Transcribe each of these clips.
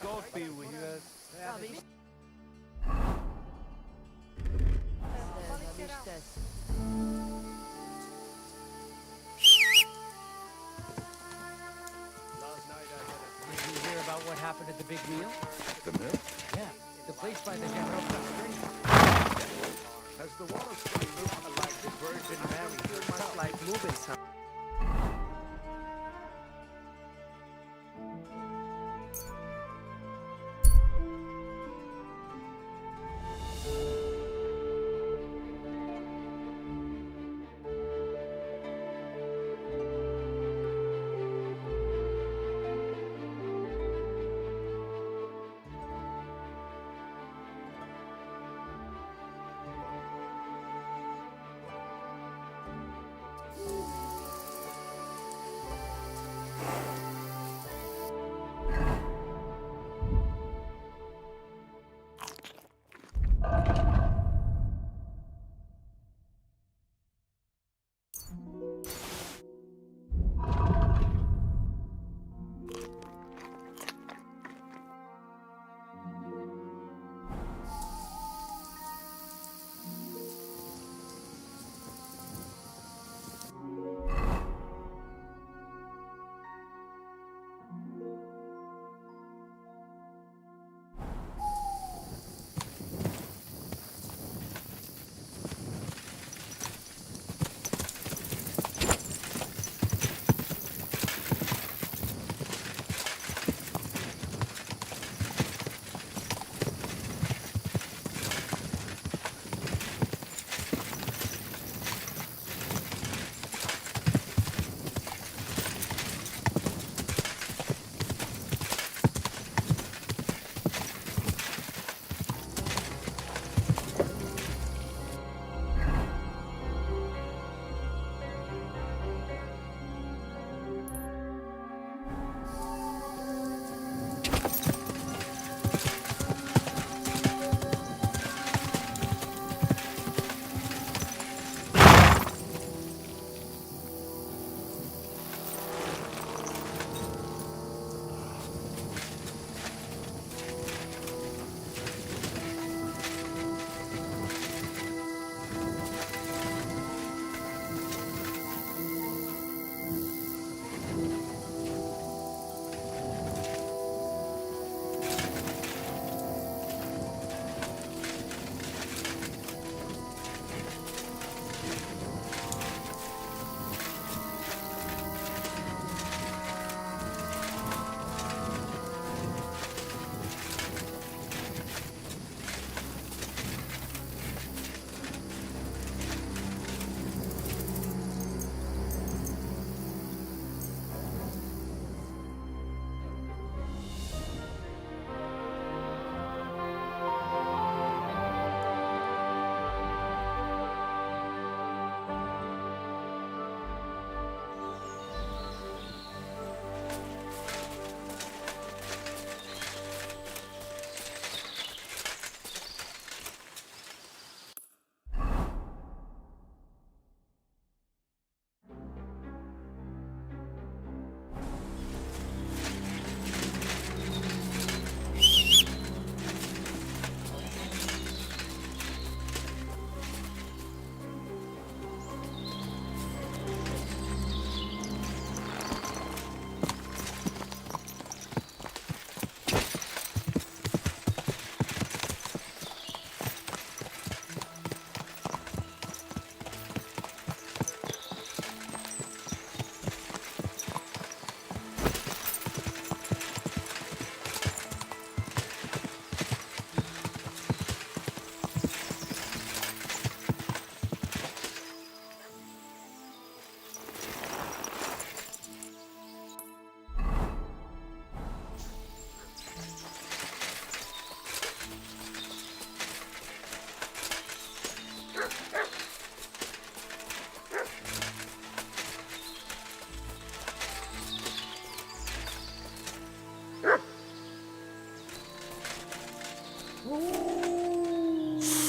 God be with us. Did you hear about what happened at the big wheel? The mill? Yeah, the place by the General Street. Has the water still looked like the Virgin Mary herself? Like moving time.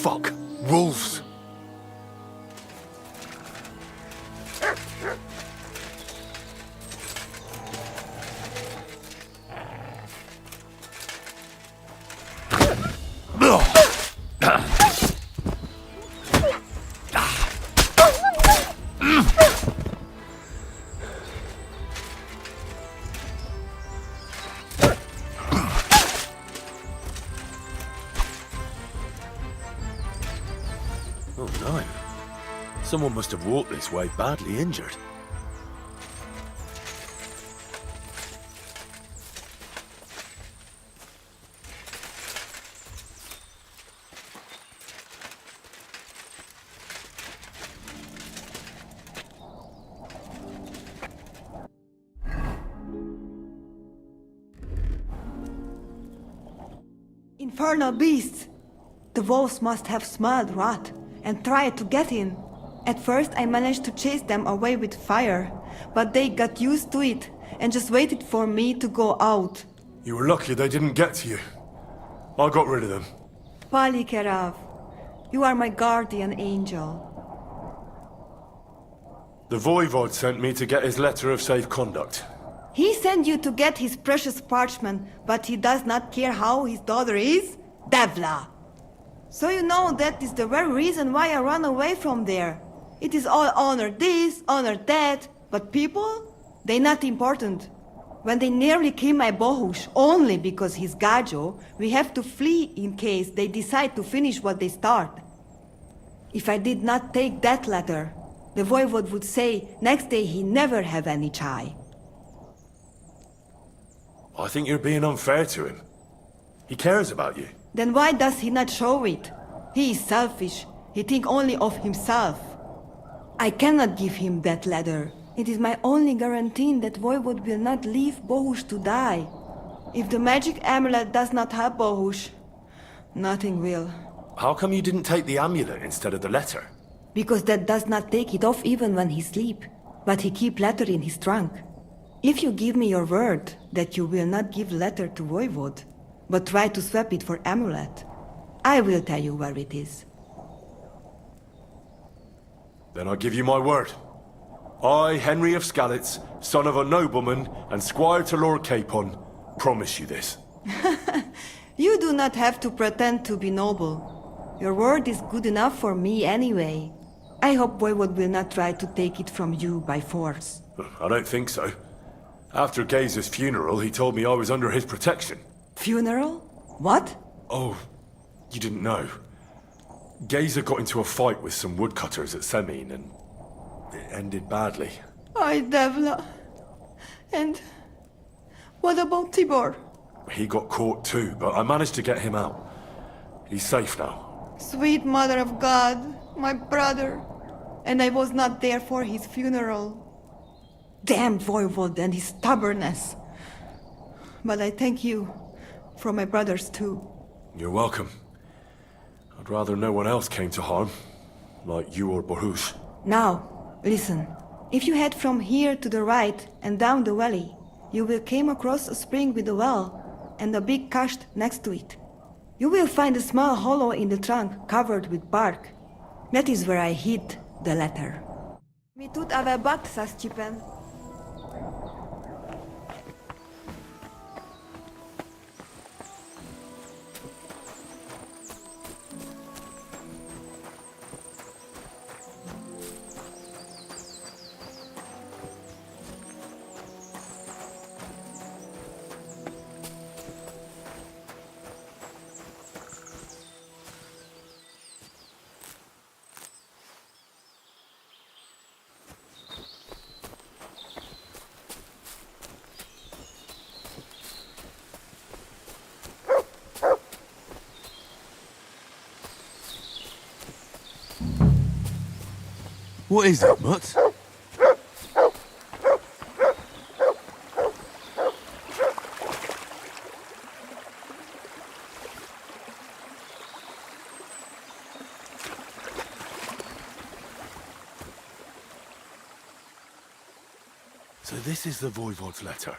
Fuck! Wolves! Oh no. Someone must have walked this way badly injured. Infernal beasts! The wolves must have smelled rot and tried to get in. At first I managed to chase them away with fire, but they got used to it and just waited for me to go out. You were lucky they didn't get to you. I got rid of them. Palikerav, you are my guardian angel. The Voivod sent me to get his letter of safe conduct. He sent you to get his precious parchment, but he does not care how his daughter is? Devla! So you know that is the very reason why I run away from there. It is all honor this, honor that, but people? They not important. When they nearly kill my Bohush only because he's Gajo, we have to flee in case they decide to finish what they start. If I did not take that letter, the Voivod would say next day he never have any chai. I think you're being unfair to him. He cares about you. Then why does he not show it? He is selfish. He think only of himself. I cannot give him that letter. It is my only guarantee that Voivod will not leave Bohush to die. If the magic amulet does not help Bohush, nothing will. How come you didn't take the amulet instead of the letter? Because that does not take it off even when he sleep. But he keep letter in his trunk. If you give me your word that you will not give letter to Voivod, but try to swap it for amulet, I will tell you where it is. Then I give you my word. I, Henry of Skalitz, son of a nobleman and squire to Lord Capon, promise you this. You do not have to pretend to be noble. Your word is good enough for me anyway. I hope Voivod will not try to take it from you by force. I don't think so. After Gaze's funeral, he told me I was under his protection. Funeral? What? Oh, you didn't know. Gazer got into a fight with some woodcutters at Semin, and it ended badly. Ay, Devla. And what about Tibor? He got caught too, but I managed to get him out. He's safe now. Sweet Mother of God, my brother. And I was not there for his funeral. Damn Voivod and his stubbornness. But I thank you for my brothers too. You're welcome. I'd rather no one else came to harm, like you or Bohush. Now, listen. If you head from here to the right and down the valley, you will come across a spring with a well and a big kasht next to it. You will find a small hollow in the trunk covered with bark. That is where I hid the letter. Mi tut ave bat sa Stipen. What is it, Mutt? So this is the Voivod's letter.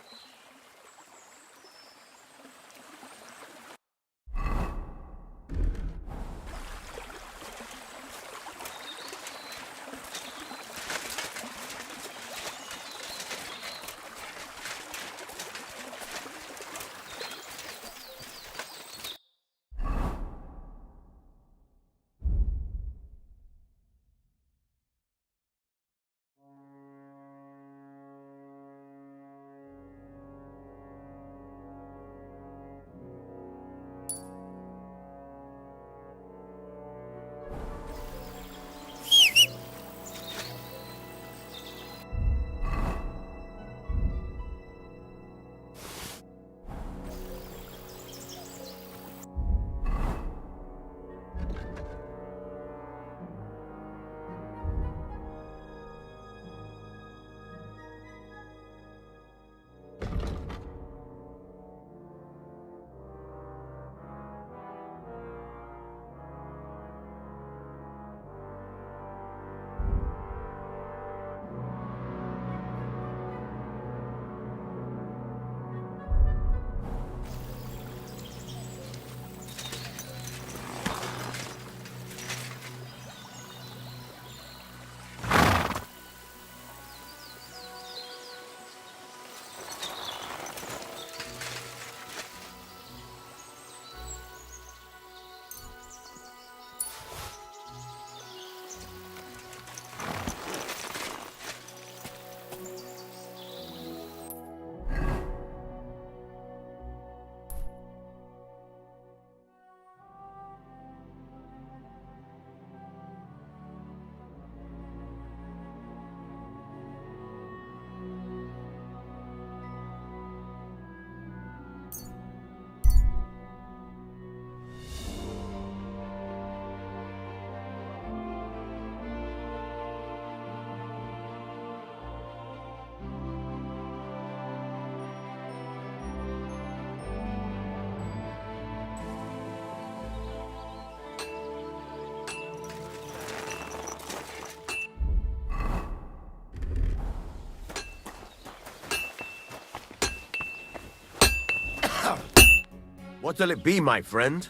What'll it be, my friend?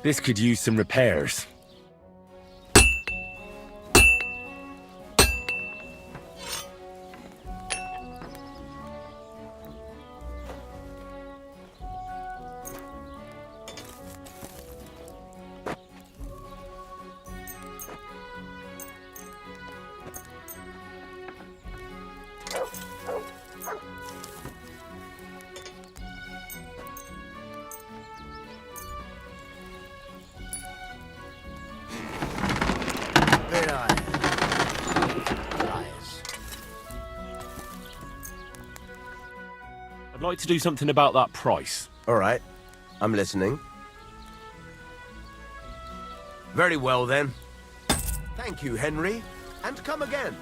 This could use some repairs. I'd like to do something about that price. All right. I'm listening. Very well, then. Thank you, Henry. And come again.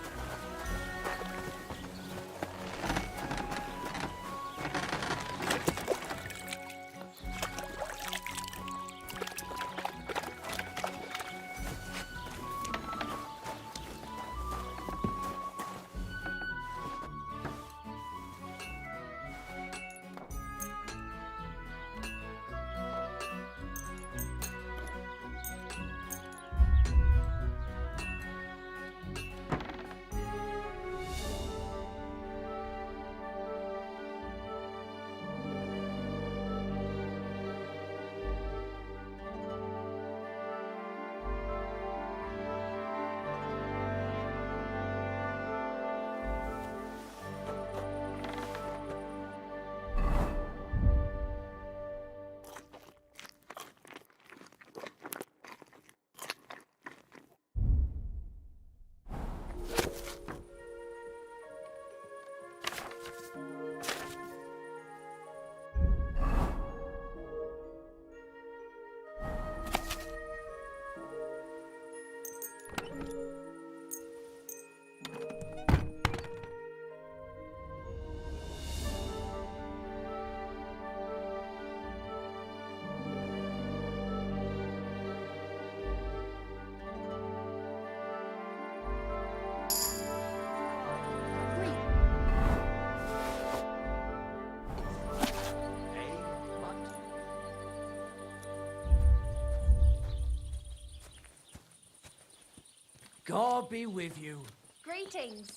God be with you. Greetings.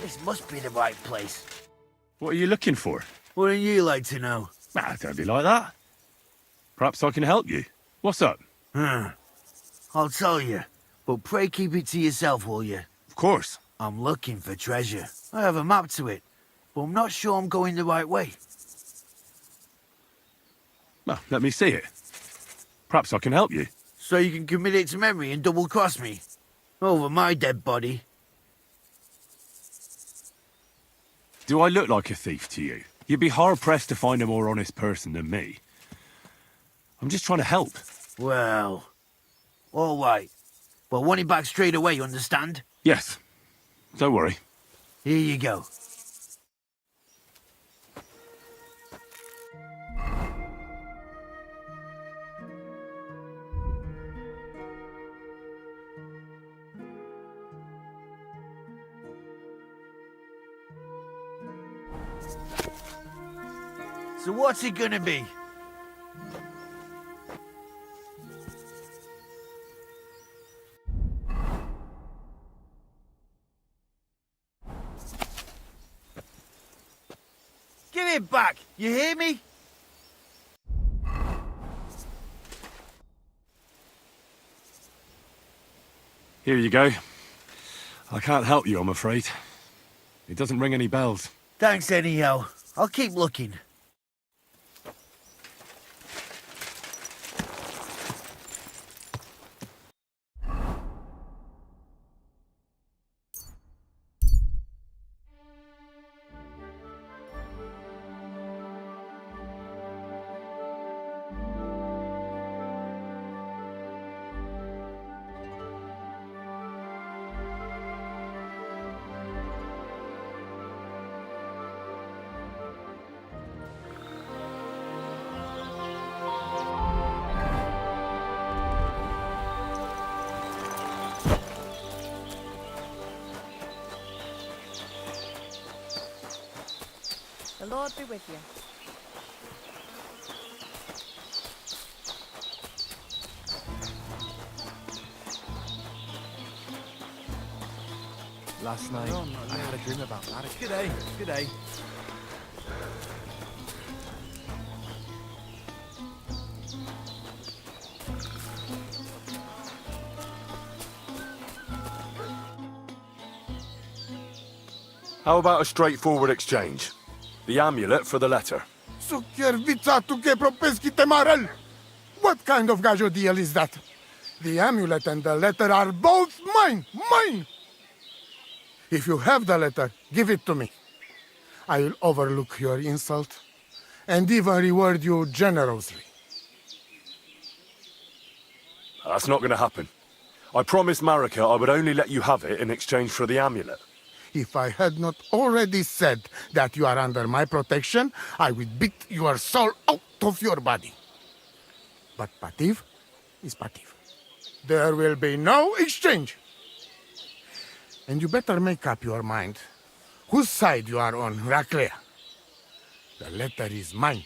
This must be the right place. What are you looking for? Wouldn't you like to know? Ah, don't be like that. Perhaps I can help you. What's up? I'll tell you, but pray keep it to yourself, will you? Of course. I'm looking for treasure. I have a map to it, but I'm not sure I'm going the right way. Well, let me see it. Perhaps I can help you. So you can commit it to memory and double-cross me? Over my dead body. Do I look like a thief to you? You'd be hard-pressed to find a more honest person than me. I'm just trying to help. Well, all right. But want it back straight away, understand? Yes. Don't worry. Here you go. So what's it gonna be? Give it back, you hear me? Here you go. I can't help you, I'm afraid. It doesn't ring any bells. Thanks anyhow. I'll keep looking. The Lord be with you. Last night, I had a dream about Marika. G'day, g'day. How about a straightforward exchange? The amulet for the letter. What kind of gajo deal is that? The amulet and the letter are both mine! Mine! If you have the letter, give it to me. I will overlook your insult and even reward you generously. That's not going to happen. I promised Marika I would only let you have it in exchange for the amulet. If I had not already said that you are under my protection, I would beat your soul out of your body. But Pativ is Pativ. There will be no exchange. And you better make up your mind whose side you are on, Raclea. The letter is mine,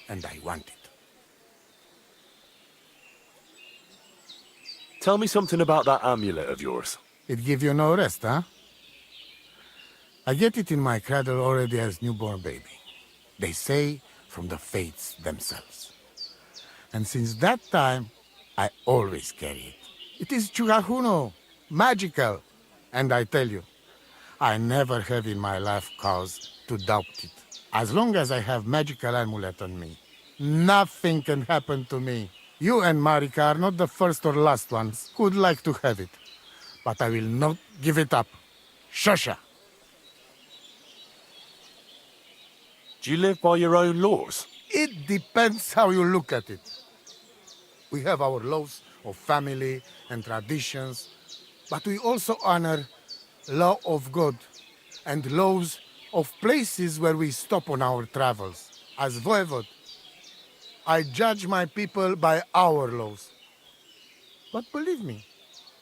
and I want it. Tell me something about that amulet of yours. It give you no rest, huh? I get it in my cradle already as newborn baby. They say from the fates themselves. And since that time, I always carry it. It is Chugahuno, magical. And I tell you, I never have in my life cause to doubt it. As long as I have magical amulet on me, nothing can happen to me. You and Marika are not the first or last ones who'd like to have it. But I will not give it up. Shosha! Do you live by your own laws? It depends how you look at it. We have our laws of family and traditions, but we also honor law of God and laws of places where we stop on our travels. As voivod, I judge my people by our laws. But believe me,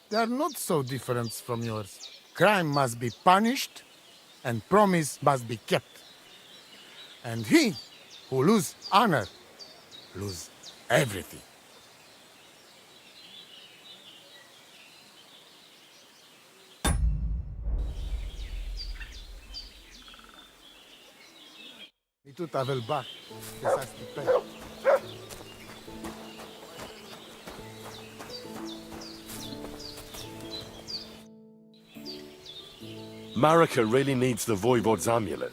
they are not so different from yours. Crime must be punished and promise must be kept. And he who loses honor, loses everything. Et tout avait le bac, que ça se paye. Marika really needs the Voivod's amulet,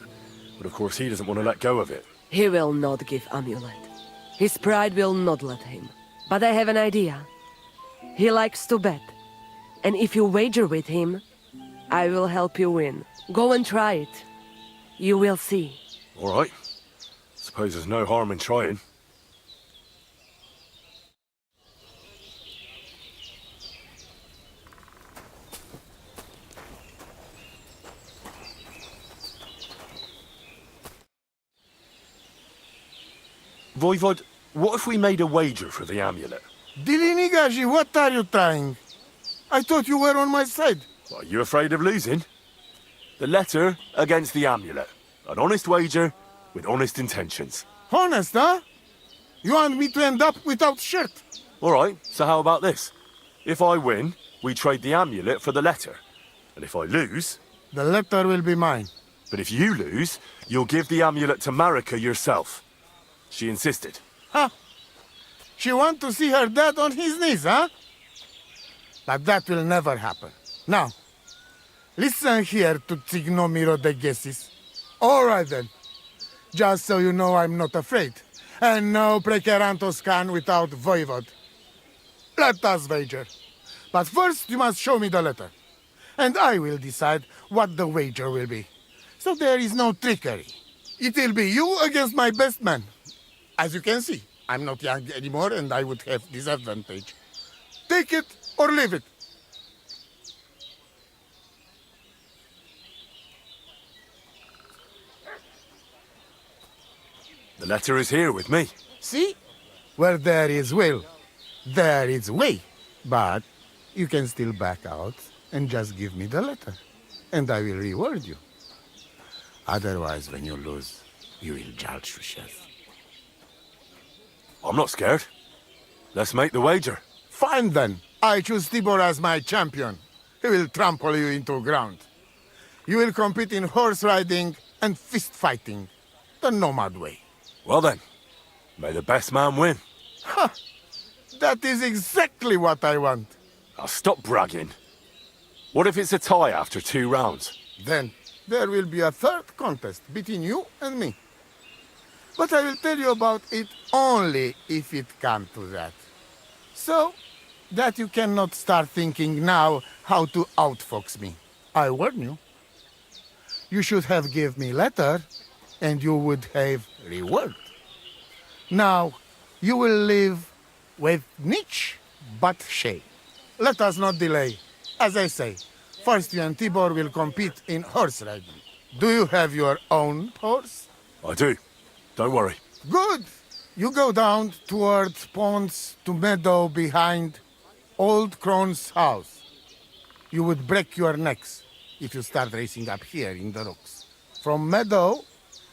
but of course he doesn't want to let go of it. He will not give amulet. His pride will not let him. But I have an idea. He likes to bet. And if you wager with him, I will help you win. Go and try it. You will see. All right. Suppose there's no harm in trying. Voivod, what if we made a wager for the amulet? Dilinigaji, what are you trying? I thought you were on my side. Are you afraid of losing? The letter against the amulet. An honest wager, with honest intentions. Honest, huh? You want me to end up without shirt? All right, so how about this? If I win, we trade the amulet for the letter. And if I lose... The letter will be mine. But if you lose, you'll give the amulet to Marika yourself. She insisted. Huh? She want to see her dad on his knees, huh? But that will never happen. Now, listen here to Tignomiro de Gessis. All right then. Just so you know I'm not afraid. And no precarantos can without voivod. Let us wager. But first you must show me the letter. And I will decide what the wager will be. So there is no trickery. It will be you against my best man. As you can see, I'm not young anymore and I would have disadvantage. Take it or leave it. The letter is here with me. See? Where there is will, there is way. But you can still back out and just give me the letter. And I will reward you. Otherwise, when you lose, you will judge yourself. I'm not scared. Let's make the wager. Fine then. I choose Tibor as my champion. He will trample you into ground. You will compete in horse riding and fist fighting. The nomad way. Well then, may the best man win. Ha! That is exactly what I want. Now stop bragging. What if it's a tie after 2 rounds? Then there will be a third contest between you and me. But I will tell you about it only if it comes to that. So that you cannot start thinking now how to outfox me. I warn you. You should have give me letter and you would have reward. Now you will live with niche but shame. Let us not delay. As I say, first you and Tibor will compete in horse riding. Do you have your own horse? I do. Don't worry. Good. You go down towards ponds to meadow behind Old Crone's house. You would break your necks if you start racing up here in the rocks. From meadow,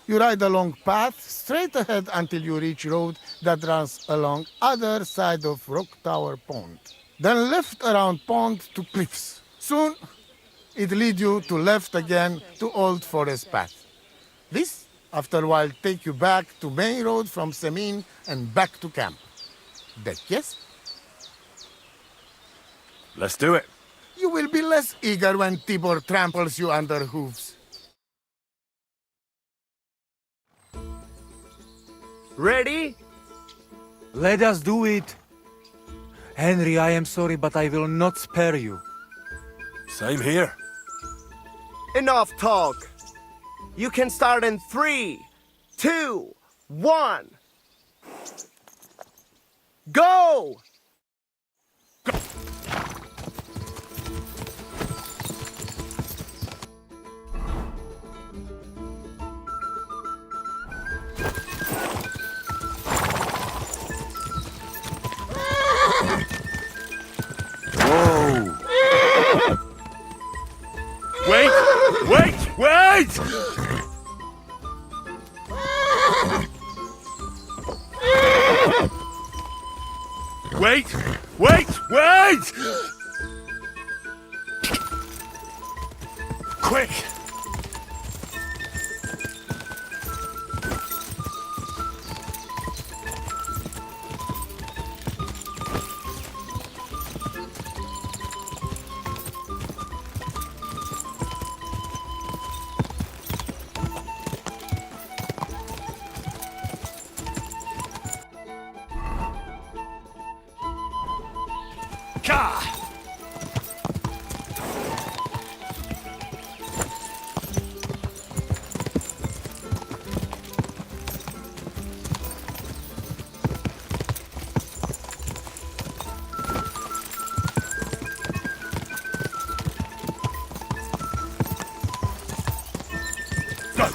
you ride along path straight ahead until you reach road that runs along other side of Rock Tower Pond. Then left around pond to cliffs. Soon, it lead you to left again to Old Forest Path. This, after a while, take you back to main road from Semin and back to camp. That yes? Let's do it. You will be less eager when Tibor tramples you under hooves. Ready? Let us do it. Henry, I am sorry, but I will not spare you. Same here. Enough talk. You can start in 3, 2, 1. Go! Whoa! Wait! Wait! Wait! Wait! Wait! Wait! Quick! Ka! Go!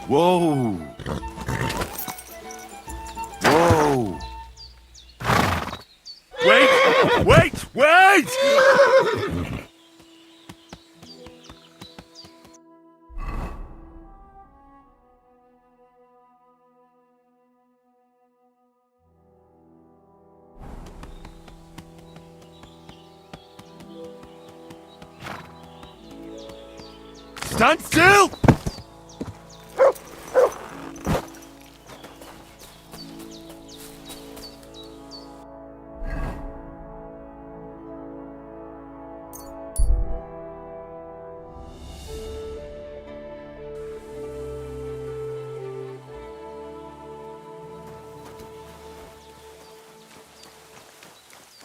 Whoa! Whoa! Wait! Stand still!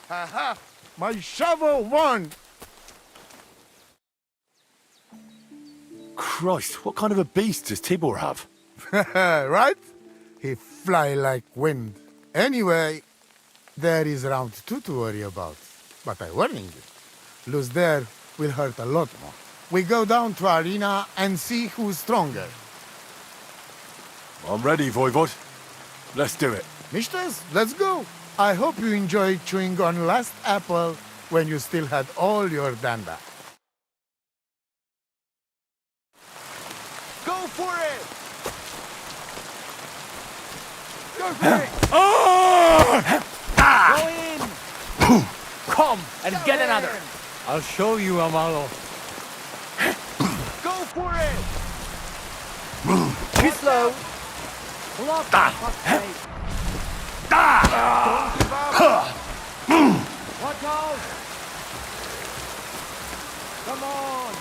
Haha! My shovel won! Christ, what kind of a beast does Tibor have? Right? He fly like wind. Anyway, there is round 2 to worry about. But I warning you, lose there will hurt a lot more. We go down to arena and see who's stronger. I'm ready, Voivod. Let's do it. Mistress, let's go. I hope you enjoyed chewing on last apple when you still had all your danda. Go for it! Go for it! Go in! Come and get another! I'll show you, Amalo. Go for it! Too slow! Block, fuck's sake. Don't give up! Watch out! Come on!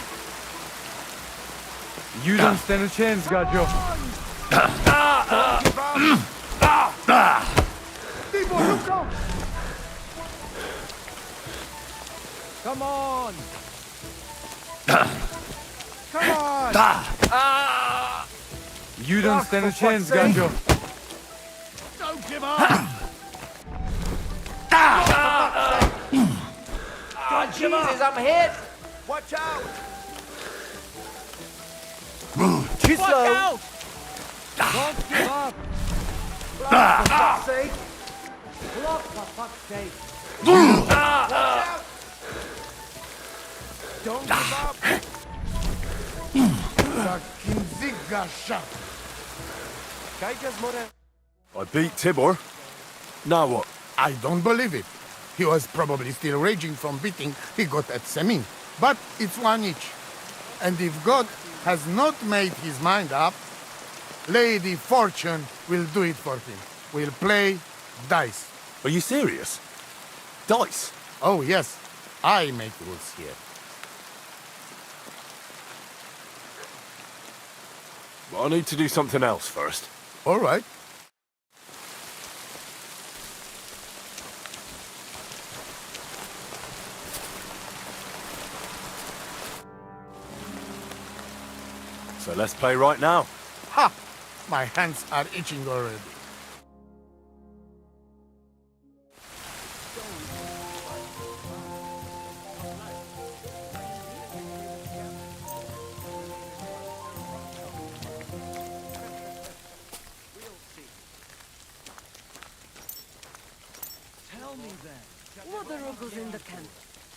You don't stand a chance, Gajo. People, look out! Come on! Come on! You don't stand a chance, Gajo. Don't give up! Oh, Jesus, I'm hit! Watch out! Too slow! Don't give up! Block, for fuck's sake! Block, for fuck's sake! Watch out! Don't give up! Kinzigasha. I beat Tibor. Now what? I don't believe it. He was probably still raging from beating he got at Semin. But it's one each. And if God has not made his mind up, Lady Fortune will do it for him. We'll play dice. Are you serious? Dice? Oh, yes. I make rules here. Well, I need to do something else first. All right. So let's play right now. Ha! My hands are itching already. put the Ruggles in the camp.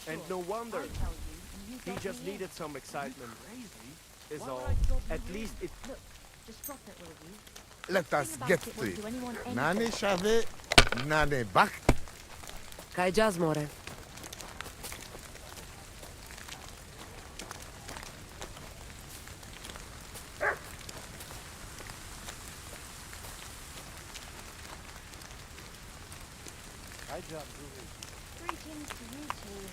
And no wonder. He just needed some excitement. Is all. At least it... Just drop it, will you? Let us get to it. Nane shave, nane bak. Kaj jazz more. Greetings to you too.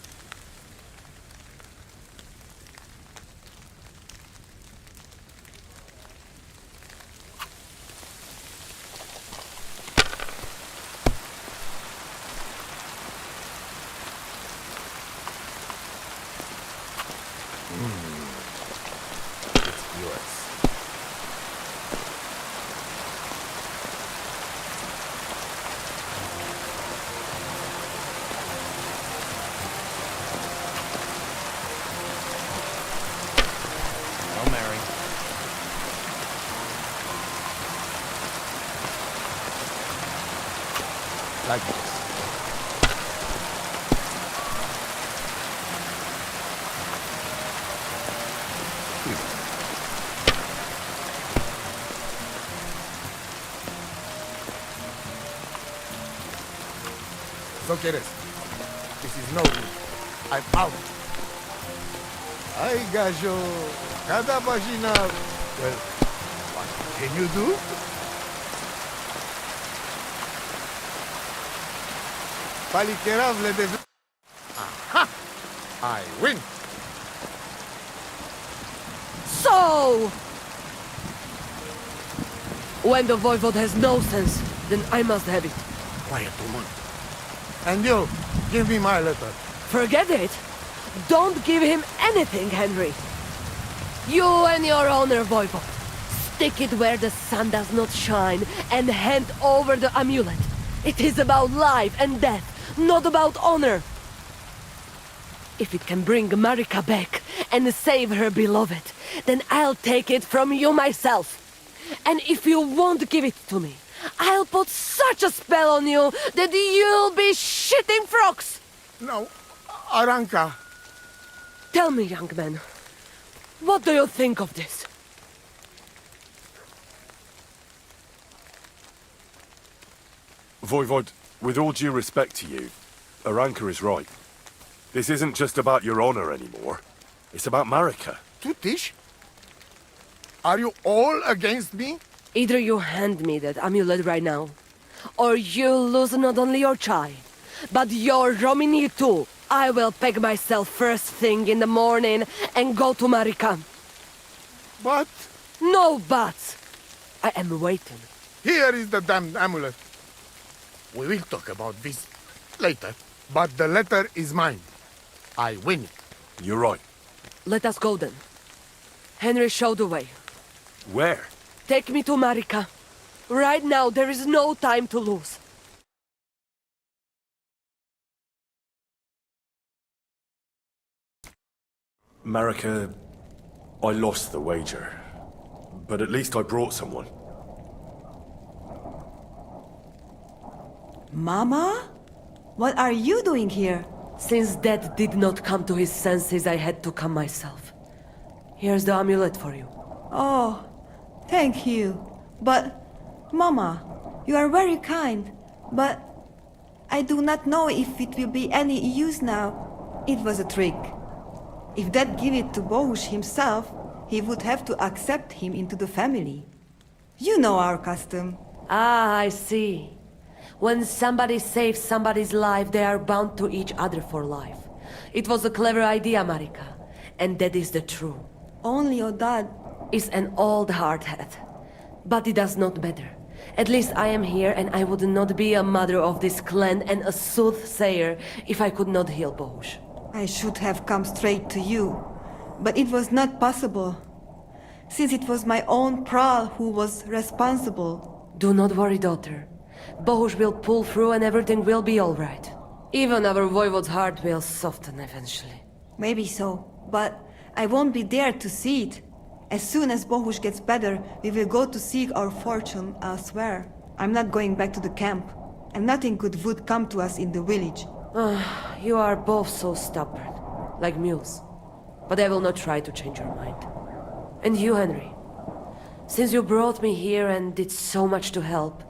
It's yours. Hail Mary. Like this. So quieres. This is no good. I'm out. Ay, gallo. Cada página. Well, what can you do? Paliquerable de... Aha! I win. So! When the Voivode has no sense, then I must have it. Quiet, woman. And you, give me my letter. Forget it! Don't give him anything, Henry! You and your honor, Voivode. Stick it where the sun does not shine and hand over the amulet. It is about life and death, not about honor. If it can bring Marika back and save her beloved, then I'll take it from you myself. And if you won't give it to me, I'll put such a spell on you that you'll be shitting frogs! No, Aranka. Tell me, young man, what do you think of this? Voivod, with all due respect to you, Aranka is right. This isn't just about your honor anymore. It's about Marika. Tutish? Are you all against me? Either you hand me that amulet right now, or you lose not only your child, but your Romini too. I will pack myself first thing in the morning and go to Marika. But No buts! I am waiting. here is the damned amulet. We will talk about this later, but the letter is mine. I win it. You're right. Let us go then. Henry, show the way. Where? Take me to Marika. Right now, there is no time to lose. Marika, I lost the wager. But at least I brought someone. Mama? What are you doing here? Since Dad did not come to his senses, I had to come myself. Here's the amulet for you. Oh, thank you. But, Mama, you are very kind. But I do not know if it will be any use now. It was a trick. If Dad gave it to Bohush himself, he would have to accept him into the family. You know our custom. Ah, I see. When somebody saves somebody's life, they are bound to each other for life. It was a clever idea, Marika. And that is the truth. Only your dad. Is an old hardhead. But it does not matter. At least I am here, and I would not be a mother of this clan and a soothsayer if I could not heal Bohush. I should have come straight to you. But it was not possible. Since it was my own Pral who was responsible. Do not worry, daughter. Bohush will pull through and everything will be all right. Even our Voivode's heart will soften eventually. Maybe so, but I won't be there to see it. As soon as Bohush gets better, we will go to seek our fortune elsewhere. I'm not going back to the camp, and nothing good would come to us in the village. You are both so stubborn, like mules. But I will not try to change your mind. And you, Henry. Since you brought me here and did so much to help,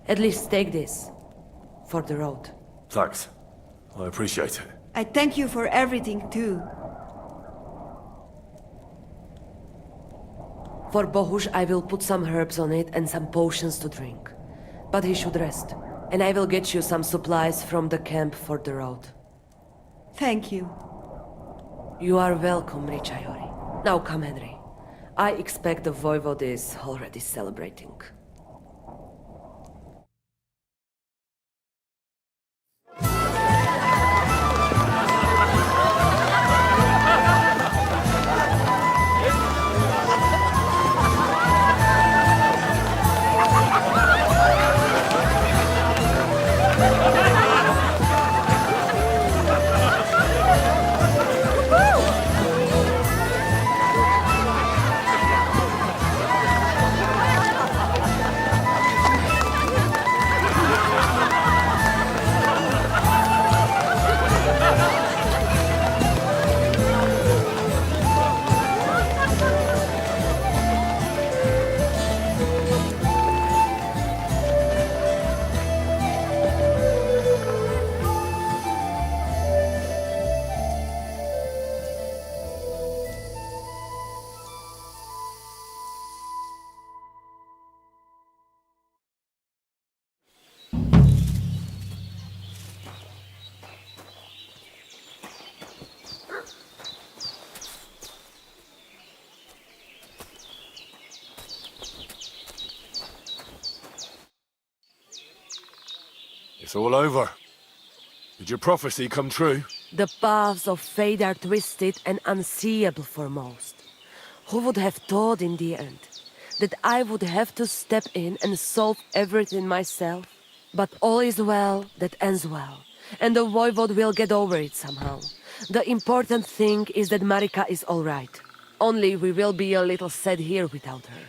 at least take this. For the road. Thanks. I appreciate it. I thank you for everything, too. For Bohush, I will put some herbs on it and some potions to drink. But he should rest. And I will get you some supplies from the camp for the road. Thank you. You are welcome, Richayori. Now come, Henry. I expect the Voivode is already celebrating. It's all over. Did your prophecy come true? The paths of fate are twisted and unseeable for most. Who would have thought in the end that I would have to step in and solve everything myself? But all is well that ends well, and the Voivode will get over it somehow. The important thing is that Marika is all right. Only we will be a little sad here without her.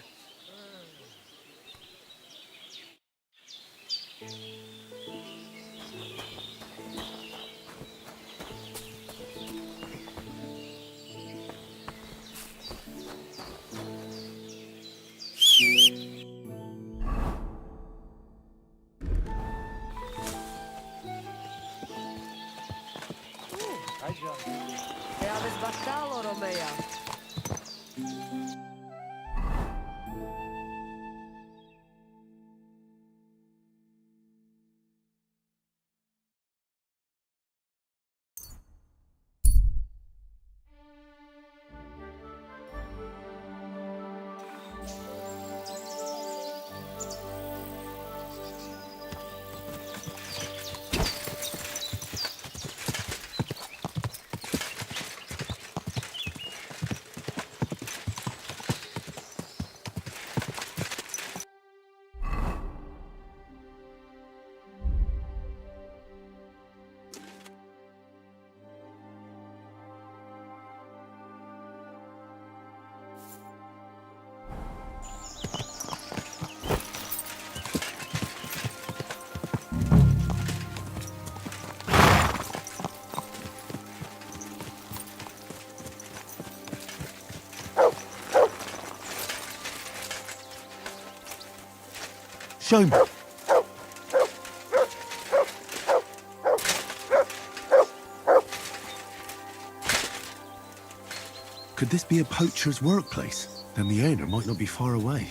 Show me. Could this be a poacher's workplace? Then the owner might not be far away.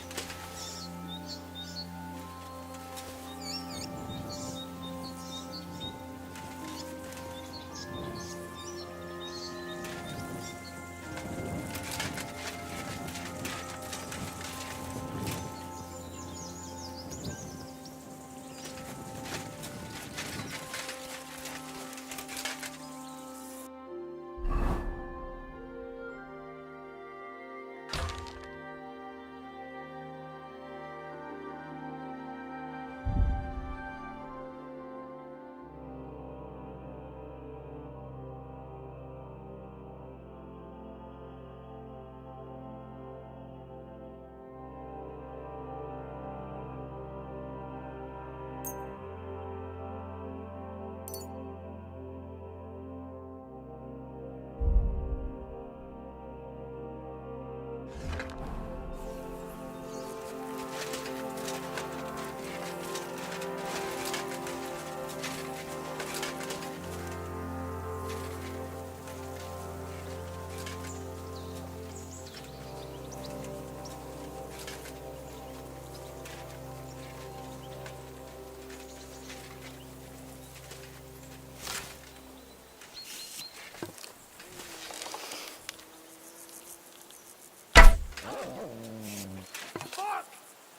Fuck!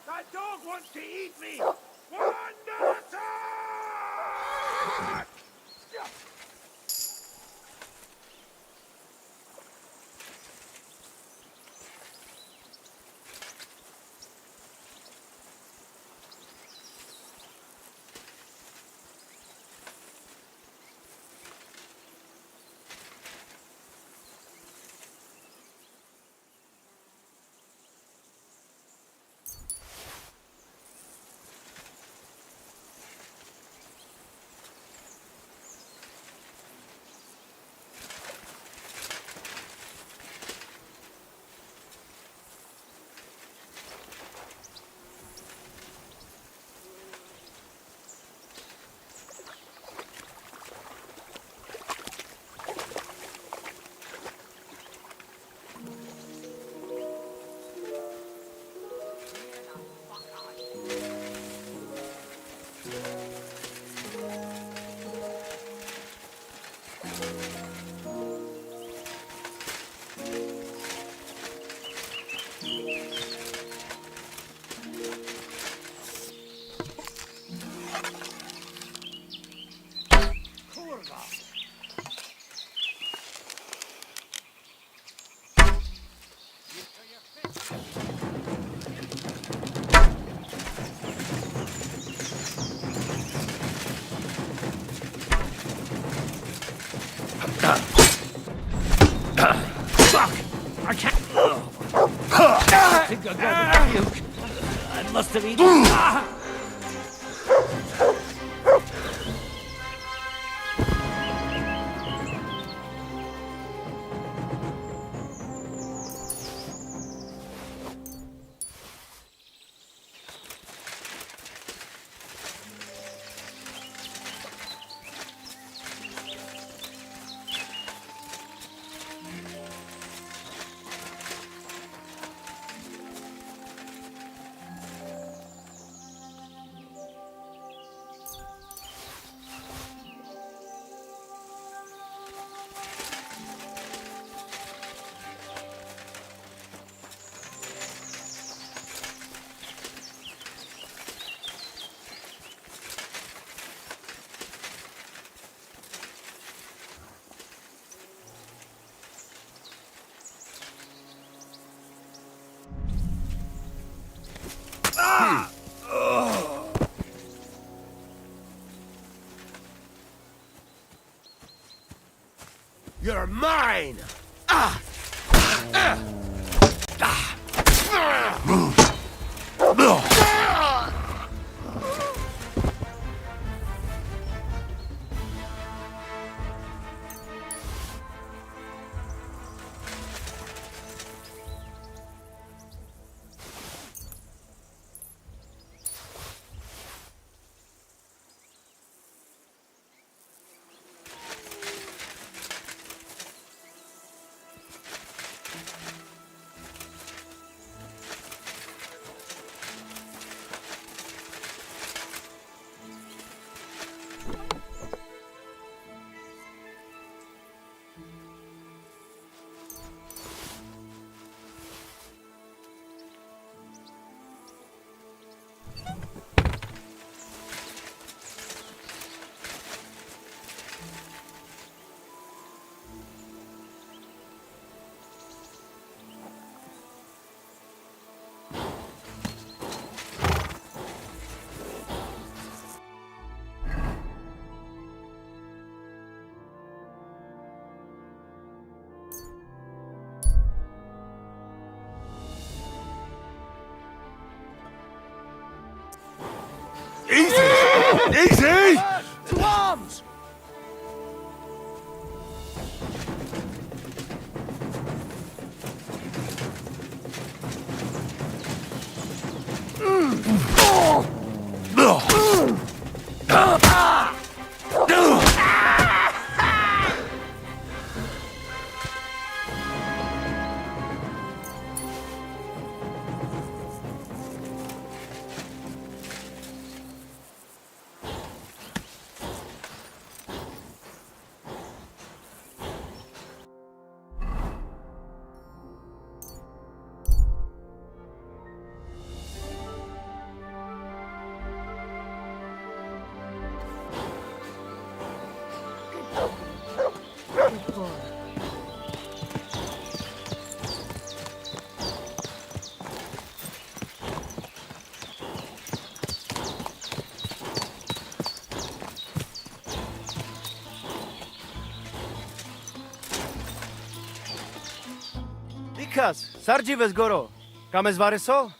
That dog wants to eat me! One attack! I can't. I think I got the puke. I must have eaten. You're mine! Easy! To arms! Sarjives goro. Kames vareso?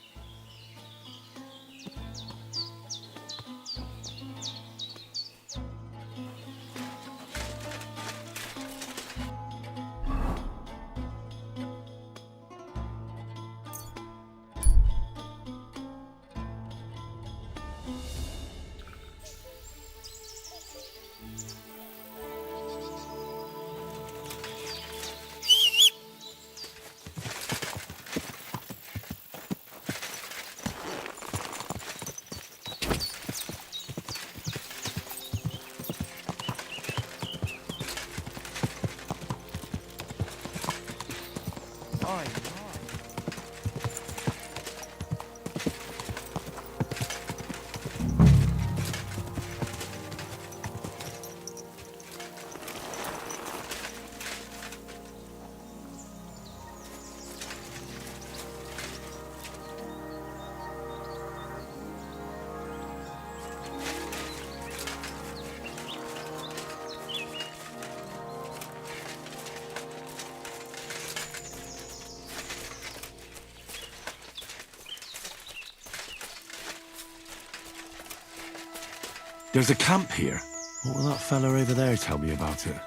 There's a camp here. What will that fella over there tell me about it?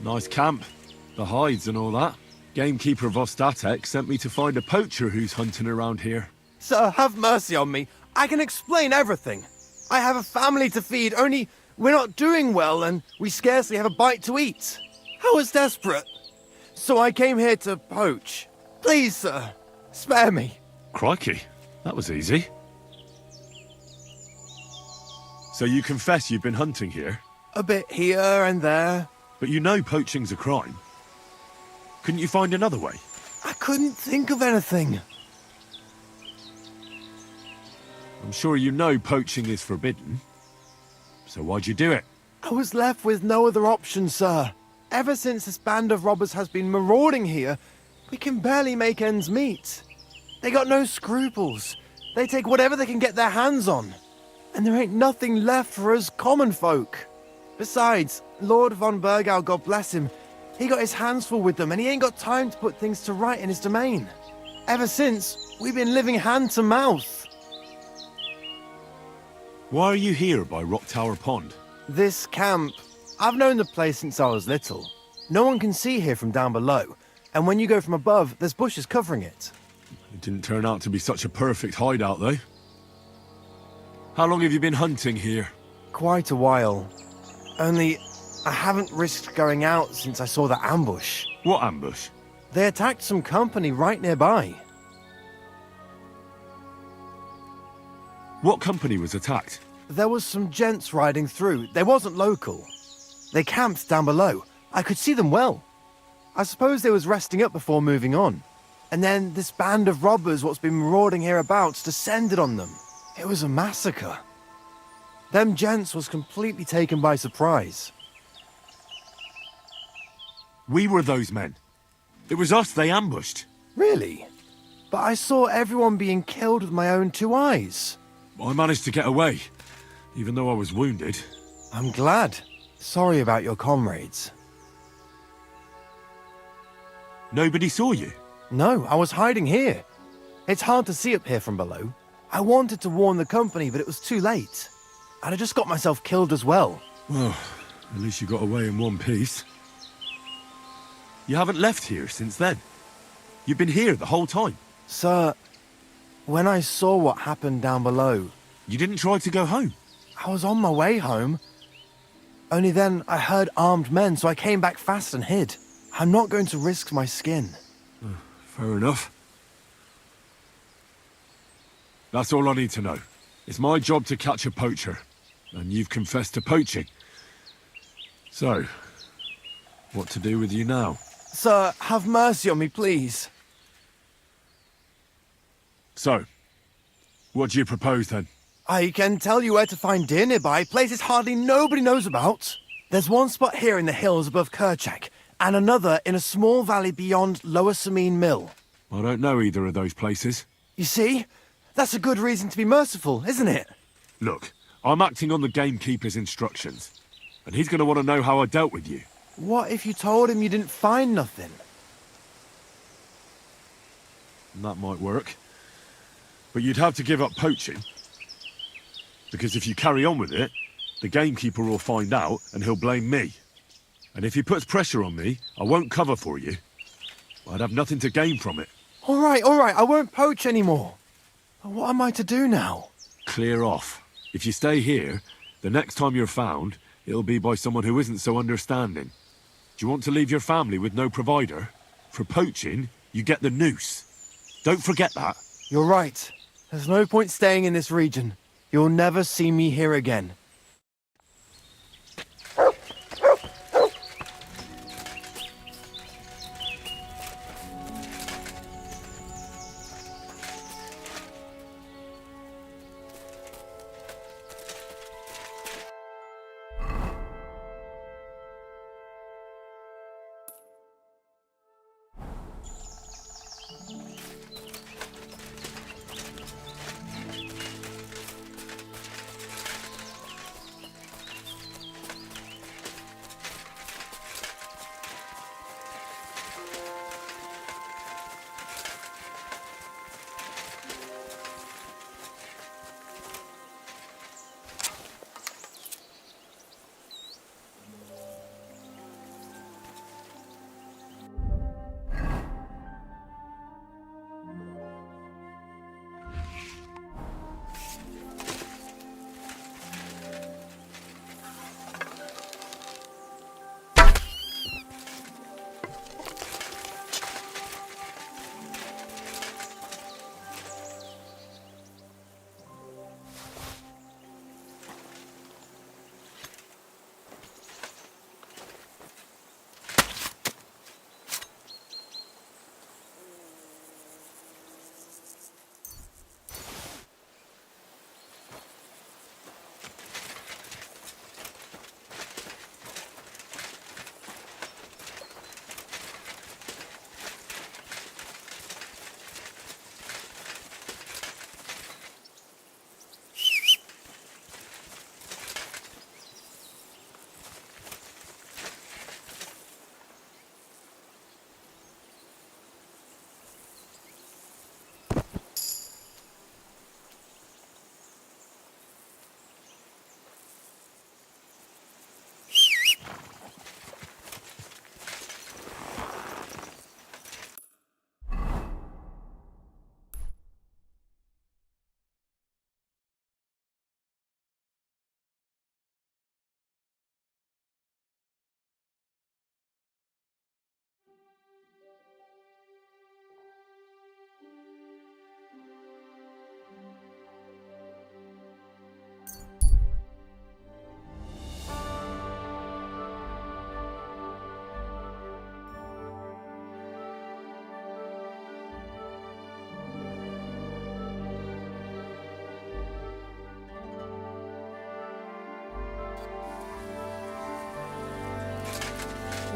Nice camp. The hides and all that. Gamekeeper Vostatek sent me to find a poacher who's hunting around here. Sir, have mercy on me. I can explain everything. I have a family to feed, only we're not doing well and we scarcely have a bite to eat. I was desperate. So I came here to poach. Please, sir, spare me. Crikey, that was easy. So you confess you've been hunting here? A bit here and there. But you know poaching's a crime. Couldn't you find another way? I couldn't think of anything. I'm sure you know poaching is forbidden. So why'd you do it? I was left with no other option, sir. Ever since this band of robbers has been marauding here, we can barely make ends meet. They got no scruples. They take whatever they can get their hands on. And there ain't nothing left for us common folk. Besides, Lord von Burgau, God bless him, he got his hands full with them and he ain't got time to put things to right in his domain. Ever since, we've been living hand to mouth. Why are you here by Rock Tower Pond? This camp, I've known the place since I was little. No one can see here from down below, and when you go from above, there's bushes covering it. It didn't turn out to be such a perfect hideout, though. How long have you been hunting here? Quite a while. Only, I haven't risked going out since I saw the ambush. What ambush? They attacked some company right nearby. What company was attacked? There was some gents riding through. They wasn't local. They camped down below. I could see them well. I suppose they was resting up before moving on. And then this band of robbers what's been marauding hereabouts descended on them. It was a massacre. Them gents was completely taken by surprise. We were those men. It was us they ambushed. Really? But I saw everyone being killed with my own two eyes. I managed to get away, even though I was wounded. I'm glad. Sorry about your comrades. Nobody saw you? No, I was hiding here. It's hard to see up here from below. I wanted to warn the company, but it was too late. And I just got myself killed as well. Well, at least you got away in one piece. You haven't left here since then. You've been here the whole time. Sir, when I saw what happened down below... You didn't try to go home? I was on my way home. Only then I heard armed men, so I came back fast and hid. I'm not going to risk my skin. Fair enough. That's all I need to know. It's my job to catch a poacher, and you've confessed to poaching. So, what to do with you now? Sir, have mercy on me, please. So, what do you propose then? I can tell you where to find deer nearby, places hardly nobody knows about. There's one spot here in the hills above Kerchak, and another in a small valley beyond Lower Samine Mill. I don't know either of those places. You see? That's a good reason to be merciful, isn't it? Look, I'm acting on the gamekeeper's instructions, and he's going to want to know how I dealt with you. What if you told him you didn't find nothing? That might work. But you'd have to give up poaching. Because if you carry on with it, the gamekeeper will find out and he'll blame me. And if he puts pressure on me, I won't cover for you. I'd have nothing to gain from it. All right, I won't poach anymore. But what am I to do now? Clear off. If you stay here, the next time you're found, it'll be by someone who isn't so understanding. Do you want to leave your family with no provider? For poaching, you get the noose. Don't forget that. You're right. There's no point staying in this region. You'll never see me here again.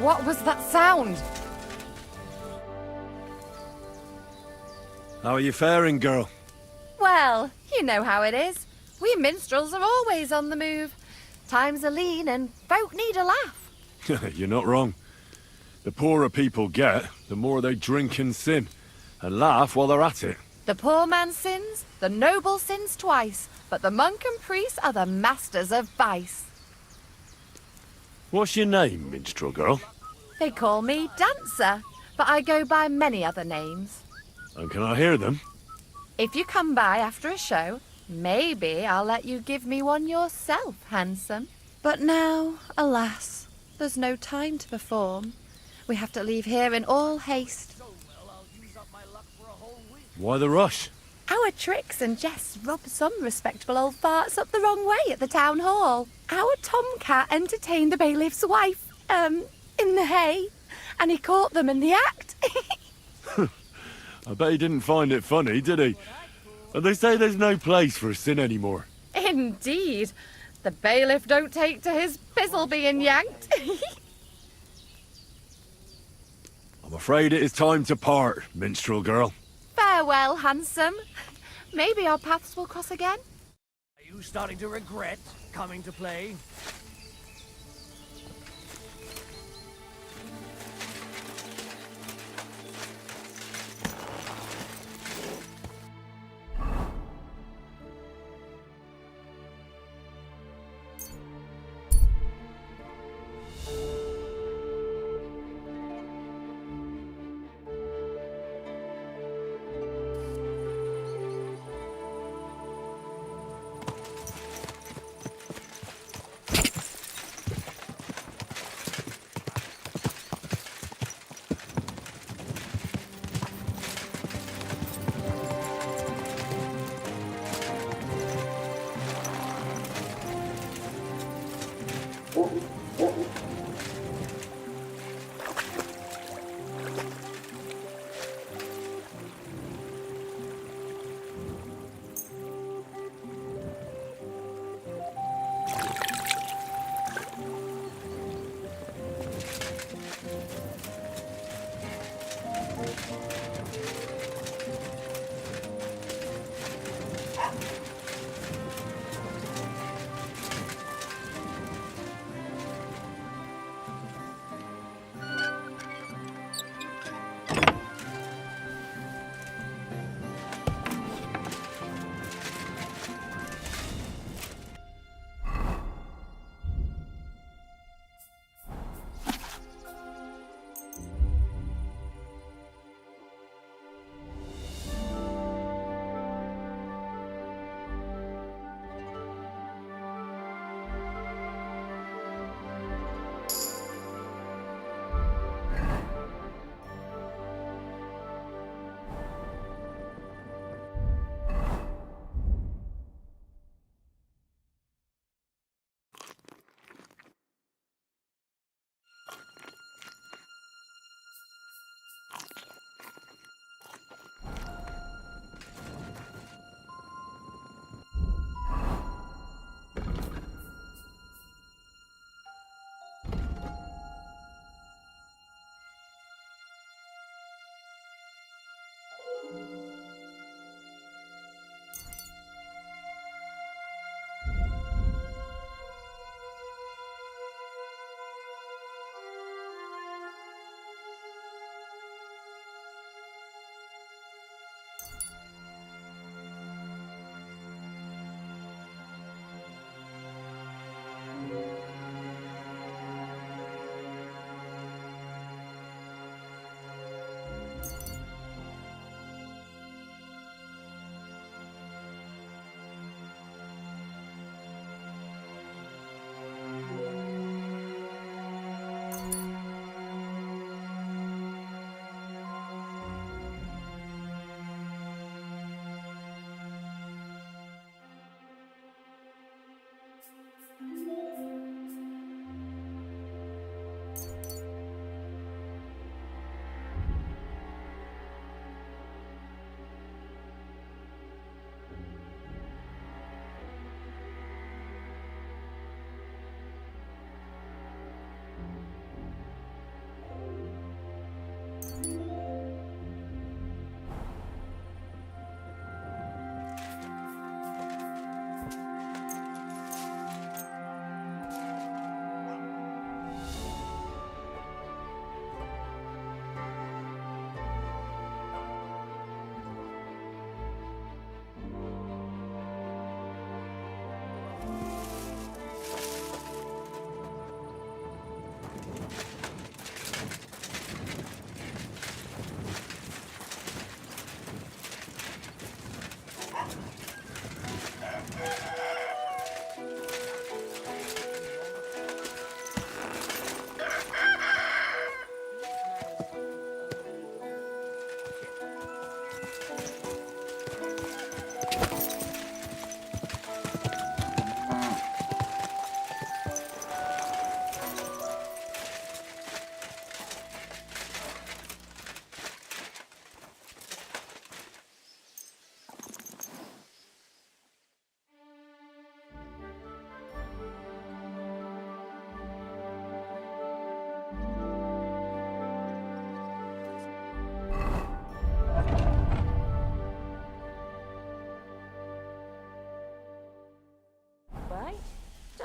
What was that sound? How are you faring, girl? Well, you know how it is. We minstrels are always on the move. Times are lean and folk need a laugh. You're not wrong. The poorer people get, the more they drink and sin, and laugh while they're at it. The poor man sins, the noble sins twice, but the monk and priest are the masters of vice. What's your name, minstrel girl? They call me Dancer, but I go by many other names. And can I hear them? If you come by after a show, maybe I'll let you give me one yourself, handsome. But now, alas, there's no time to perform. We have to leave here in all haste. Why the rush? Our tricks and jests rub some respectable old farts up the wrong way at the town hall. Our tomcat entertained the bailiff's wife, in the hay, and he caught them in the act. I bet he didn't find it funny, did he? And they say there's no place for sin anymore. Indeed. The bailiff don't take to his pizzle being yanked. I'm afraid it is time to part, minstrel girl. Farewell, handsome. Maybe our paths will cross again. Are you starting to regret coming to play?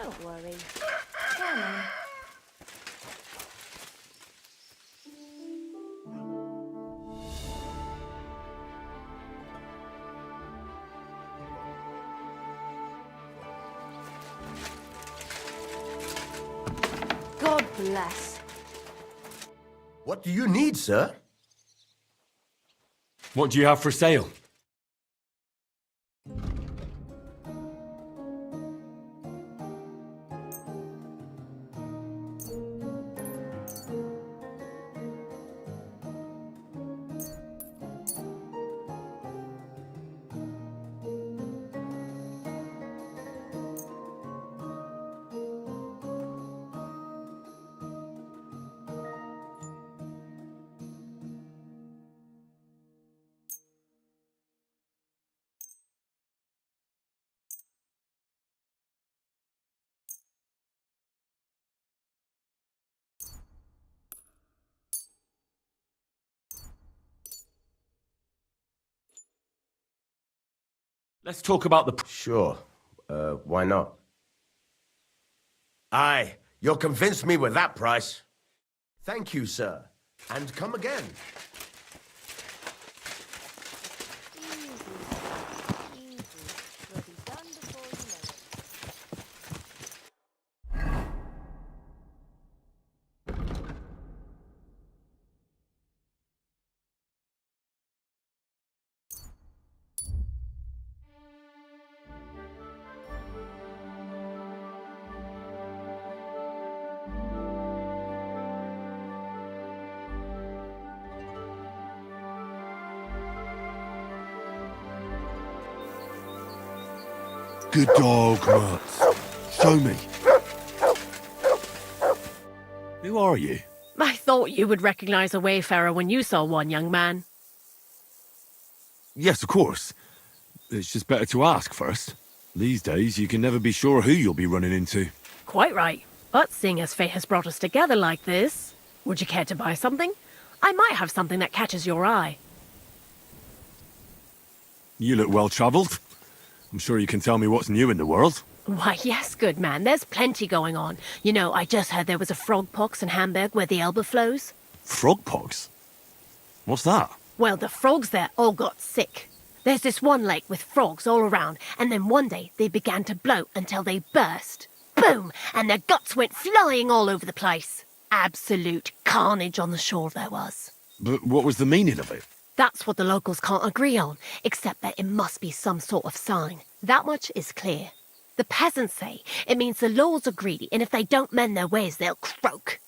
Don't worry. Come on. God bless. What do you need, sir? What do you have for sale? Let's talk about the... Sure. Why not? Aye, you'll convince me with that price. Thank you, sir. And come again. Easy. Will be done before you know it. Good dog, Matt. Show me. Who are you? I thought you would recognize a wayfarer when you saw one, young man. Yes, of course. It's just better to ask first. These days, you can never be sure who you'll be running into. Quite right. But seeing as fate has brought us together like this, would you care to buy something? I might have something that catches your eye. You look well-travelled. I'm sure you can tell me what's new in the world. Why, yes, good man. There's plenty going on. You know, I just heard there was a frog pox in Hamburg where the Elbe flows. Frog pox? What's that? Well, the frogs there all got sick. There's this one lake with frogs all around, and then one day they began to bloat until they burst. Boom! And their guts went flying all over the place. Absolute carnage on the shore there was. But what was the meaning of it? That's what the locals can't agree on, except that it must be some sort of sign. That much is clear. The peasants say it means the lords are greedy, and if they don't mend their ways, they'll croak.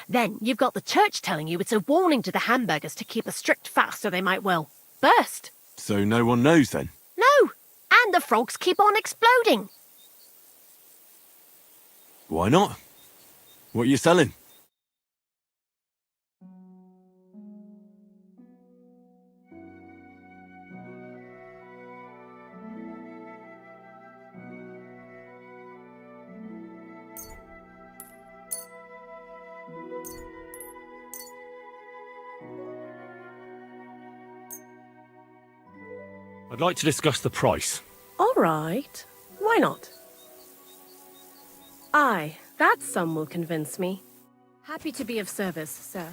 Then you've got the church telling you it's a warning to the hamburgers to keep a strict fast or they might well burst. So no one knows then? No! And the frogs keep on exploding. Why not? What are you selling? I'd like to discuss the price. All right. Why not? Aye, that sum will convince me. Happy to be of service, sir.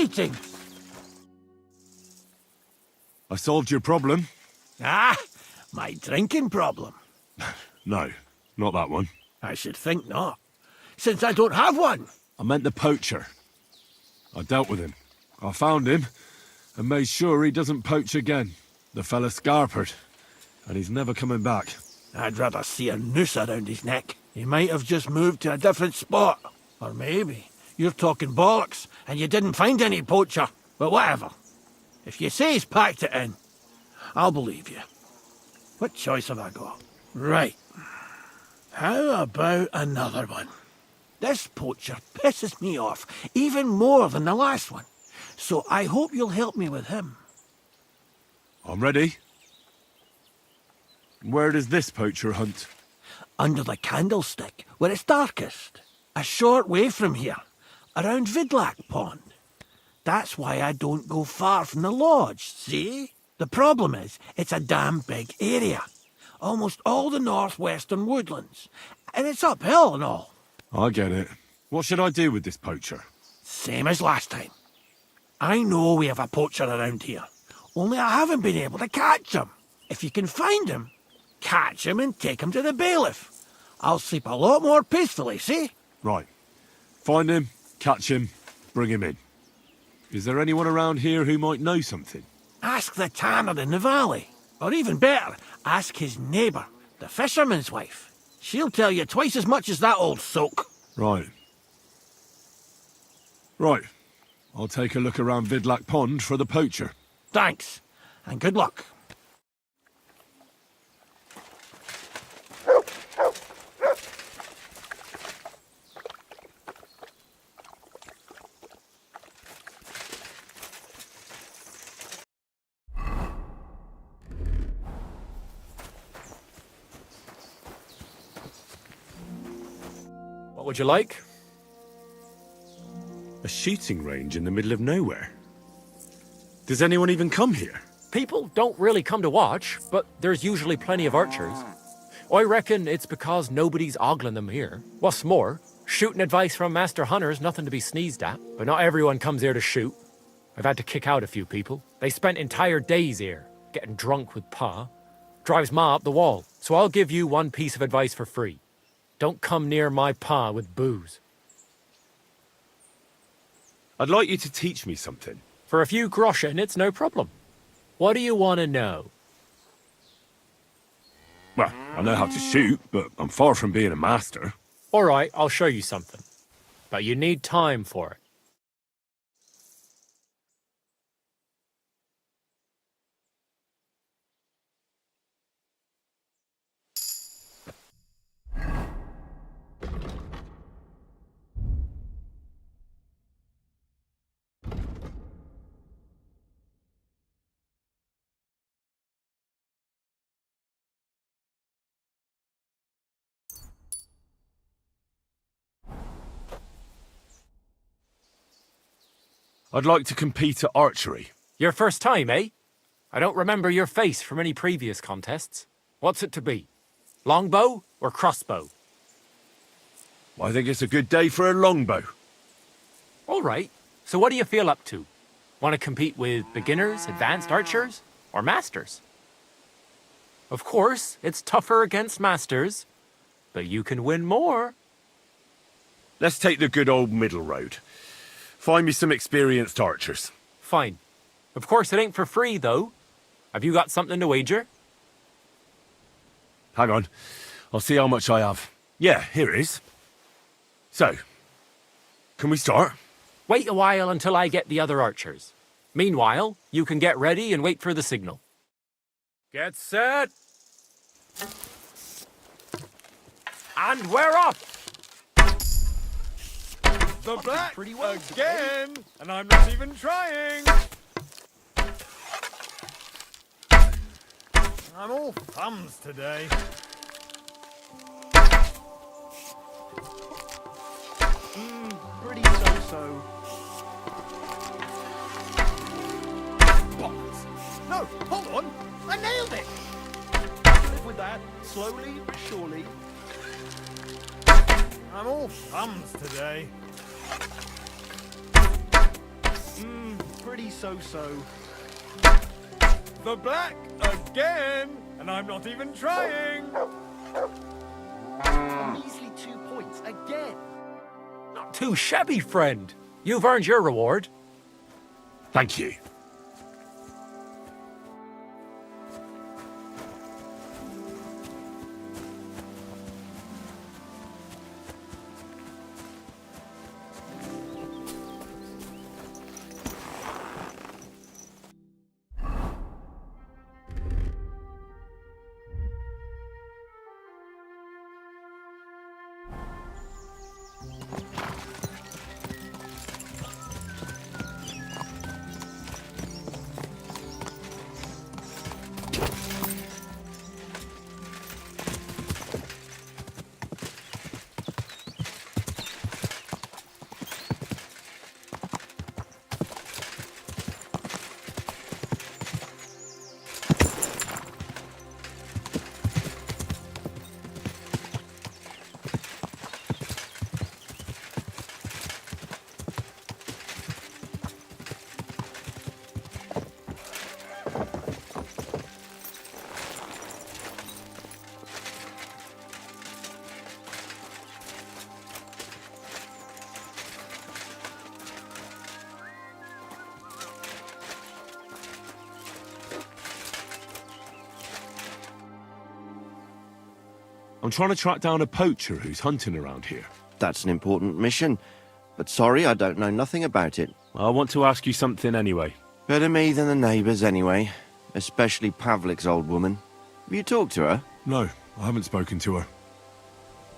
Greetings. I solved your problem. Ah, my drinking problem. No, not that one. I should think not, since I don't have one. I meant the poacher. I dealt with him. I found him and made sure he doesn't poach again. The fella scarpered, and he's never coming back. I'd rather see a noose around his neck. He might have just moved to a different spot. Or maybe you're talking bollocks and you didn't find any poacher. But whatever. If you say he's packed it in, I'll believe you. What choice have I got? Right. How about another one? This poacher pisses me off even more than the last one. So I hope you'll help me with him. I'm ready. Where does this poacher hunt? Under the candlestick, where it's darkest. A short way from here, around Vidlac Pond. That's why I don't go far from the lodge, see? The problem is, it's a damn big area. Almost all the northwestern woodlands. And it's uphill and all. I get it. What should I do with this poacher? Same as last time. I know we have a poacher around here. Only I haven't been able to catch him. If you can find him, catch him and take him to the bailiff. I'll sleep a lot more peacefully, see? Right. Find him, catch him, bring him in. Is there anyone around here who might know something? Ask the tanner in the valley. Or even better, ask his neighbour, the fisherman's wife. She'll tell you twice as much as that old soak. Right. Right. I'll take a look around Vidlac Pond for the poacher. Thanks, and good luck. What would you like? A shooting range in the middle of nowhere? Does anyone even come here? People don't really come to watch, but there's usually plenty of archers. I reckon it's because nobody's ogling them here. What's more, shooting advice from Master Hunter's nothing to be sneezed at, but not everyone comes here to shoot. I've had to kick out a few people. They spent entire days here, getting drunk with Pa. Drives Ma up the wall, so I'll give you one piece of advice for free. Don't come near my Pa with booze. I'd like you to teach me something. For a few groschen, it's no problem. What do you want to know? Well, I know how to shoot, but I'm far from being a master. All right, I'll show you something. But you need time for it. I'd like to compete at archery. Your first time, eh? I don't remember your face from any previous contests. What's it to be? Longbow or crossbow? I think it's a good day for a longbow. All right. So what do you feel up to? Want to compete with beginners, advanced archers, or masters? Of course, it's tougher against masters, but you can win more. Let's take the good old middle road. Find me some experienced archers. Fine. Of course, it ain't for free, though. Have you got something to wager? Hang on. I'll see how much I have. Yeah, here it is. So, can we start? Wait a while until I get the other archers. Meanwhile, you can get ready and wait for the signal. Get set. And we're off! The black pretty well again, and I'm not even trying. I'm all thumbs today. Pretty so-so. Bollocks. No, hold on. I nailed it. Live with that, slowly but surely. I'm all thumbs today. Pretty so-so. The black again, and I'm not even trying. A measly 2 points again. Not too shabby, friend. You've earned your reward. Thank you. I'm trying to track down a poacher who's hunting around here. That's an important mission. But sorry, I don't know nothing about it. I want to ask you something anyway. Better me than the neighbours anyway. Especially Pavlik's old woman. Have you talked to her? No, I haven't spoken to her.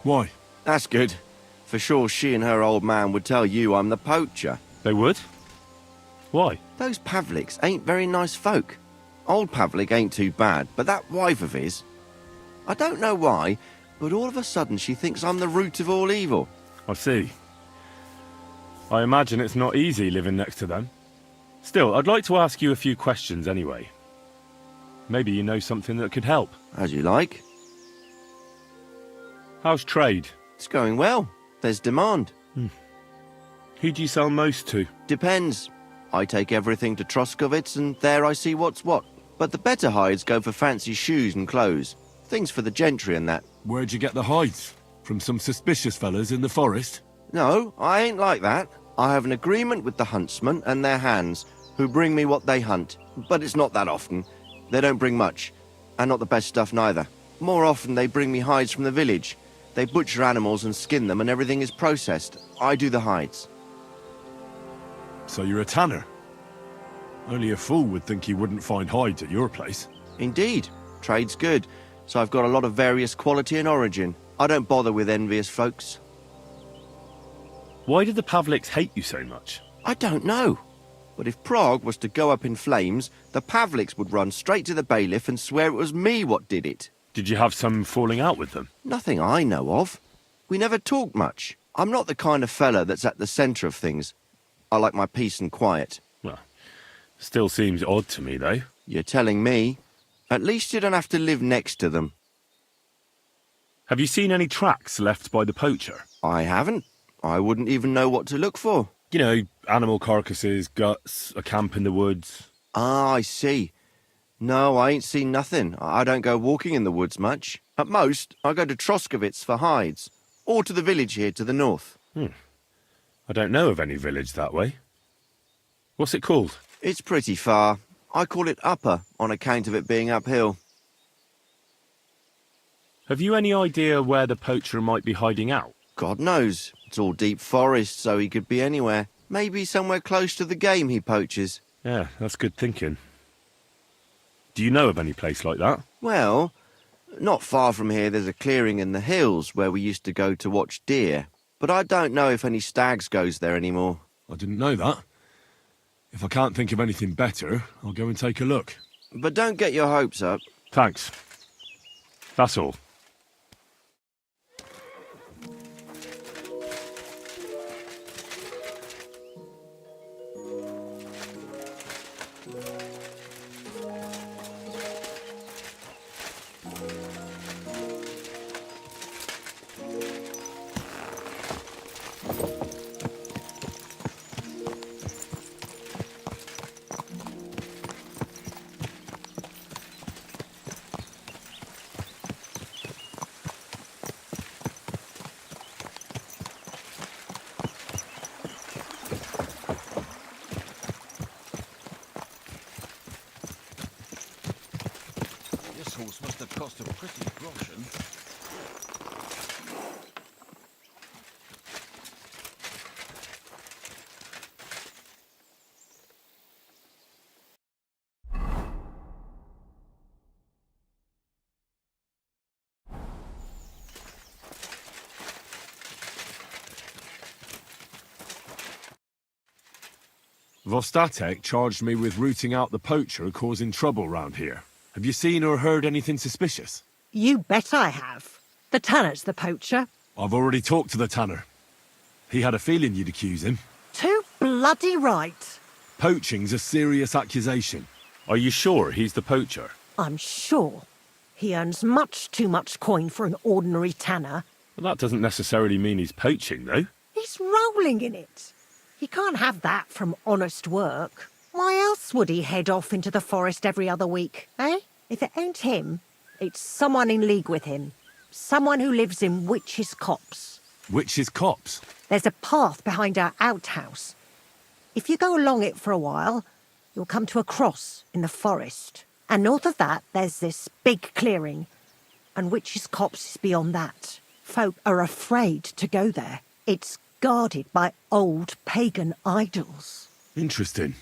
Why? That's good. For sure she and her old man would tell you I'm the poacher. They would? Why? Those Pavliks ain't very nice folk. Old Pavlik ain't too bad, but that wife of his... I don't know why, but all of a sudden she thinks I'm the root of all evil. I see. I imagine it's not easy living next to them. Still, I'd like to ask you a few questions anyway. Maybe you know something that could help. As you like. How's trade? It's going well. There's demand. Who do you sell most to? Depends. I take everything to Troskovitz and there I see what's what. But the better hides go for fancy shoes and clothes. Things for the gentry and that. Where'd you get the hides? From some suspicious fellas in the forest? No, I ain't like that. I have an agreement with the huntsmen and their hands, who bring me what they hunt. But it's not that often. They don't bring much. And not the best stuff neither. More often they bring me hides from the village. They butcher animals and skin them and everything is processed. I do the hides. So you're a tanner? Only a fool would think you wouldn't find hides at your place. Indeed. Trade's good. So I've got a lot of various quality and origin. I don't bother with envious folks. Why did the Pavliks hate you so much? I don't know. But if Prague was to go up in flames, the Pavliks would run straight to the bailiff and swear it was me what did it. Did you have some falling out with them? Nothing I know of. We never talked much. I'm not the kind of fella that's at the centre of things. I like my peace and quiet. Well, still seems odd to me, though. You're telling me. At least you don't have to live next to them. Have you seen any tracks left by the poacher? I haven't. I wouldn't even know what to look for. You know, animal carcasses, guts, a camp in the woods. Ah, I see. No, I ain't seen nothing. I don't go walking in the woods much. At most, I go to Troskovitz for hides. Or to the village here to the north. I don't know of any village that way. What's it called? It's pretty far. I call it Upper, on account of it being uphill. Have you any idea where the poacher might be hiding out? God knows. It's all deep forest, so he could be anywhere. Maybe somewhere close to the game he poaches. Yeah, that's good thinking. Do you know of any place like that? Well, not far from here there's a clearing in the hills where we used to go to watch deer. But I don't know if any stags goes there anymore. I didn't know that. If I can't think of anything better, I'll go and take a look. But don't get your hopes up. Thanks. That's all. Cost a pretty groschen. Vostatek charged me with rooting out the poacher causing trouble round here. Have you seen or heard anything suspicious? You bet I have. The tanner's the poacher. I've already talked to the tanner. He had a feeling you'd accuse him. Too bloody right. Poaching's a serious accusation. Are you sure he's the poacher? I'm sure. He earns much too much coin for an ordinary tanner. Well, that doesn't necessarily mean he's poaching, though. He's rolling in it. He can't have that from honest work. Why else would he head off into the forest every other week, eh? If it ain't him, it's someone in league with him. Someone who lives in Witch's Copse. Witch's Copse? There's a path behind our outhouse. If you go along it for a while, you'll come to a cross in the forest. And north of that, there's this big clearing. And Witch's Copse is beyond that. Folk are afraid to go there. It's guarded by old pagan idols. Interesting.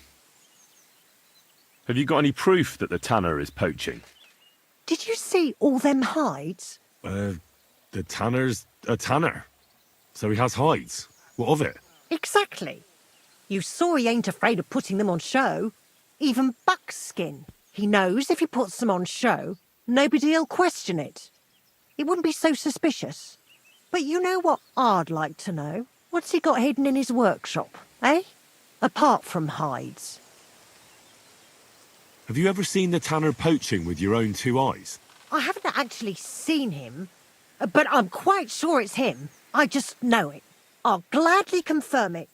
Have you got any proof that the tanner is poaching? Did you see all them hides? The tanner's a tanner. So he has hides. What of it? Exactly. You saw he ain't afraid of putting them on show. Even buckskin. He knows if he puts them on show, nobody'll question it. It wouldn't be so suspicious. But you know what I'd like to know? What's he got hidden in his workshop, eh? Apart from hides. Have you ever seen the tanner poaching with your own two eyes? I haven't actually seen him, but I'm quite sure it's him. I just know it. I'll gladly confirm it,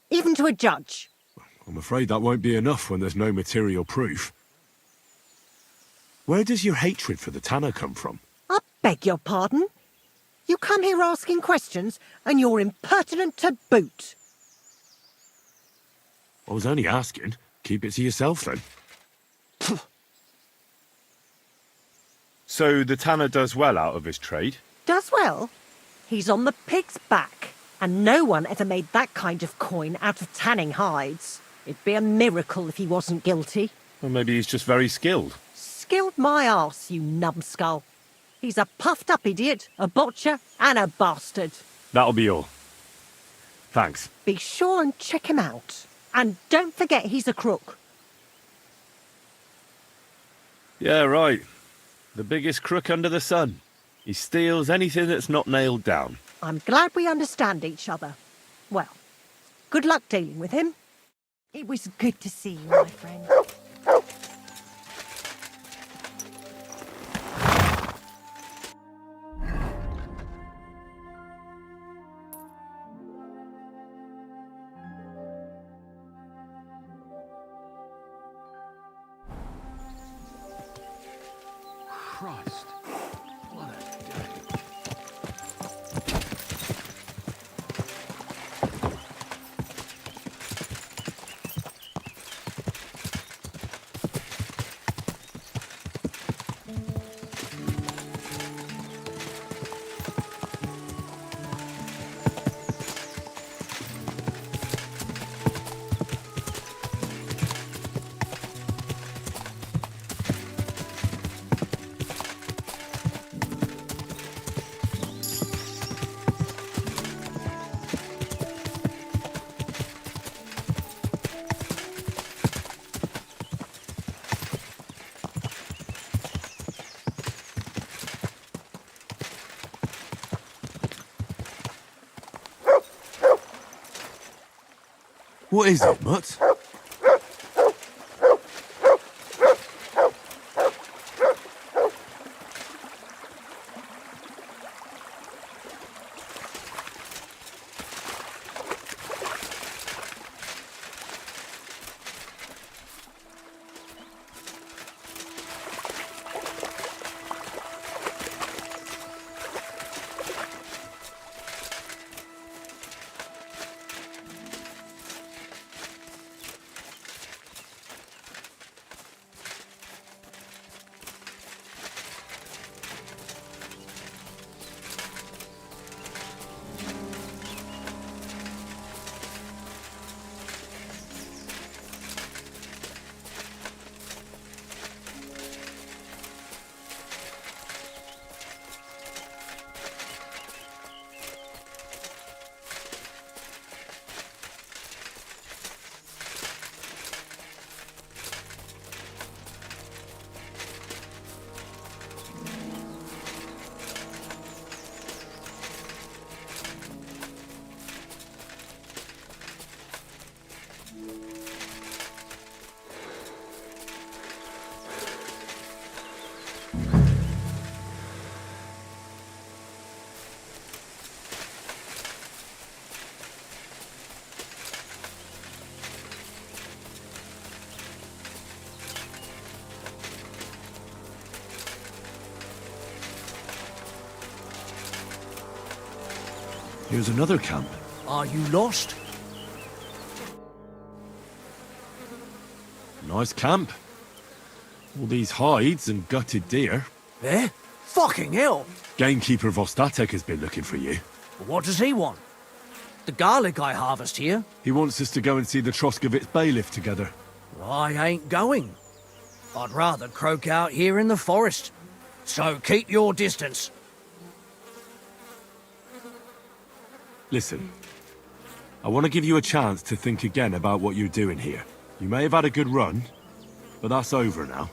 even to a judge. I'm afraid that won't be enough when there's no material proof. Where does your hatred for the tanner come from? I beg your pardon? You come here asking questions, and you're impertinent to boot. I was only asking. Keep it to yourself, then. So the tanner does well out of his trade? Does well. He's on the pig's back, and no one ever made that kind of coin out of tanning hides. It'd be a miracle if he wasn't guilty. Or maybe he's just very skilled. Skilled my arse, you numbskull. He's a puffed-up idiot, a botcher, and a bastard. That'll be all. Thanks. Be sure and check him out. And don't forget he's a crook. Yeah, right. The biggest crook under the sun. He steals anything that's not nailed down. I'm glad we understand each other. Well, good luck dealing with him. It was good to see you, my friend. Christ. What a day. What is it, Mutt? Here's another camp. Are you lost? Nice camp. All these hides and gutted deer. Eh? Fucking hell! Gamekeeper Vostatek has been looking for you. What does he want? The garlic I harvest here? He wants us to go and see the Troskovitz bailiff together. I ain't going. I'd rather croak out here in the forest. So keep your distance. Listen, I want to give you a chance to think again about what you're doing here. You may have had a good run, but that's over now.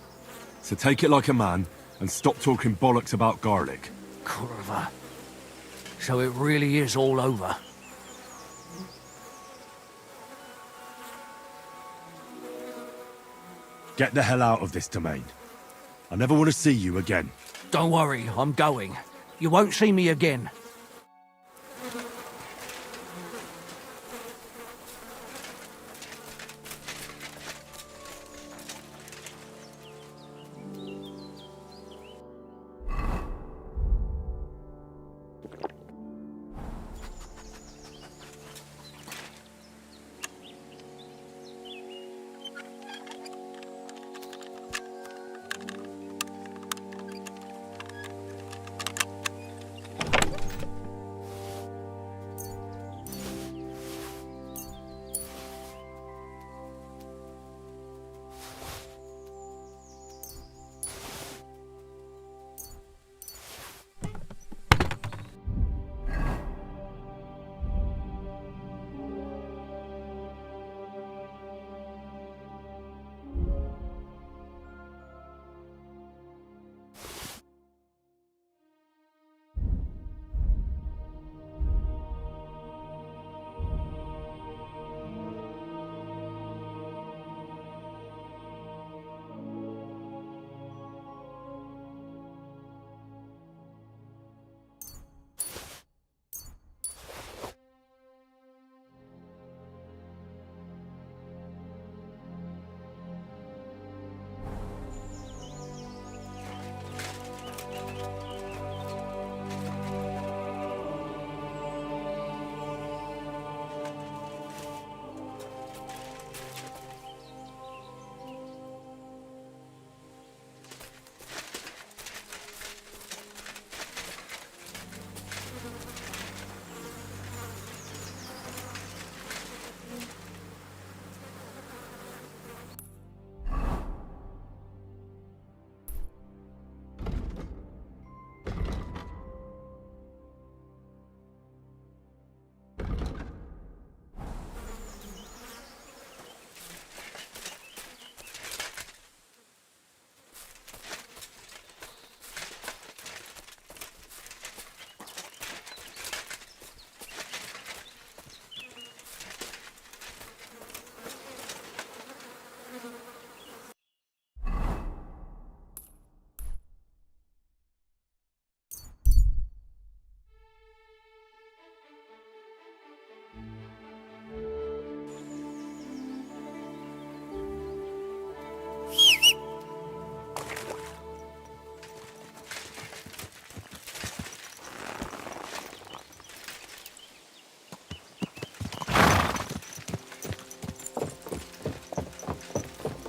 So take it like a man and stop talking bollocks about garlic. Kurva. So it really is all over. Get the hell out of this domain. I never want to see you again. Don't worry, I'm going. You won't see me again.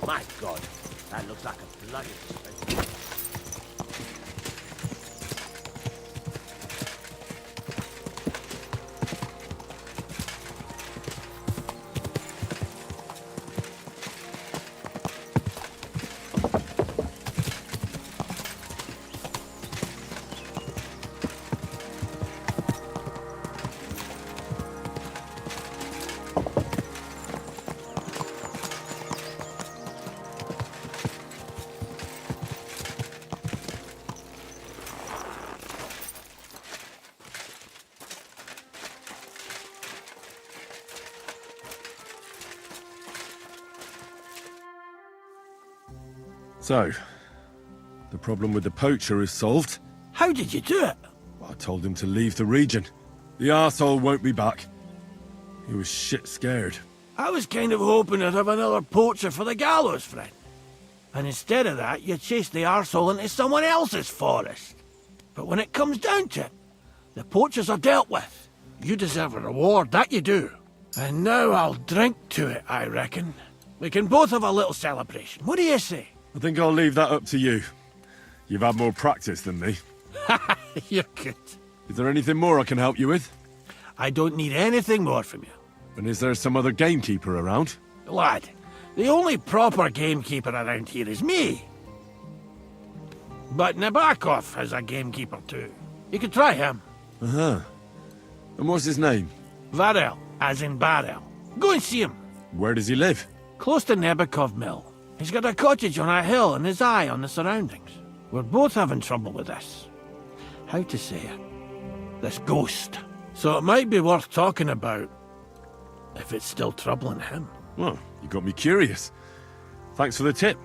My God, that looks like a bloody mistake. So, the problem with the poacher is solved. How did you do it? I told him to leave the region. The arsehole won't be back. He was shit scared. I was kind of hoping I'd have another poacher for the gallows, friend. And instead of that, you chased the arsehole into someone else's forest. But when it comes down to it, the poachers are dealt with. You deserve a reward, that you do. And now I'll drink to it, I reckon. We can both have a little celebration. What do you say? I think I'll leave that up to you. You've had more practice than me. You're good. Is there anything more I can help you with? I don't need anything more from you. And is there some other gamekeeper around? Lad, the only proper gamekeeper around here is me. But Nabokov has a gamekeeper too. You could try him. Uh-huh. And what's his name? Varel, as in barrel. Go and see him. Where does he live? Close to Nabokov Mill. He's got a cottage on a hill and his eye on the surroundings. We're both having trouble with this. How to say it? This ghost. So it might be worth talking about, if it's still troubling him. Well, you got me curious. Thanks for the tip.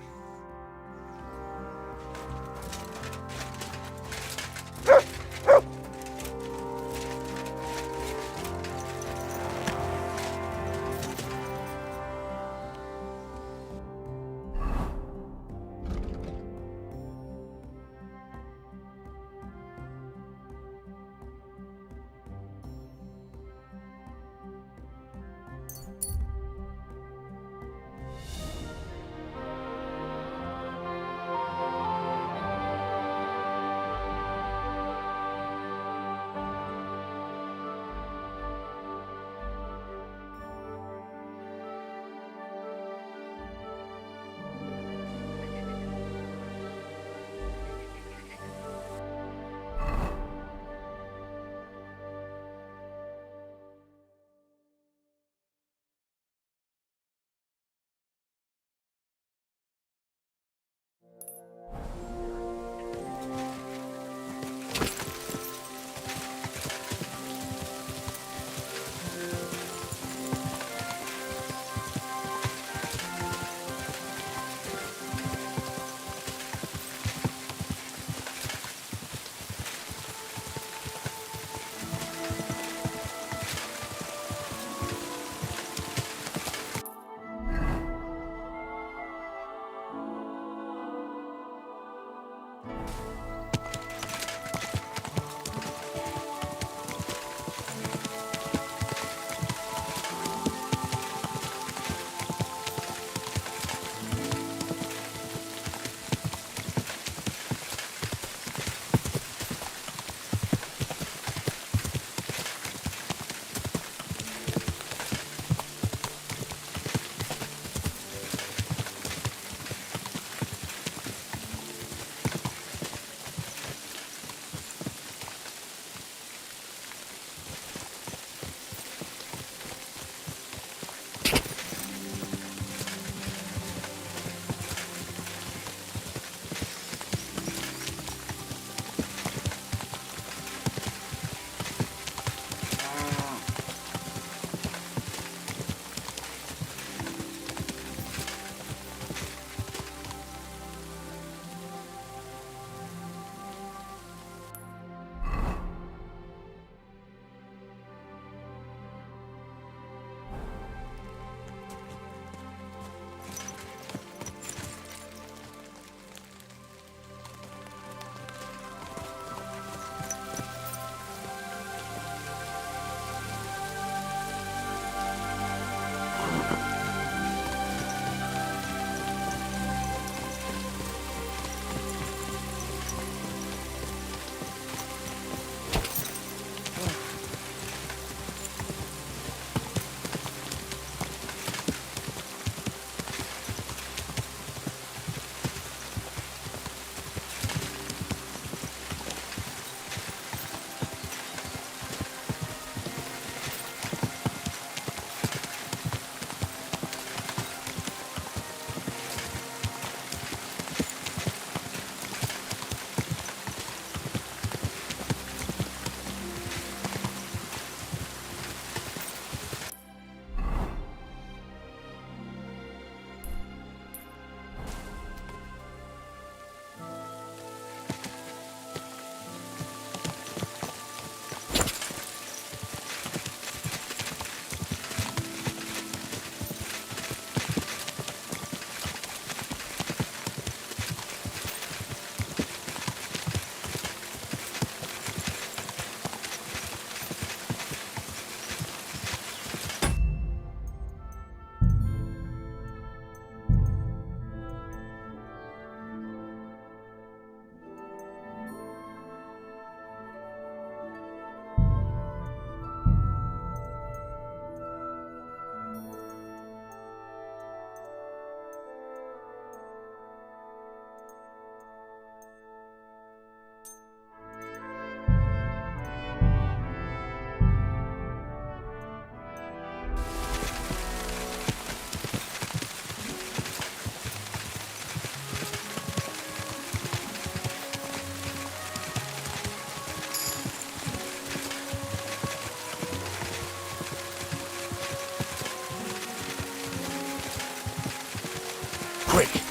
quick.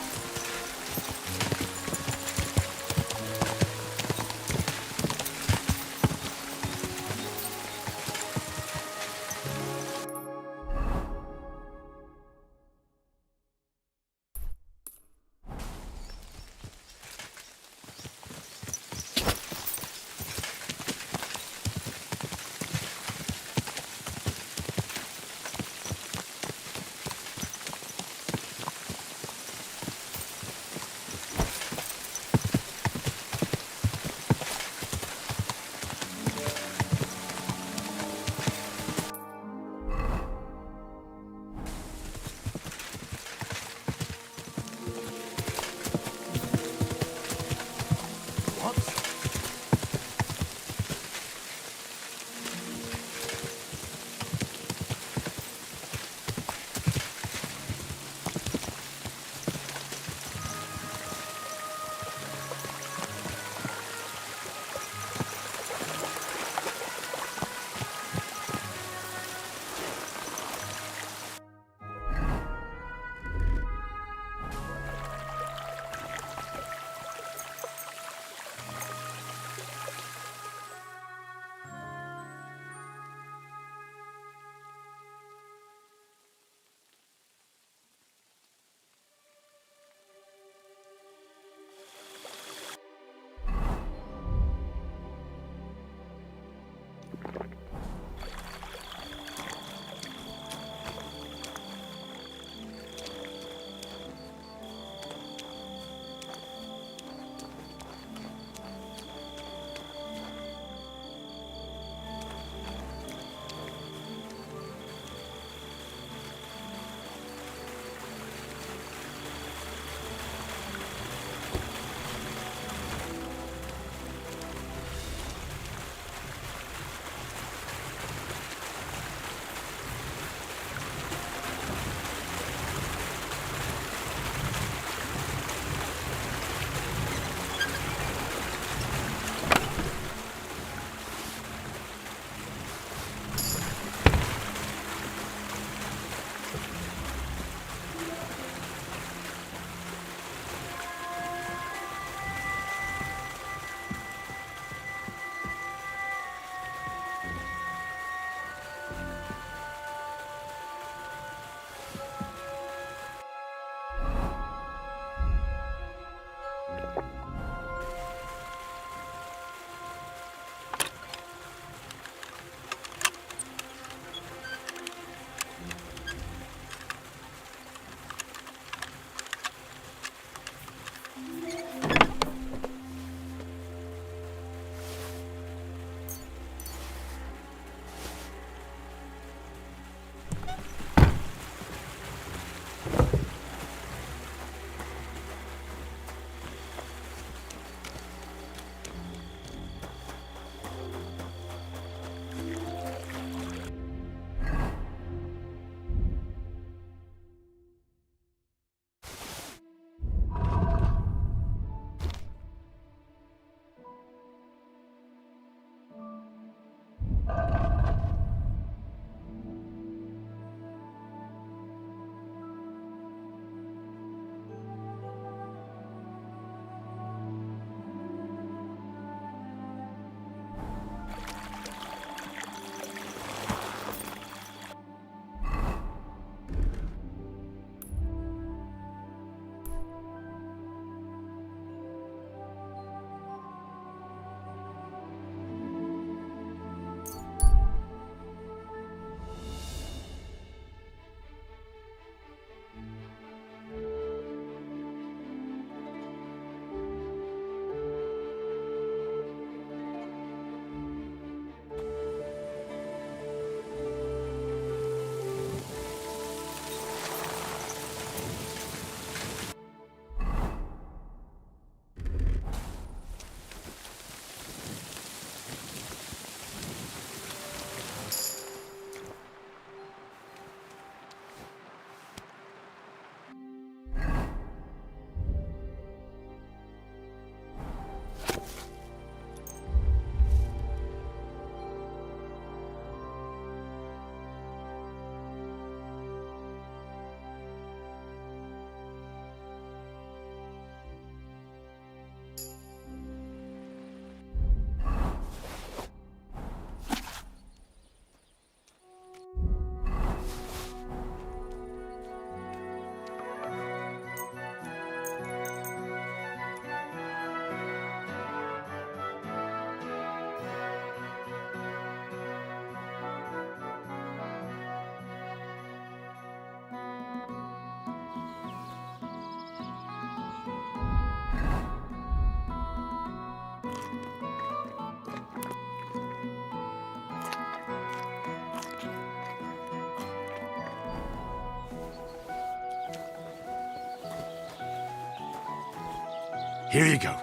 Here you go.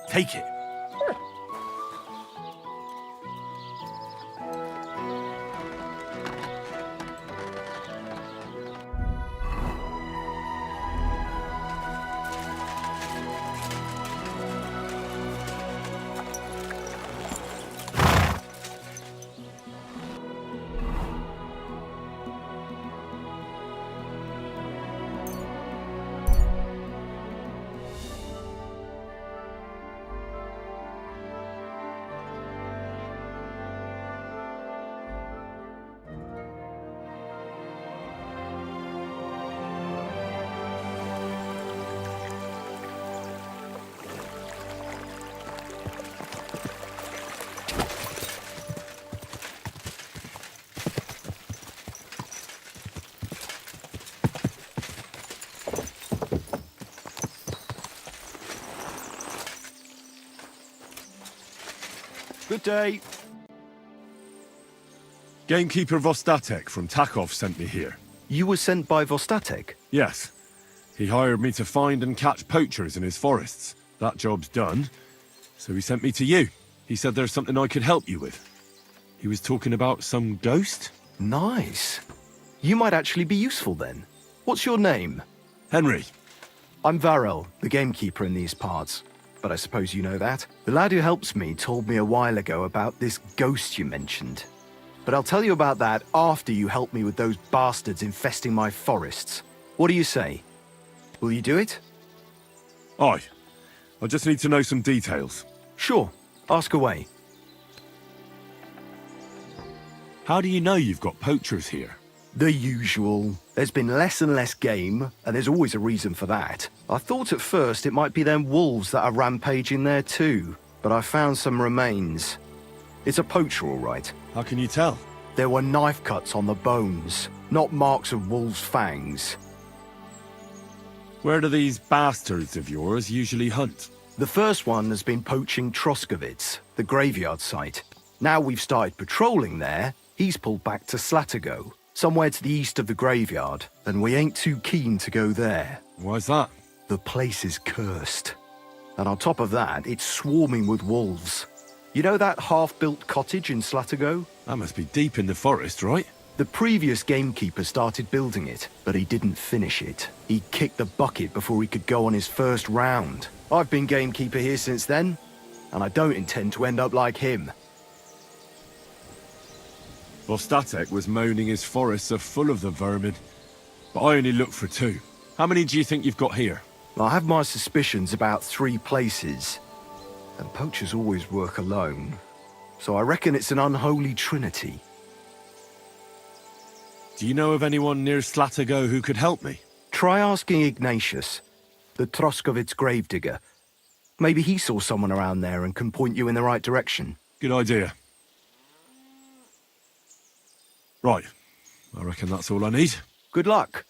Take it. Good day. Gamekeeper Vostatek from Takov sent me here. You were sent by Vostatek? Yes. He hired me to find and catch poachers in his forests. That job's done, so he sent me to you. He said there's something I could help you with. He was talking about some ghost? Nice. You might actually be useful then. What's your name? Henry. I'm Varel, the gamekeeper in these parts. But I suppose you know that. The lad who helps me told me a while ago about this ghost you mentioned. But I'll tell you about that after you help me with those bastards infesting my forests. What do you say? Will you do it? Aye. I just need to know some details. Sure. Ask away. How do you know you've got poachers here? The usual. There's been less and less game, and there's always a reason for that. I thought at first it might be them wolves that are rampaging there too, but I found some remains. It's a poacher, all right. How can you tell? There were knife cuts on the bones, not marks of wolves' fangs. Where do these bastards of yours usually hunt? The first one has been poaching Troskovitz, the graveyard site. Now we've started patrolling there, he's pulled back to Slatigo, somewhere to the east of the graveyard, and we ain't too keen to go there. Why's that? The place is cursed. And on top of that, it's swarming with wolves. You know that half-built cottage in Slatigo? That must be deep in the forest, right? The previous gamekeeper started building it, but he didn't finish it. He kicked the bucket before he could go on his first round. I've been gamekeeper here since then, and I don't intend to end up like him. Vostatek was moaning his forests are full of the vermin, but I only looked for 2. How many do you think you've got here? I have my suspicions about 3 places, and poachers always work alone, so I reckon it's an unholy trinity. Do you know of anyone near Slatigo who could help me? Try asking Ignatius, the Troskovitz gravedigger. Maybe he saw someone around there and can point you in the right direction. Good idea. Right. I reckon that's all I need. Good luck.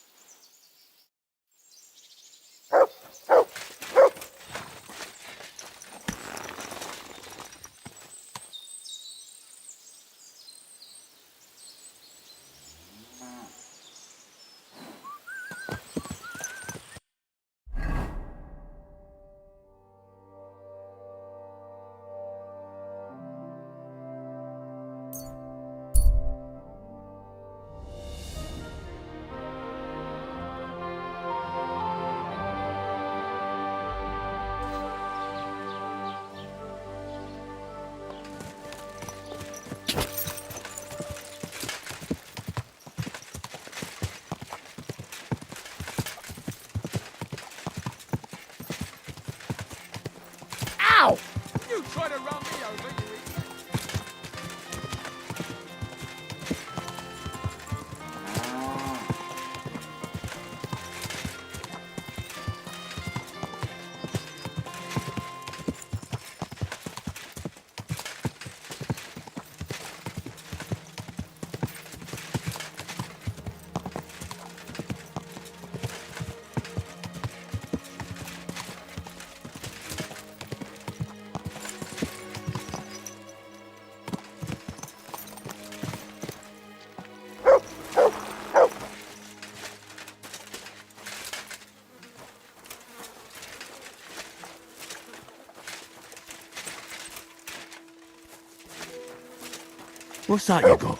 What's that you got?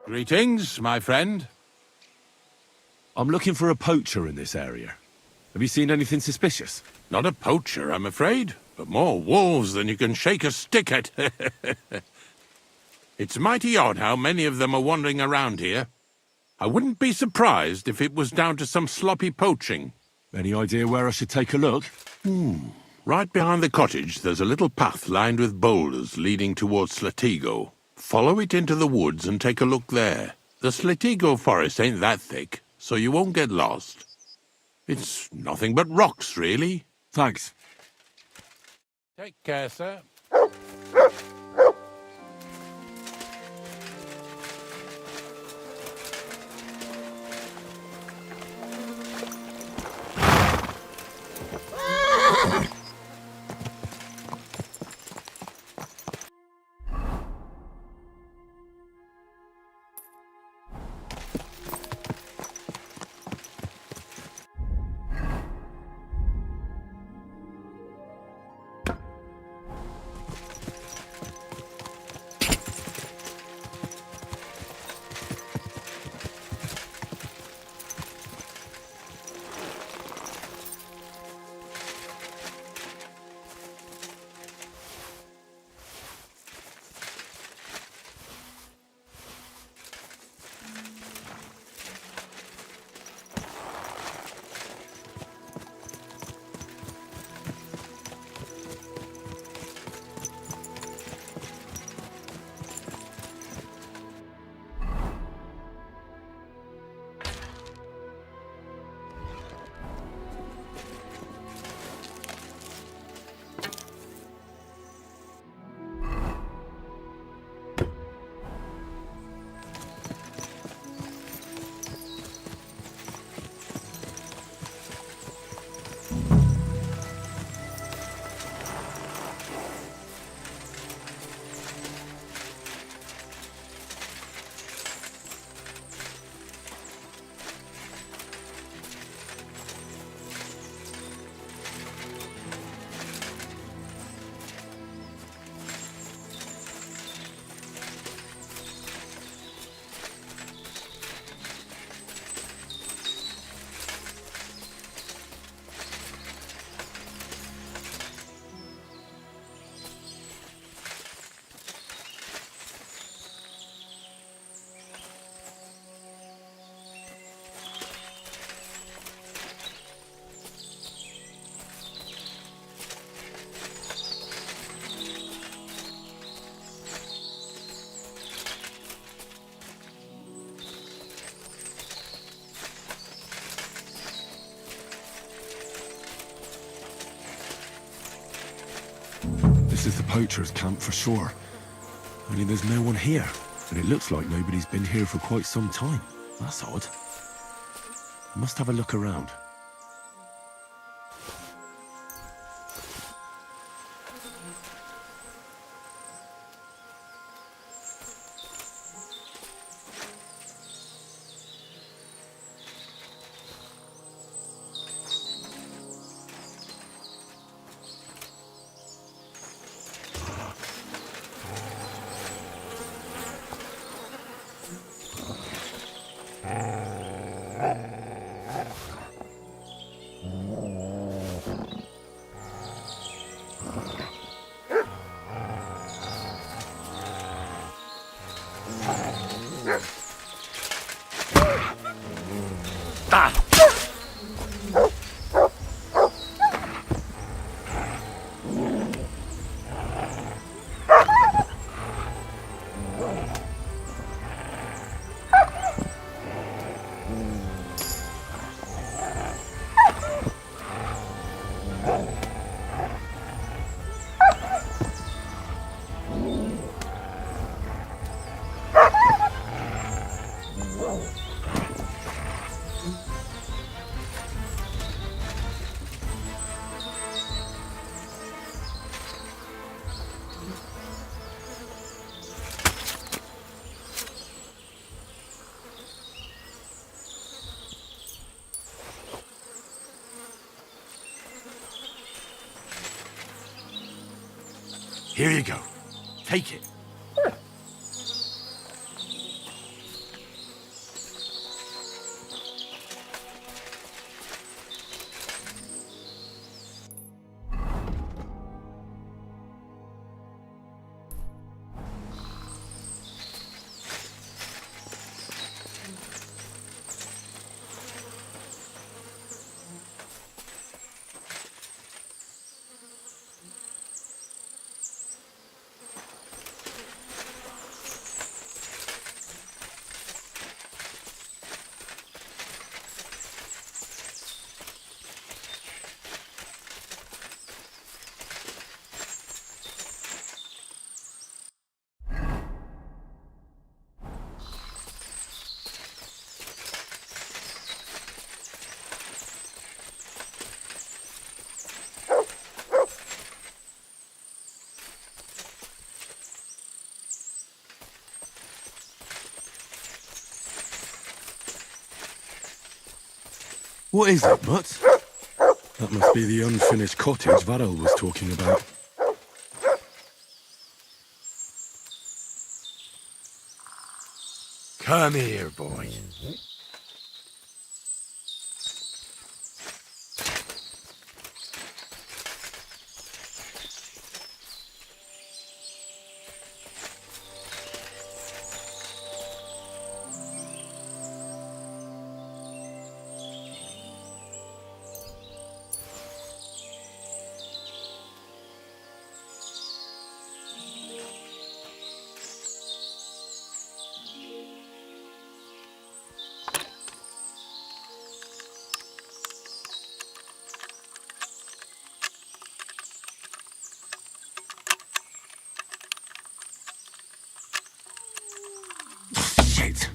Greetings, my friend. I'm looking for a poacher in this area. Have you seen anything suspicious? Not a poacher, I'm afraid, but more wolves than you can shake a stick at. It's mighty odd how many of them are wandering around here. I wouldn't be surprised if it was down to some sloppy poaching. Any idea where I should take a look? Right behind the cottage, there's a little path lined with boulders leading towards Slatigo. Follow it into the woods and take a look there. The Slatigo forest ain't that thick, so you won't get lost. It's nothing but rocks, really. Thanks. Take care, sir. This is the poacher's camp for sure. Only there's no one here, and it looks like nobody's been here for quite some time. That's odd. I must have a look around. Here you go. Take it. What is it, Mutt? That must be the unfinished cottage Varel was talking about. Come here, boy. Shit!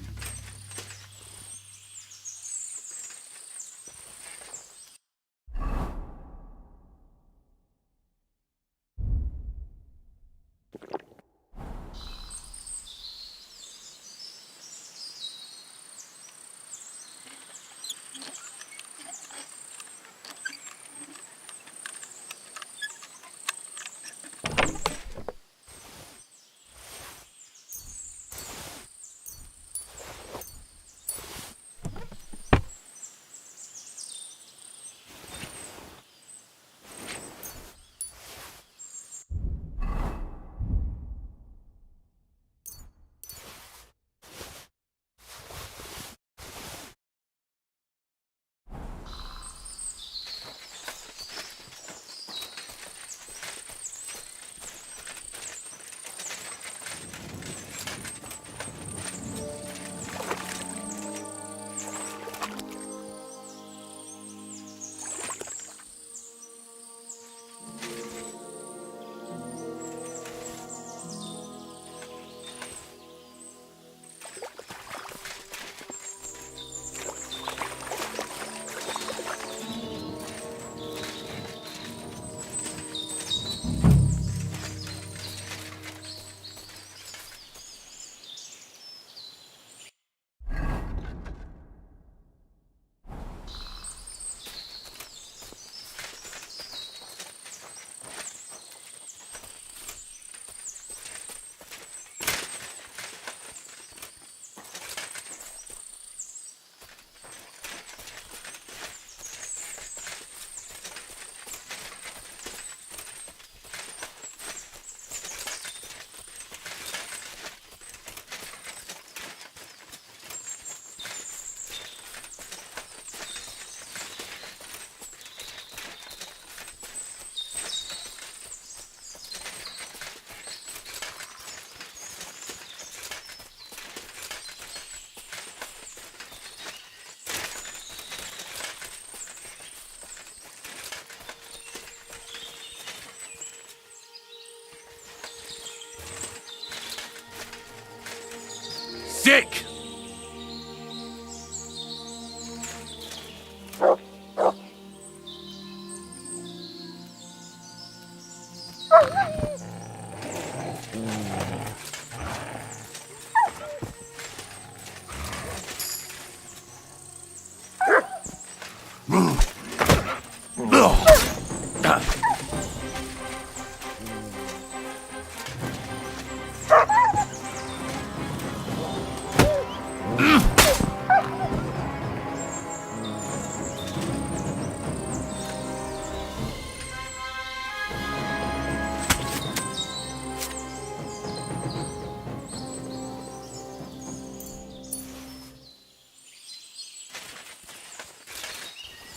Sick!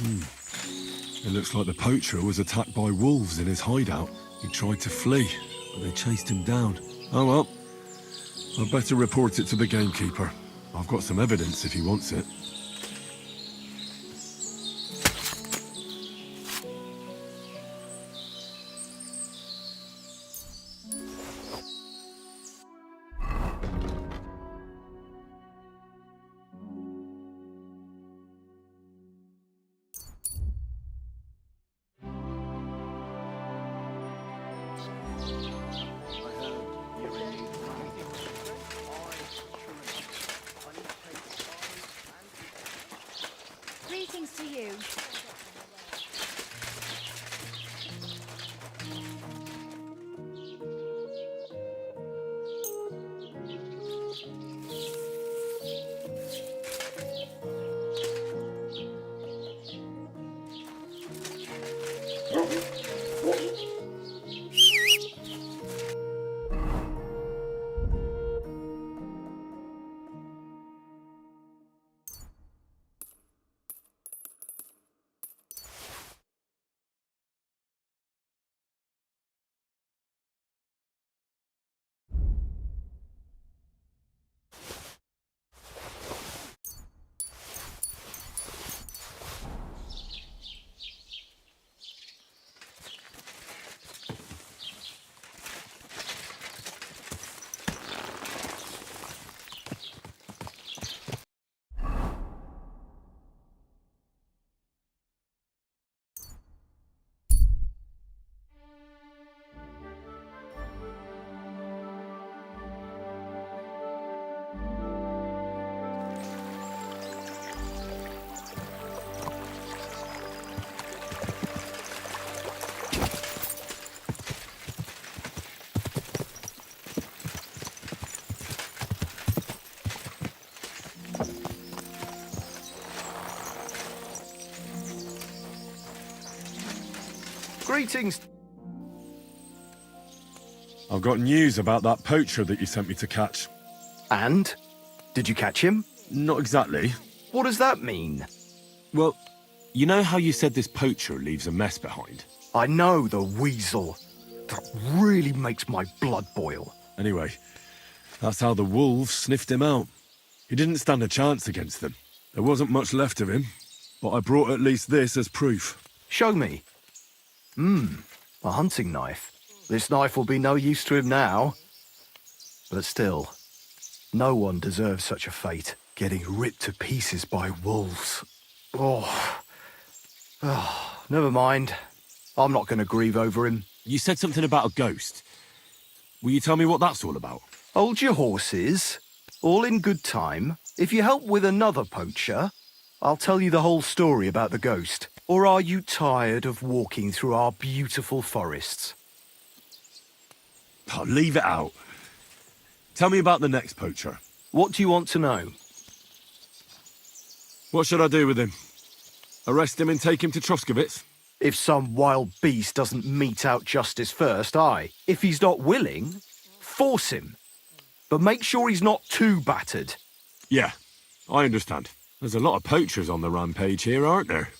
It looks like the poacher was attacked by wolves in his hideout. He tried to flee, but they chased him down. Oh well. I'd better report it to the gamekeeper. I've got some evidence if he wants it. Greetings to you. Greetings. I've got news about that poacher that you sent me to catch. And? Did you catch him? Not exactly. What does that mean? Well, you know how you said this poacher leaves a mess behind? I know, the weasel. That really makes my blood boil. Anyway, that's how the wolves sniffed him out. He didn't stand a chance against them. There wasn't much left of him, but I brought at least this as proof. Show me. A hunting knife. This knife will be no use to him now. But still, no one deserves such a fate. Getting ripped to pieces by wolves. Oh, never mind. I'm not going to grieve over him. You said something about a ghost. Will you tell me what that's all about? Hold your horses. All in good time. If you help with another poacher, I'll tell you the whole story about the ghost. Or are you tired of walking through our beautiful forests? Oh, leave it out. Tell me about the next poacher. What do you want to know? What should I do with him? Arrest him and take him to Troskovitz? If some wild beast doesn't mete out justice first, aye. If he's not willing, force him. But make sure he's not too battered. Yeah, I understand. There's a lot of poachers on the rampage here, aren't there?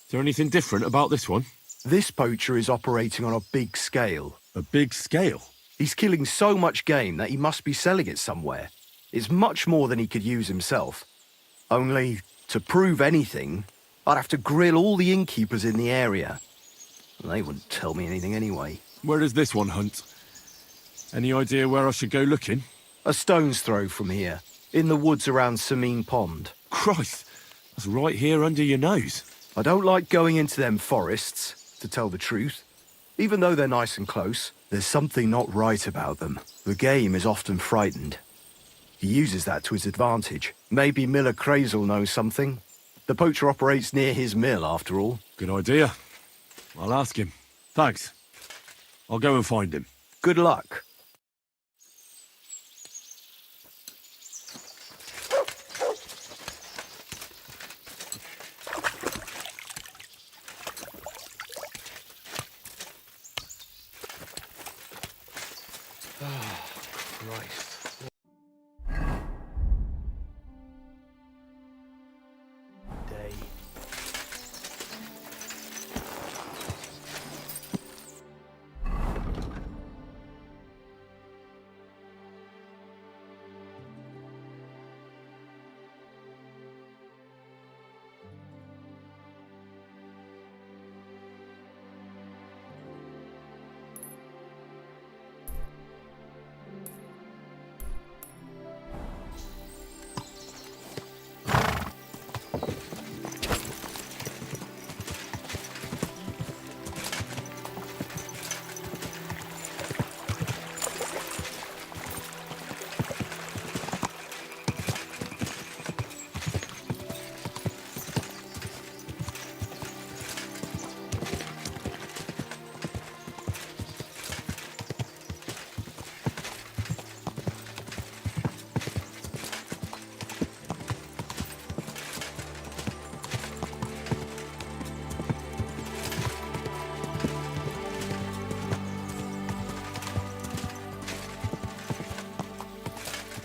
Is there anything different about this one? This poacher is operating on a big scale. A big scale? He's killing so much game that he must be selling it somewhere. It's much more than he could use himself. Only, to prove anything, I'd have to grill all the innkeepers in the area. They wouldn't tell me anything anyway. Where does this one hunt? Any idea where I should go looking? A stone's throw from here, in the woods around Samine Pond. Christ, that's right here under your nose. I don't like going into them forests, to tell the truth. Even though they're nice and close, there's something not right about them. The game is often frightened. He uses that to his advantage. Maybe Miller Crazel knows something. The poacher operates near his mill, after all. Good idea. I'll ask him. Thanks. I'll go and find him. Good luck.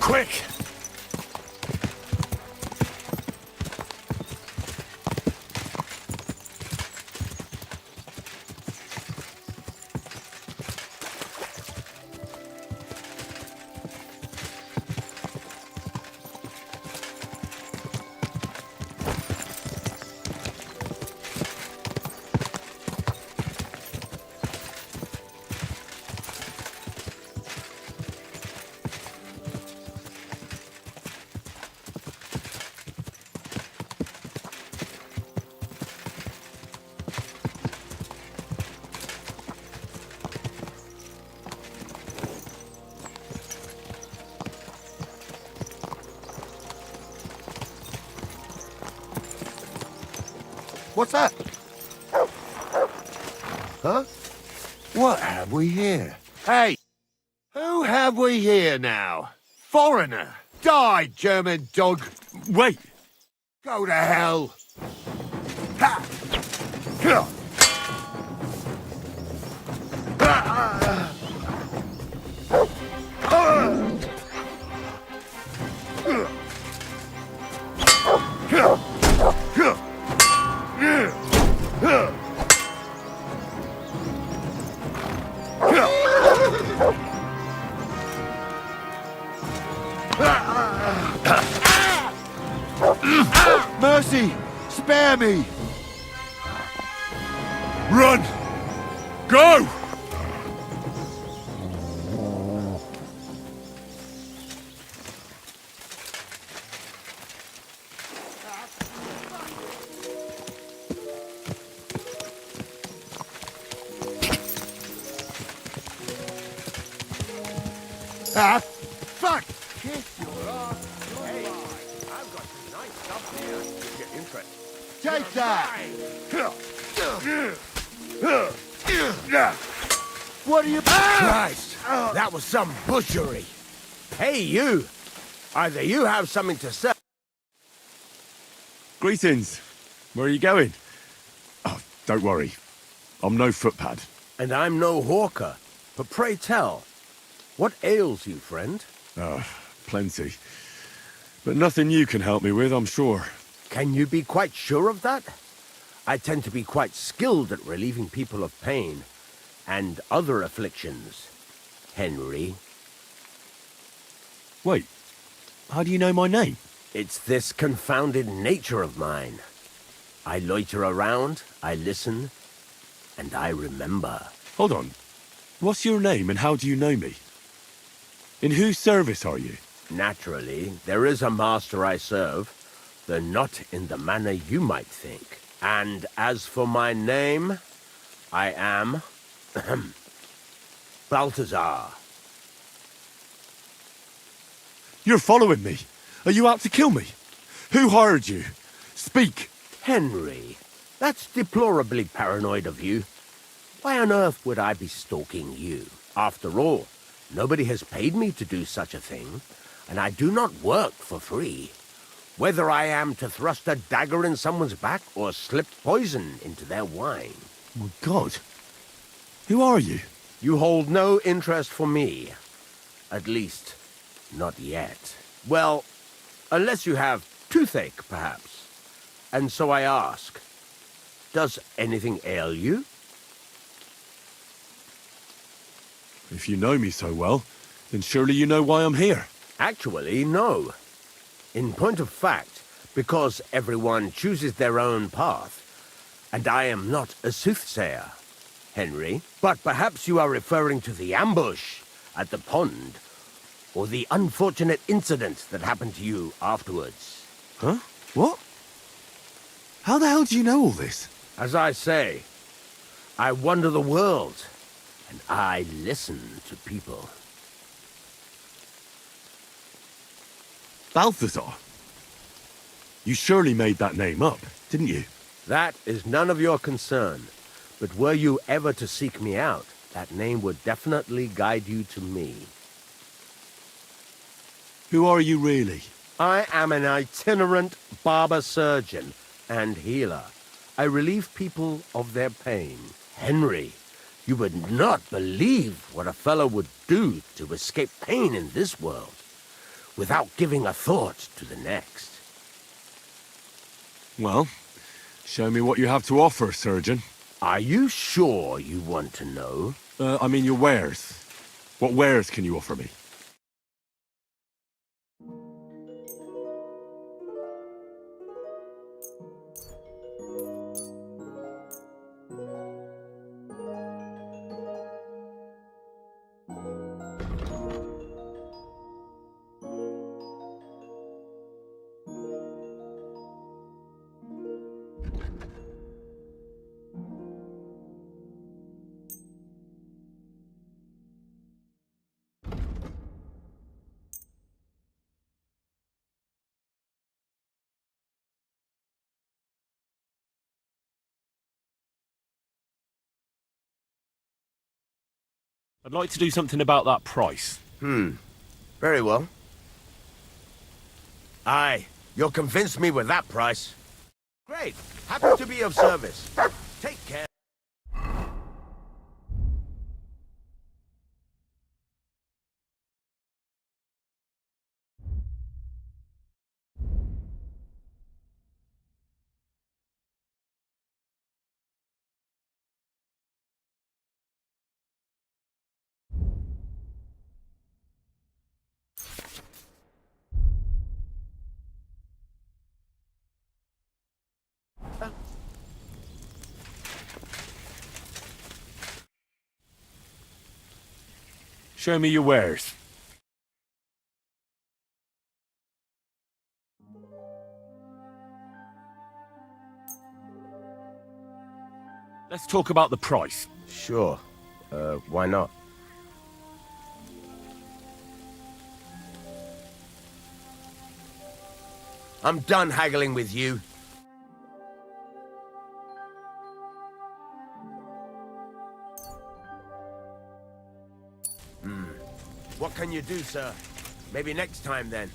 quick! What's that? Huh? What have we here? Hey! Who have we here now? Foreigner! Die, German dog! Wait! Go to hell! Ha! Mercy! Spare me! Run! Go! Ah! Fuck! Kiss your ass! Hey, I've got some nice stuff here if you're interested. Take that! What are you... Christ! That was some butchery. Hey, you! Either you have something to say... Greetings. Where are you going? Oh, don't worry. I'm no footpad. And I'm no hawker. But pray tell, what ails you, friend? Plenty. But nothing you can help me with, I'm sure. Can you be quite sure of that? I tend to be quite skilled at relieving people of pain and other afflictions, Henry. Wait, how do you know my name? It's this confounded nature of mine. I loiter around, I listen, and I remember. Hold on. What's your name and how do you know me? In whose service are you? Naturally, there is a master I serve, though not in the manner you might think. And as for my name, I am... Balthazar. You're following me. Are you out to kill me? Who hired you? Speak. Henry, that's deplorably paranoid of you. Why on earth would I be stalking you? After all, nobody has paid me to do such a thing, and I do not work for free. Whether I am to thrust a dagger in someone's back or slip poison into their wine. My God. Who are you? You hold no interest for me. At least, not yet. Well, unless you have toothache, perhaps. And so I ask, does anything ail you? If you know me so well, then surely you know why I'm here. Actually, no. In point of fact, because everyone chooses their own path, and I am not a soothsayer, Henry. But perhaps you are referring to the ambush at the pond, or the unfortunate incident that happened to you afterwards. Huh? What? How the hell do you know all this? As I say, I wander the world, and I listen to people. Balthazar? You surely made that name up, didn't you? That is none of your concern. But were you ever to seek me out, that name would definitely guide you to me. Who are you really? I am an itinerant barber surgeon and healer. I relieve people of their pain. Henry, you would not believe what a fellow would do to escape pain in this world. without giving a thought to the next. Well, show me what you have to offer, surgeon. Are you sure you want to know? I mean your wares. What wares can you offer me? I'd like to do something about that price. Very well. Aye, you'll convince me with that price. Great. Happy to be of service. Take care. Show me your wares. Let's talk about the price. Sure. Why not? I'm done haggling with you. What can you do, sir? Maybe next time, then.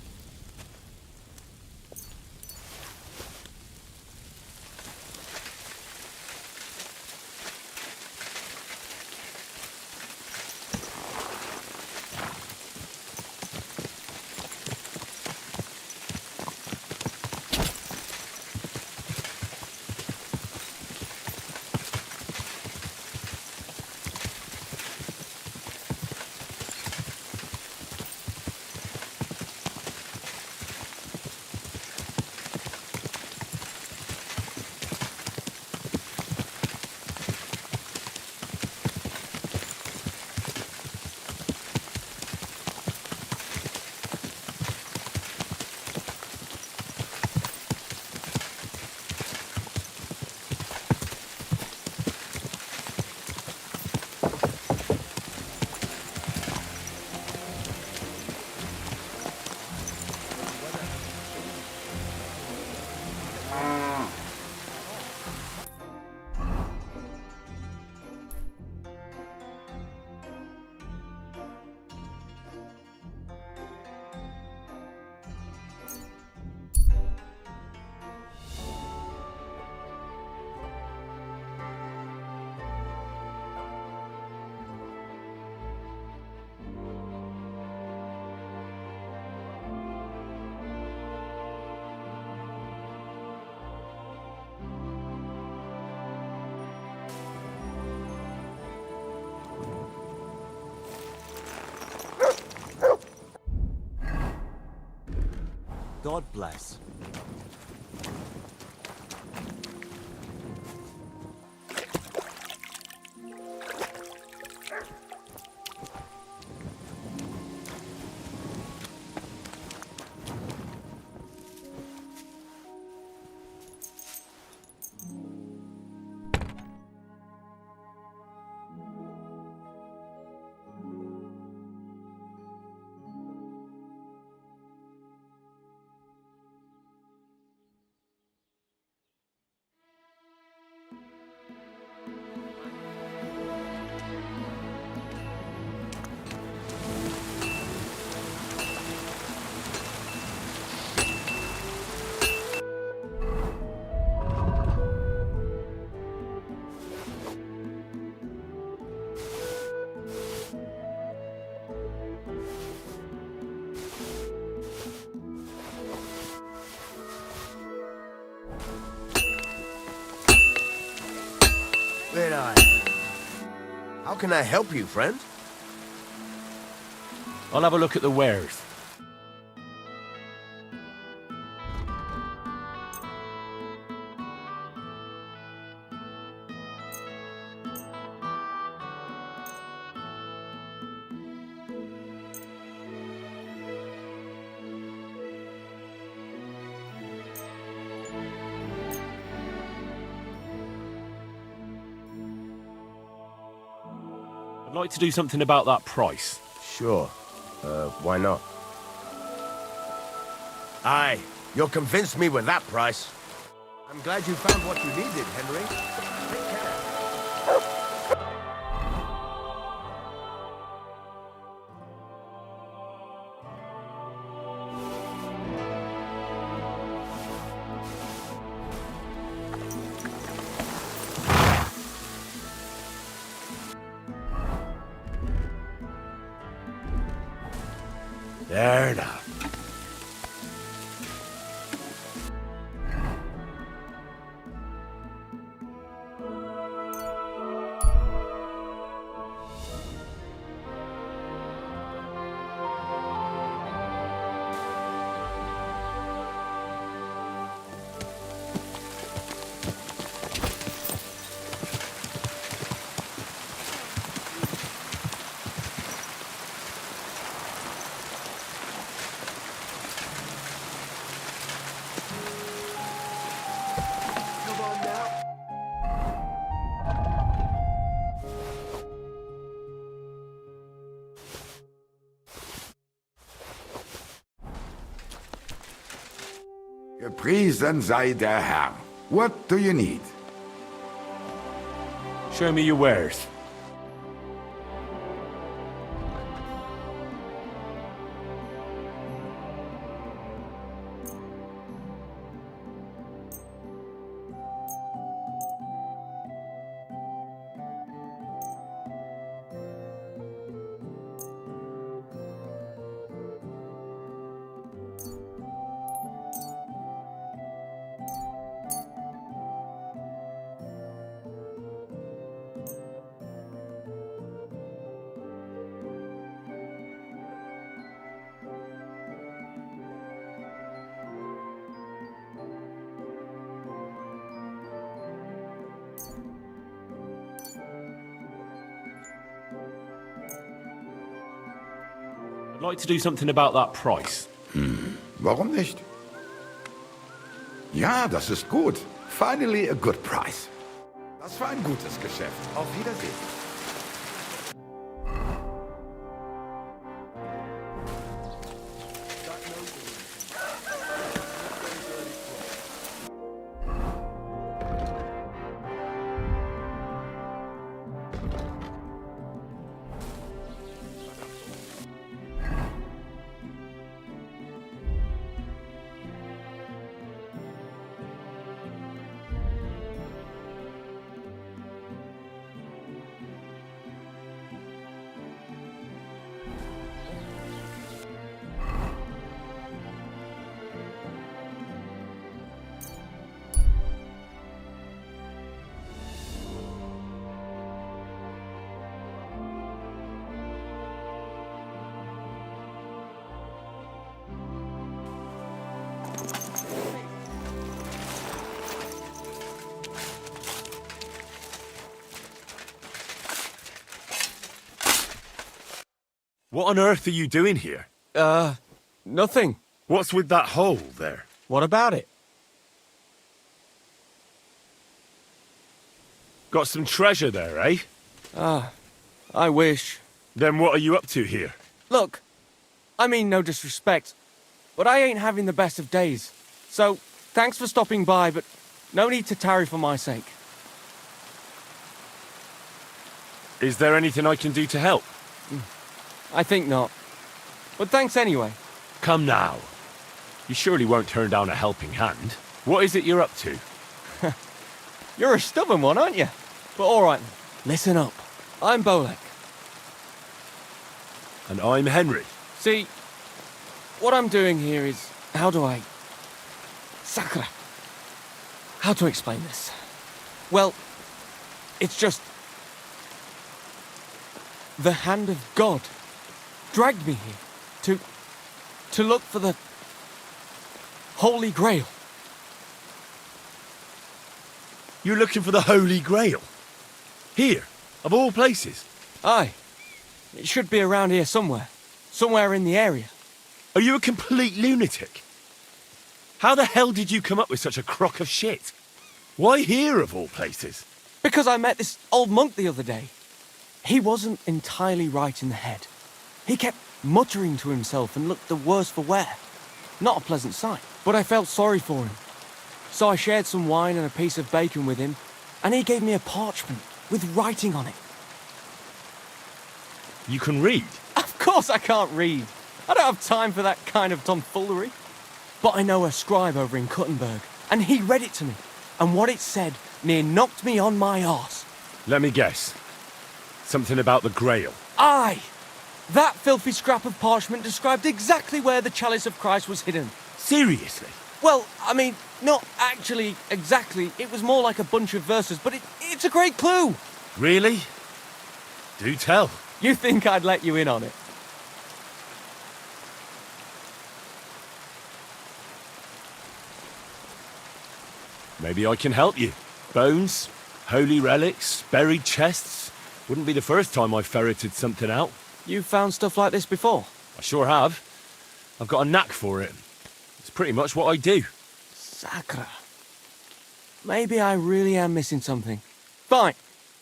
God bless. How can I help you, friend? I'll have a look at the wares. I'd like to do something about that price. Sure. Why not? Aye, you'll convince me with that price. I'm glad you found what you needed, Henry. Take care. There now. Gepriesen sei der Herr. What do you need? Show me your wares. I'd like to do something about that price. Warum nicht? Ja, das ist gut. Finally a good price. Das war ein gutes Geschäft. Auf Wiedersehen. What on earth are you doing here? Nothing. What's with that hole there? What about it? Got some treasure there, eh? I wish. Then what are you up to here? Look, I mean no disrespect, but I ain't having the best of days. So, thanks for stopping by, but no need to tarry for my sake. Is there anything I can do to help? I think not. But thanks anyway. Come now. You surely won't turn down a helping hand. What is it you're up to? You're a stubborn one, aren't you? But alright, listen up. I'm Bolek. And I'm Henry. See, what I'm doing here is... How do I... Sakura. How to explain this? Well, it's just... the hand of God dragged me here to look for the Holy Grail. You're looking for the Holy Grail? Here, of all places? Aye. It should be around here somewhere. Somewhere in the area. Are you a complete lunatic? How the hell did you come up with such a crock of shit? Why here, of all places? Because I met this old monk the other day. He wasn't entirely right in the head. He kept muttering to himself and looked the worse for wear. Not a pleasant sight, but I felt sorry for him. So I shared some wine and a piece of bacon with him, and he gave me a parchment with writing on it. You can read? Of course I can't read. I don't have time for that kind of tomfoolery. But I know a scribe over in Kuttenberg, and he read it to me. And what it said near knocked me on my arse. Let me guess. Something about the Grail. Aye! That filthy scrap of parchment described exactly where the chalice of Christ was hidden. Seriously? Well, I mean, not actually exactly. It was more like a bunch of verses, but it's a great clue. Really? Do tell. You think I'd let you in on it? Maybe I can help you. Bones, holy relics, buried chests. Wouldn't be the first time I ferreted something out. You've found stuff like this before? I sure have. I've got a knack for it. It's pretty much what I do. Sacre. Maybe I really am missing something. Fine.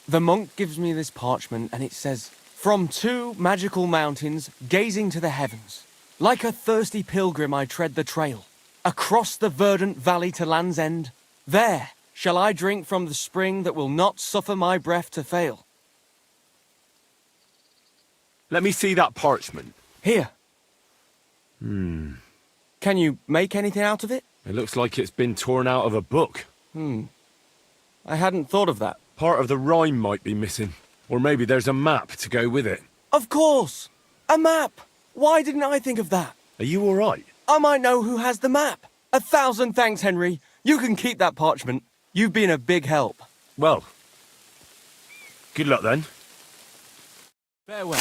The monk gives me this parchment and it says, "From 2 magical mountains, gazing to the heavens. Like a thirsty pilgrim I tread the trail. Across the verdant valley to Land's End. There shall I drink from the spring that will not suffer my breath to fail." Let me see that parchment. Here. Can you make anything out of it? It looks like it's been torn out of a book. I hadn't thought of that. Part of the rhyme might be missing. Or maybe there's a map to go with it. Of course! A map! Why didn't I think of that? Are you all right? I might know who has the map. 1,000 thanks, Henry. You can keep that parchment. You've been a big help. Well, good luck then. Farewell.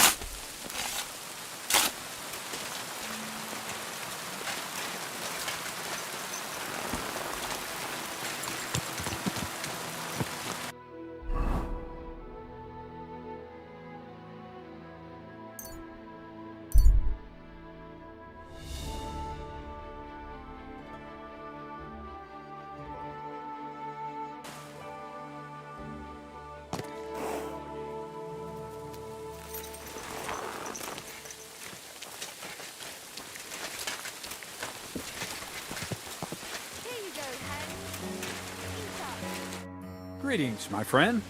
Greetings, my friend.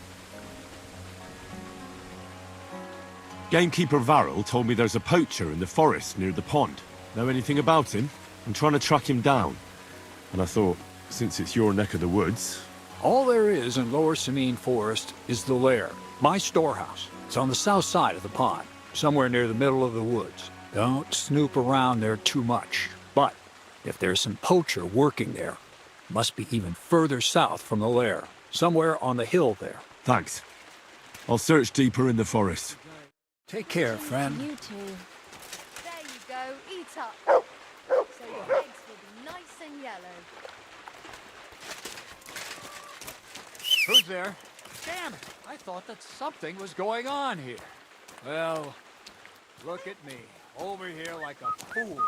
Gamekeeper Varrel told me there's a poacher in the forest near the pond. Know anything about him? I'm trying to track him down. And I thought, since it's your neck of the woods... All there is in Lower Samine Forest is the lair, my storehouse. It's on the south side of the pond, somewhere near the middle of the woods. Don't snoop around there too much. But if there's some poacher working there, it must be even further south from the lair. Somewhere on the hill there. Thanks. I'll search deeper in the forest. Take care, friend. You too. There you go. Eat up. So your eggs will be nice and yellow. Who's there? Damn it! I thought that something was going on here. Well, look at me. Over here like a fool.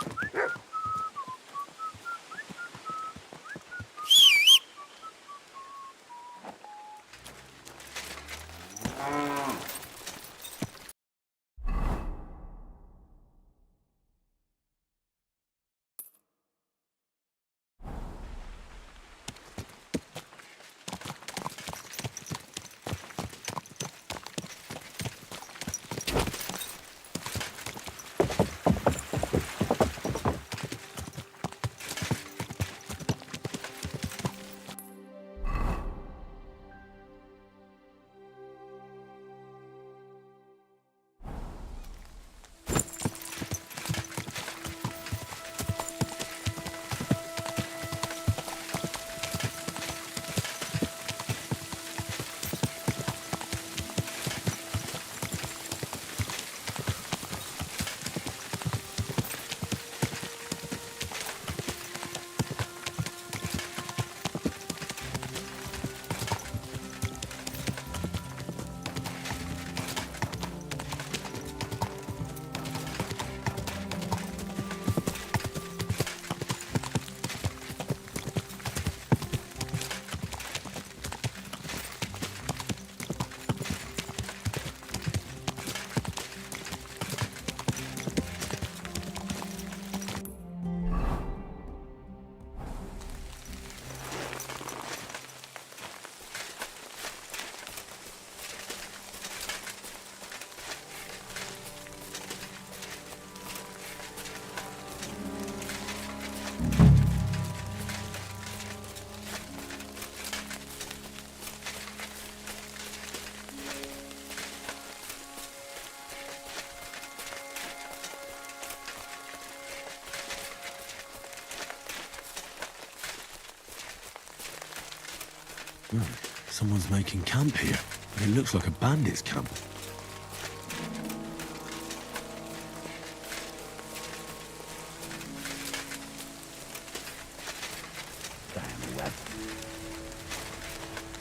Someone's making camp here, but it looks like a bandit's camp.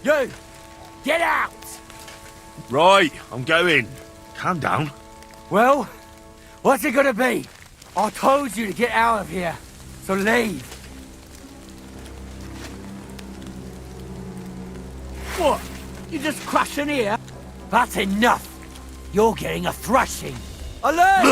You! Get out! Right, I'm going. Calm down. Well, what's it gonna be? I told you to get out of here, so leave. What? You just crashing here? That's enough. You're getting a thrashing. Alert!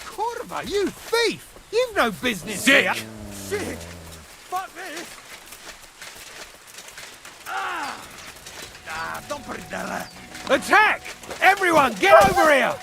Corva, you thief! You've no business Sick. here! Shit! Fuck this! Don't put it down. Attack! Everyone, get over here!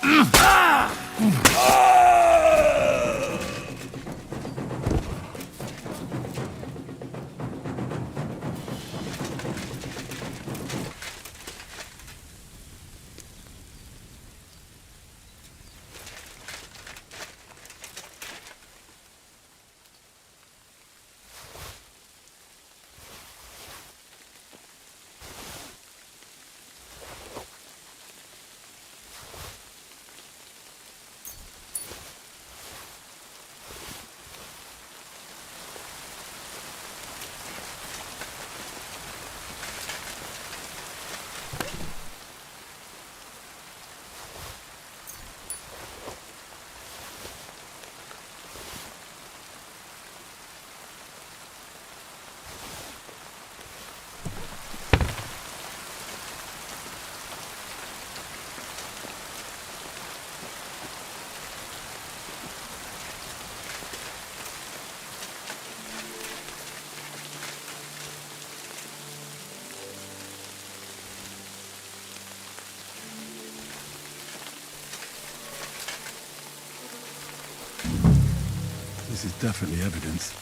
This is definitely evidence.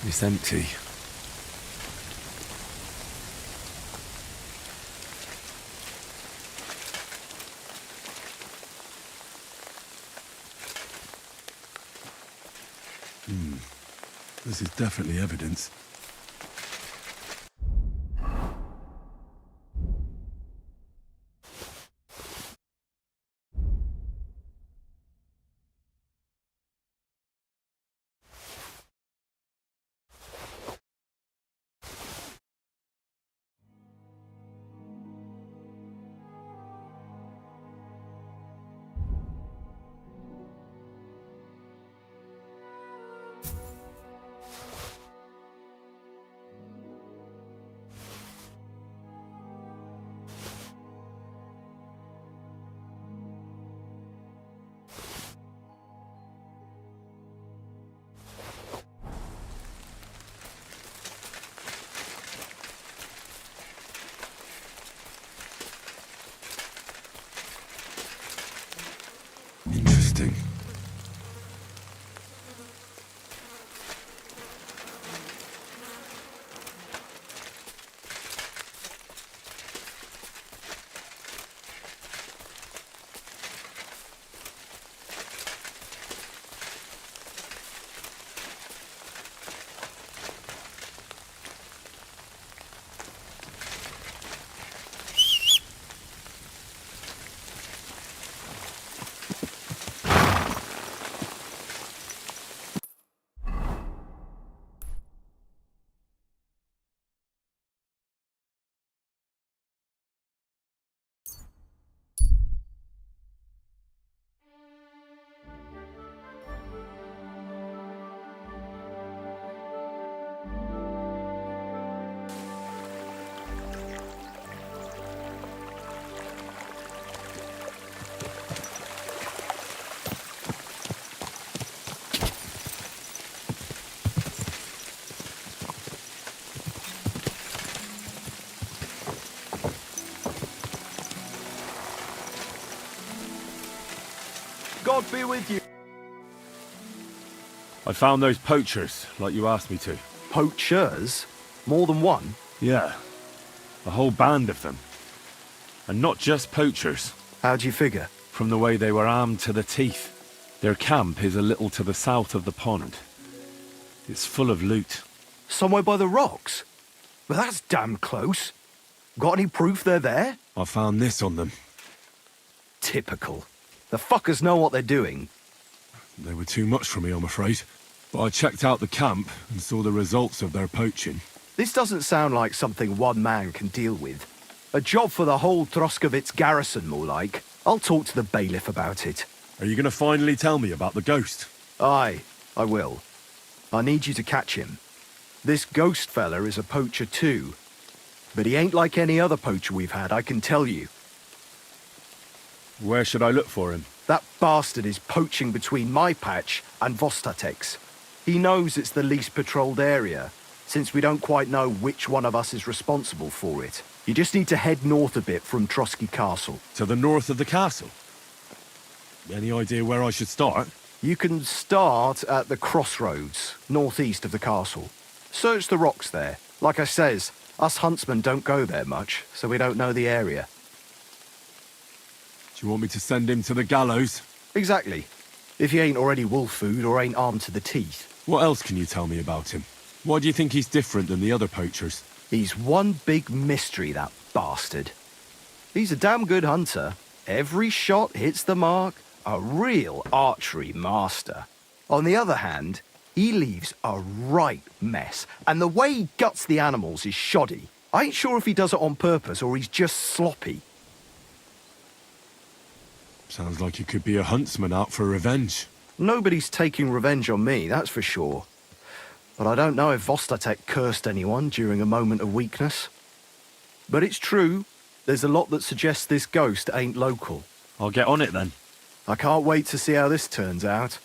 It's empty. This is definitely evidence. Interesting. God be with you. I found those poachers, like you asked me to. Poachers? More than one? Yeah. A whole band of them. And not just poachers. How'd you figure? From the way they were armed to the teeth. Their camp is a little to the south of the pond. It's full of loot. Somewhere by the rocks? Well, that's damn close. Got any proof they're there? I found this on them. Typical. The fuckers know what they're doing. They were too much for me, I'm afraid. But I checked out the camp and saw the results of their poaching. This doesn't sound like something one man can deal with. A job for the whole Troskovitz garrison, more like. I'll talk to the bailiff about it. Are you going to finally tell me about the ghost? Aye, I will. I need you to catch him. This ghost fella is a poacher too. But he ain't like any other poacher we've had, I can tell you. Where should I look for him? That bastard is poaching between my patch and Vostatek's. He knows it's the least patrolled area, since we don't quite know which one of us is responsible for it. You just need to head north a bit from Trotsky Castle. To the north of the castle? Any idea where I should start? You can start at the crossroads, northeast of the castle. Search the rocks there. Like I says, us huntsmen don't go there much, so we don't know the area. Do you want me to send him to the gallows? Exactly. If he ain't already wolf food or ain't armed to the teeth. What else can you tell me about him? Why do you think he's different than the other poachers? He's one big mystery, that bastard. He's a damn good hunter. Every shot hits the mark. A real archery master. On the other hand, he leaves a right mess, and the way he guts the animals is shoddy. I ain't sure if he does it on purpose or he's just sloppy. Sounds like he could be a huntsman out for revenge. Nobody's taking revenge on me, that's for sure. But I don't know if Vostatek cursed anyone during a moment of weakness. But it's true, there's a lot that suggests this ghost ain't local. I'll get on it then. I can't wait to see how this turns out.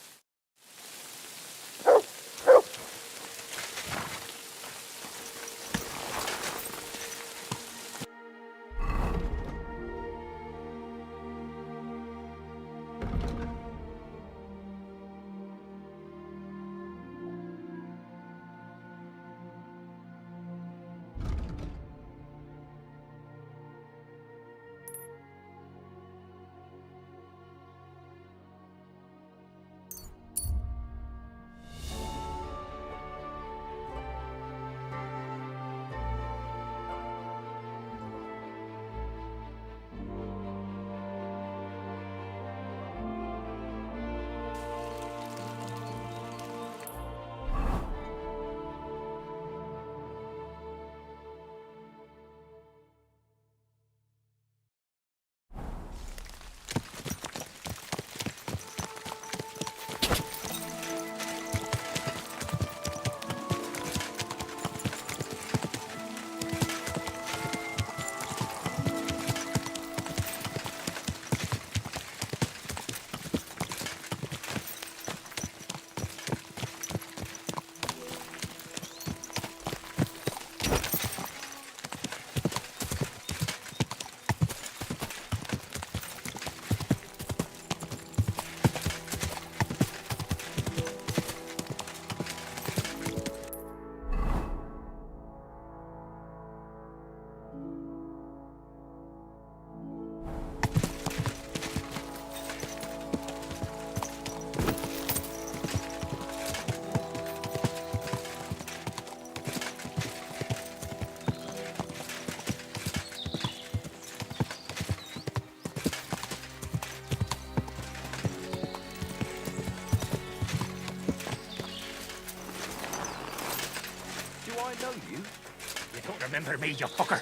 Remember me, you fucker.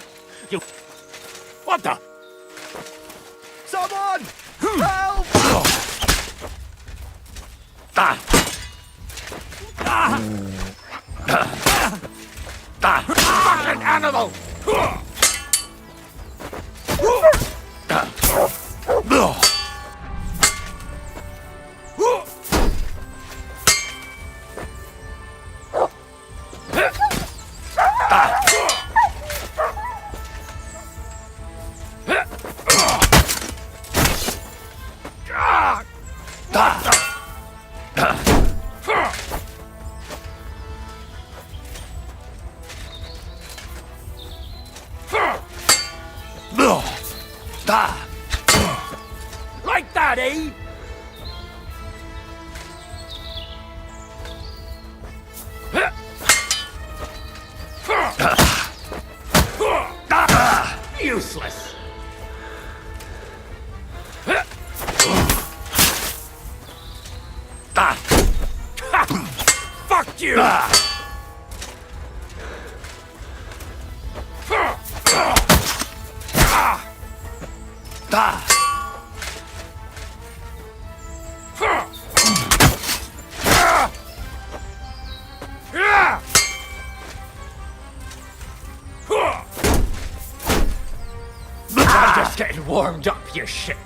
You... What the? Someone! Help! Fucking animal! Like that, eh? Useless. Fuck you! I'm just getting warmed up, you shit.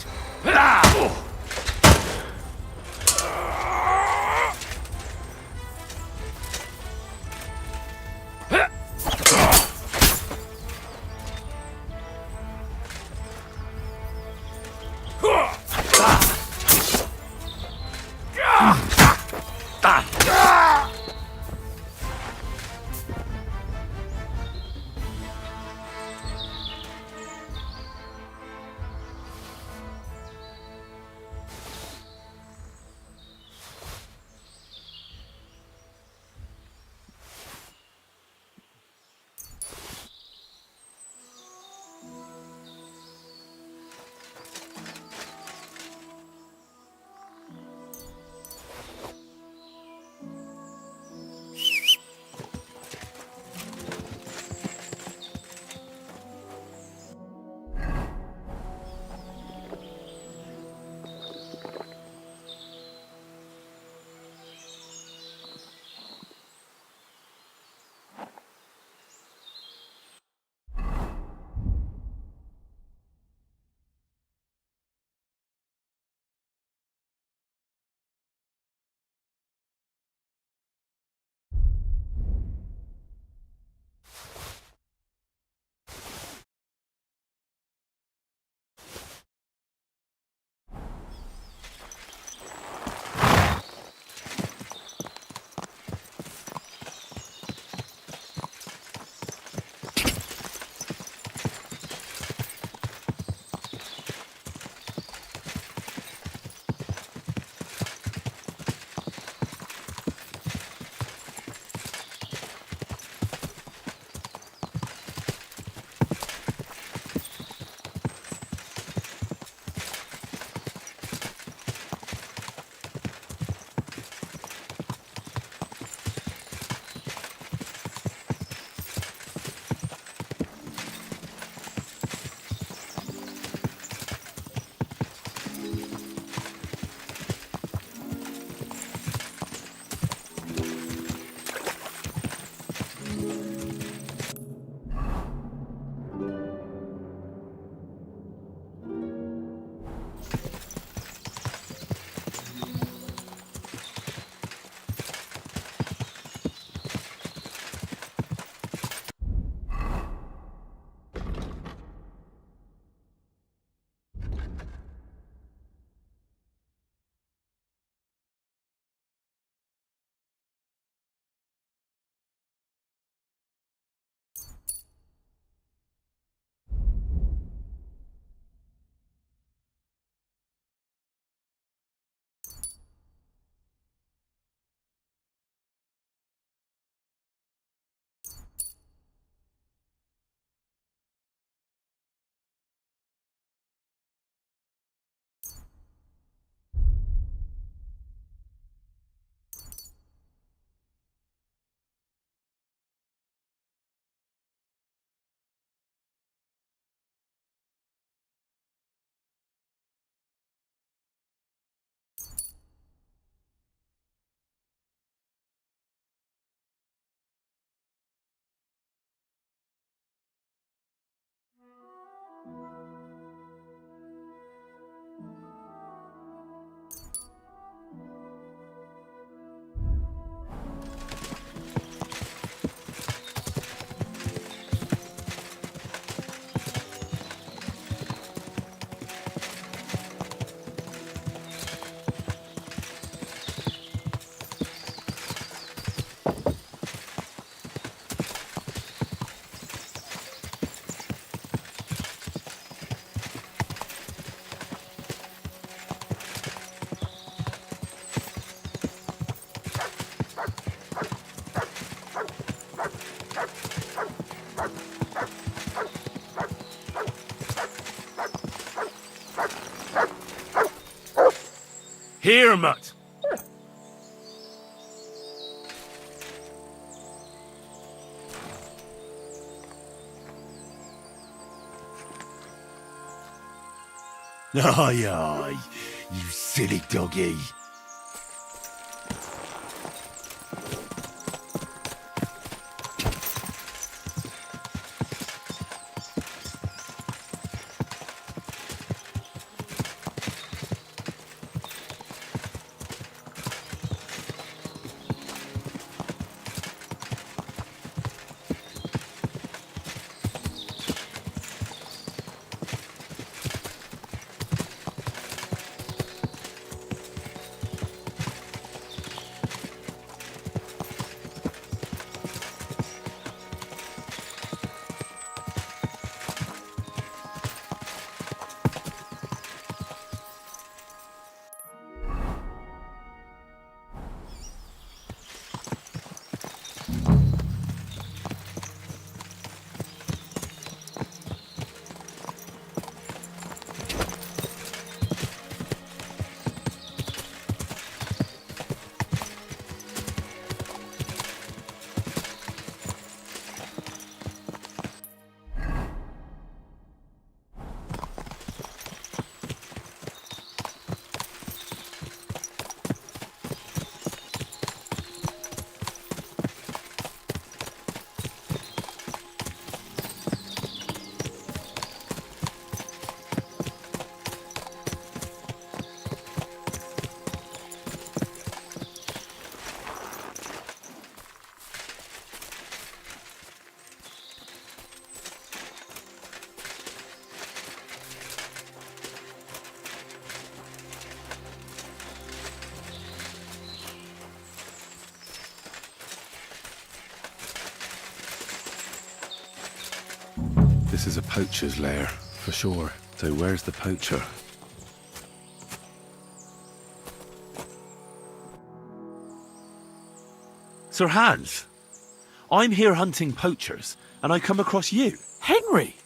Here, mutt. Aye, aye, you silly doggy. This is a poacher's lair, for sure. So where's the poacher? Sir Hans, I'm here hunting poachers, and I come across you. Henry!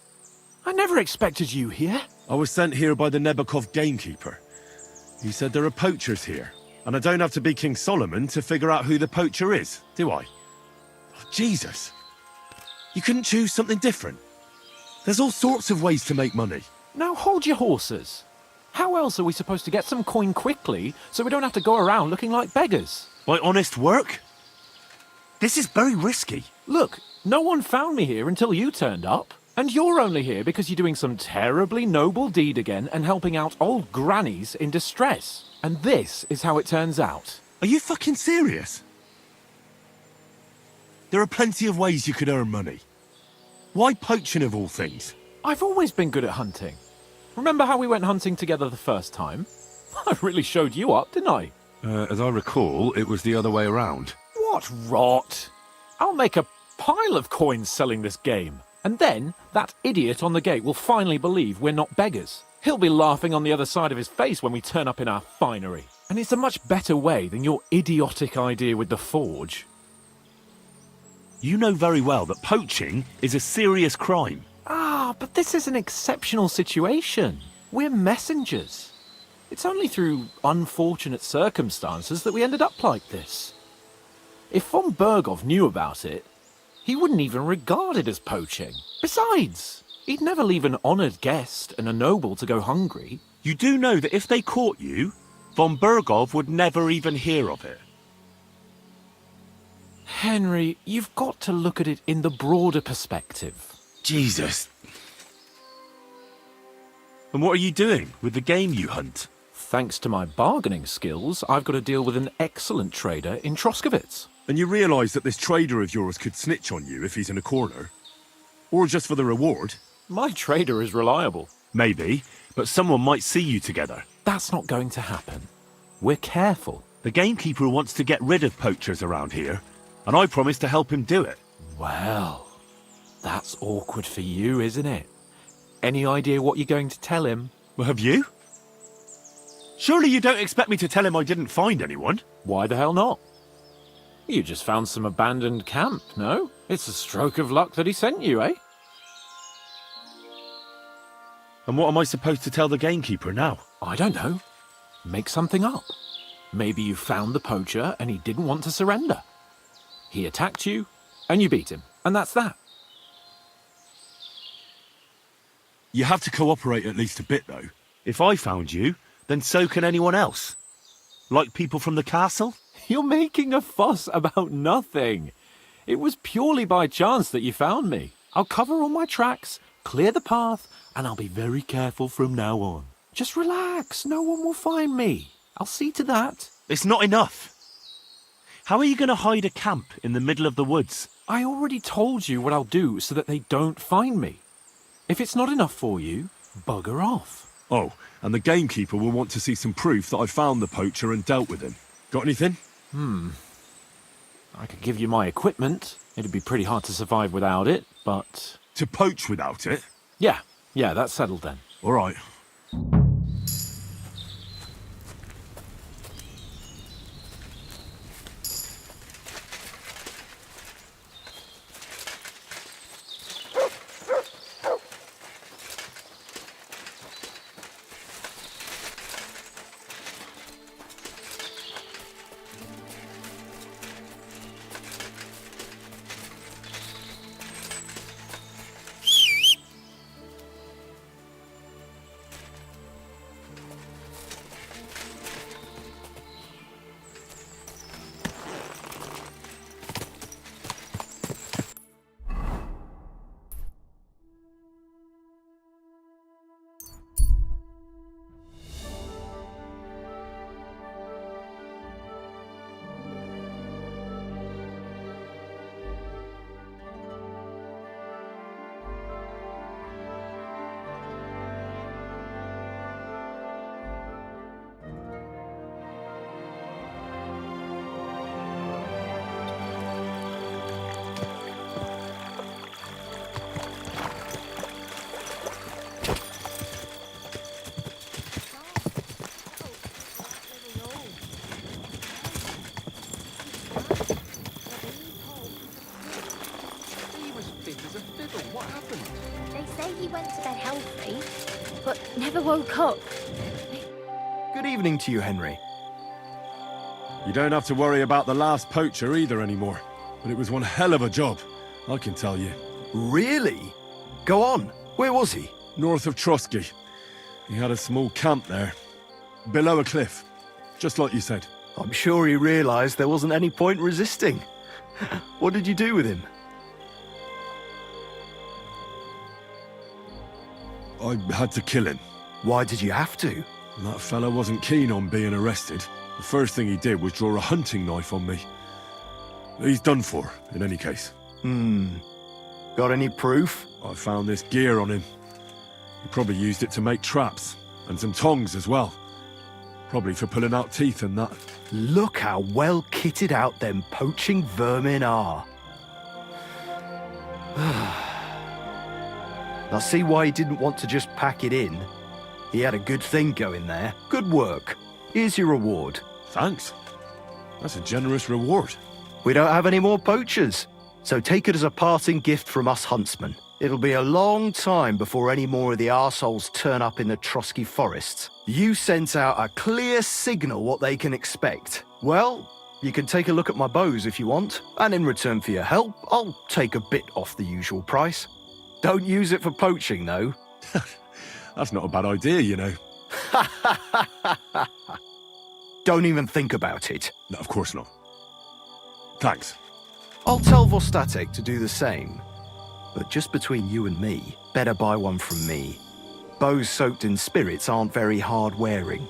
I never expected you here. I was sent here by the Nebakov gamekeeper. He said there are poachers here, and I don't have to be King Solomon to figure out who the poacher is, do I? Oh, Jesus! You couldn't choose something different? There's all sorts of ways to make money. Now hold your horses. How else are we supposed to get some coin quickly so we don't have to go around looking like beggars? By honest work? This is very risky. Look, no one found me here until you turned up. And you're only here because you're doing some terribly noble deed again and helping out old grannies in distress. And this is how it turns out. Are you fucking serious? There are plenty of ways you could earn money. Why poaching of all things? I've always been good at hunting. Remember how we went hunting together the first time? I really showed you up, didn't I? As I recall, it was the other way around. What rot! I'll make a pile of coins selling this game. And then, that idiot on the gate will finally believe we're not beggars. He'll be laughing on the other side of his face when we turn up in our finery. And it's a much better way than your idiotic idea with the forge. You know very well that poaching is a serious crime. Ah, but this is an exceptional situation. We're messengers. It's only through unfortunate circumstances that we ended up like this. If von Bergov knew about it, he wouldn't even regard it as poaching. Besides, he'd never leave an honoured guest and a noble to go hungry. You do know that if they caught you, von Bergov would never even hear of it. Henry, you've got to look at it in the broader perspective. Jesus. And what are you doing with the game you hunt? Thanks to my bargaining skills, I've got to deal with an excellent trader in Troskowitz. And you realise that this trader of yours could snitch on you if he's in a corner? Or just for the reward? My trader is reliable. Maybe, but someone might see you together. That's not going to happen. We're careful. The gamekeeper wants to get rid of poachers around here, and I promise to help him do it. Well, that's awkward for you, isn't it? Any idea what you're going to tell him? Well, have you? Surely you don't expect me to tell him I didn't find anyone? Why the hell not? You just found some abandoned camp, no? It's a stroke of luck that he sent you, eh? And what am I supposed to tell the gamekeeper now? I don't know. Make something up. Maybe you found the poacher and he didn't want to surrender. He attacked you, and you beat him, and that's that. You have to cooperate at least a bit, though. If I found you, then so can anyone else. Like people from the castle? You're making a fuss about nothing. It was purely by chance that you found me. I'll cover all my tracks, clear the path, and I'll be very careful from now on. Just relax, no one will find me. I'll see to that. It's not enough. How are you going to hide a camp in the middle of the woods? I already told you what I'll do so that they don't find me. If it's not enough for you, bugger off. Oh, and the gamekeeper will want to see some proof that I found the poacher and dealt with him. Got anything? I could give you my equipment. It'd be pretty hard to survive without it, but... To poach without it? Yeah, that's settled then. All right. Never woke up. Good evening to you, Henry. You don't have to worry about the last poacher either anymore. But it was one hell of a job, I can tell you. Really? Go on. Where was he? North of Trotsky. He had a small camp there. Below a cliff. Just like you said. I'm sure he realized there wasn't any point resisting. What did you do with him? I had to kill him. Why did you have to? That fella wasn't keen on being arrested. The first thing he did was draw a hunting knife on me. He's done for, in any case. Got any proof? I found this gear on him. He probably used it to make traps, and some tongs as well. Probably for pulling out teeth and that. Look how well kitted out them poaching vermin are. I see why he didn't want to just pack it in. He had a good thing going there. Good work. Here's your reward. Thanks. That's a generous reward. We don't have any more poachers, so take it as a parting gift from us huntsmen. It'll be a long time before any more of the arseholes turn up in the Trotsky forests. You sent out a clear signal what they can expect. Well, you can take a look at my bows if you want, and in return for your help, I'll take a bit off the usual price. Don't use it for poaching, though. That's not a bad idea, you know. Don't even think about it. No, of course not. Thanks. I'll tell Vostatek to do the same. But just between you and me, better buy one from me. Bows soaked in spirits aren't very hard wearing.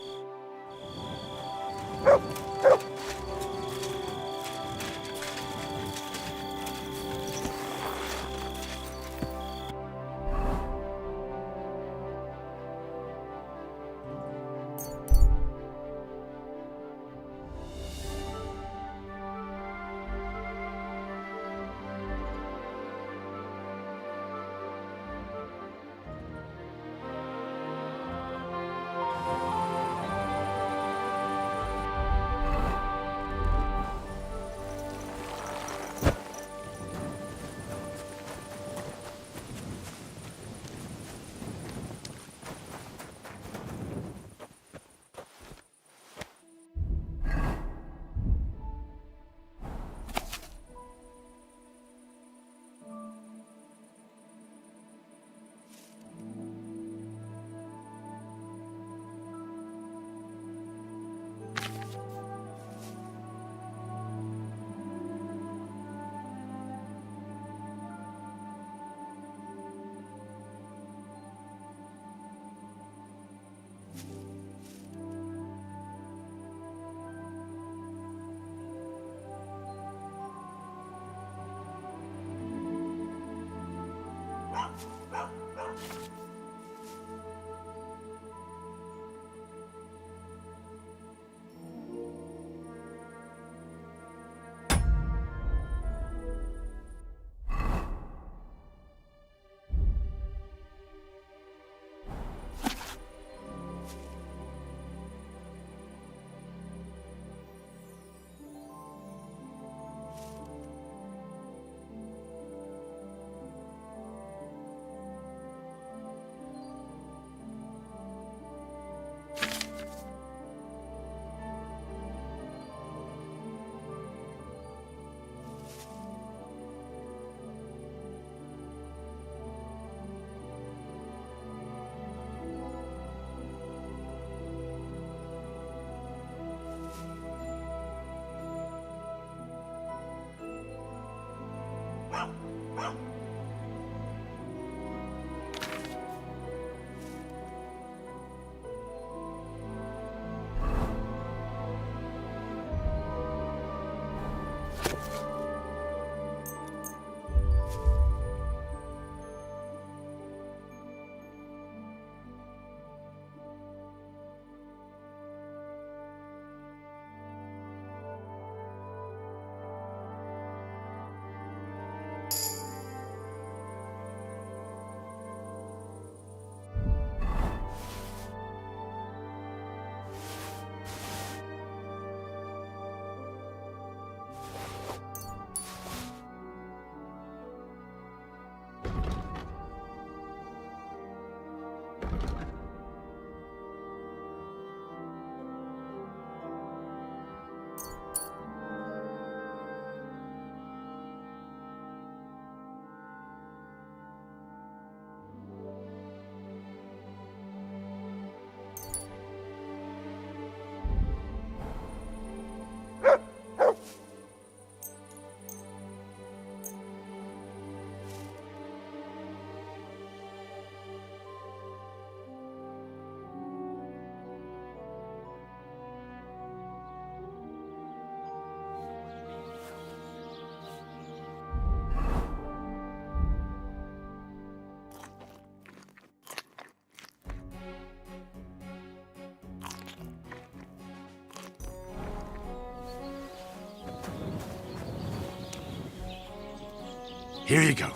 Here you go.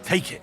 Take it.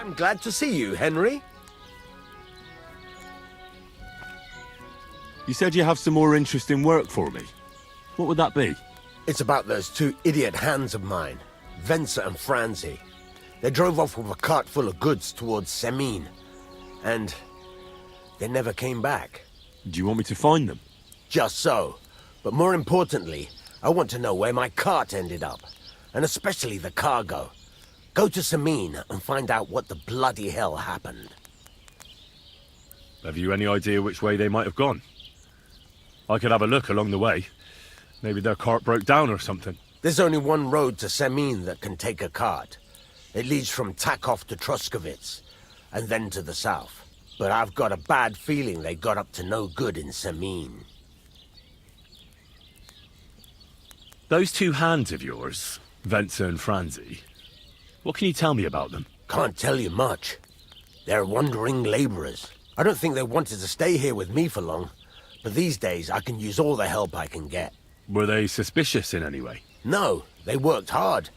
I'm glad to see you, Henry. You said you have some more interesting work for me. What would that be? It's about those two idiot hands of mine, Venser and Franzi. They drove off with a cart full of goods towards Semine, and they never came back. Do you want me to find them? Just so. But more importantly, I want to know where my cart ended up, and especially the cargo. Go to Semine and find out what the bloody hell happened. Have you any idea which way they might have gone? I could have a look along the way. Maybe their cart broke down or something. There's only one road to Semin that can take a cart. It leads from Takov to Troskovitz, and then to the south. But I've got a bad feeling they got up to no good in Semin. Those two hands of yours, Venza and Franzi, what can you tell me about them? Can't tell you much. They're wandering laborers. I don't think they wanted to stay here with me for long, but these days I can use all the help I can get. Were they suspicious in any way? No, they worked hard.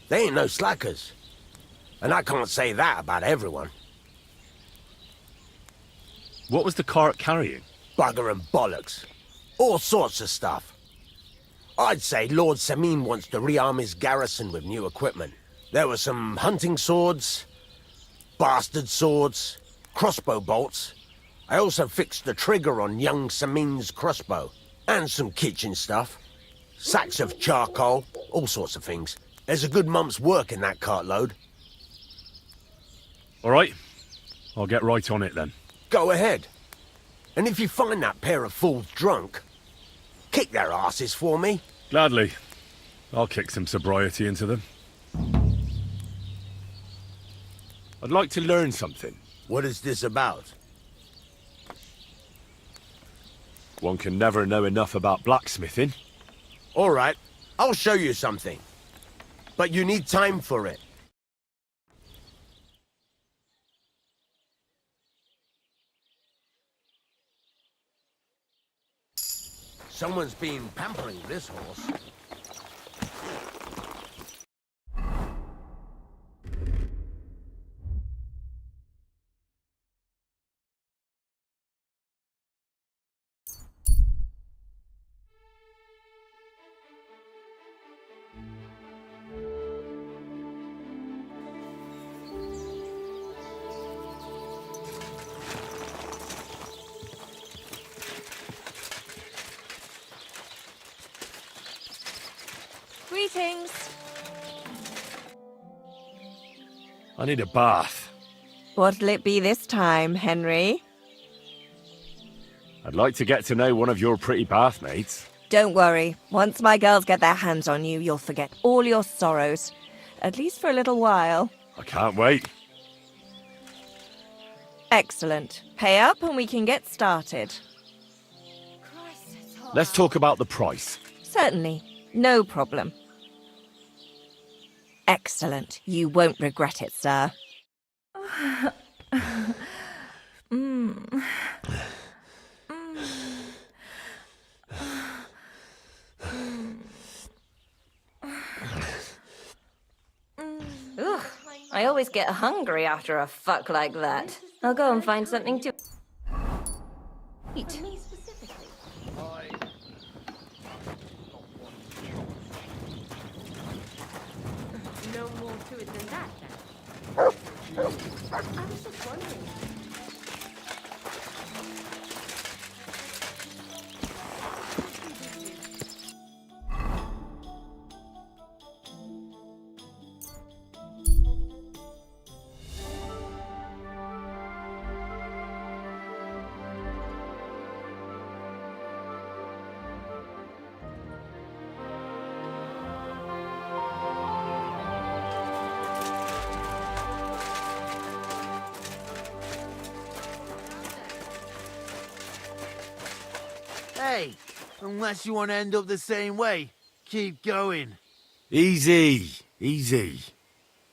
They ain't no slackers. And I can't say that about everyone. What was the cart carrying? Bugger and bollocks. All sorts of stuff. I'd say Lord Semin wants to rearm his garrison with new equipment. There were some hunting swords, bastard swords, crossbow bolts. I also fixed the trigger on young Semin's crossbow. And some kitchen stuff. Sacks of charcoal, all sorts of things. There's a good month's work in that cartload. All right. I'll get right on it then. Go ahead. And if you find that pair of fools drunk, kick their asses for me. Gladly. I'll kick some sobriety into them. I'd like to learn something. What is this about? One can never know enough about blacksmithing. All right, I'll show you something. But you need time for it. Someone's been pampering this horse. Greetings. I need a bath. What'll it be this time, Henry? I'd like to get to know one of your pretty bathmates. Don't worry. Once my girls get their hands on you, you'll forget all your sorrows. At least for a little while. I can't wait. Excellent. Pay up and we can get started. Let's talk about the price. Certainly. No problem. Excellent. You won't regret it, sir. Ugh, I always get hungry after a fuck like that. I'll go and find something to eat. No more to it than that, then. I was just wondering. Hey, unless you want to end up the same way, keep going. Easy, easy.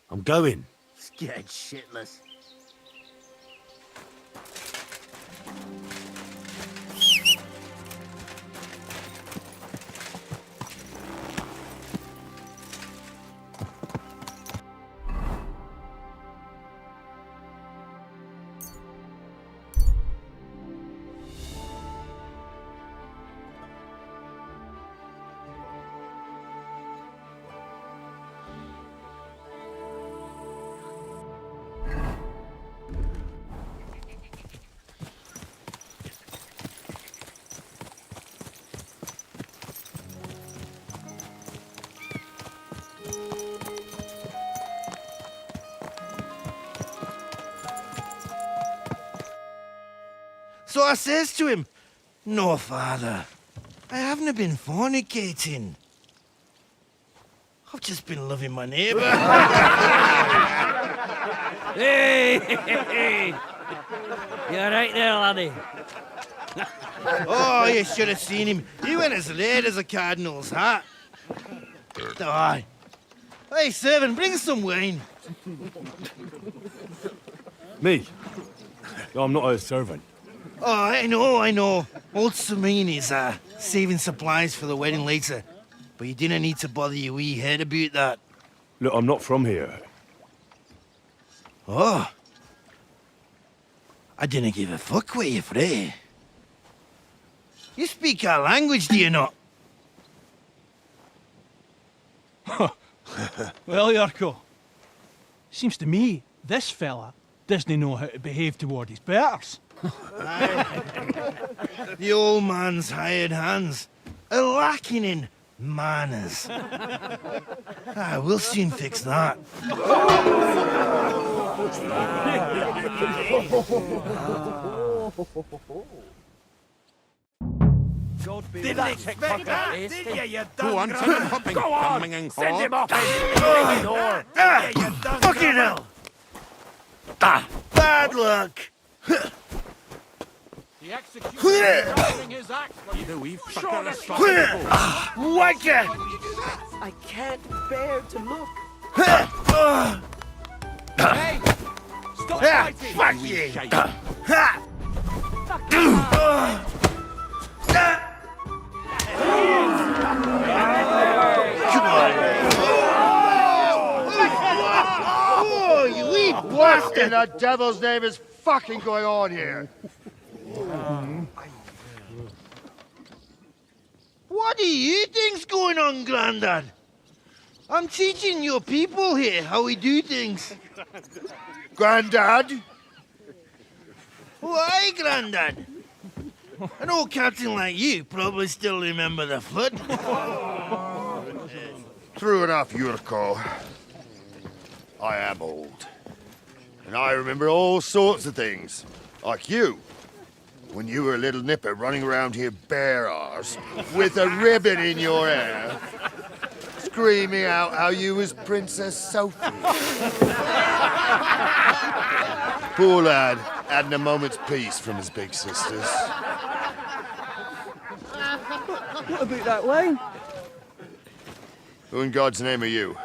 I'm going. Scared shitless. So I says to him, "No, father, I haven't been fornicating. I've just been loving my neighbour. Hey! You alright there, laddie? Oh, you should have seen him. He went as red as a cardinal's hat. Aye. Hey, servant, bring some wine. Me? No, I'm not a servant. Oh, I know. Old Samine is saving supplies for the wedding later. But you didn't need to bother your wee head about that. Look, I'm not from here. Oh. I didn't give a fuck what you're frae. You speak our language, do you not? Well, Yurko, seems to me this fella doesn't know how to behave toward his betters. The old man's hired hands are lacking in manners. We'll soon fix that. Did I expect that? Did you, you Go on, send him hopping. Go on, Coming in send him court. off. Fucking hell! Bad luck! The executioner is offering his axe. Either we've Wanker! I can't bear to look. Hey! Stop fighting! Fuck you! Oh, you wee bastard! In the devil's name is fucking going on here? What do you think's going on, Grandad? I'm teaching your people here how we do things. Grandad? Why, Grandad? An old captain like you probably still remember the flood. True enough, Yurko. I am old. And I remember all sorts of things. Like you. When you were a little nipper running around here bare arse, with a ribbon in your hair, screaming out how you was Princess Sophie. Poor lad, hadn't a moment's peace from his big sisters. What about that wine? Who in God's name are you?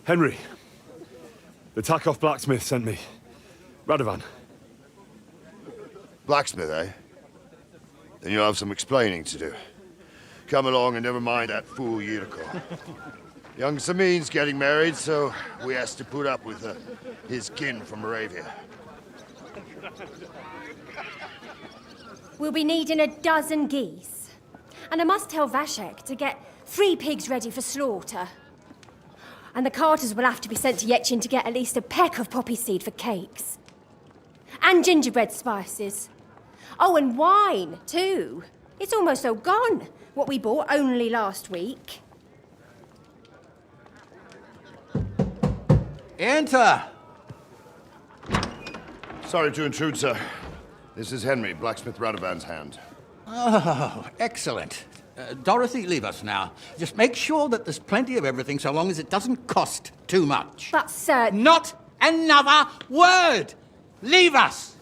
Henry. The Takoff blacksmith sent me. Radovan. Blacksmith, eh? Then you'll have some explaining to do. Come along and never mind that fool Yurko. Young Samin's getting married, so we has to put up with his kin from Moravia. We'll be needing a dozen geese. And I must tell Vashek to get 3 pigs ready for slaughter. And the carters will have to be sent to Yechin to get at least a peck of poppy seed for cakes. And gingerbread spices. Oh, and wine, too. It's almost all gone, what we bought only last week. Enter! Sorry to intrude, sir. This is Henry, blacksmith Radovan's hand. Oh, excellent. Dorothy, leave us now. Just make sure that there's plenty of everything so long as it doesn't cost too much. But, sir... Not another word! Leave us!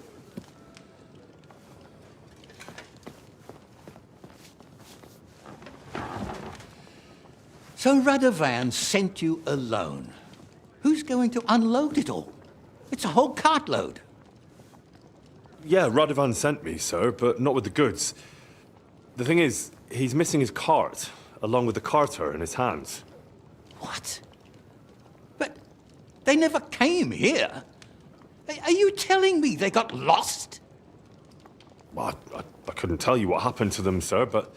So Radovan sent you alone. Who's going to unload it all? It's a whole cartload. Yeah, Radovan sent me, sir, but not with the goods. The thing is, he's missing his cart, along with the carter in his hands. What? But they never came here. Are you telling me they got lost? Well, I couldn't tell you what happened to them, sir, but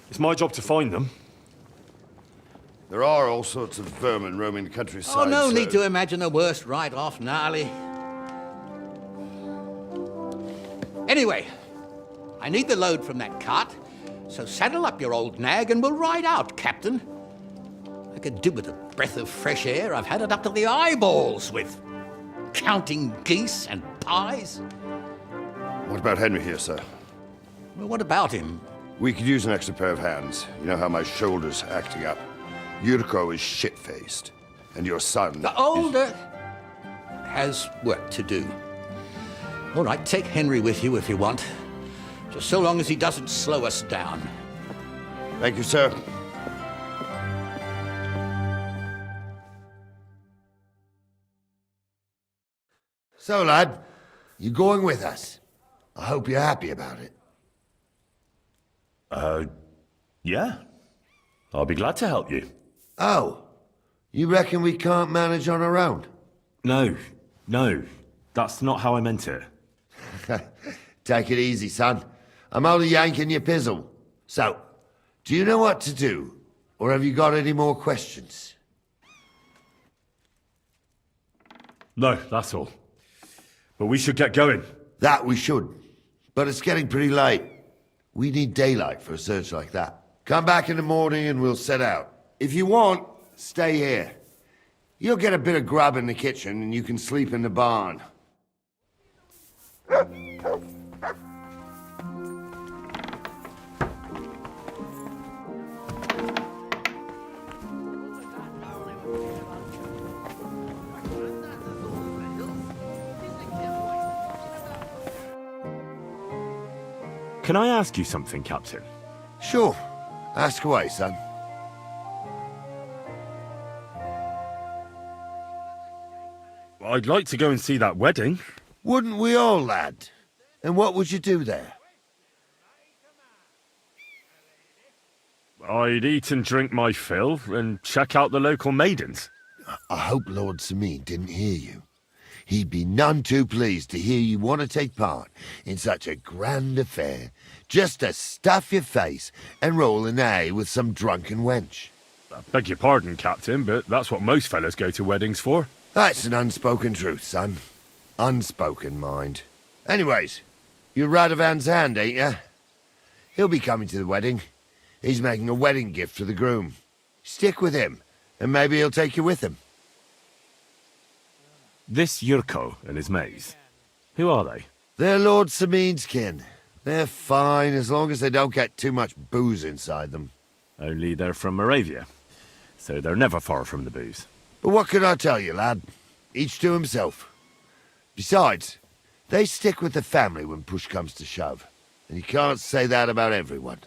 it's my job to find them. There are all sorts of vermin roaming the countryside. Oh, no sir. need to imagine the worst right off, gnarly. Anyway, I need the load from that cart, so saddle up your old nag and we'll ride out, Captain. I could do with a breath of fresh air. I've had it up to the eyeballs with counting geese and pies. What about Henry here, sir? Well, what about him? We could use an extra pair of hands. You know how my shoulder's acting up. Yuriko is shit-faced. And your son... The older has work to do. All right, take Henry with you if you want. Just so long as he doesn't slow us down. Thank you, sir. So, lad, you going with us? I hope you're happy about it. Yeah. I'll be glad to help you. Oh, you reckon we can't manage on our own? No, that's not how I meant it. Take it easy, son. I'm only yanking your pizzle. So, do you know what to do? Or have you got any more questions? No, that's all. But we should get going. That we should. But it's getting pretty late. We need daylight for a search like that. Come back in the morning and we'll set out. If you want, stay here. You'll get a bit of grub in the kitchen and you can sleep in the barn. Can I ask you something, Captain? Sure. Ask away, son. I'd like to go and see that wedding. Wouldn't we all, lad? And what would you do there? I'd eat and drink my fill and check out the local maidens. I hope Lord Sameen didn't hear you. He'd be none too pleased to hear you want to take part in such a grand affair, just to stuff your face and roll an A with some drunken wench. I beg your pardon, Captain, but that's what most fellas go to weddings for. That's an unspoken truth, son. Unspoken, mind. Anyways, you're Radovan's hand, ain't ya? He'll be coming to the wedding. He's making a wedding gift for the groom. Stick with him, and maybe he'll take you with him. This Yurko and his mates, who are they? They're Lord Sameen's kin. They're fine as long as they don't get too much booze inside them. Only they're from Moravia, so they're never far from the booze. But what can I tell you, lad? Each to himself. Besides, they stick with the family when push comes to shove. And you can't say that about everyone.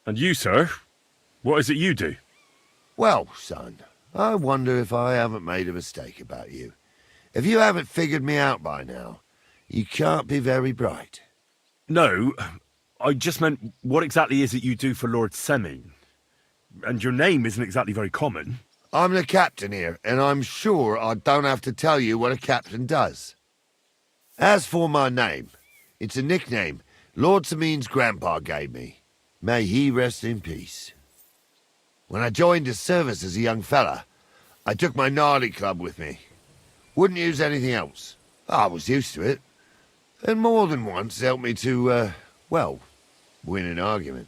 And you, sir? What is it you do? Well, son, I wonder if I haven't made a mistake about you. If you haven't figured me out by now, you can't be very bright. No, I just meant, what exactly is it you do for Lord Sameen? And your name isn't exactly very common. I'm the captain here, and I'm sure I don't have to tell you what a captain does. As for my name, it's a nickname Lord Sameen's grandpa gave me. May he rest in peace. When I joined his service as a young fella, I took my Nardi club with me. Wouldn't use anything else. I was used to it. And more than once helped me to, well, win an argument.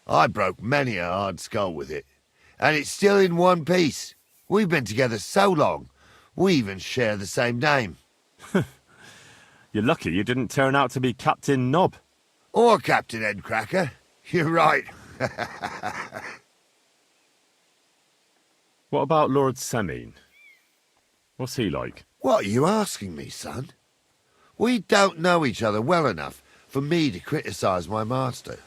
I broke many a hard skull with it. And it's still in one piece. We've been together so long, we even share the same name. You're lucky you didn't turn out to be Captain Knob. Or Captain Headcracker. You're right. What about Lord Sameen? What's he like? What are you asking me, son? We don't know each other well enough for me to criticize my master.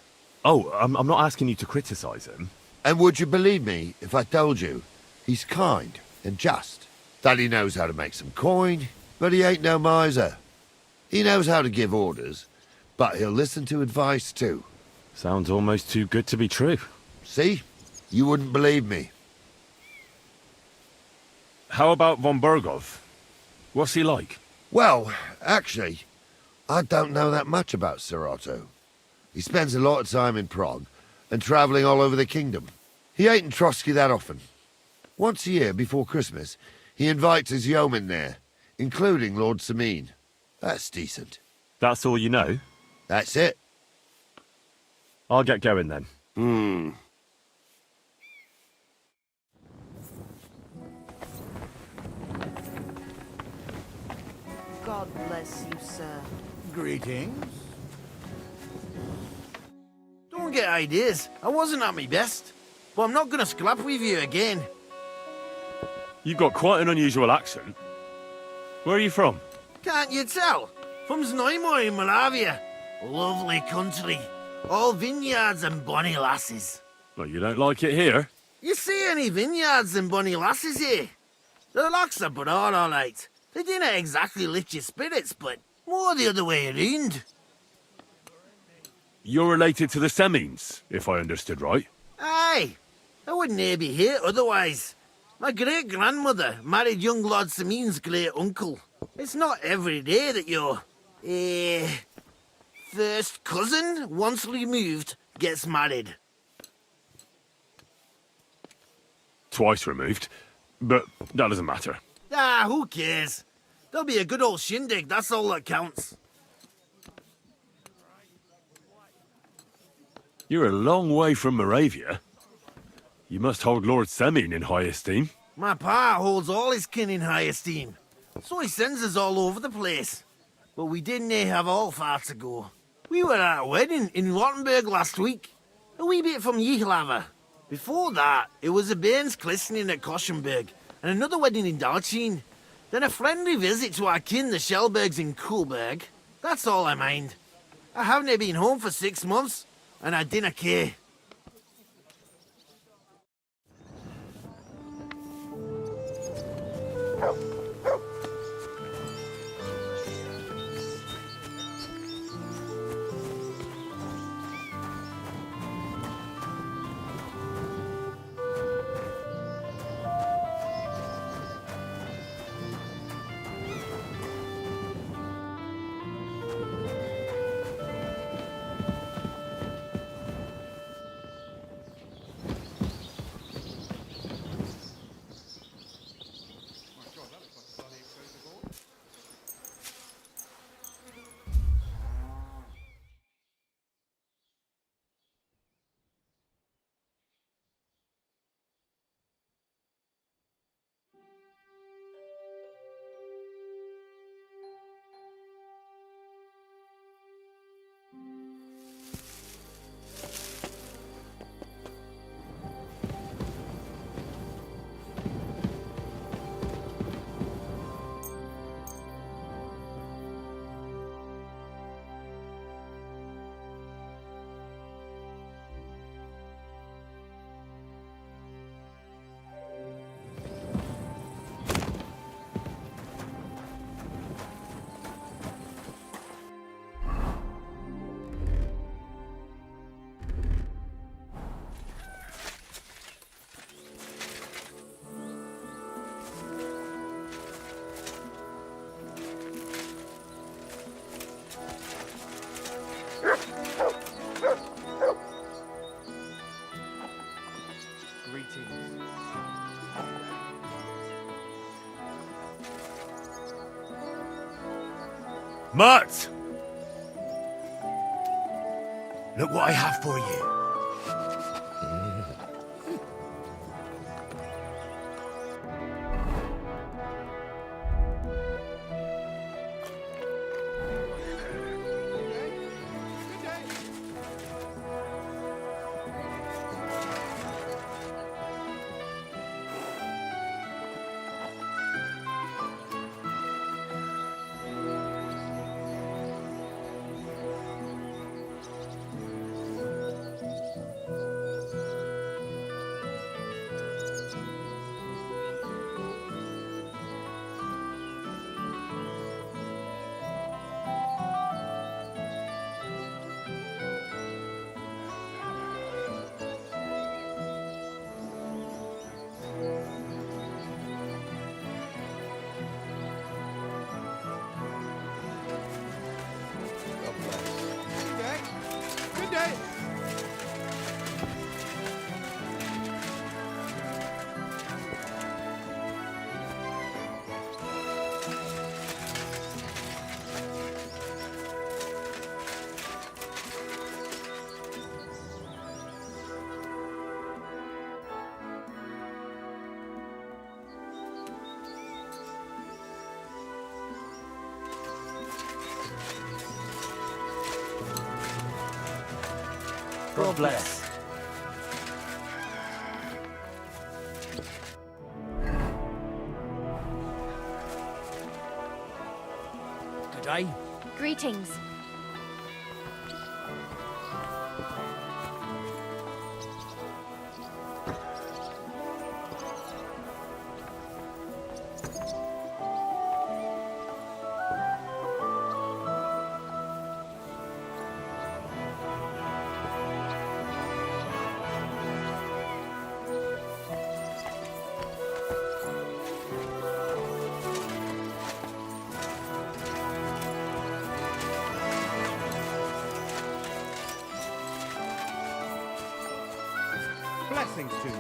Oh, I'm not asking you to criticize him. And would you believe me if I told you he's kind and just? That he knows how to make some coin, but he ain't no miser. He knows how to give orders, but he'll listen to advice too. Sounds almost too good to be true. See? You wouldn't believe me. How about von Burgov? What's he like? Well, actually, I don't know that much about Sir Otto. He spends a lot of time in Prague and travelling all over the kingdom. He ain't in Trotsky that often. Once a year, before Christmas, he invites his yeomen there, including Lord Sameen. That's decent. That's all you know? That's it. I'll get going then. God bless you, sir. Greetings. Don't get ideas. I wasn't at my best. But I'm not gonna scrap with you again. You've got quite an unusual accent. Where are you from? Can't you tell? From Znaimo in Moravia. Lovely country. All vineyards and bonny lasses. Well, you don't like it here? You see any vineyards and bonny lasses here? The locks are broad, all right. They didn't exactly lift your spirits, but more the other way around. You're related to the Semines, if I understood right. Aye. I wouldn't be here otherwise. My great-grandmother married young Lord Semine's great-uncle. It's not every day that your, first cousin, once removed, gets married. Twice removed. But that doesn't matter. Ah, who cares? There'll be a good old shindig, that's all that counts. You're a long way from Moravia. You must hold Lord Semine in high esteem. My pa holds all his kin in high esteem, so he sends us all over the place. But we didn't have all far to go. We were at a wedding in Rottenburg last week, a wee bit from Yihlava. Before that, it was a bairn's christening at Koschenberg, and another wedding in Dalchin. Then a friendly visit to our kin, the Schellbergs in Kuhlberg. That's all I mind. I haven't been home for 6 months, and I dinna care. Matt! Look what I have for you. God bless. Good day. Greetings. Blessings to you.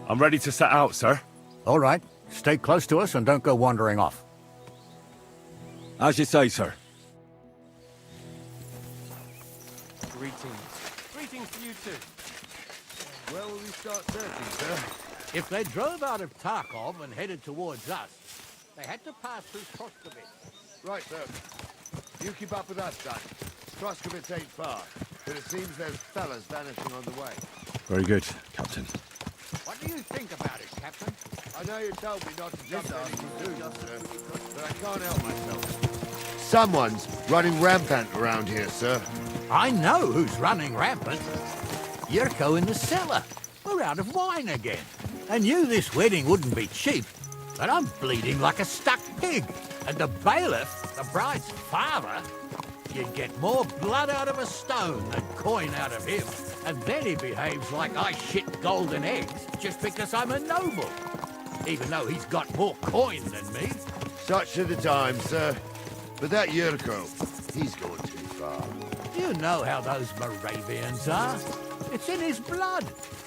I'm ready to set out, sir. All right. Stay close to us and don't go wandering off. As you say, sir. Greetings. Greetings to you too. Where will we start searching, sir? If they drove out of Tarkov and headed towards us, they had to pass through Troskovitz. Right, sir. You keep up with us, son. Troskovitz ain't far, but it seems there's fellas vanishing on the way. Very good, Captain. What do you think about it, Captain? I know you told me not to jump to any conclusions, sir, but I can't help myself. Someone's running rampant around here, sir. I know who's running rampant. Yurko in the cellar. We're out of wine again. I knew this wedding wouldn't be cheap, but I'm bleeding like a stuck pig. And the bailiff, the bride's father, you'd get more blood out of a stone than coin out of him. And then he behaves like I shit golden eggs just because I'm a noble. Even though he's got more coin than me. Such are the times, sir. But that Yurko, he's going too far. You know how those Moravians are. It's in his blood.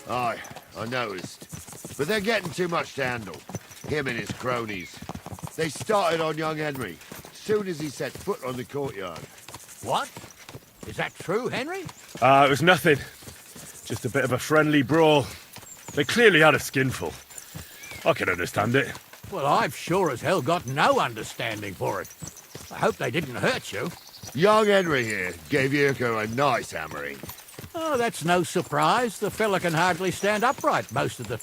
Aye, I noticed. But they're getting too much to handle. Him and his cronies. They started on young Henry, soon as he set foot on the courtyard. What? Is that true, Henry? It was nothing. Just a bit of a friendly brawl. They clearly had a skinful. I can understand it. Well, I've sure as hell got no understanding for it. I hope they didn't hurt you. Young Henry here gave Yurko a nice hammering. Oh, that's no surprise. The fella can hardly stand upright most of the...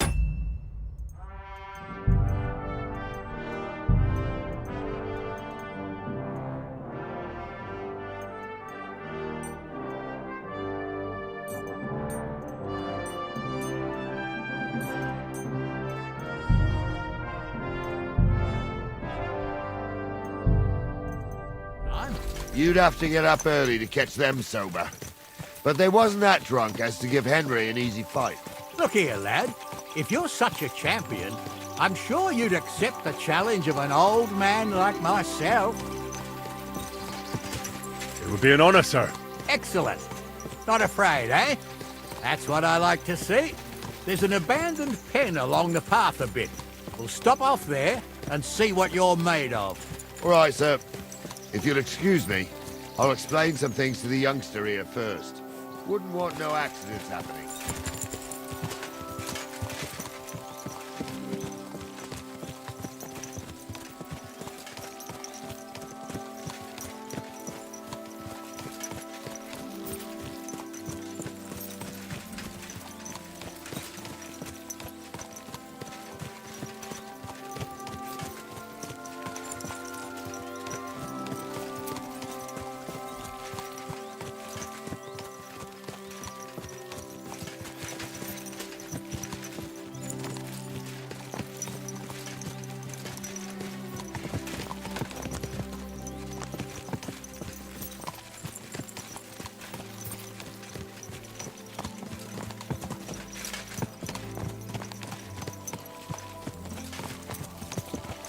You'd have to get up early to catch them sober. But they wasn't that drunk as to give Henry an easy fight. Look here, lad. If you're such a champion, I'm sure you'd accept the challenge of an old man like myself. It would be an honor, sir. Excellent. Not afraid, eh? That's what I like to see. There's an abandoned pen along the path a bit. We'll stop off there and see what you're made of. All right, sir. If you'll excuse me, I'll explain some things to the youngster here first. Wouldn't want no accidents happening.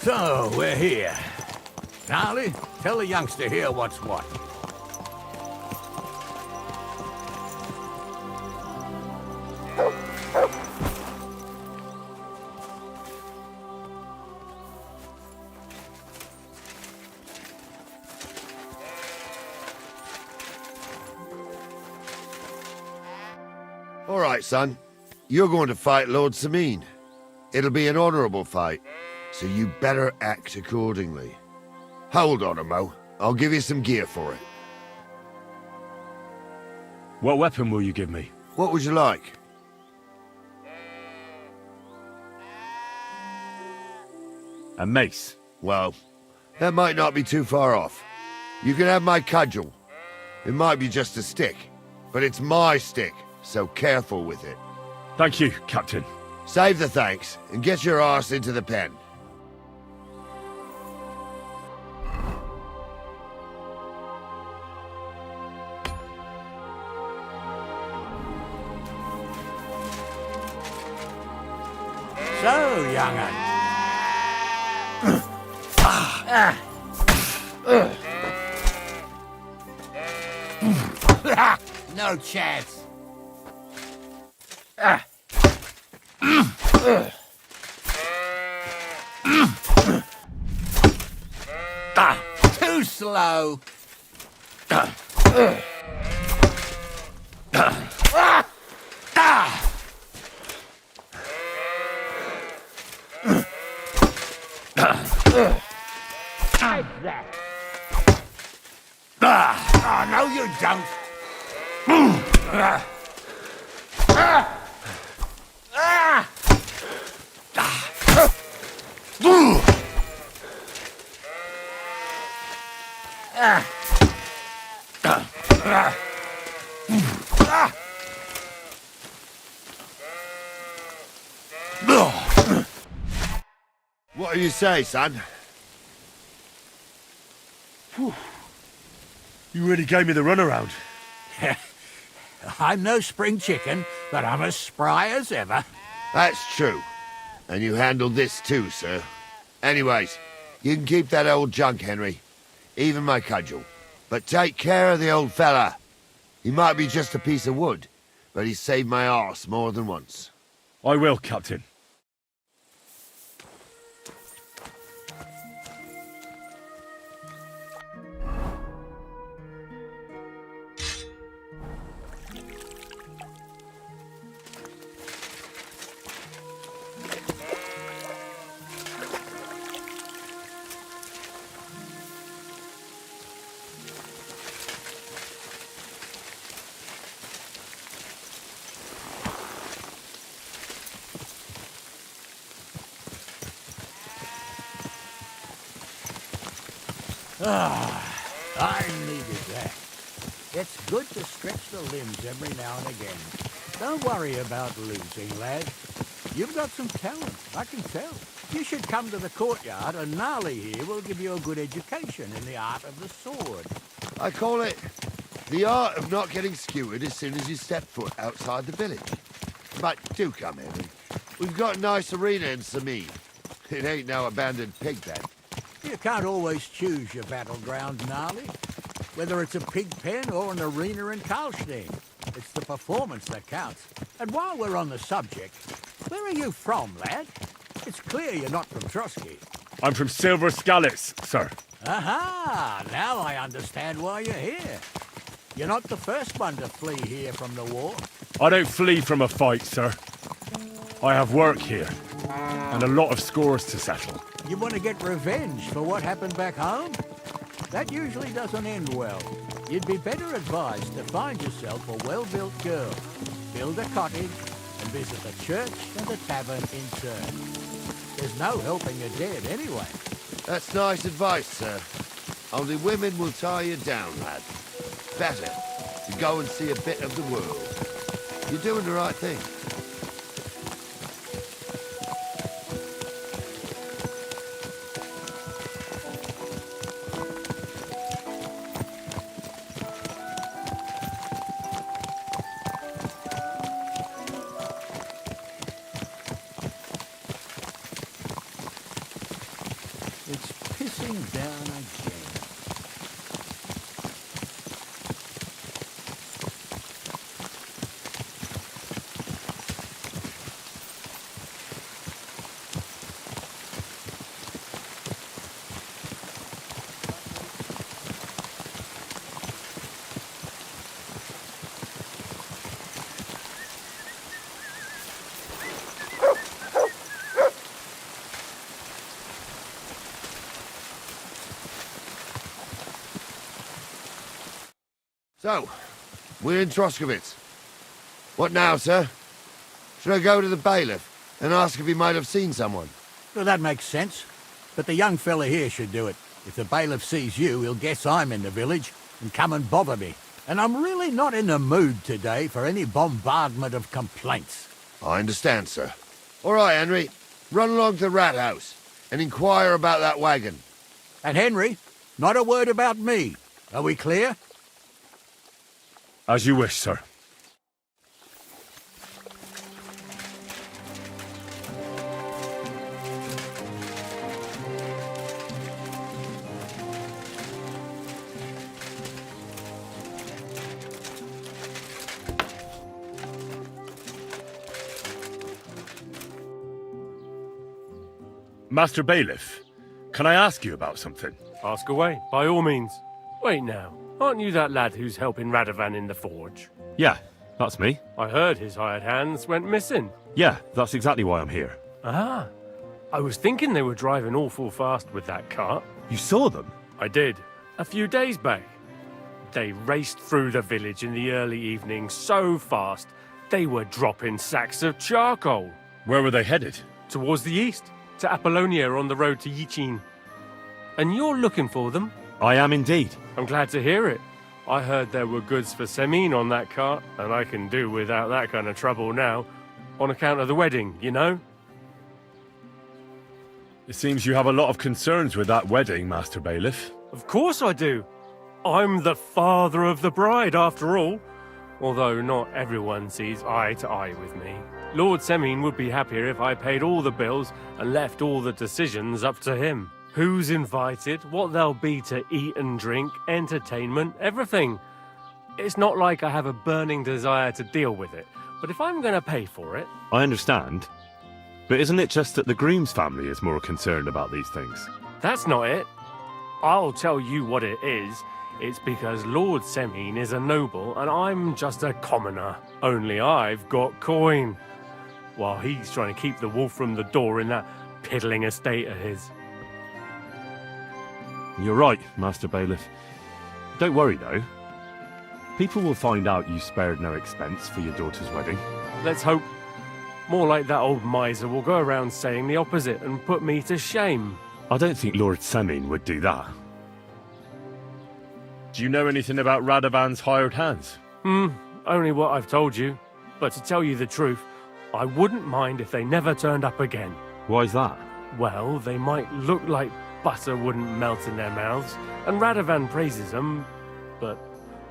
So, we're here. Charlie, tell the youngster here what's what. All right, son. You're going to fight Lord Sameen. It'll be an honorable fight. so you better act accordingly. Hold on a mo. I'll give you some gear for it. What weapon will you give me? What would you like? A mace. Well, that might not be too far off. You can have my cudgel. It might be just a stick, but it's my stick, so careful with it. Thank you, Captain. Save the thanks, and get your arse into the pen. So, young'un. No chance. Too slow. Oh, no, you don't. What do you say, son? Whew. You really gave me the runaround. I'm no spring chicken, but I'm as spry as ever. That's true. And you handled this too, sir. Anyways, you can keep that old junk, Henry. Even my cudgel. But take care of the old fella. He might be just a piece of wood, but he's saved my arse more than once. I will, Captain. I needed that. It's good to stretch the limbs every now and again. Don't worry about losing, lad. You've got some talent, I can tell. You should come to the courtyard and Gnarly here will give you a good education in the art of the sword. I call it the art of not getting skewered as soon as you step foot outside the village. But do come, Henry. We've got a nice arena in Sameen. It ain't no abandoned pig pen. You can't always choose your battleground, Gnarly. Whether it's a pig pen or an arena in Karlstein. It's the performance that counts. And while we're on the subject, where are you from, lad? It's clear you're not from Trotsky. I'm from Silver Scallops, sir. Aha! Now I understand why you're here. You're not the first one to flee here from the war. I don't flee from a fight, sir. I have work here, and a lot of scores to settle. You want to get revenge for what happened back home? That usually doesn't end well. You'd be better advised to find yourself a well-built girl, build a cottage, and visit the church and the tavern in turn. There's no helping a dead anyway. That's nice advice, sir. Only women will tie you down, lad. Better to go and see a bit of the world. You're doing the right thing. It's pissing down again. So, we're in Troskowitz. What now, sir? Should I go to the bailiff and ask if he might have seen someone? Well, that makes sense. But the young fella here should do it. If the bailiff sees you, he'll guess I'm in the village and come and bother me. And I'm really not in the mood today for any bombardment of complaints. I understand, sir. All right, Henry. Run along to the rat house and inquire about that wagon. And Henry, not a word about me. Are we clear? As you wish, sir. Master Bailiff, can I ask you about something? Ask away, by all means. Wait now, aren't you that lad who's helping Radovan in the forge? Yeah, that's me. I heard his hired hands went missing. Yeah, that's exactly why I'm here. Ah, I was thinking they were driving awful fast with that cart. You saw them? I did, a few days back. They raced through the village in the early evening so fast, they were dropping sacks of charcoal. Where were they headed? Towards the east, to Apollonia on the road to Yichin. And you're looking for them? I am indeed. I'm glad to hear it. I heard there were goods for Semin on that cart, and I can do without that kind of trouble now, on account of the wedding, you know? It seems you have a lot of concerns with that wedding, Master Bailiff. Of course I do. I'm the father of the bride, after all. Although not everyone sees eye to eye with me. Lord Semin would be happier if I paid all the bills and left all the decisions up to him. Who's invited, what there'll be to eat and drink, entertainment, everything. It's not like I have a burning desire to deal with it, but if I'm going to pay for it... I understand. But isn't it just that the groom's family is more concerned about these things? That's not it. I'll tell you what it is. It's because Lord Semin is a noble and I'm just a commoner. Only I've got coin. While he's trying to keep the wolf from the door in that piddling estate of his. You're right, Master Bailiff. Don't worry, though. People will find out you spared no expense for your daughter's wedding. Let's hope. More like that old miser will go around saying the opposite and put me to shame. I don't think Lord Semin would do that. Do you know anything about Radovan's hired hands? Only what I've told you. But to tell you the truth, I wouldn't mind if they never turned up again. Why's that? Well, they might look like butter wouldn't melt in their mouths, and Radovan praises them, but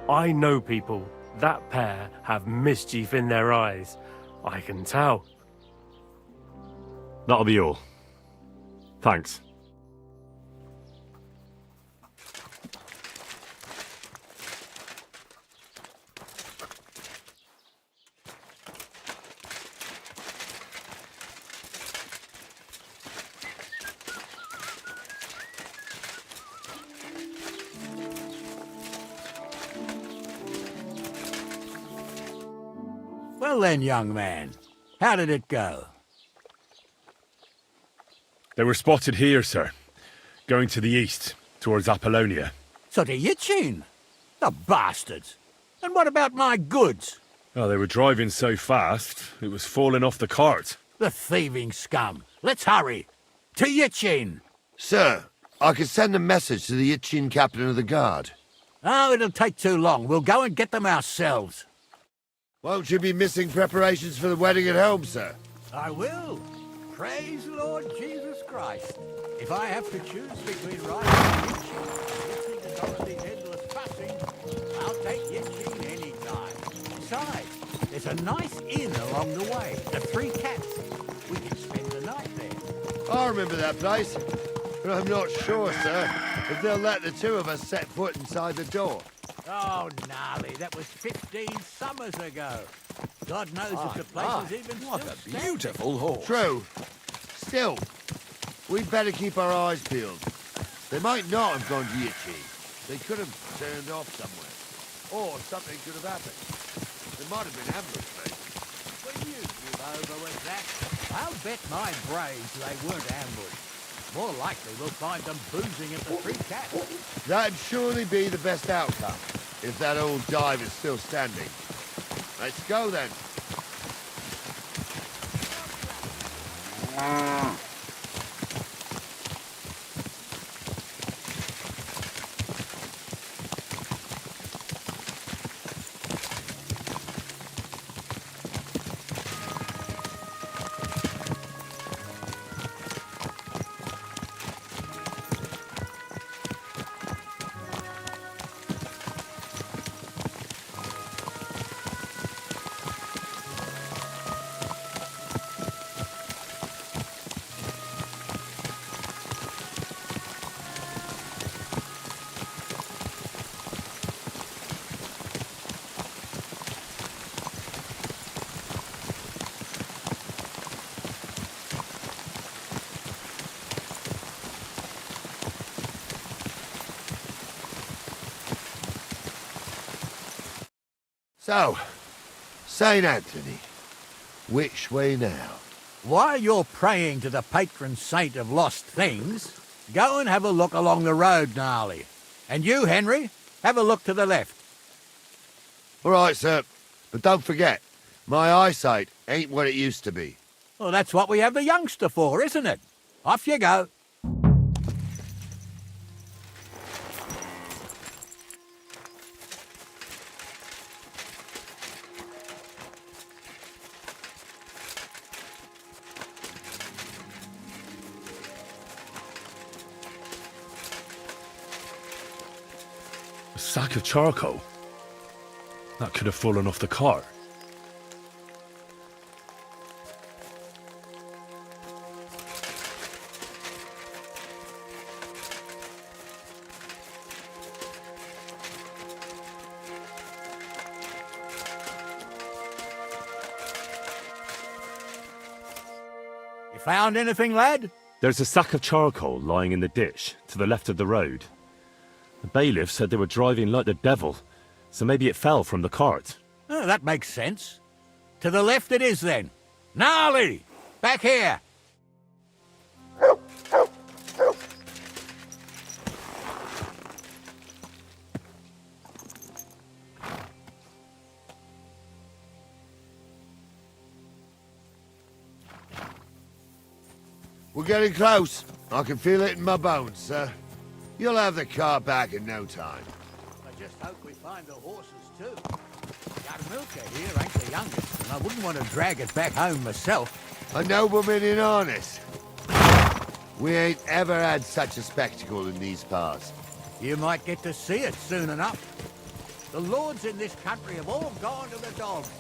I know people. That pair have mischief in their eyes. I can tell. That'll be all. Thanks. Well then, young man, how did it go? They were spotted here, sir. Going to the east, towards Apollonia. So to Yichin? The bastards! And what about my goods? Oh, they were driving so fast, it was falling off the cart. The thieving scum! Let's hurry! To Yichin! Sir, I could send a message to the Yichin captain of the guard. Oh, it'll take too long. We'll go and get them ourselves. Won't you be missing preparations for the wedding at home, sir? I will. Praise Lord Jesus Christ. If I have to choose between riding to Yichin and listening to Dorothy's endless fussing, I'll take Yichin any time. Besides, there's a nice inn along the way, the Three Cats. We can spend the night there. I remember that place, but I'm not sure, sir, if they'll let the two of us set foot inside the door. Oh, gnarly, that was 15 summers ago. God knows if the place is even What still a beautiful horse. True. Still, we'd better keep our eyes peeled. They might not have gone to Yichin. They could have turned off somewhere. Or something could have happened. There might have been ambushed, maybe. When you give over with that, I'll bet my brains they weren't ambushed. More likely we'll find them boozing at the Three Cats. That'd surely be the best outcome. if that old dive is still standing. Let's go then. So, St. Anthony, which way now? While you're praying to the patron saint of lost things, go and have a look along the road, Gnarly. And you, Henry, have a look to the left. All right, sir. But don't forget, my eyesight ain't what it used to be. Well, that's what we have the youngster for, isn't it? Off you go. A sack of charcoal? That could have fallen off the cart. You found anything, lad? There's a sack of charcoal lying in the ditch to the left of the road. The bailiff said they were driving like the devil, so maybe it fell from the cart. Oh, that makes sense. To the left it is, then. Gnarly! Back here! We're getting close. I can feel it in my bones, sir. You'll have the car back in no time. I just hope we find the horses, too. Young Milker here ain't the youngest, and I wouldn't want to drag it back home myself. A nobleman in harness. We ain't ever had such a spectacle in these parts. You might get to see it soon enough. The lords in this country have all gone to the dogs.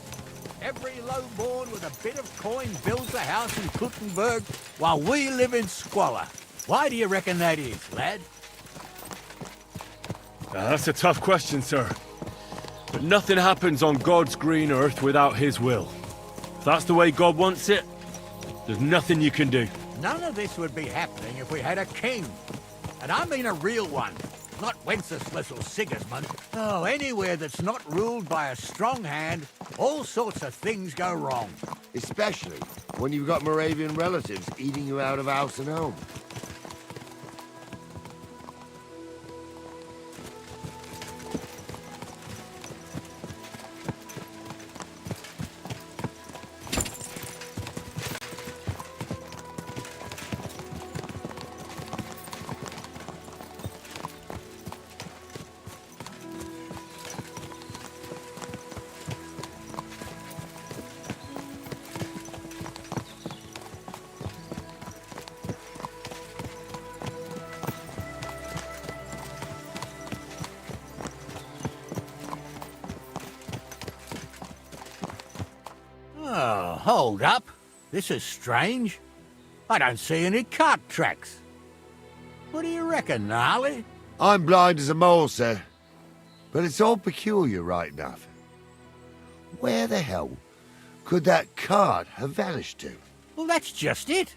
Every lowborn with a bit of coin builds a house in Kuttenberg, while we live in squalor. Why do you reckon that is, lad? That's a tough question, sir. But nothing happens on God's green earth without his will. If that's the way God wants it, there's nothing you can do. None of this would be happening if we had a king. And I mean a real one, not Wenceslas Sigismund. Oh, anywhere that's not ruled by a strong hand, all sorts of things go wrong. Especially when you've got Moravian relatives eating you out of house and home. Oh, hold up. This is strange. I don't see any cart tracks. What do you reckon, Gnarly? I'm blind as a mole, sir. But it's all peculiar right enough. Where the hell could that cart have vanished to? Well, that's just it.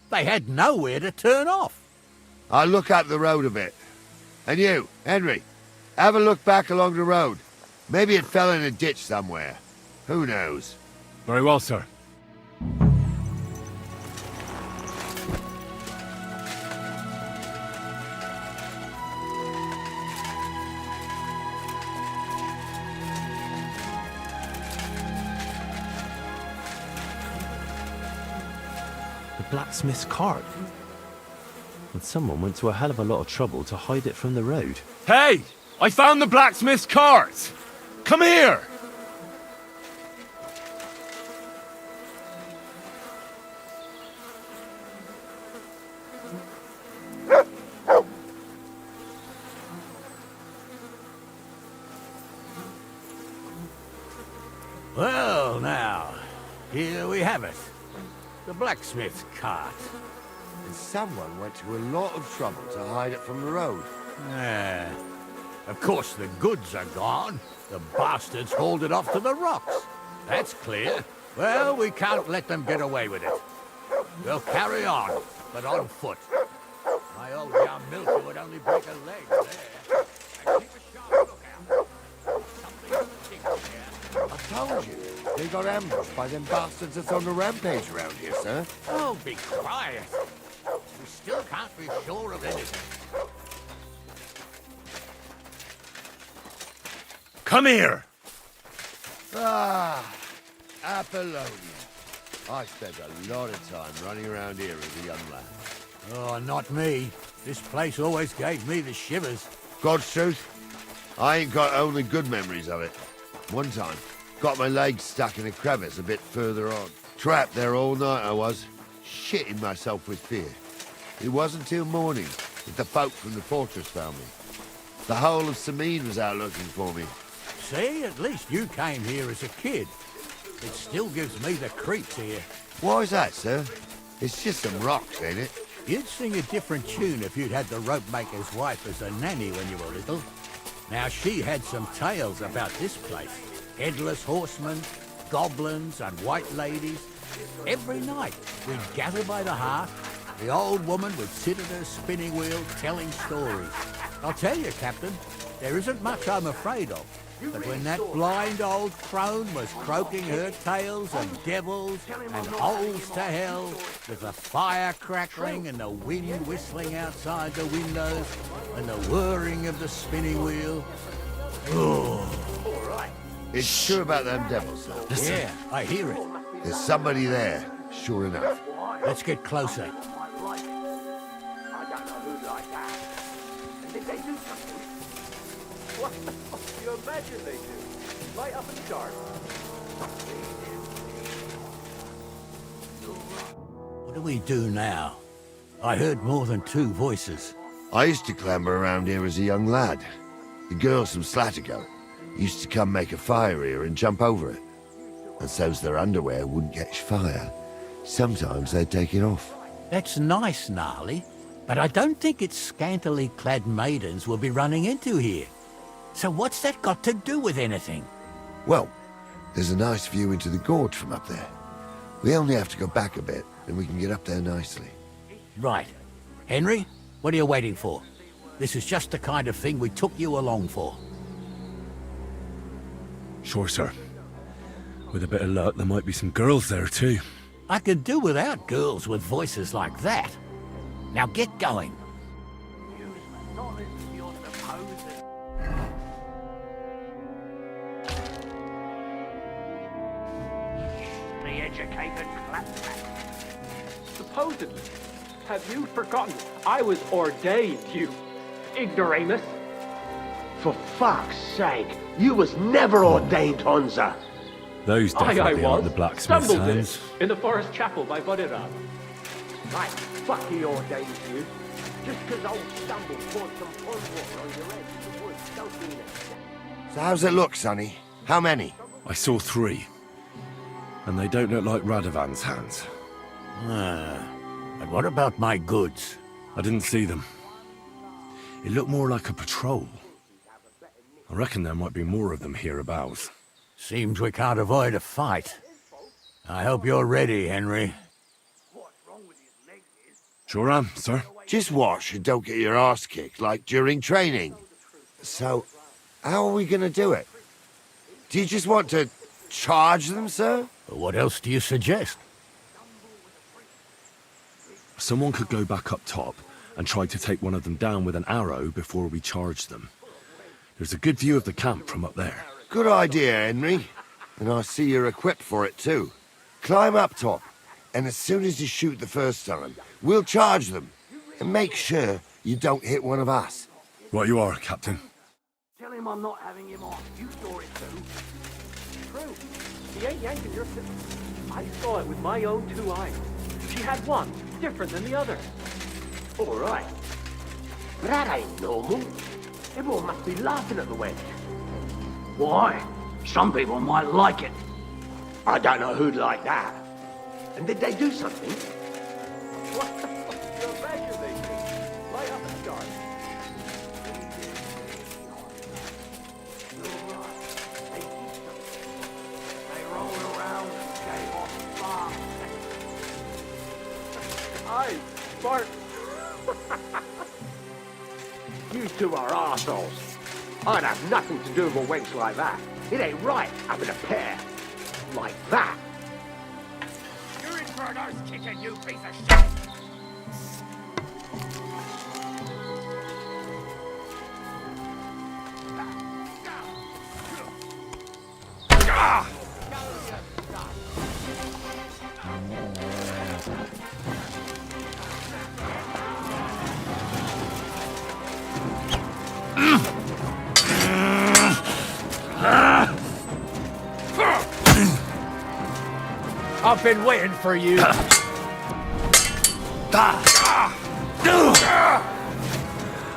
They had nowhere to turn off. I'll look up the road a bit. And you, Henry, have a look back along the road. Maybe it fell in a ditch somewhere. Who knows? Very well, sir. The blacksmith's cart. And someone went to a hell of a lot of trouble to hide it from the road. Hey! I found the blacksmith's cart! Come here! Well, now, here we have it. The blacksmith's cart. And someone went to a lot of trouble to hide it from the road. Yeah. Of course, the goods are gone. The bastards hauled it off to the rocks. That's clear. Well, we can't let them get away with it. We'll carry on, but on foot. My old young milker would only break a leg there. And keep a sharp lookout. Something sticks here. I told you, they got ambushed by them bastards that's on the rampage around here, sir. Oh, be quiet. We still can't be sure of anything. Come here! Ah, Apollonia. I spent a lot of time running around here as a young lad. Oh, not me. This place always gave me the shivers. God's truth, I ain't got only good memories of it. One time, got my legs stuck in a crevice a bit further on. Trapped there all night I was, shitting myself with fear. It wasn't till morning that the folk from the fortress found me. The whole of Samine was out looking for me. See, at least you came here as a kid. It still gives me the creeps here. Why's that, sir? It's just some rocks, ain't it? You'd sing a different tune if you'd had the rope maker's wife as a nanny when you were little. Now, she had some tales about this place. Headless horsemen, goblins, and white ladies. Every night, we'd gather by the hearth. The old woman would sit at her spinning wheel telling stories. I'll tell you, Captain, there isn't much I'm afraid of. But when that blind old crone was croaking her tales of devils and holes to hell, with the fire crackling and the wind whistling outside the windows and the whirring of the spinning wheel... Oh. It's true about them devils, though. Yeah, I hear it. There's somebody there, sure enough. Let's get closer. You imagine they do. Light up in the dark. What do we do now? I heard more than two voices. I used to clamber around here as a young lad. The girls from Slatigo used to come make a fire here and jump over it. And so's their underwear wouldn't catch fire. Sometimes they'd take it off. That's nice, Gnarly, but I don't think it's scantily clad maidens we'll be running into here. So what's that got to do with anything? Well, there's a nice view into the gorge from up there. We only have to go back a bit, and we can get up there nicely. Right. Henry, what are you waiting for? This is just the kind of thing we took you along for. Sure, sir. With a bit of luck, there might be some girls there, too. I could do without girls with voices like that. Now get going. Educated claptrap. Supposedly. Have you forgotten? I was ordained, you ignoramus. For fuck's sake, you was never ordained, Hunza. Those definitely aren't the blacksmith's Stumbled in hands. it, in the forest chapel by Buddirab. Right, fuck he ordained you. Just 'cause old Stumble poured some pond water on your head in the woods don't mean it. So how's it look, Sonny? How many? I saw 3. And they don't look like Radovan's hands. And what about my goods? I didn't see them. It looked more like a patrol. I reckon there might be more of them hereabouts. Seems we can't avoid a fight. I hope you're ready, Henry. Sure am, sir. Just watch and don't get your arse kicked like during training. So, how are we gonna do it? Do you just want to charge them, sir? What else do you suggest? Someone could go back up top and try to take one of them down with an arrow before we charge them. There's a good view of the camp from up there. Good idea, Henry. And I see you're equipped for it too. Climb up top And as soon as you shoot the first time, we'll charge them. And make sure you don't hit one of us. Right you are, Captain. Tell him I'm not having him on. You saw it too. True. He ain't yanking your sister. I saw it with my own 2 eyes. She had one, different than the other. All right. But that ain't normal. Everyone must be laughing at the wench. Why? Some people might like it. I don't know who'd like that. And did they do something? What the fuck? You're imagining. Light up and start. They rolled around and gave off sparks. Aye, sparks. You two are arseholes. I'd have nothing to do with a wench like that. It ain't right having a pair like that. You're in for an arse kicking, you piece of shit! I've been waiting for you.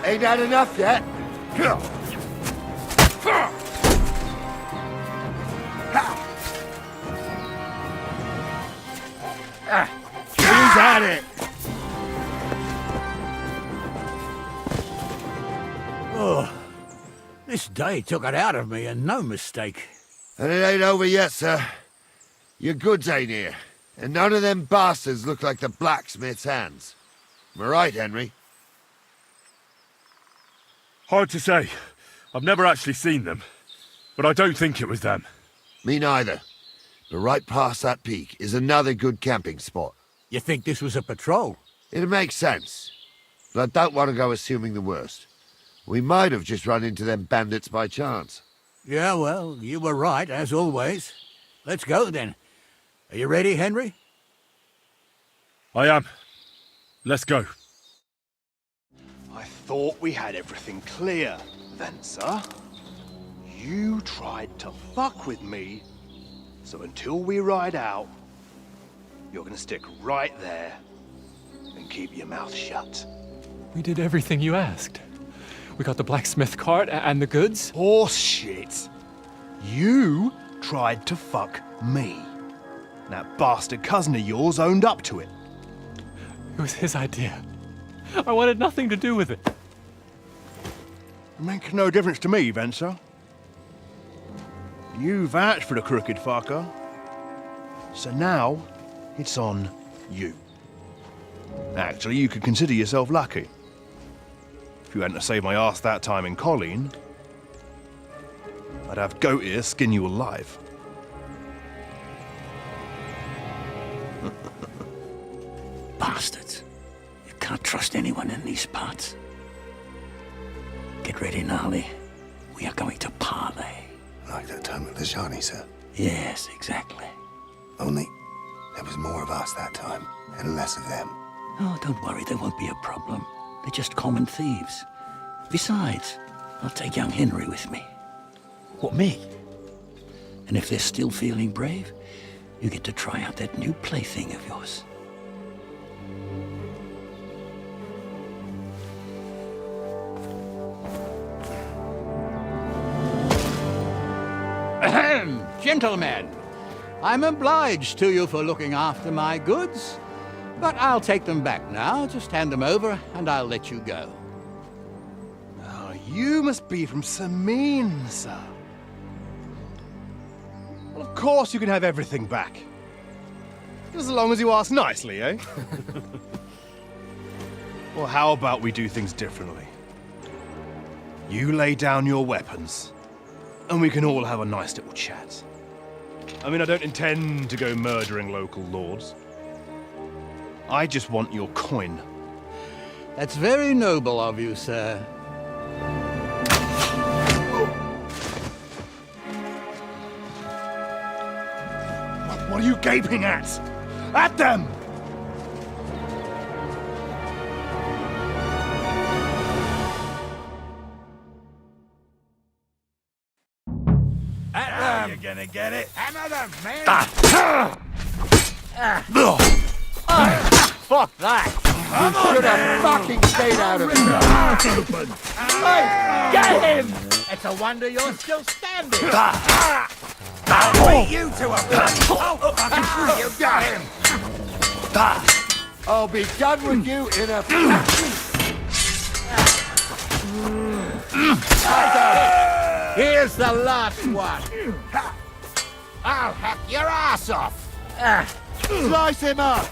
Ain't that enough yet? Who's at it? Oh, this day took it out of me, and no mistake. And it ain't over yet, sir. Your goods ain't here, and none of them bastards look like the blacksmith's hands. Am I right, Henry? Hard to say. I've never actually seen them, but I don't think it was them. Me neither. But right past that peak is another good camping spot. You think this was a patrol? It makes sense, but I don't want to go assuming the worst. We might have just run into them bandits by chance. Yeah, well, you were right, as always. Let's go, then. Are you ready, Henry? I am. Let's go. I thought we had everything clear, then, sir. You tried to fuck with me, so until we ride out, you're gonna stick right there and keep your mouth shut. We did everything you asked. We got the blacksmith cart and the goods. Horse shit. You tried to fuck me. That bastard cousin of yours owned up to it. It was his idea. I wanted nothing to do with it. Make no difference to me, Venser. You vouched for the crooked fucker. So now, it's on you. Actually, you could consider yourself lucky. If you hadn't saved my ass that time in Colleen, I'd have goat ear skin you alive. Bastards. You can't trust anyone in these parts. Get ready, Gnarly. We are going to parley. Like that time at the Shani, sir? Yes, exactly. Only there was more of us that time, and less of them. Oh, don't worry, there won't be a problem. They're just common thieves. Besides, I'll take young Henry with me. What, me? And if they're still feeling brave, you get to try out that new plaything of yours. Ahem, gentlemen. I'm obliged to you for looking after my goods, but I'll take them back now. Just hand them over, and I'll let you go. Oh, you must be from Samin, sir. Well, of course you can have everything back. Just as long as you ask nicely, eh? Well, how about we do things differently? You lay down your weapons, and we can all have a nice little chat. I mean, I don't intend to go murdering local lords. I just want your coin. That's very noble of you, sir. What are you gaping at? At them! You're gonna get it. Hammer them, man. Fuck that! You should have fucking stayed out of it. Hey, get him! It's a wonder you're still standing. I'll beat you to a bloody you got him. I'll be done with you in a... Here's the last one. I'll hack your ass off. Slice him up!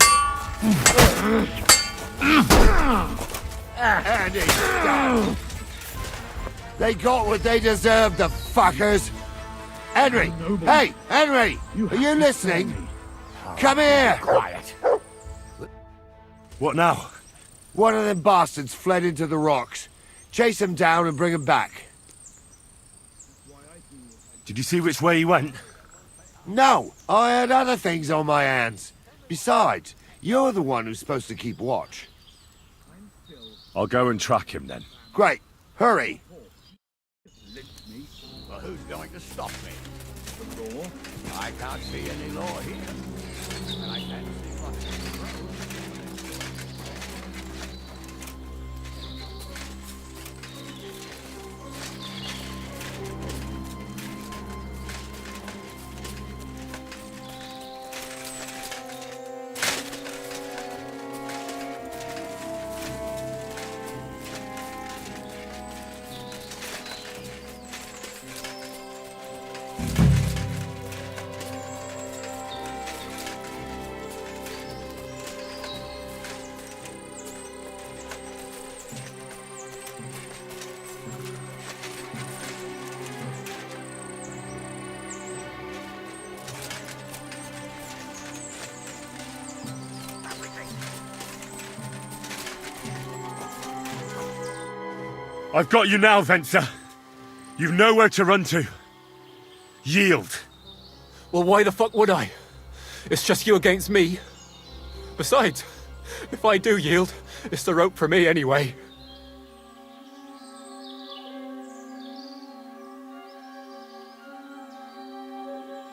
And he's done. They got what they deserved, the fuckers. Henry! Hey, Henry! Are you listening? Come here! Quiet. What now? One of them bastards fled into the rocks. Chase him down and bring him back. Did you see which way he went? No, I had other things on my hands. Besides, you're the one who's supposed to keep watch. I'll go and track him then. Great. Hurry. Well, who's going to stop me? The law? I can't see any law here. And I can't see much in the road. I've got you now, Venser. You've nowhere to run to. Yield. Well, why the fuck would I? It's just you against me. Besides, if I do yield, it's the rope for me anyway.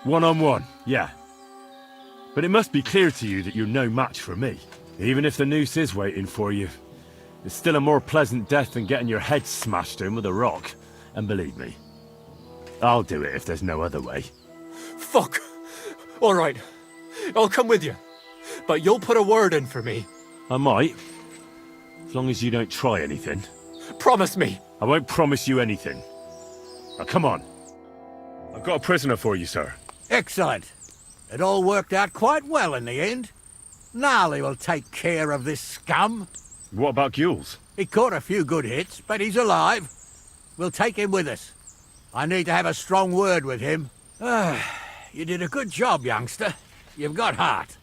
One-on-one, yeah. But it must be clear to you that you're no match for me. Even if the noose is waiting for you, it's still a more pleasant death than getting your head smashed in with a rock. And believe me, I'll do it if there's no other way. Fuck! All right, I'll come with you. But you'll put a word in for me. I might. As long as you don't try anything. Promise me. I won't promise you anything. Now come on. I've got a prisoner for you, sir. Excellent. It all worked out quite well in the end. Gnarly will take care of this scum. What about Gules? He caught a few good hits, but he's alive. We'll take him with us. I need to have a strong word with him. You did a good job, youngster. You've got heart.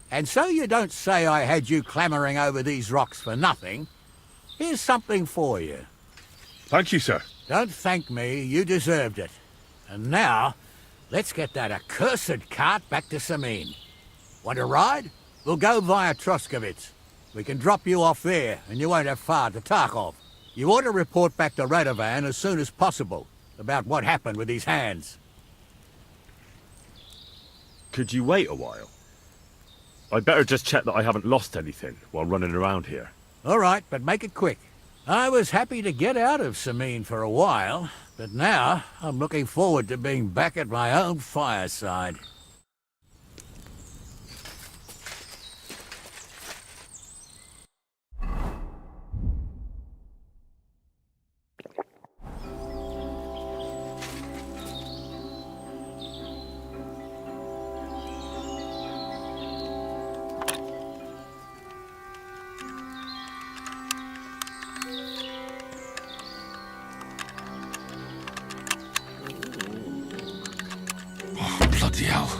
And so you don't say I had you clambering over these rocks for nothing. Here's something for you. Thank you, sir. Don't thank me. You deserved it. And now, let's get that accursed cart back to Sameen. Want to ride? We'll go via Troskovitz. We can drop you off there, and you won't have far to Tarkov. You ought to report back to Radovan as soon as possible about what happened with these hands. Could you wait a while? I'd better just check that I haven't lost anything while running around here. All right, but make it quick. I was happy to get out of Sameen for a while, but now I'm looking forward to being back at my own fireside. Bloody hell.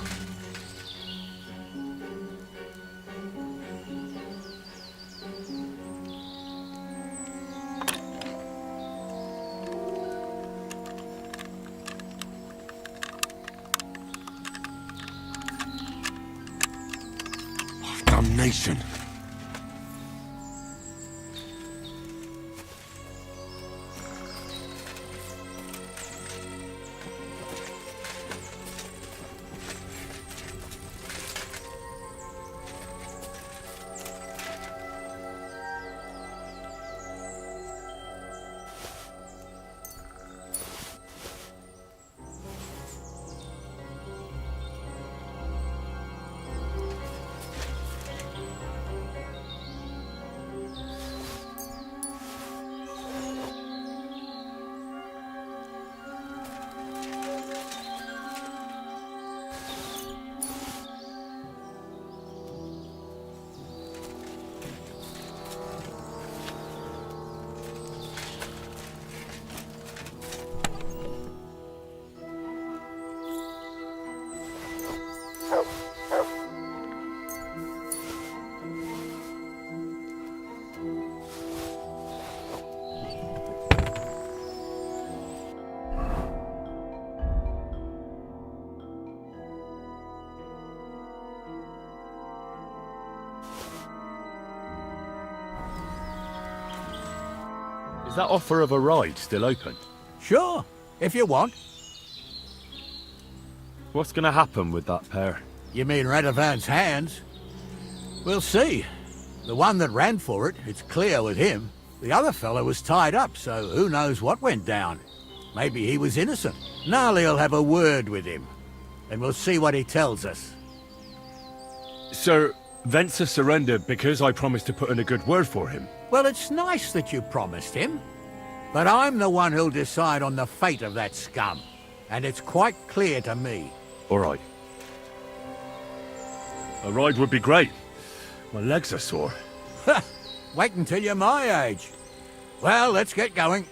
information. Is that offer of a ride still open? Sure, if you want. What's going to happen with that pair? You mean Radovan's hands? We'll see. The one that ran for it, it's clear with him. The other fellow was tied up, so who knows what went down. Maybe he was innocent. Gnarly'll have a word with him, and we'll see what he tells us. Sir, Venser surrendered because I promised to put in a good word for him. Well, it's nice that you promised him, but I'm the one who'll decide on the fate of that scum, and it's quite clear to me. All right. A ride would be great. My legs are sore. Wait until you're my age. Well, let's get going.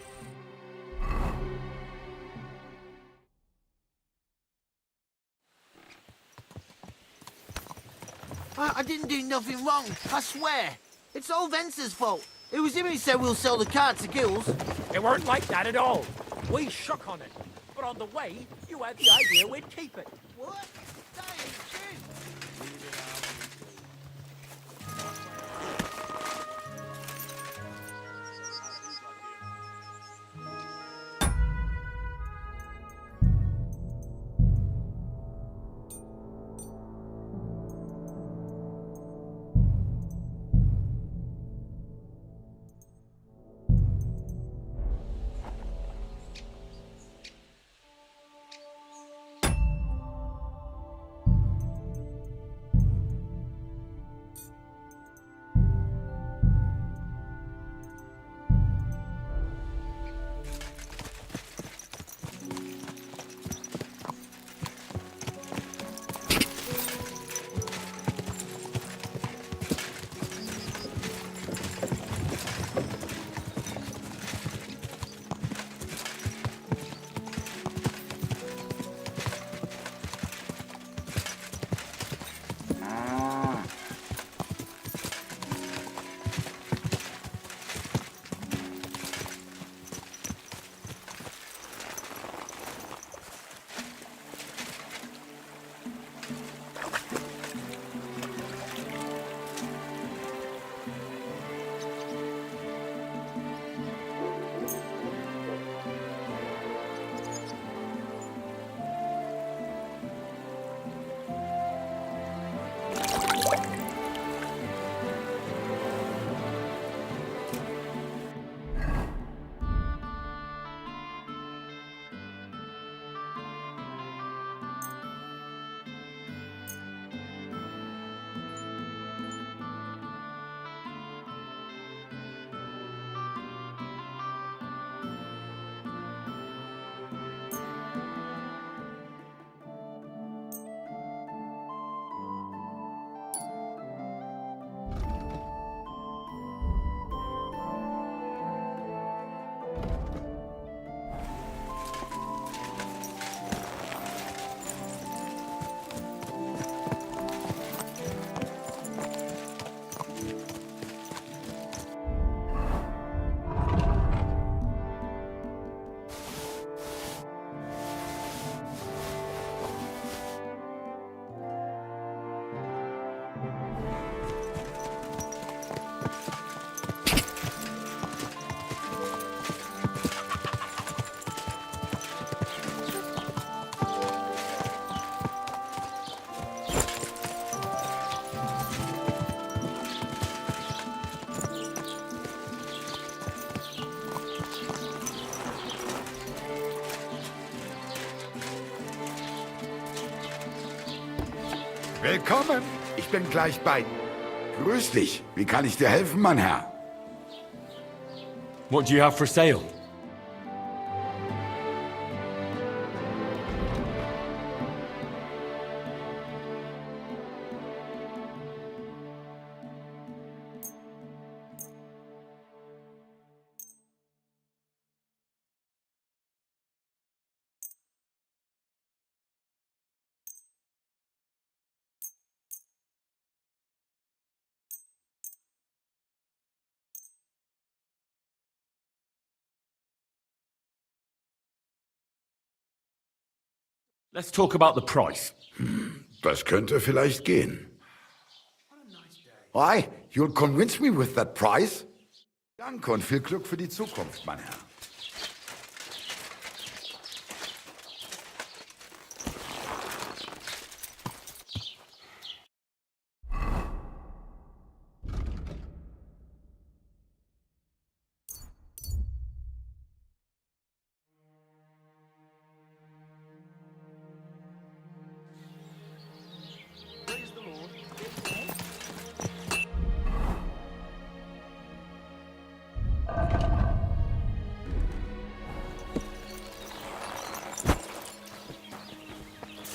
I didn't do nothing wrong, I swear. It's all Venser's fault. It was him who said we'll sell the car to Gills. It weren't like that at all. We shook on it. But on the way, you had the idea we'd keep it. What? That ain't true. Willkommen. Ich bin gleich bei. Grüß dich. Wie kann ich dir helfen, mein Herr? What do you have for sale? Let's talk about the price. Das könnte vielleicht gehen. Why? You'll convince me with that price? Danke und viel Glück für die Zukunft, mein Herr.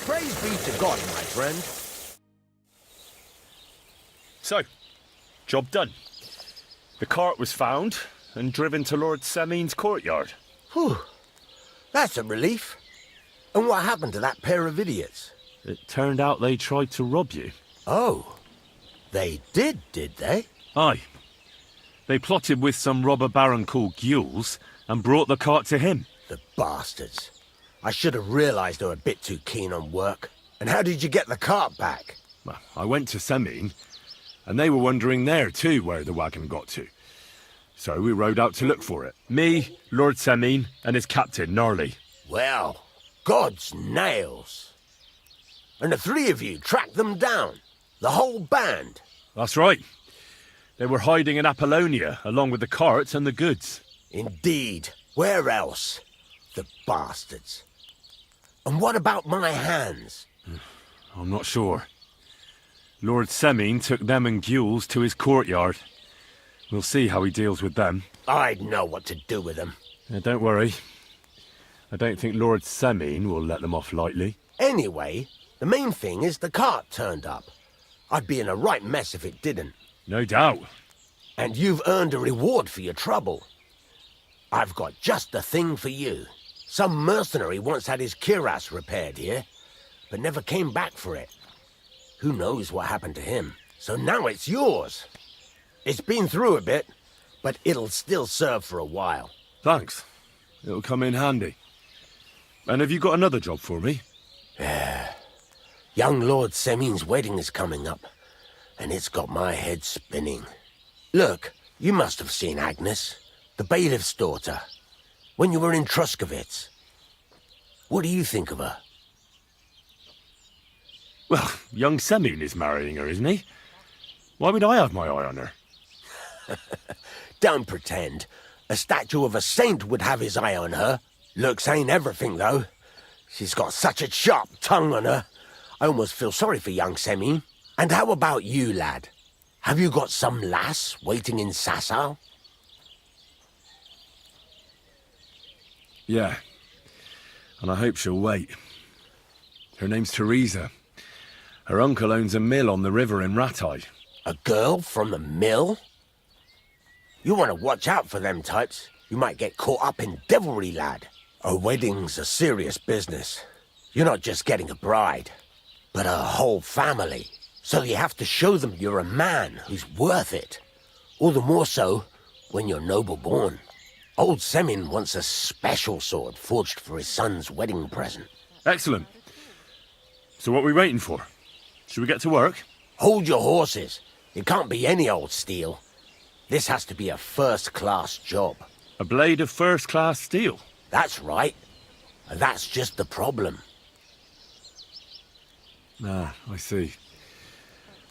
Praise be to God, my friend. So, job done. The cart was found and driven to Lord Semin's courtyard. Whew. That's a relief. And what happened to that pair of idiots? It turned out they tried to rob you. Oh. They did they? Aye. They plotted with some robber baron called Gules and brought the cart to him. The bastards. I should have realised they were a bit too keen on work. And how did you get the cart back? Well, I went to Semin, and they were wondering there too where the wagon got to. So we rode out to look for it. Me, Lord Semin, and his captain, Gnarly. Well, God's nails. And the three of you tracked them down? The whole band? That's right. They were hiding in Apollonia, along with the carts and the goods. Indeed. Where else? The bastards. And what about my hands? I'm not sure. Lord Semin took them and Gules to his courtyard. We'll see how he deals with them. I'd know what to do with them. Don't worry. I don't think Lord Semin will let them off lightly. Anyway, the main thing is the cart turned up. I'd be in a right mess if it didn't. No doubt. And you've earned a reward for your trouble. I've got just the thing for you. Some mercenary once had his cuirass repaired here, but never came back for it. Who knows what happened to him? So now it's yours. It's been through a bit, but it'll still serve for a while. Thanks. It'll come in handy. And have you got another job for me? Young Lord Semin's wedding is coming up, and it's got my head spinning. Look, you must have seen Agnes, the bailiff's daughter, when you were in Truscovitz. What do you think of her? Well, young Semin is marrying her, isn't he? Why would I have my eye on her? Don't pretend. A statue of a saint would have his eye on her. Looks ain't everything, though. She's got such a sharp tongue on her. I almost feel sorry for young Semin. And how about you, lad? Have you got some lass waiting in Sasau? Yeah. And I hope she'll wait. Her name's Teresa. Her uncle owns a mill on the river in Ratai. A girl from the mill? You want to watch out for them types. You might get caught up in devilry, lad. A wedding's a serious business. You're not just getting a bride, but a whole family. So you have to show them you're a man who's worth it. All the more so when you're noble-born. Old Semin wants a special sword forged for his son's wedding present. Excellent. So what are we waiting for? Should we get to work? Hold your horses. It can't be any old steel. This has to be a first-class job. A blade of first-class steel? That's right. And that's just the problem. Ah, I see.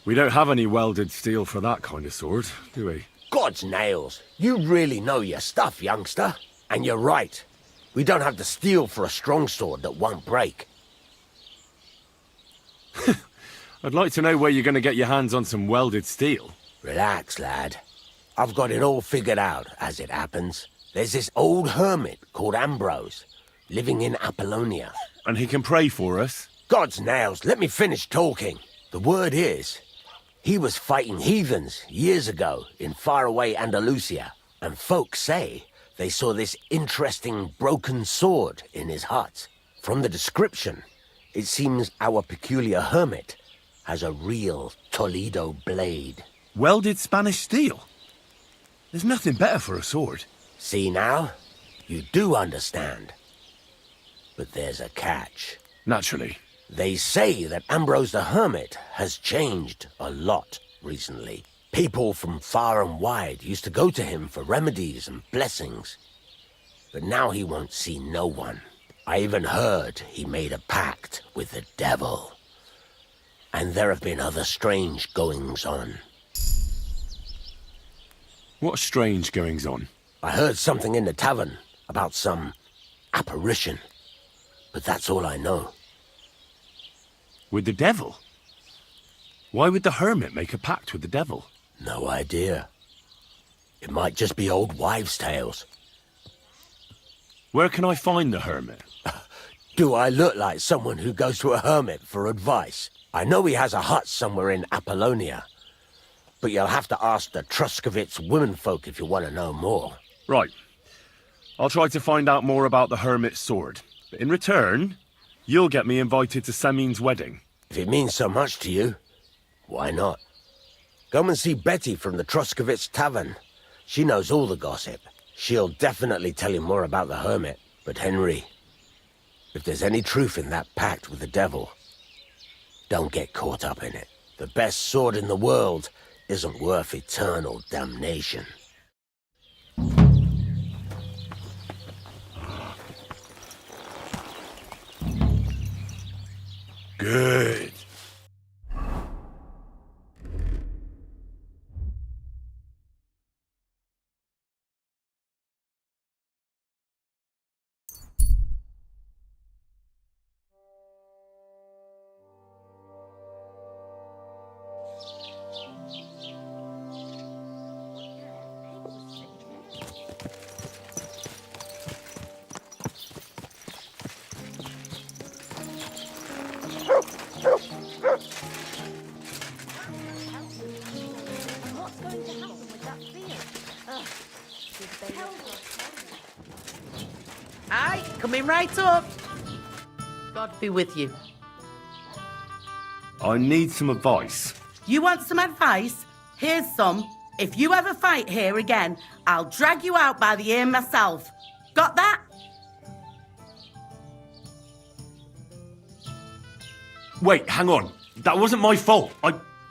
We don't have any welded steel for that kind of sword, do we? God's nails. You really know your stuff, youngster. And you're right. We don't have the steel for a strong sword that won't break. I'd like to know where you're going to get your hands on some welded steel. Relax, lad. I've got it all figured out, as it happens. There's this old hermit called Ambrose, living in Apollonia. And he can pray for us? God's nails, let me finish talking. The word is, he was fighting heathens years ago in faraway Andalusia, and folks say they saw this interesting broken sword in his hut. From the description, it seems our peculiar hermit has a real Toledo blade. Welded Spanish steel? There's nothing better for a sword. See now? You do understand. But there's a catch. Naturally. They say that Ambrose the Hermit has changed a lot recently. People from far and wide used to go to him for remedies and blessings. But now he won't see no one. I even heard he made a pact with the devil. And there have been other strange goings-on. What strange goings-on? I heard something in the tavern about some apparition. But that's all I know. With the devil? Why would the hermit make a pact with the devil? No idea. It might just be old wives' tales. Where can I find the hermit? Do I look like someone who goes to a hermit for advice? I know he has a hut somewhere in Apollonia. But you'll have to ask the Truscovitz womenfolk if you want to know more. Right. I'll try to find out more about the hermit's sword. But in return, you'll get me invited to Semin's wedding. If it means so much to you, why not? Come and see Betty from the Truscovitz Tavern. She knows all the gossip. She'll definitely tell you more about the hermit. But Henry, if there's any truth in that pact with the devil, don't get caught up in it. The best sword in the world isn't worth eternal damnation. Good. Aye, coming right up. God be with you. I need some advice. You want some advice? Here's some. If you ever fight here again, I'll drag you out by the ear myself. Got that? Wait, hang on. That wasn't my fault.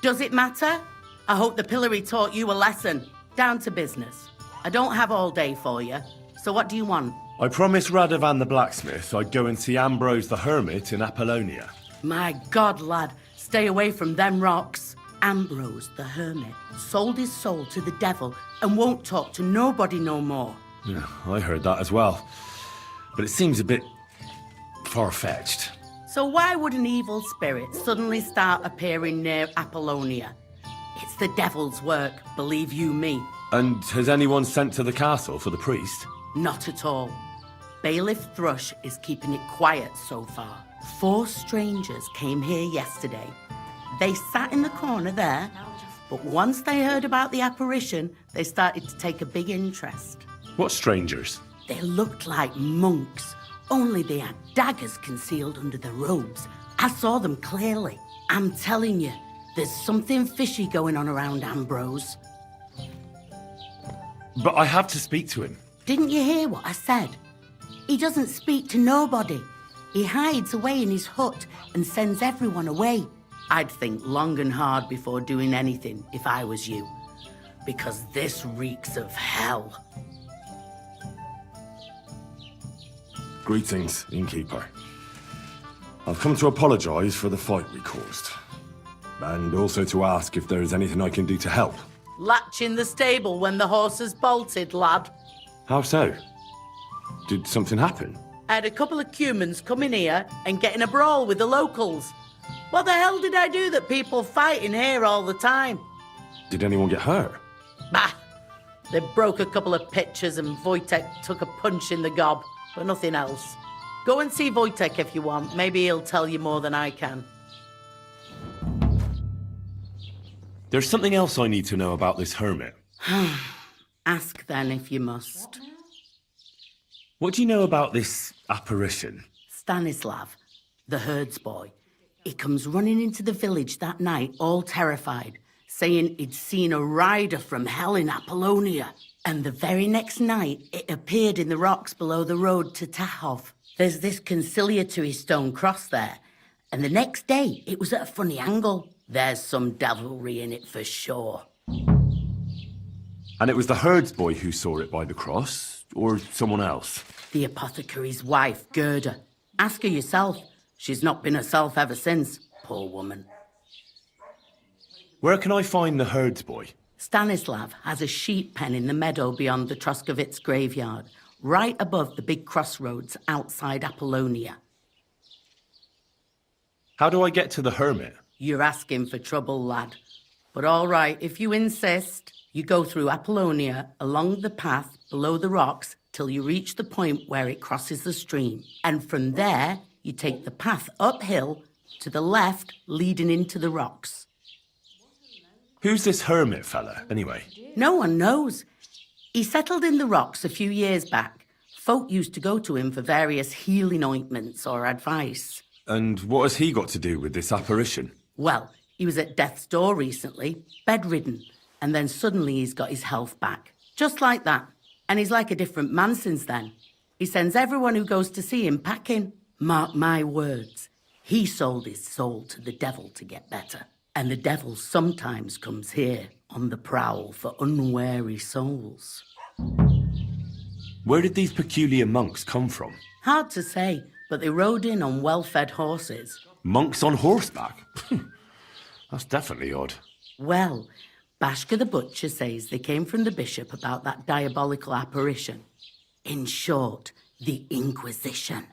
Does it matter? I hope the pillory taught you a lesson. Down to business. I don't have all day for you. So what do you want? I promised Radovan the blacksmith I'd go and see Ambrose the hermit in Apollonia. My God, lad, stay away from them rocks. Ambrose the hermit sold his soul to the devil and won't talk to nobody no more. Yeah, I heard that as well. But it seems a bit far-fetched. So why would an evil spirit suddenly start appearing near Apollonia? It's the devil's work, believe you me. And has anyone sent to the castle for the priest? Not at all. Bailiff Thrush is keeping it quiet so far. 4 strangers came here yesterday. They sat in the corner there, but once they heard about the apparition, they started to take a big interest. What strangers? They looked like monks, only they had daggers concealed under their robes. I saw them clearly. I'm telling you, there's something fishy going on around Ambrose. But I have to speak to him. Didn't you hear what I said? He doesn't speak to nobody. He hides away in his hut and sends everyone away. I'd think long and hard before doing anything if I was you, because this reeks of hell. Greetings, innkeeper. I've come to apologise for the fight we caused. And also to ask if there is anything I can do to help. Latch in the stable when the horses bolted, lad. How so? Did something happen? I had a couple of cumans come in here and get in a brawl with the locals. What the hell did I do that people fight in here all the time? Did anyone get hurt? Bah! They broke a couple of pitchers and Wojtek took a punch in the gob, but nothing else. Go and see Wojtek if you want. Maybe he'll tell you more than I can. There's something else I need to know about this hermit. Ask then if you must. What do you know about this apparition? Stanislav, the herds boy. He comes running into the village that night, all terrified, saying he'd seen a rider from hell in Apollonia. And the very next night, it appeared in the rocks below the road to Tahov. There's this conciliatory stone cross there. And the next day, it was at a funny angle. There's some devilry in it for sure. And it was the herds boy who saw it by the cross, or someone else? The apothecary's wife, Gerda. Ask her yourself. She's not been herself ever since, poor woman. Where can I find the herds boy? Stanislav has a sheep pen in the meadow beyond the Troskovitz graveyard, right above the big crossroads outside Apollonia. How do I get to the hermit? You're asking for trouble, lad. But all right, if you insist, you go through Apollonia, along the path below the rocks, till you reach the point where it crosses the stream. And from there, you take the path uphill to the left, leading into the rocks. Who's this hermit fella, anyway? No one knows. He settled in the rocks a few years back. Folk used to go to him for various healing ointments or advice. And what has he got to do with this apparition? Well, he was at death's door recently, bedridden, and then suddenly he's got his health back. Just like that. And he's like a different man since then. He sends everyone who goes to see him packing. Mark my words. He sold his soul to the devil to get better. And the devil sometimes comes here on the prowl for unwary souls. Where did these peculiar monks come from? Hard to say, but they rode in on well-fed horses. Monks on horseback? That's definitely odd. Well, Bashka the butcher says they came from the bishop about that diabolical apparition. In short, the Inquisition.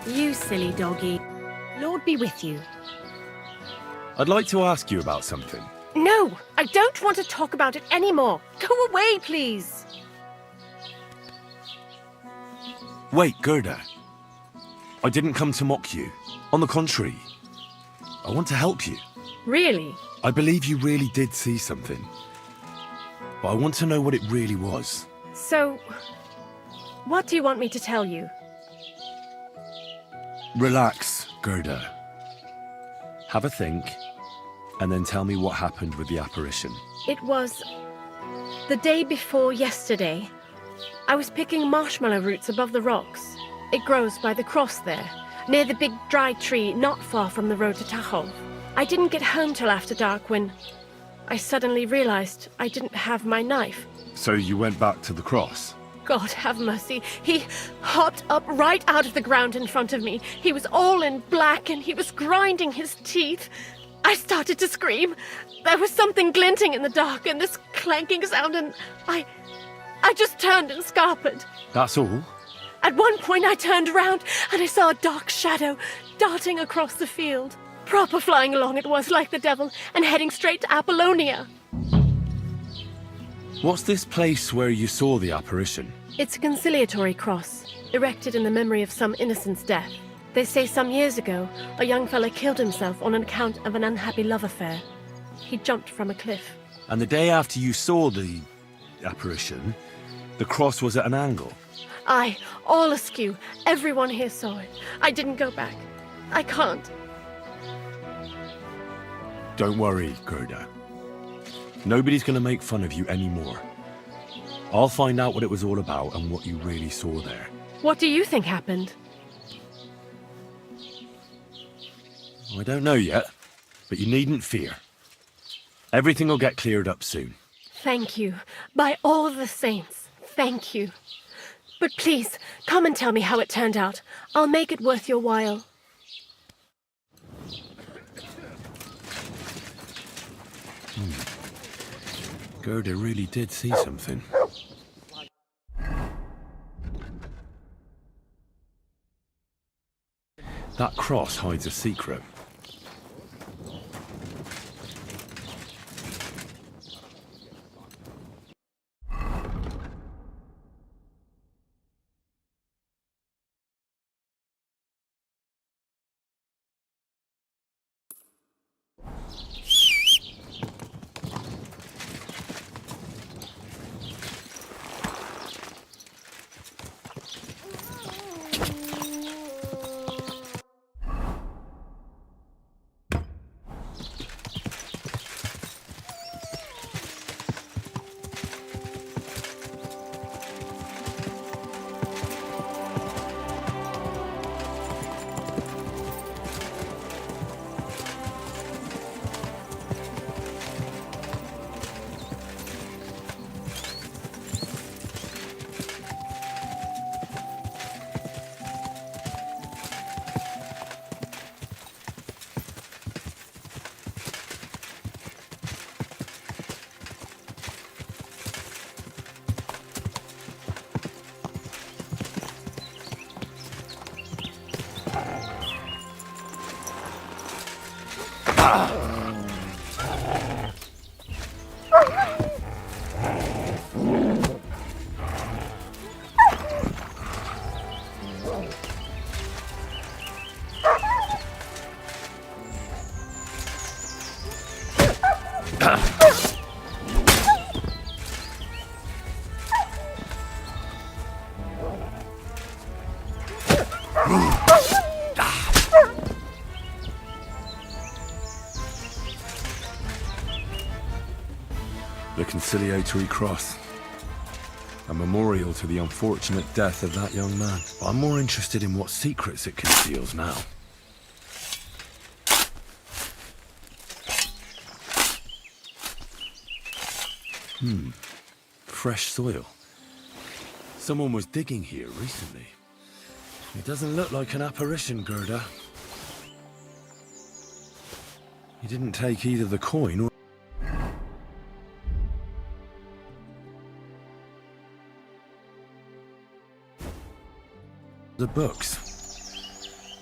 You silly doggy. Lord be with you. I'd like to ask you about something. No, I don't want to talk about it anymore. Go away, please. Wait, Gerda. I didn't come to mock you. On the contrary, I want to help you. Really? I believe you really did see something. But I want to know what it really was. So, what do you want me to tell you? Relax, Gerda. Have a think, and then tell me what happened with the apparition. It was the day before yesterday. I was picking marshmallow roots above the rocks. It grows by the cross there, near the big dry tree not far from the road to Tahov. I didn't get home till after dark when I suddenly realized I didn't have my knife. So you went back to the cross? God have mercy. He hopped up right out of the ground in front of me. He was all in black and he was grinding his teeth. I started to scream. There was something glinting in the dark and this clanking sound and I just turned and scarpered. That's all? At one point I turned around and I saw a dark shadow darting across the field. Proper flying along it was, like the devil, and heading straight to Apollonia. What's this place where you saw the apparition? It's a conciliatory cross, erected in the memory of some innocent's death. They say some years ago, a young fella killed himself on account of an unhappy love affair. He jumped from a cliff. And the day after you saw the apparition, the cross was at an angle? Aye, all askew. Everyone here saw it. I didn't go back. I can't. Don't worry, Gerda. Nobody's going to make fun of you anymore. I'll find out what it was all about and what you really saw there. What do you think happened? I don't know yet, but you needn't fear. Everything will get cleared up soon. Thank you. By all the saints, thank you. But please, come and tell me how it turned out. I'll make it worth your while. Gerda really did see something. That cross hides a secret. The conciliatory cross. A memorial to the unfortunate death of that young man. I'm more interested in what secrets it conceals now. Fresh soil. Someone was digging here recently. It doesn't look like an apparition, Gerda. He didn't take either the coin or... the books.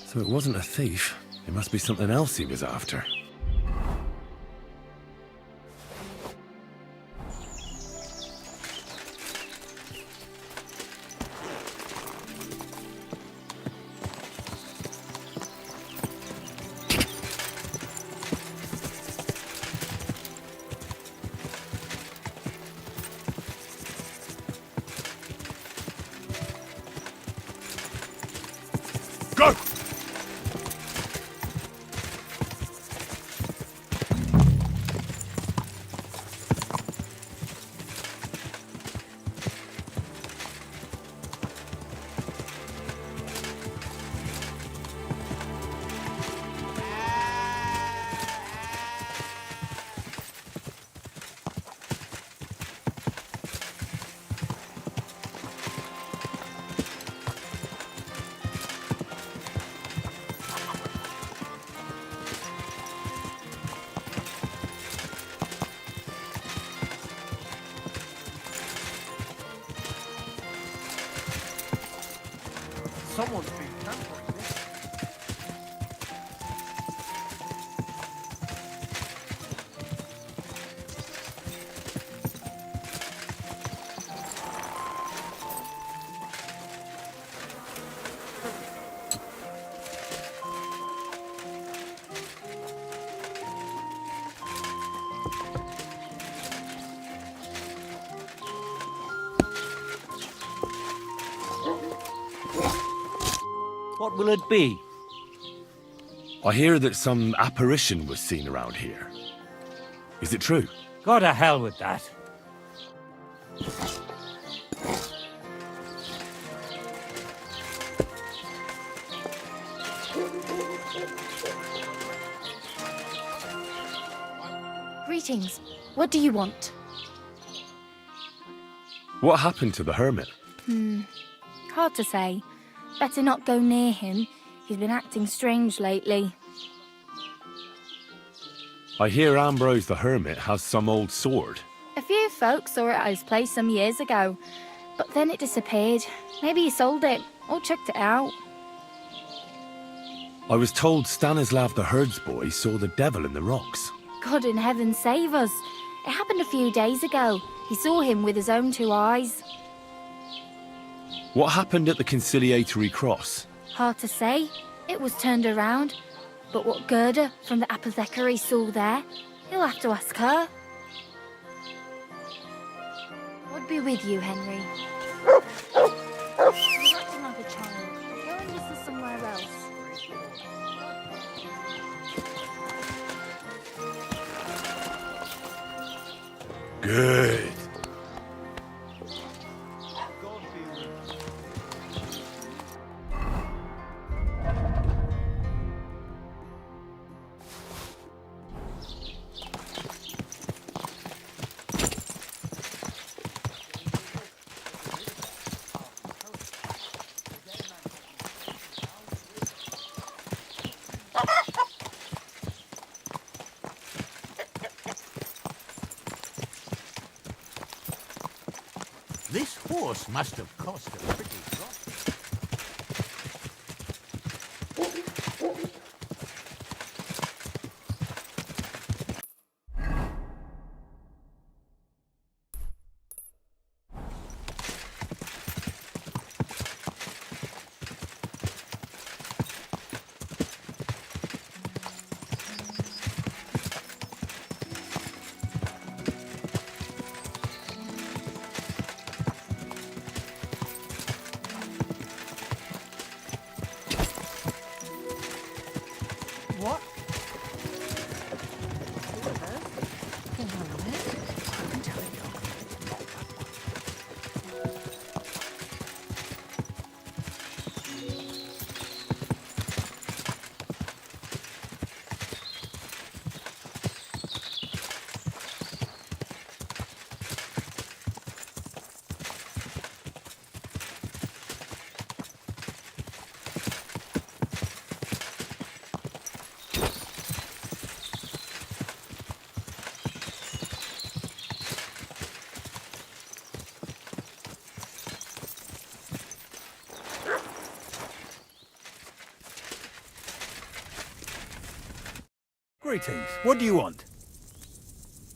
So it wasn't a thief. It must be something else he was after. Go! Someone's been tampering this. What will it be? I hear that some apparition was seen around here. Is it true? Go to hell with that. Greetings. What do you want? What happened to the hermit? Hard to say. Better not go near him. He's been acting strange lately. I hear Ambrose the hermit has some old sword. A few folks saw it at his place some years ago, but then it disappeared. Maybe he sold it, or chucked it out. I was told Stanislav the herdsboy saw the devil in the rocks. God in heaven save us. It happened a few days ago. He saw him with his own 2 eyes. What happened at the conciliatory cross? Hard to say. It was turned around. But what Gerda from the apothecary saw there, you'll have to ask her. What'd be with you, Henry? You're acting like a child. Go and listen somewhere else. Good. This horse must have cost a pretty lot. What? Greetings. What do you want?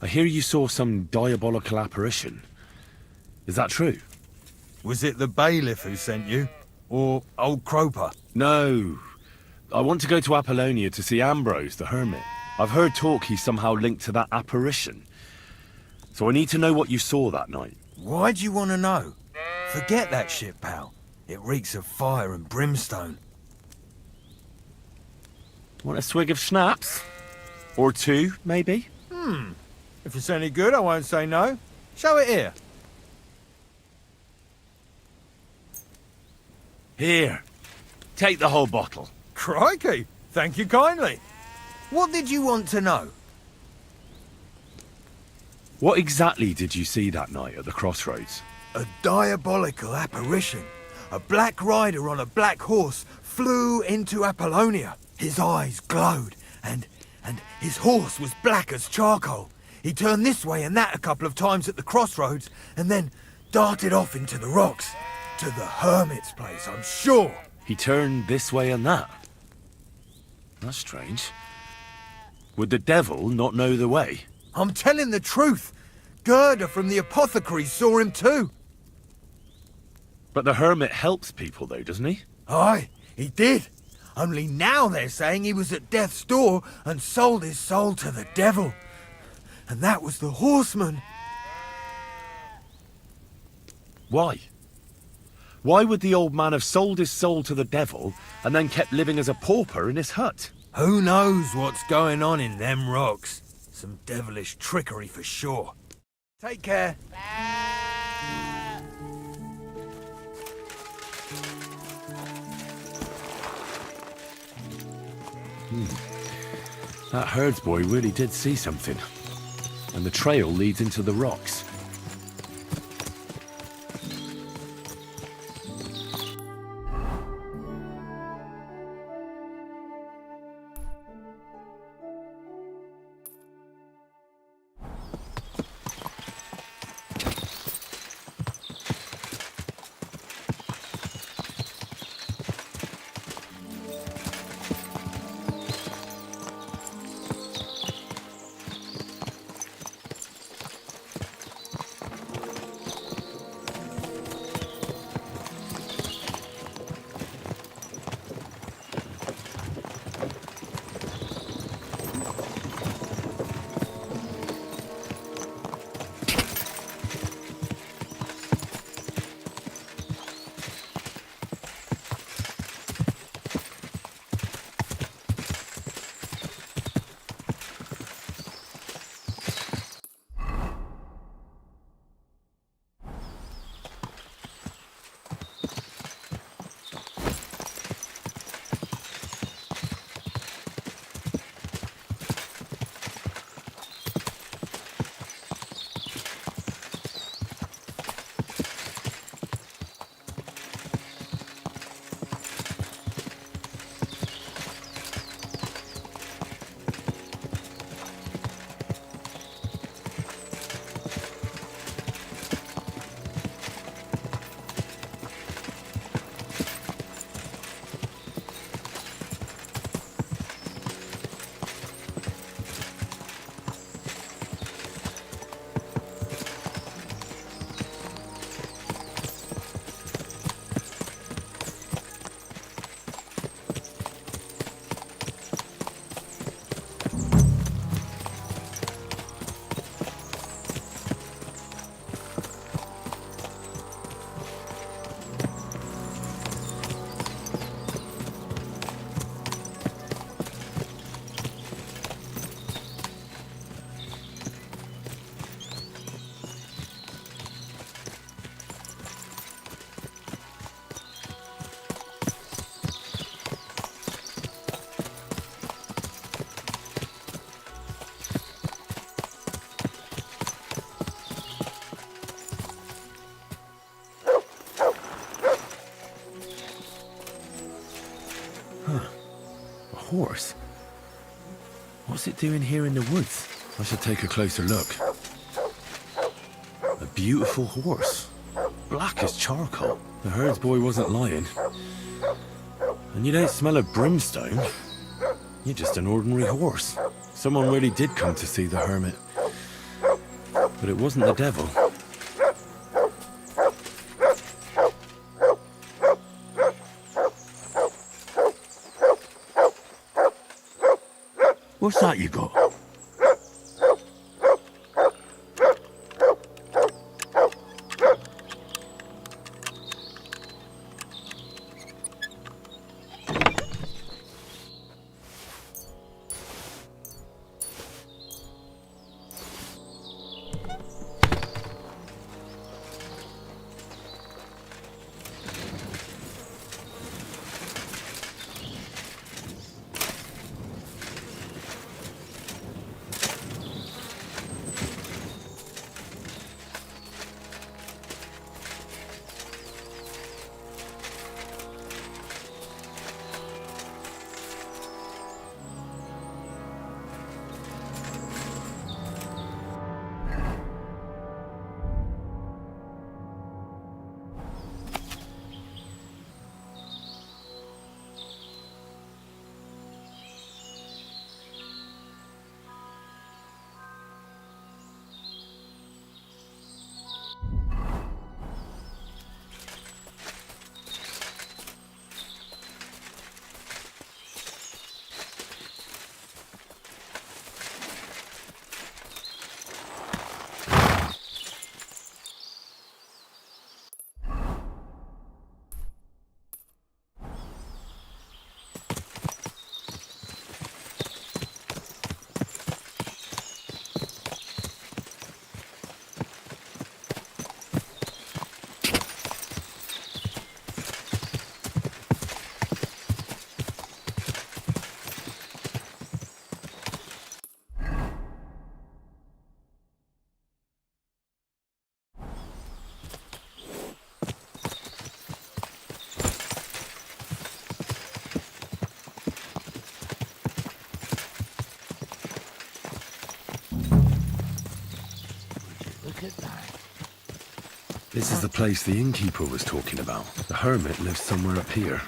I hear you saw some diabolical apparition. Is that true? Was it the bailiff who sent you? Or old Croper? No. I want to go to Apollonia to see Ambrose the hermit. I've heard talk he's somehow linked to that apparition. So I need to know what you saw that night. Why do you want to know? Forget that shit, pal. It reeks of fire and brimstone. Want a swig of schnapps? Or 2, maybe? If it's any good, I won't say no. Show it here. Here. Take the whole bottle. Crikey! Thank you kindly. What did you want to know? What exactly did you see that night at the crossroads? A diabolical apparition. A black rider on a black horse flew into Apollonia. His eyes glowed, and his horse was black as charcoal. He turned this way and that a couple of times at the crossroads, and then darted off into the rocks. To the hermit's place, I'm sure. He turned this way and that? That's strange. Would the devil not know the way? I'm telling the truth. Gerda from the apothecary saw him too. But the hermit helps people though, doesn't he? Aye, he did. Only now they're saying he was at death's door and sold his soul to the devil. And that was the horseman. Why? Why would the old man have sold his soul to the devil and then kept living as a pauper in his hut? Who knows what's going on in them rocks? Some devilish trickery for sure. Take care. That herdsboy really did see something. and the trail leads into the rocks. Horse? What's it doing here in the woods? I should take a closer look. A beautiful horse. Black as charcoal. The herds boy wasn't lying. And you don't smell of brimstone. You're just an ordinary horse. Someone really did come to see the hermit. But it wasn't the devil. What's that you got? This is the place the innkeeper was talking about. The hermit lives somewhere up here.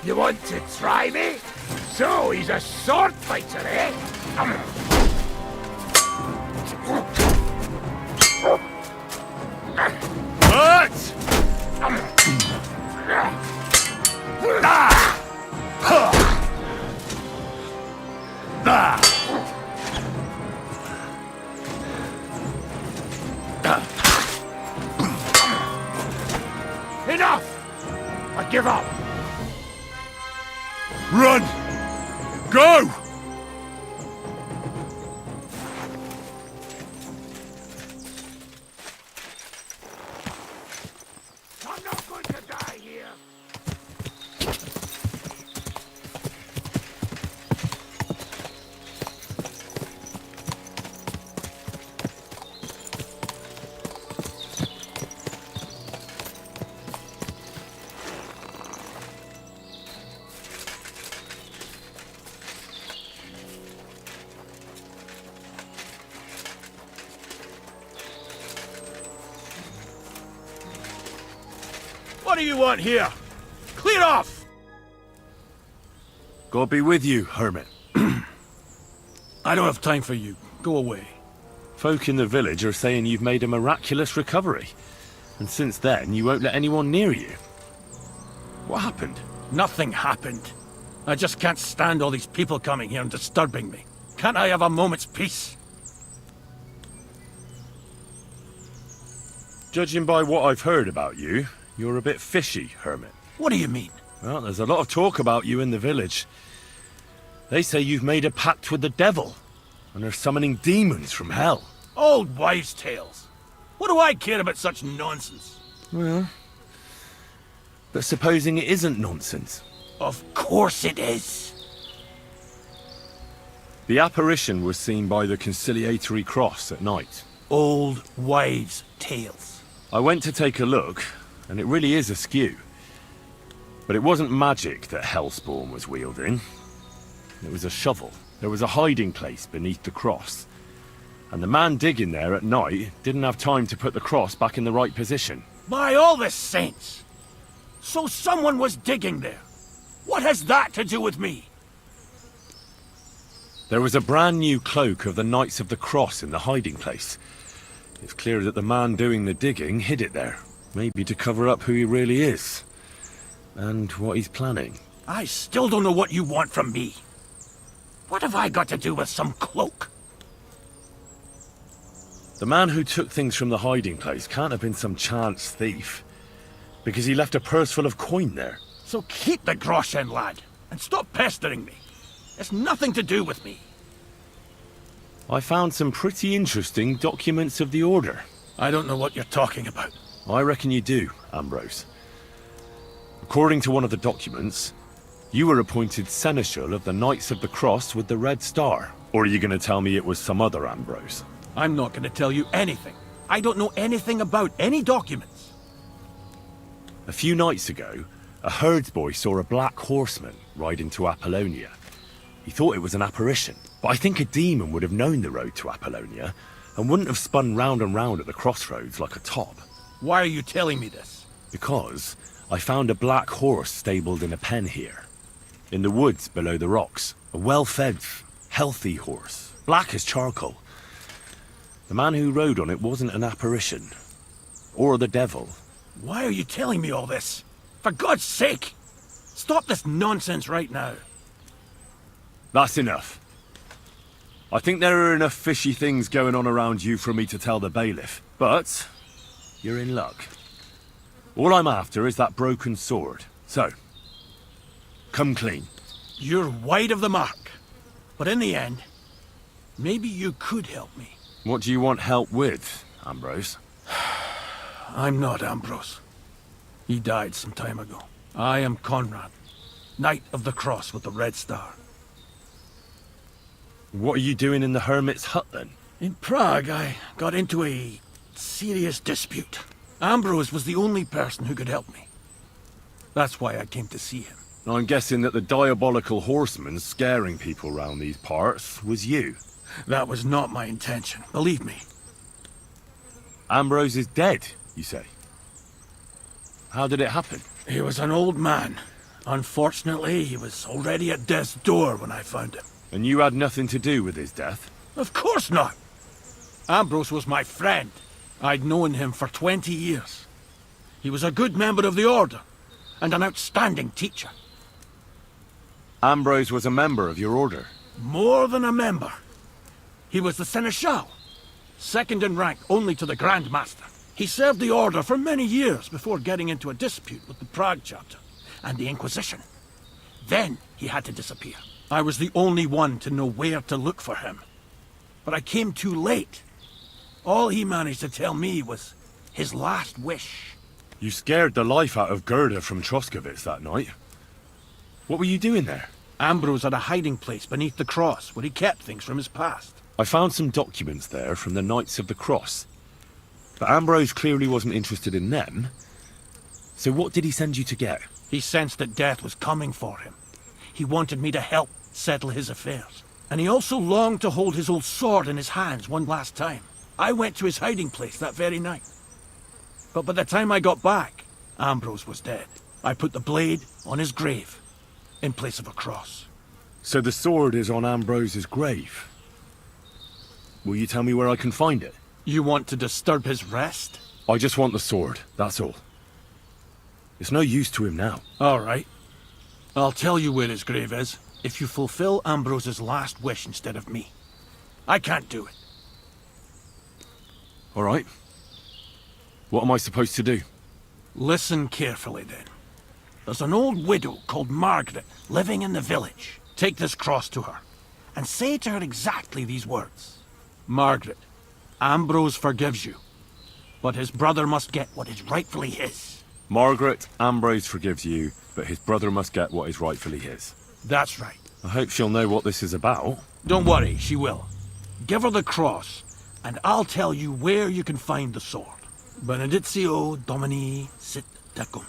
You want to try me? So he's a sword fighter, eh? What? Enough! I give up! Run! Go! I'm not going to die here! What do you want here? Clear off! God be with you, hermit. I don't have time for you. Go away. Folk in the village are saying you've made a miraculous recovery. And since then, you won't let anyone near you. What happened? Nothing happened. I just can't stand all these people coming here and disturbing me. Can't I have a moment's peace? Judging by what I've heard about you, you're a bit fishy, hermit. What do you mean? Well, there's a lot of talk about you in the village. They say you've made a pact with the devil, and are summoning demons from hell. Old wives' tales. What do I care about such nonsense? Well, but supposing it isn't nonsense? Of course it is. The apparition was seen by the conciliatory cross at night. Old wives' tales. I went to take a look, and it really is askew. But it wasn't magic that Hellspawn was wielding. It was a shovel. There was a hiding place beneath the cross. And the man digging there at night didn't have time to put the cross back in the right position. By all the saints! So someone was digging there. What has that to do with me? There was a brand new cloak of the Knights of the Cross in the hiding place. It's clear that the man doing the digging hid it there. Maybe to cover up who he really is. And what he's planning. I still don't know what you want from me. What have I got to do with some cloak? The man who took things from the hiding place can't have been some chance thief. Because he left a purse full of coin there. So keep the groschen, lad, and stop pestering me. It's nothing to do with me. I found some pretty interesting documents of the Order. I don't know what you're talking about. I reckon you do, Ambrose. According to one of the documents, you were appointed Seneschal of the Knights of the Cross with the Red Star. Or are you going to tell me it was some other Ambrose? I'm not going to tell you anything. I don't know anything about any documents. A few nights ago, a herdsboy saw a black horseman ride into Apollonia. He thought it was an apparition, but I think a demon would have known the road to Apollonia and wouldn't have spun round and round at the crossroads like a top. Why are you telling me this? Because I found a black horse stabled in a pen here. In the woods below the rocks. A well-fed, healthy horse. Black as charcoal. The man who rode on it wasn't an apparition. Or the devil. Why are you telling me all this? For God's sake! Stop this nonsense right now. That's enough. I think there are enough fishy things going on around you for me to tell the bailiff. But you're in luck. All I'm after is that broken sword. So, come clean. You're wide of the mark. But in the end, maybe you could help me. What do you want help with, Ambrose? I'm not Ambrose. He died some time ago. I am Conrad, Knight of the Cross with the Red Star. What are you doing in the hermit's hut, then? In Prague, I got into a serious dispute. Ambrose was the only person who could help me. That's why I came to see him. I'm guessing that the diabolical horseman scaring people round these parts was you. That was not my intention, believe me. Ambrose is dead, you say? How did it happen? He was an old man. Unfortunately, he was already at death's door when I found him. And you had nothing to do with his death? Of course not! Ambrose was my friend. I'd known him for 20 years. He was a good member of the Order, and an outstanding teacher. Ambrose was a member of your order? More than a member. He was the Seneschal, second in rank only to the Grand Master. He served the Order for many years before getting into a dispute with the Prague chapter and the Inquisition. Then he had to disappear. I was the only one to know where to look for him. But I came too late. All he managed to tell me was his last wish. You scared the life out of Gerda from Troskowitz that night. What were you doing there? Ambrose had a hiding place beneath the cross where he kept things from his past. I found some documents there from the Knights of the Cross. But Ambrose clearly wasn't interested in them. So what did he send you to get? He sensed that death was coming for him. He wanted me to help settle his affairs. And he also longed to hold his old sword in his hands one last time. I went to his hiding place that very night. But by the time I got back, Ambrose was dead. I put the blade on his grave, in place of a cross. So the sword is on Ambrose's grave? Will you tell me where I can find it? You want to disturb his rest? I just want the sword, that's all. It's no use to him now. All right. I'll tell you where his grave is, if you fulfill Ambrose's last wish instead of me. I can't do it. All right. What am I supposed to do? Listen carefully, then. There's an old widow called Margaret living in the village. Take this cross to her, and say to her exactly these words. Margaret, Ambrose forgives you, but his brother must get what is rightfully his. Margaret, Ambrose forgives you, but his brother must get what is rightfully his. That's right. I hope she'll know what this is about. Don't worry, she will. Give her the cross, and I'll tell you where you can find the sword. Benedictio Domini sit tecum.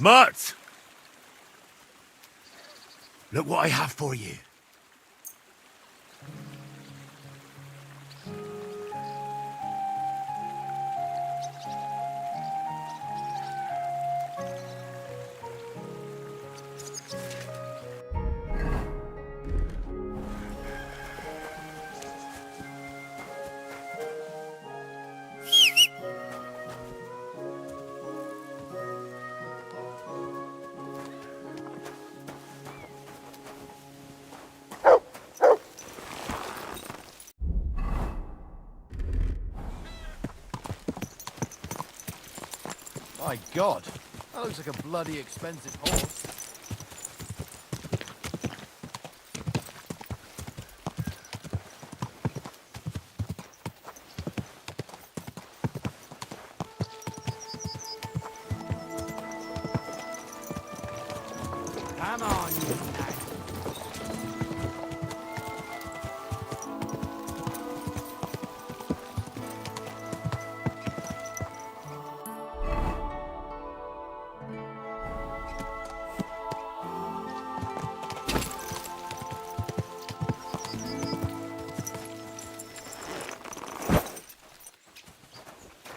Mutt! Look what I have for you. My God, that looks like a bloody expensive horse. Come on, you nag.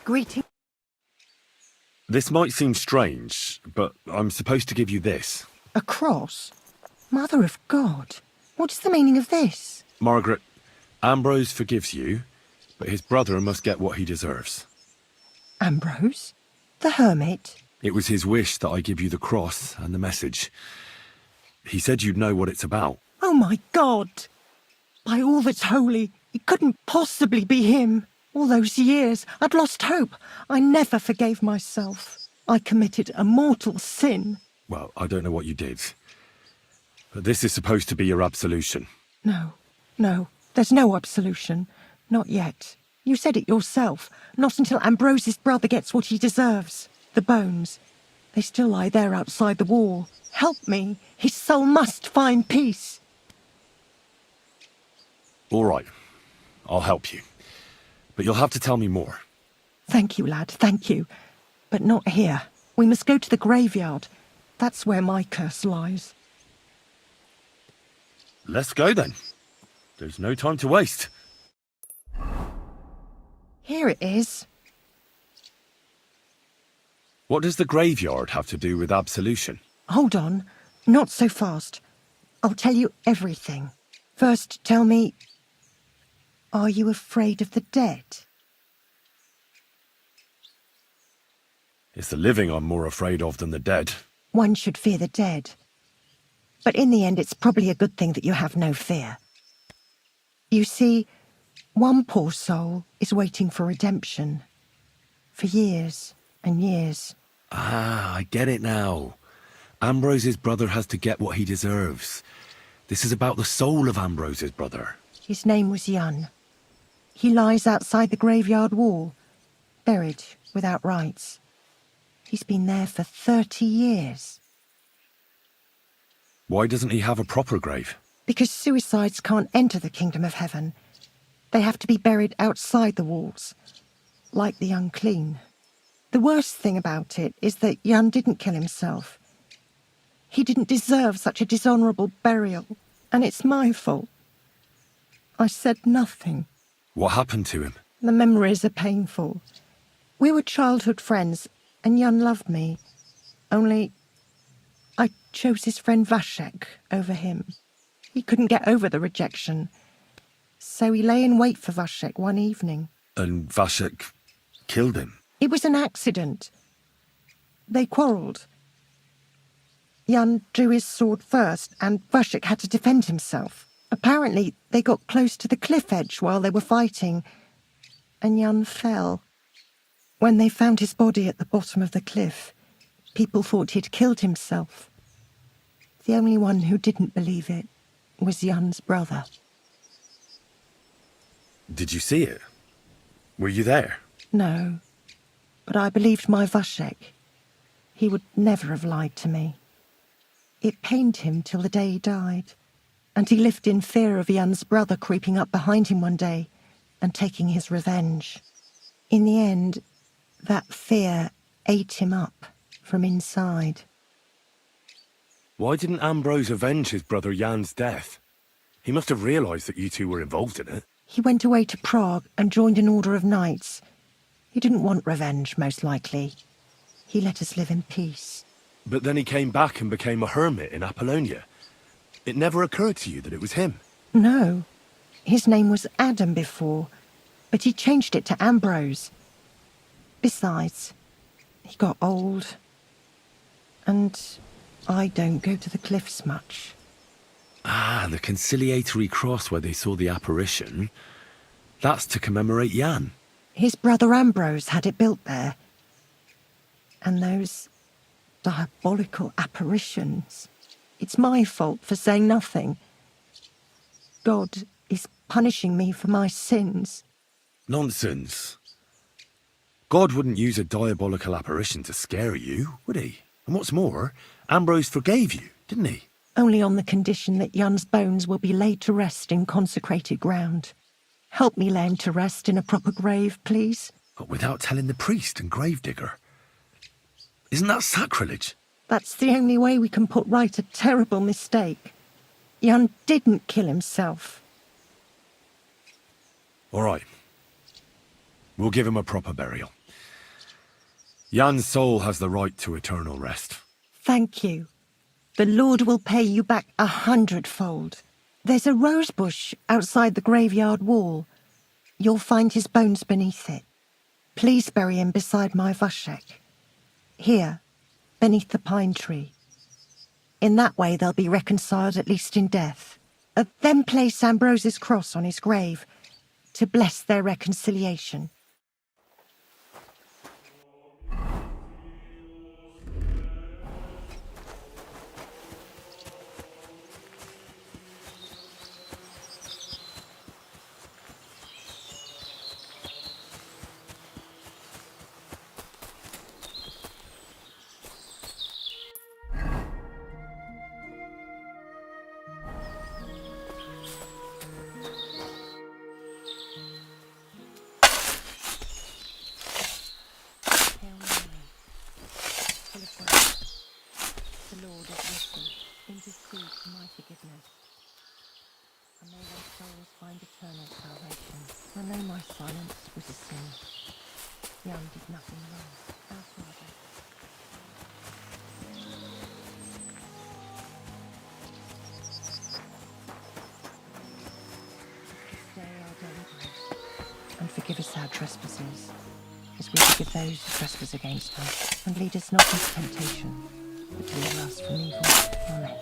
Greeting. This might seem strange, but I'm supposed to give you this. A cross? Mother of God. What is the meaning of this? Margaret, Ambrose forgives you, but his brother must get what he deserves. Ambrose? The hermit? It was his wish that I give you the cross and the message. He said you'd know what it's about. Oh my God! By all that's holy, it couldn't possibly be him. All those years, I'd lost hope. I never forgave myself. I committed a mortal sin. Well, I don't know what you did. But this is supposed to be your absolution. No, there's no absolution. Not yet. You said it yourself. Not until Ambrose's brother gets what he deserves. The bones. They still lie there outside the wall. Help me. His soul must find peace. All right. I'll help you. But you'll have to tell me more. Thank you, lad, thank you. But not here. We must go to the graveyard. That's where my curse lies. Let's go then. There's no time to waste. Here it is. What does the graveyard have to do with absolution? Hold on. Not so fast. I'll tell you everything. First, tell me... Are you afraid of the dead? It's the living I'm more afraid of than the dead. One should fear the dead. But in the end, it's probably a good thing that you have no fear. You see, one poor soul is waiting for redemption. For years and years. Ah, I get it now. Ambrose's brother has to get what he deserves. This is about the soul of Ambrose's brother. His name was Yun. He lies outside the graveyard wall, buried without rites. He's been there for 30 years. Why doesn't he have a proper grave? Because suicides can't enter the kingdom of heaven. They have to be buried outside the walls, like the unclean. The worst thing about it is that Yun didn't kill himself. He didn't deserve such a dishonourable burial, and it's my fault. I said nothing. What happened to him? The memories are painful. We were childhood friends, and Yun loved me. Only, I chose his friend Vashek over him. He couldn't get over the rejection. So he lay in wait for Vashek one evening. And Vashek killed him? It was an accident. They quarrelled. Yun drew his sword first, and Vashek had to defend himself. Apparently, they got close to the cliff edge while they were fighting, and Yun fell. When they found his body at the bottom of the cliff, people thought he'd killed himself. The only one who didn't believe it was Yun's brother. Did you see it? Were you there? No, but I believed my Vashek. He would never have lied to me. It pained him till the day he died, and he lived in fear of Yun's brother creeping up behind him one day and taking his revenge. In the end, that fear ate him up from inside. Why didn't Ambrose avenge his brother Jan's death? He must have realised that you two were involved in it. He went away to Prague and joined an order of knights. He didn't want revenge, most likely. He let us live in peace. But then he came back and became a hermit in Apollonia. It never occurred to you that it was him? No. His name was Adam before, but he changed it to Ambrose. Besides, he got old. And I don't go to the cliffs much. Ah, the conciliatory cross where they saw the apparition. That's to commemorate Jan. His brother Ambrose had it built there. And those diabolical apparitions. It's my fault for saying nothing. God is punishing me for my sins. Nonsense. God wouldn't use a diabolical apparition to scare you, would he? And what's more, Ambrose forgave you, didn't he? Only on the condition that Jan's bones will be laid to rest in consecrated ground. Help me lay him to rest in a proper grave, please. But without telling the priest and gravedigger. Isn't that sacrilege? That's the only way we can put right a terrible mistake. Jan didn't kill himself. All right. We'll give him a proper burial. Jan's soul has the right to eternal rest. Thank you. The Lord will pay you back 100-fold. There's a rose bush outside the graveyard wall. You'll find his bones beneath it. Please bury him beside my Vashek. Here, beneath the pine tree. In that way they'll be reconciled at least in death. Then place Ambrose's cross on his grave to bless their reconciliation. The Lord is with thee. Intercede for my forgiveness. And may their souls find eternal salvation. I know my silence was a sin. Jan did nothing wrong. Our Father. Stay our daily grace, and forgive us our trespasses, as we forgive those who trespass against us. And lead us not into temptation, but deliver us from evil. Amen.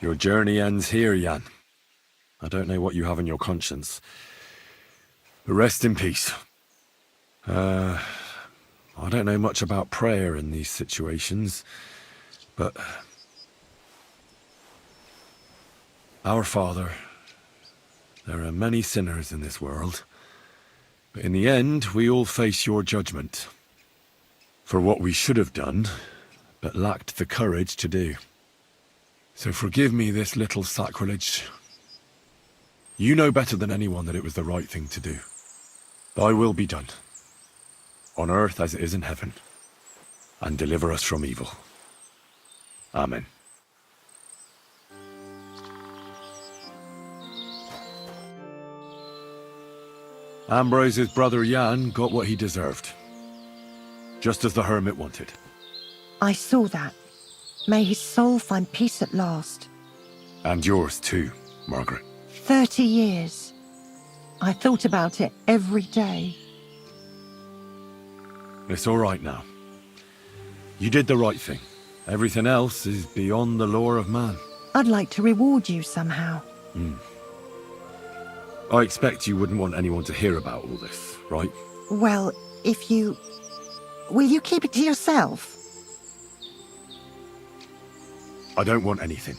Your journey ends here, Jan. I don't know what you have on your conscience. But rest in peace. I don't know much about prayer in these situations, but... Our Father, there are many sinners in this world, but in the end, we all face your judgment for what we should have done, but lacked the courage to do. So forgive me this little sacrilege. You know better than anyone that it was the right thing to do. Thy will be done, on earth as it is in heaven, and deliver us from evil. Amen. Ambrose's brother Jan got what he deserved, just as the hermit wanted. I saw that. May his soul find peace at last. And yours too, Margaret. 30 years. I thought about it every day. It's all right now. You did the right thing. Everything else is beyond the law of man. I'd like to reward you somehow. I expect you wouldn't want anyone to hear about all this, right? Well, if you... Will you keep it to yourself? I don't want anything.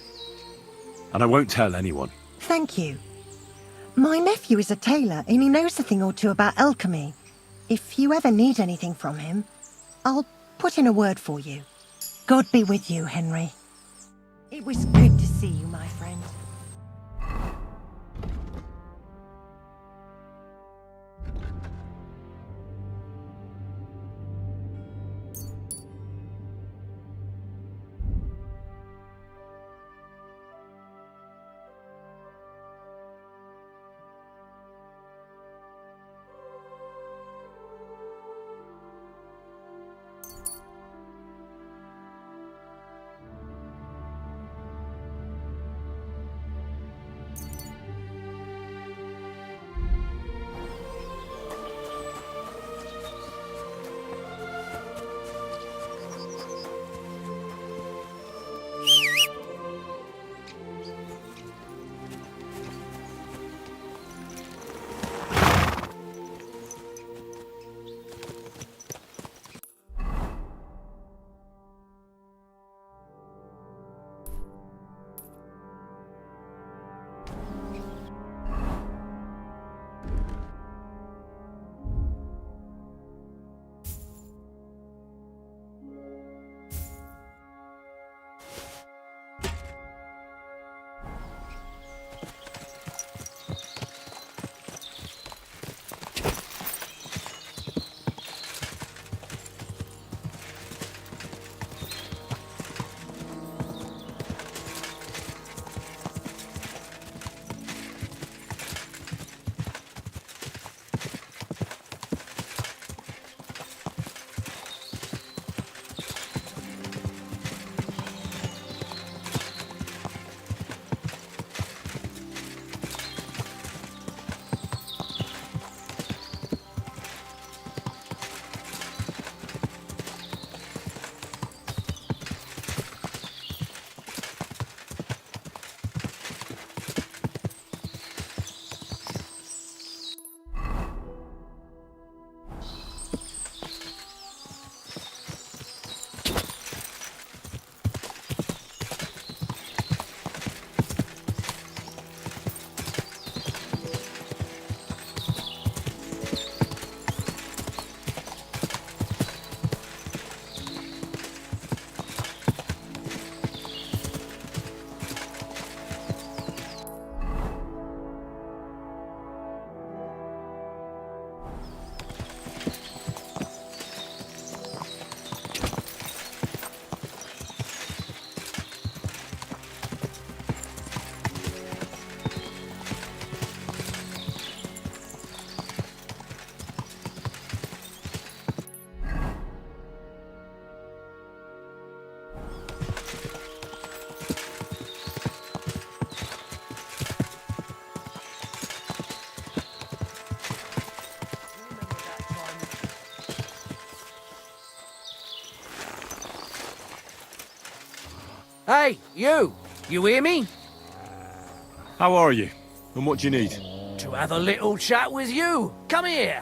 And I won't tell anyone. Thank you. My nephew is a tailor and he knows a thing or two about alchemy. If you ever need anything from him, I'll put in a word for you. God be with you, Henry. It was good to see you, my friend. Hey, you! You hear me? How are you? And what do you need? To have a little chat with you. Come here.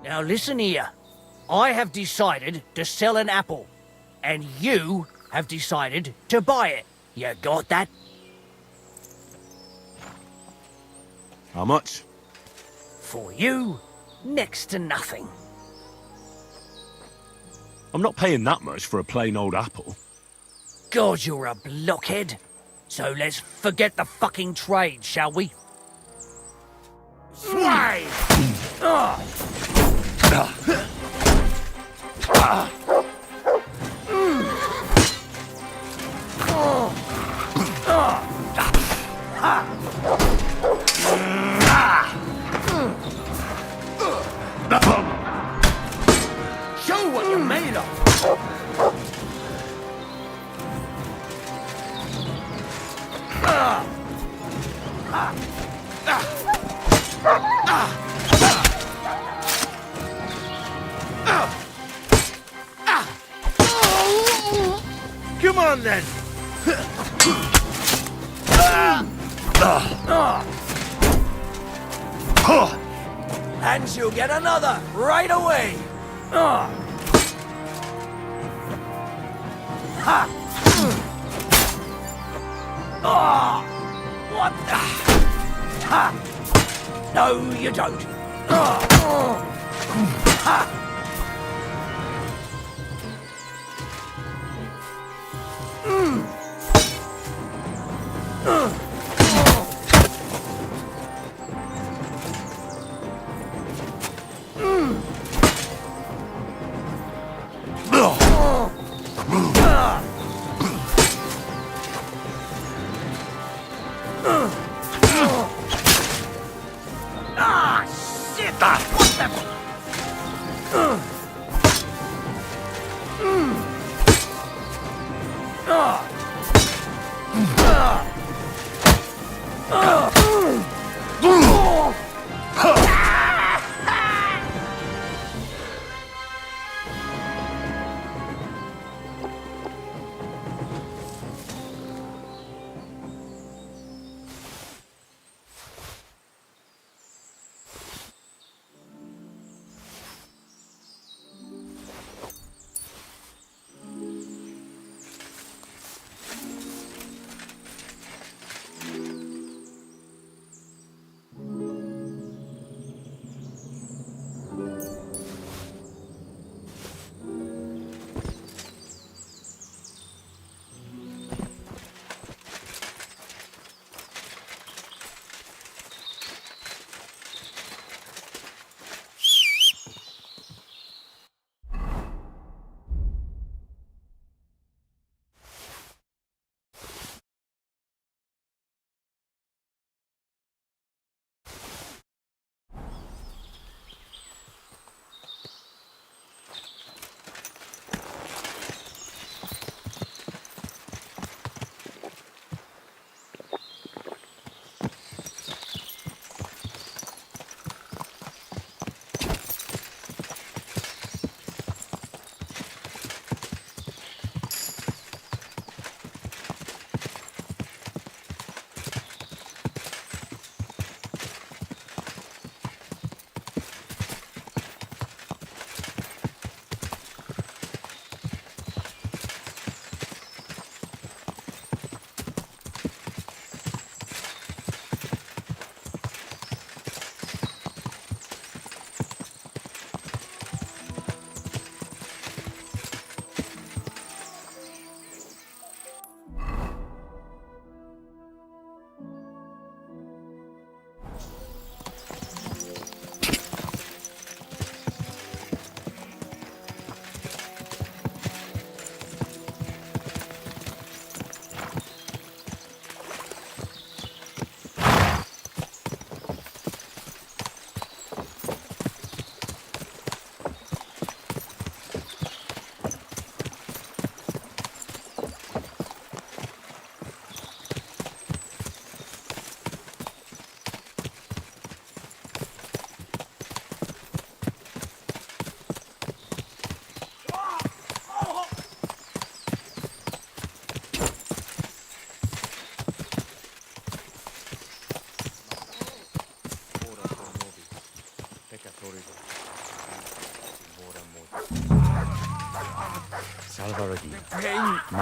Now listen here. I have decided to sell an apple. And you have decided to buy it. You got that? How much? For you, next to nothing. I'm not paying that much for a plain old apple. God, you're a blockhead. So let's forget the fucking trade, shall we? Swine! Show what you're made of! Come on then! And you'll get another right away! What the? No, you don't. Shit! What the?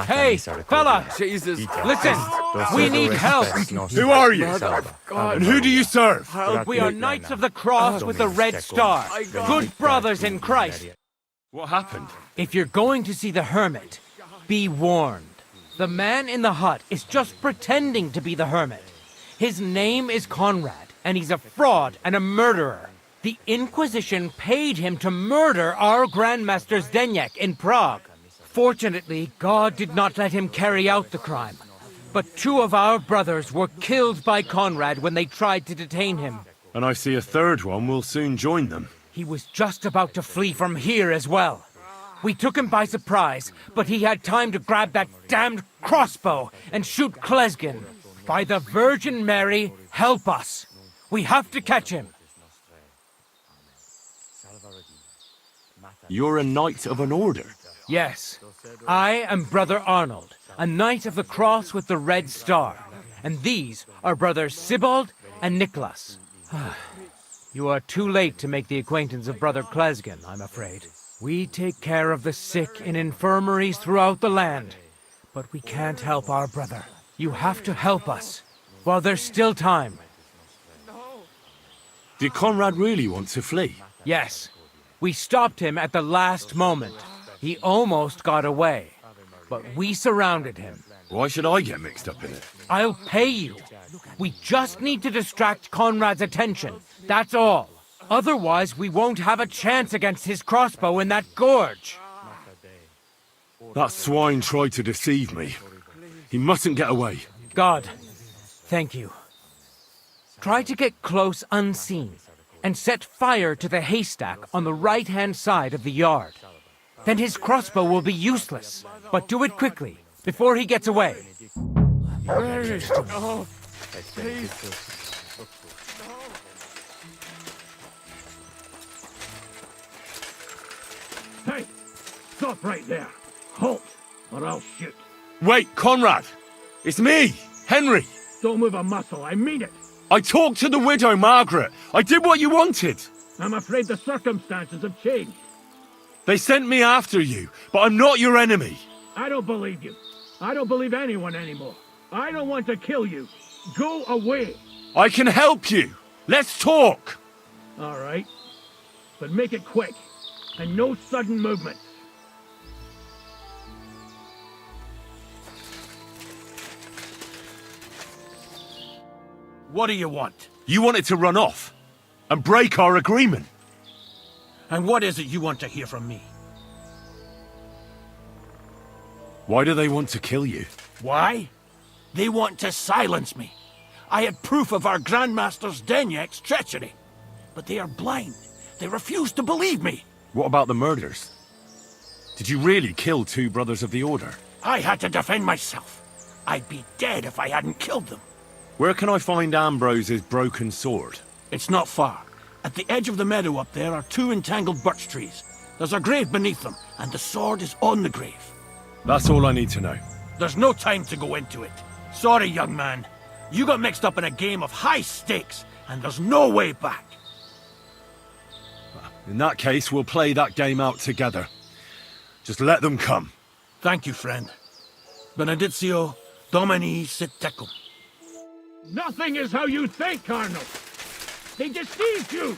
Hey, fella! Jesus, listen! We need help! Who are you? And who do you serve? We are Knights of the Cross with the Red Star. Good brothers in Christ. What happened? If you're going to see the hermit, be warned. The man in the hut is just pretending to be the hermit. His name is Conrad, and he's a fraud and a murderer. The Inquisition paid him to murder our Grandmaster Zdeněk in Prague. Fortunately, God did not let him carry out the crime. But 2 of our brothers were killed by Conrad when they tried to detain him. And I see a third one will soon join them. He was just about to flee from here as well. We took him by surprise, but he had time to grab that damned crossbow and shoot Klesgen. By the Virgin Mary, help us. We have to catch him. You're a knight of an order? Yes. I am Brother Arnold, a Knight of the Cross with the Red Star. And these are Brothers Sibald and Nicholas. You are too late to make the acquaintance of Brother Klesgen, I'm afraid. We take care of the sick in infirmaries throughout the land. But we can't help our brother. You have to help us, while there's still time. Did Conrad really want to flee? Yes. We stopped him at the last moment. He almost got away, but we surrounded him. Why should I get mixed up in it? I'll pay you. We just need to distract Conrad's attention. That's all. Otherwise, we won't have a chance against his crossbow in that gorge. That swine tried to deceive me. He mustn't get away. God, thank you. Try to get close unseen and set fire to the haystack on the right-hand side of the yard. Then his crossbow will be useless. But do it quickly, before he gets away. Where is he? Oh, please. Hey, stop right there. Halt, or I'll shoot. Wait, Conrad! It's me, Henry! Don't move a muscle, I mean it. I talked to the widow, Margaret. I did what you wanted. I'm afraid the circumstances have changed. They sent me after you, but I'm not your enemy. I don't believe you. I don't believe anyone anymore. I don't want to kill you. Go away. I can help you. Let's talk. All right. But make it quick. And no sudden movement. What do you want? You wanted to run off and break our agreement. And what is it you want to hear from me? Why do they want to kill you? Why? They want to silence me. I had proof of our Grandmaster Zdeněk's treachery. But they are blind. They refuse to believe me. What about the murders? Did you really kill 2 brothers of the Order? I had to defend myself. I'd be dead if I hadn't killed them. Where can I find Ambrose's broken sword? It's not far. At the edge of the meadow up there are 2 entangled birch trees. There's a grave beneath them, and the sword is on the grave. That's all I need to know. There's no time to go into it. Sorry, young man. You got mixed up in a game of high stakes, and there's no way back. In that case, we'll play that game out together. Just let them come. Thank you, friend. Benedictio Domini sit tecum. Nothing is how you think, Arnold. They deceived you.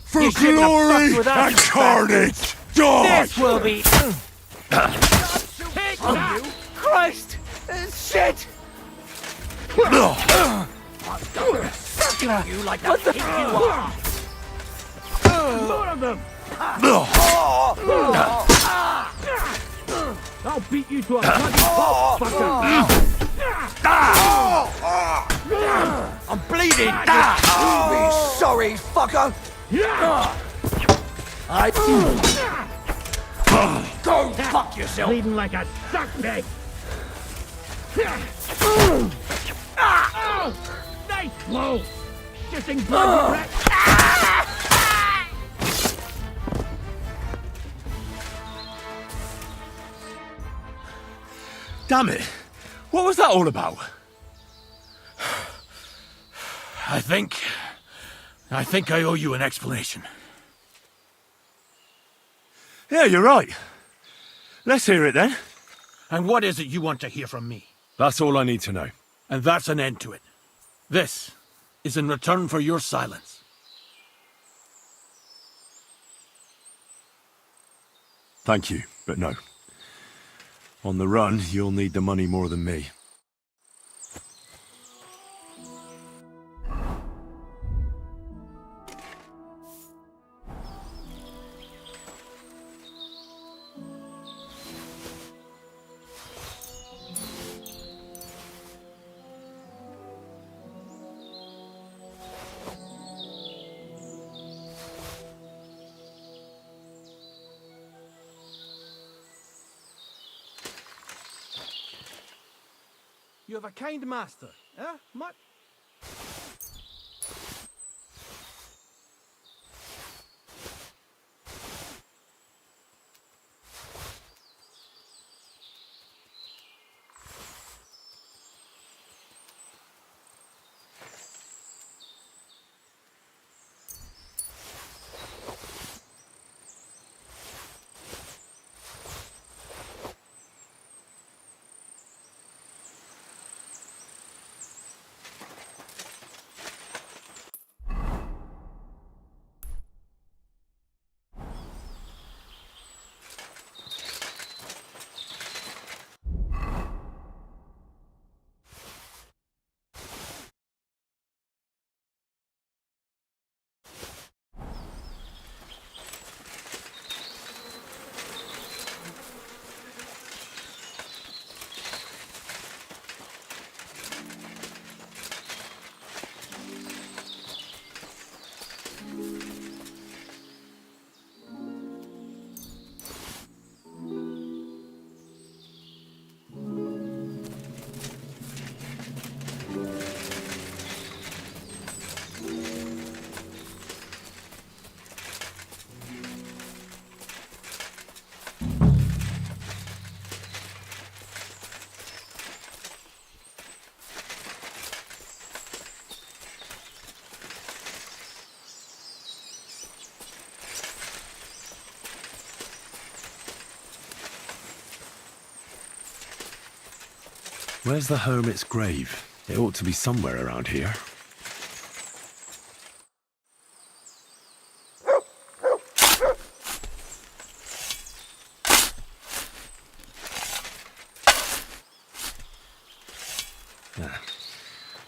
For You shouldn't have glory fucked with us, and carnage, die! This will be... Take on you! Christ! Shit! You like the pig you are! More of them! I'll beat you to a bloody pulp, fucker! I'm bleeding! Be sorry, fucker! Go fuck yourself! Bleeding like a suck pig! Nice blow! Shitting blood, you rat! Damn it! What was that all about? I think I owe you an explanation. Yeah, you're right. Let's hear it then. And what is it you want to hear from me? That's all I need to know. And that's an end to it. This is in return for your silence. Thank you, but no. On the run, you'll need the money more than me. You have a kind master, eh, Mutt? Where's the hermit's grave? It ought to be somewhere around here.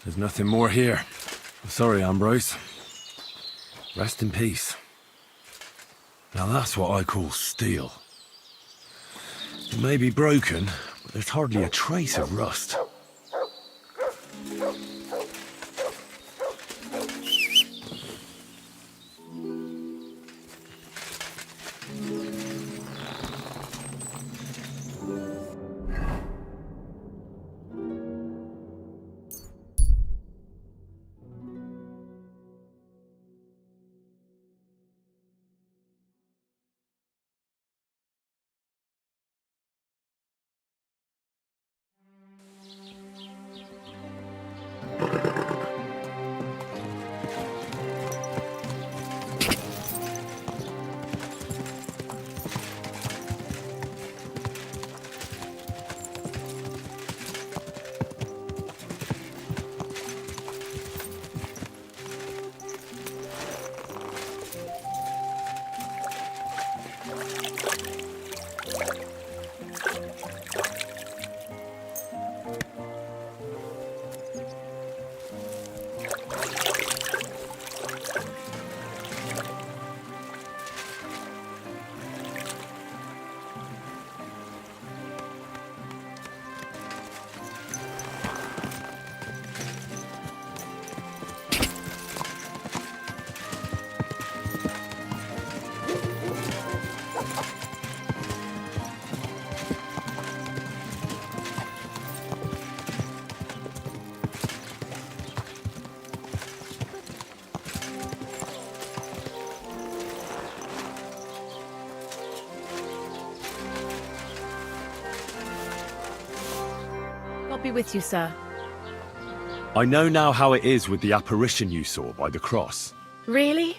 There's nothing more here. Sorry, Ambrose. Rest in peace. Now that's what I call steel. It may be broken, but there's hardly a trace of rust. I'll be with you, sir. I know now how it is with the apparition you saw by the cross. Really?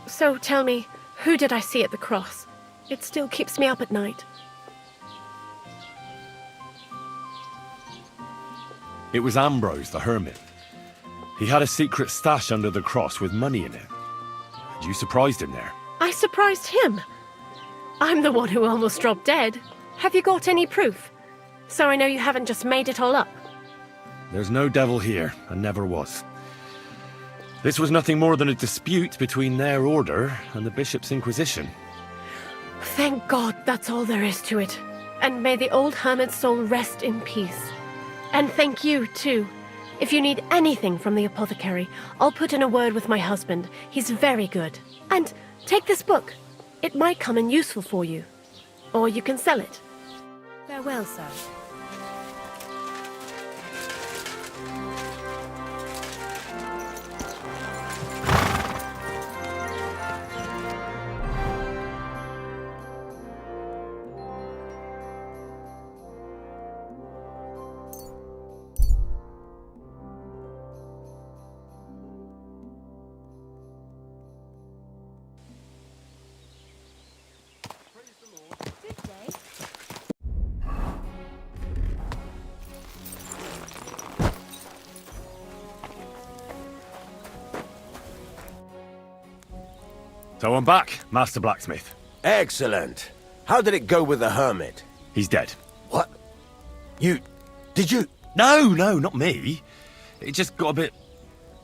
So tell me, who did I see at the cross? It still keeps me up at night. It was Ambrose, the hermit. He had a secret stash under the cross with money in it. And you surprised him there. I surprised him. I'm the one who almost dropped dead. Have you got any proof? So I know you haven't just made it all up. There's no devil here, and never was. This was nothing more than a dispute between their order and the Bishop's Inquisition. Thank God that's all there is to it. And may the old hermit's soul rest in peace. And thank you, too. If you need anything from the apothecary, I'll put in a word with my husband. He's very good. And take this book. It might come in useful for you. Or you can sell it. Farewell, sir. So I'm back, Master Blacksmith. Excellent. How did it go with the hermit? He's dead. What? Did you? No, not me. It just got a bit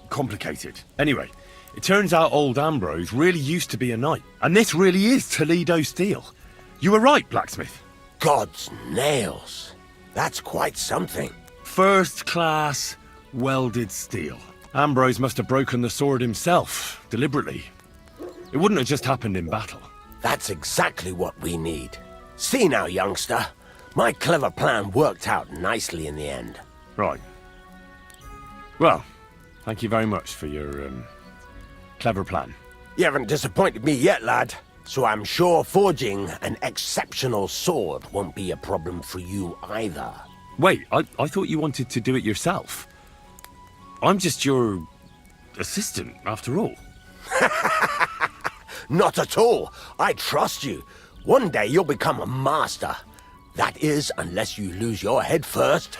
complicated. Anyway, it turns out old Ambrose really used to be a knight. And this really is Toledo steel. You were right, Blacksmith. God's nails. That's quite something. First class, welded steel. Ambrose must have broken the sword himself, deliberately. It wouldn't have just happened in battle. That's exactly what we need. See now, youngster. My clever plan worked out nicely in the end. Right. Well, thank you very much for your, clever plan. You haven't disappointed me yet, lad. So I'm sure forging an exceptional sword won't be a problem for you either. Wait, I thought you wanted to do it yourself. I'm just your assistant, after all. Not at all. I trust you. One day you'll become a master. That is, unless you lose your head first.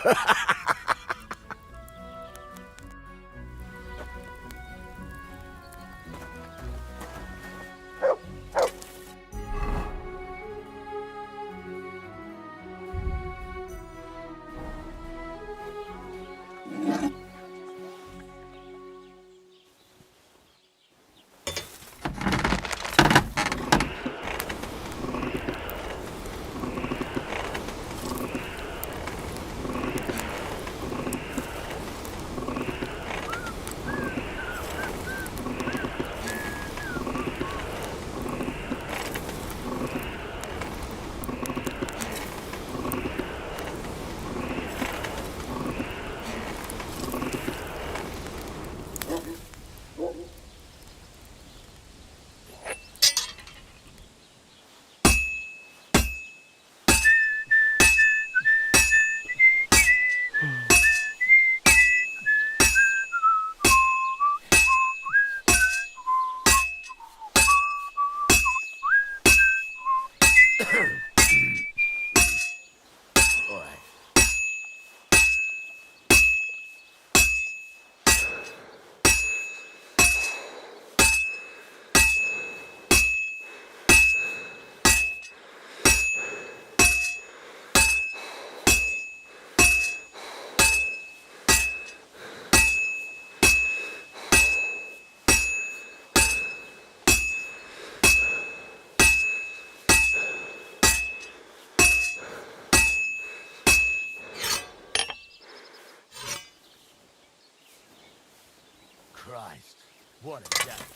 Christ, what a death.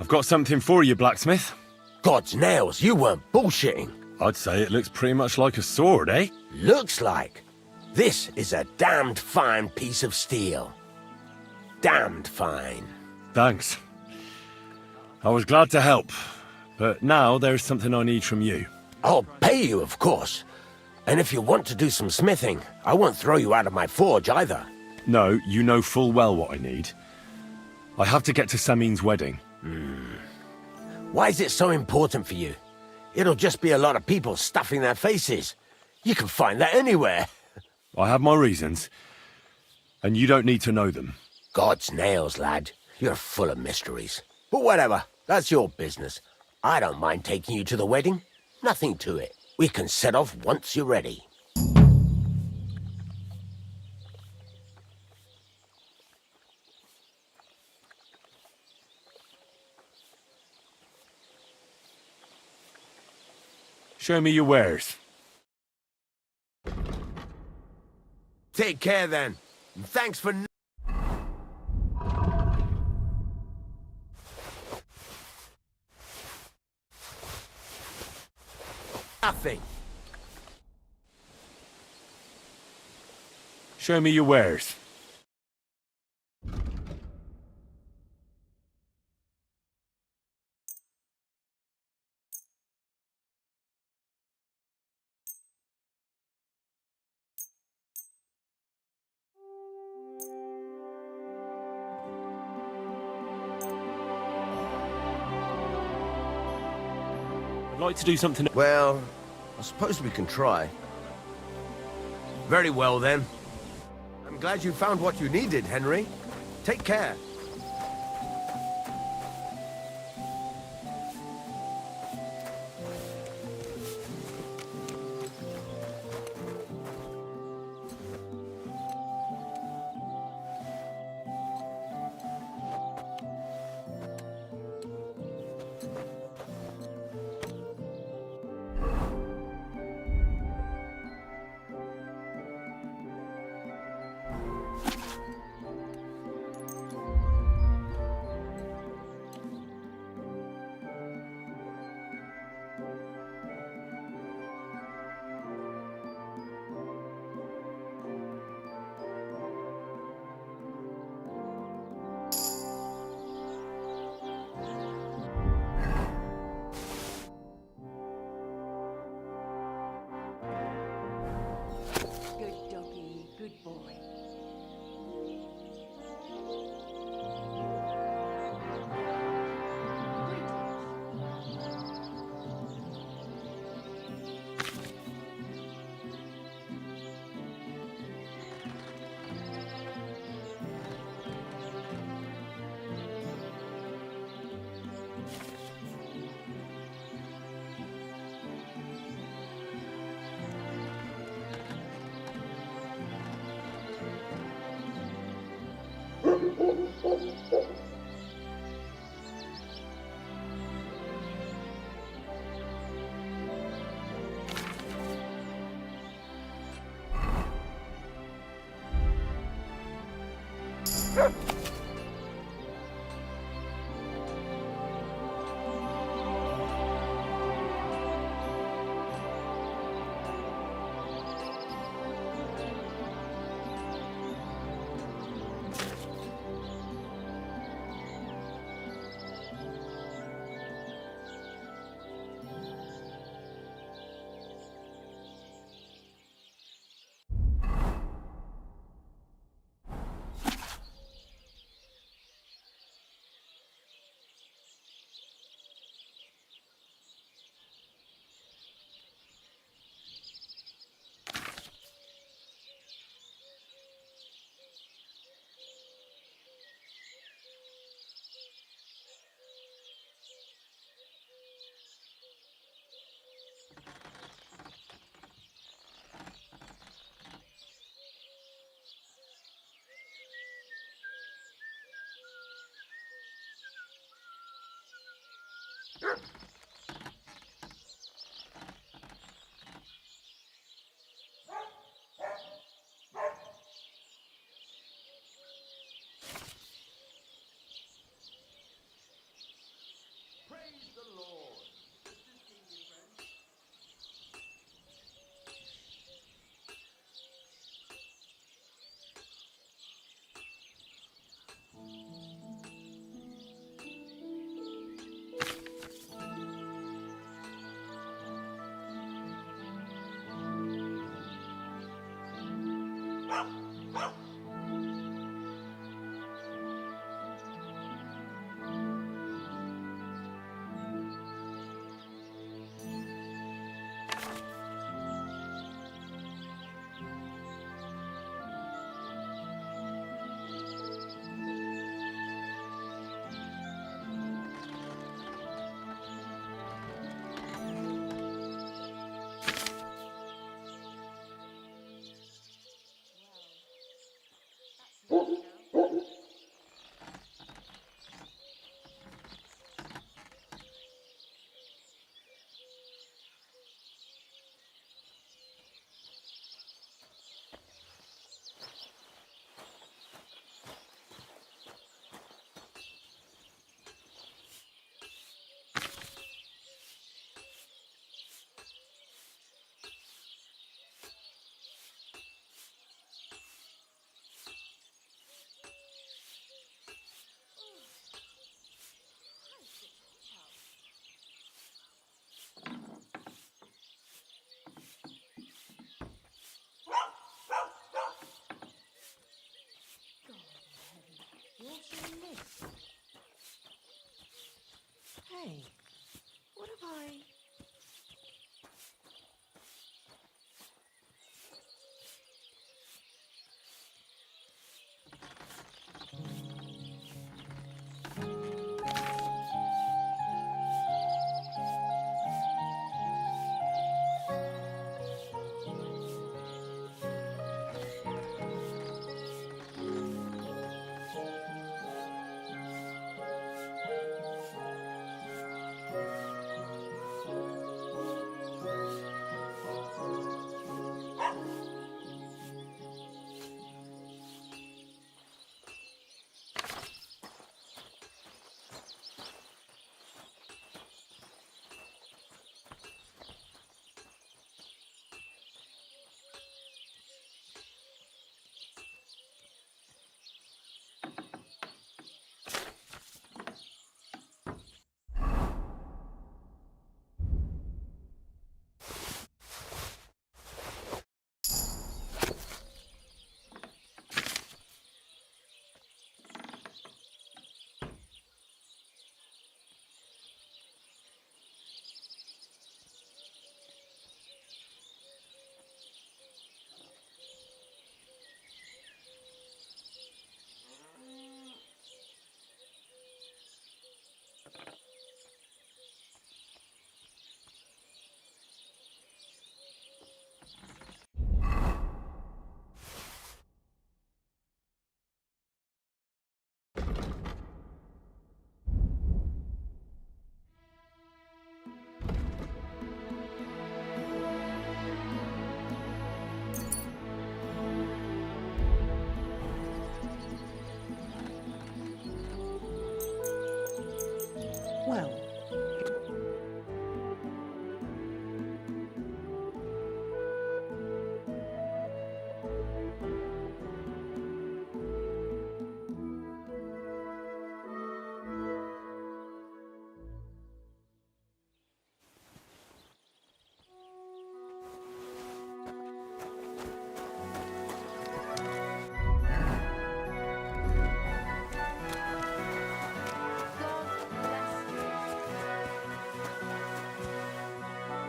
I've got something for you, blacksmith. God's nails, you weren't bullshitting. I'd say it looks pretty much like a sword, eh? Looks like. This is a damned fine piece of steel. Damned fine. Thanks. I was glad to help, but now there's something I need from you. I'll pay you, of course. And if you want to do some smithing, I won't throw you out of my forge either. No, you know full well what I need. I have to get to Samin's wedding. Why is it so important for you? It'll just be a lot of people stuffing their faces. You can find that anywhere. I have my reasons, and you don't need to know them. God's nails, lad. You're full of mysteries. But whatever, that's your business. I don't mind taking you to the wedding. Nothing to it. We can set off once you're ready. Show me your wares. Take care then. And thanks for... nothing. Show me your wares. I'd like to do something... Well, I suppose we can try. Very well, then. I'm glad you found what you needed, Henry. Take care. Hey, what have I... Well,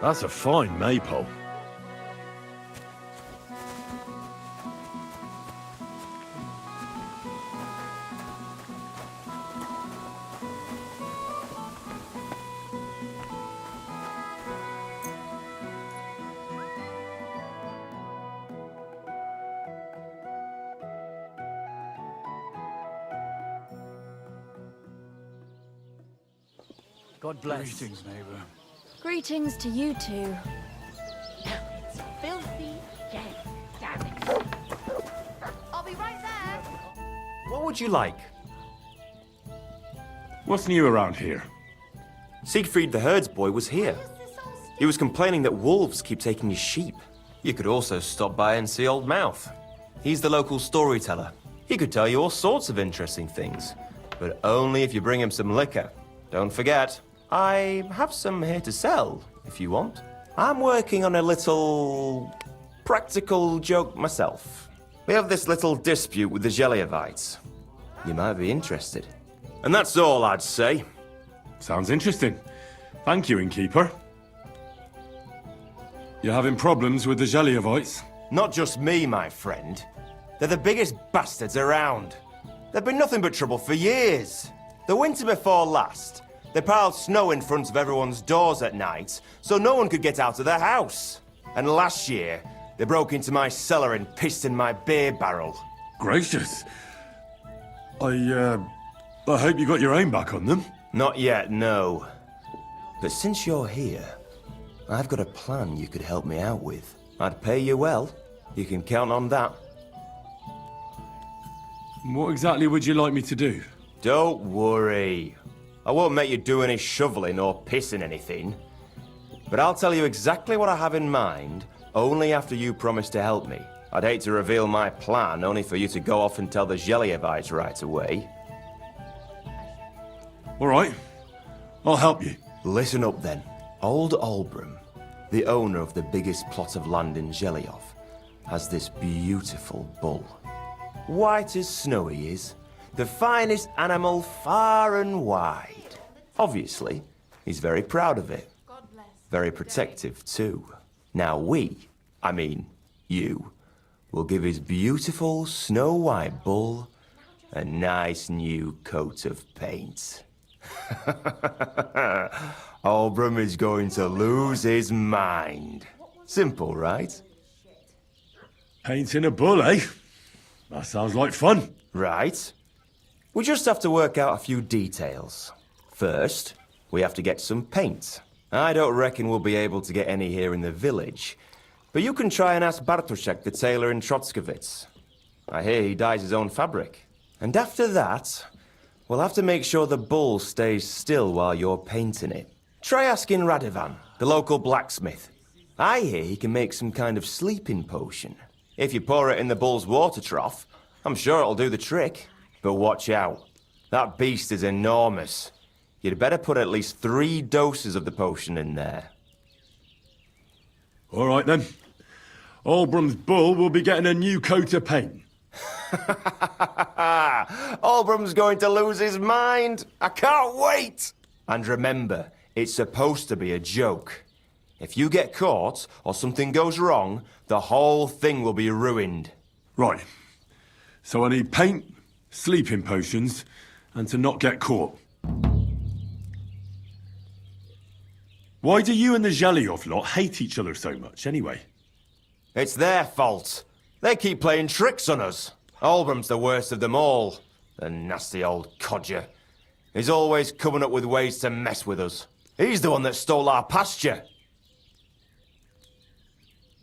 That's a fine maypole. God bless. Greetings, neighbor. Greetings to you two. It's filthy again. Damn it. I'll be right there. What would you like? What's new around here? Siegfried the herdsboy was here. He was complaining that wolves keep taking his sheep. You could also stop by and see Old Mouth. He's the local storyteller. He could tell you all sorts of interesting things, but only if you bring him some liquor. Don't forget, I have some here to sell, if you want. I'm working on a little practical joke myself. We have this little dispute with the Geliovites. You might be interested. And that's all I'd say. Sounds interesting. Thank you, innkeeper. You're having problems with the Geliovites? Not just me, my friend. They're the biggest bastards around. They've been nothing but trouble for years. The winter before last, they piled snow in front of everyone's doors at night, so no one could get out of their house. And last year, they broke into my cellar and pissed in my beer barrel. Gracious. I hope you got your aim back on them. Not yet, no. But since you're here, I've got a plan you could help me out with. I'd pay you well. You can count on that. What exactly would you like me to do? Don't worry. I won't make you do any shoveling or pissing anything. But I'll tell you exactly what I have in mind, only after you promise to help me. I'd hate to reveal my plan, only for you to go off and tell the Geliovites right away. All right. I'll help you. Listen up then. Old Olbram, the owner of the biggest plot of land in Geliov, has this beautiful bull. White as snow he is. The finest animal far and wide. Obviously, he's very proud of it. Very protective, too. Now you, will give his beautiful snow-white bull a nice new coat of paint. Olbram is going to lose his mind. Simple, right? Painting a bull, eh? That sounds like fun. Right. We just have to work out a few details. First, we have to get some paint. I don't reckon we'll be able to get any here in the village, but you can try and ask Bartoszek, the tailor in Trotskovitz. I hear he dyes his own fabric. And after that, we'll have to make sure the bull stays still while you're painting it. Try asking Radovan, the local blacksmith. I hear he can make some kind of sleeping potion. If you pour it in the bull's water trough, I'm sure it'll do the trick. But watch out. That beast is enormous. You'd better put at least 3 doses of the potion in there. All right, then. Olbram's bull will be getting a new coat of paint. Olbram's going to lose his mind. I can't wait. And remember, it's supposed to be a joke. If you get caught or something goes wrong, the whole thing will be ruined. Right. So I need paint, sleeping potions, and to not get caught. Why do you and the Zhelyov lot hate each other so much, anyway? It's their fault. They keep playing tricks on us. Olbram's the worst of them all. The nasty old codger. He's always coming up with ways to mess with us. He's the one that stole our pasture.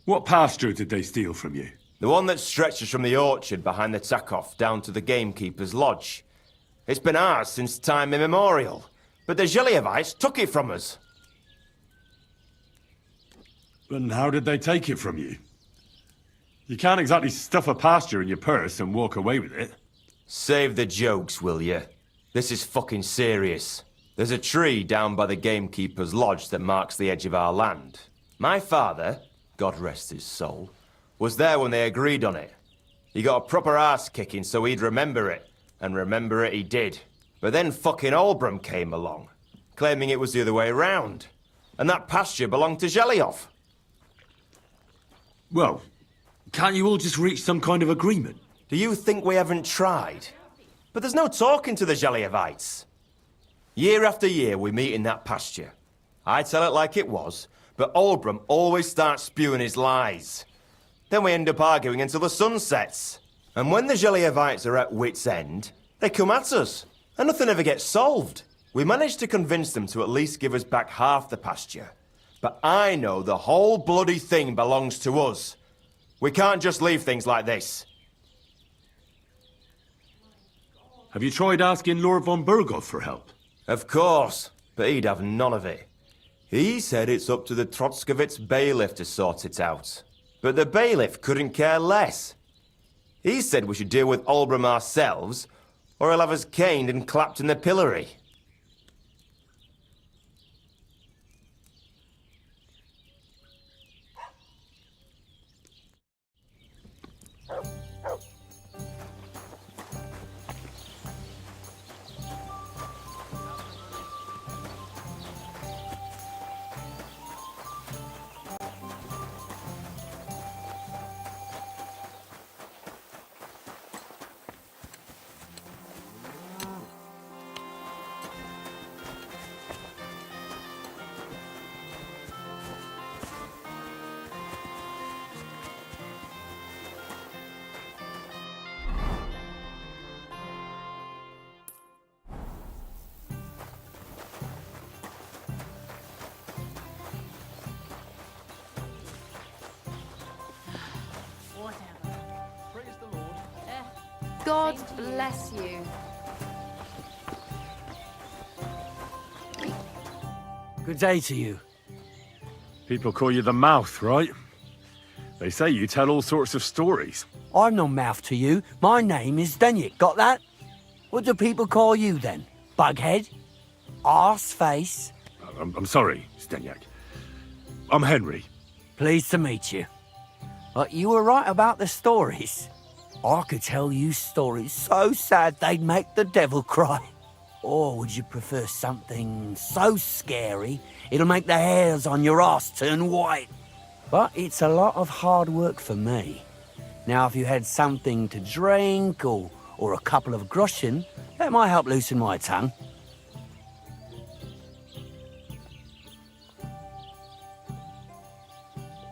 What pasture did they steal from you? The one that stretches from the orchard behind the Takov down to the gamekeeper's lodge. It's been ours since time immemorial, but the Zhelyevites took it from us. And how did they take it from you? You can't exactly stuff a pasture in your purse and walk away with it. Save the jokes, will you? This is fucking serious. There's a tree down by the gamekeeper's lodge that marks the edge of our land. My father, God rest his soul, was there when they agreed on it. He got a proper ass kicking so he'd remember it, and remember it he did. But then fucking Olbram came along, claiming it was the other way round, and that pasture belonged to Zhelyov. Well, can't you all just reach some kind of agreement? Do you think we haven't tried? But there's no talking to the Zhelyevites. Year after year we meet in that pasture. I tell it like it was, but Olbram always starts spewing his lies. Then we end up arguing until the sun sets. And when the Zhelyevites are at wit's end, they come at us, and nothing ever gets solved. We managed to convince them to at least give us back half the pasture. But I know the whole bloody thing belongs to us. We can't just leave things like this. Have you tried asking Lord von Burgov for help? Of course, but he'd have none of it. He said it's up to the Trotskovitz bailiff to sort it out. But the bailiff couldn't care less. He said we should deal with Olbram ourselves, or he'll have us caned and clapped in the pillory. God bless you. Good day to you. People call you the Mouth, right? They say you tell all sorts of stories. I'm no mouth to you. My name is Denyek, got that? What do people call you then? Bughead? Arseface? I'm sorry, Stenyak. I'm Henry. Pleased to meet you. But you were right about the stories. I could tell you stories so sad they'd make the devil cry. Or would you prefer something so scary it'll make the hairs on your ass turn white? But it's a lot of hard work for me. Now, if you had something to drink or a couple of groschen, that might help loosen my tongue.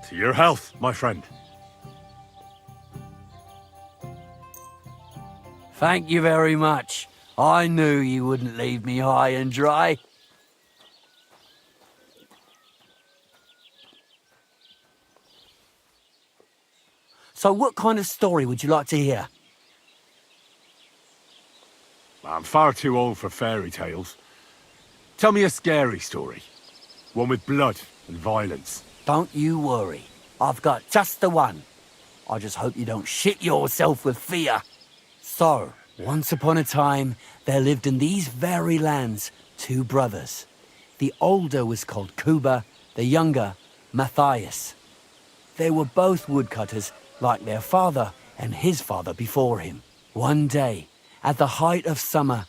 To your health, my friend. Thank you very much. I knew you wouldn't leave me high and dry. So what kind of story would you like to hear? I'm far too old for fairy tales. Tell me a scary story. One with blood and violence. Don't you worry. I've got just the one. I just hope you don't shit yourself with fear. So, once upon a time, there lived in these very lands 2 brothers. The older was called Kuba, the younger, Matthias. They were both woodcutters, like their father and his father before him. One day, at the height of summer,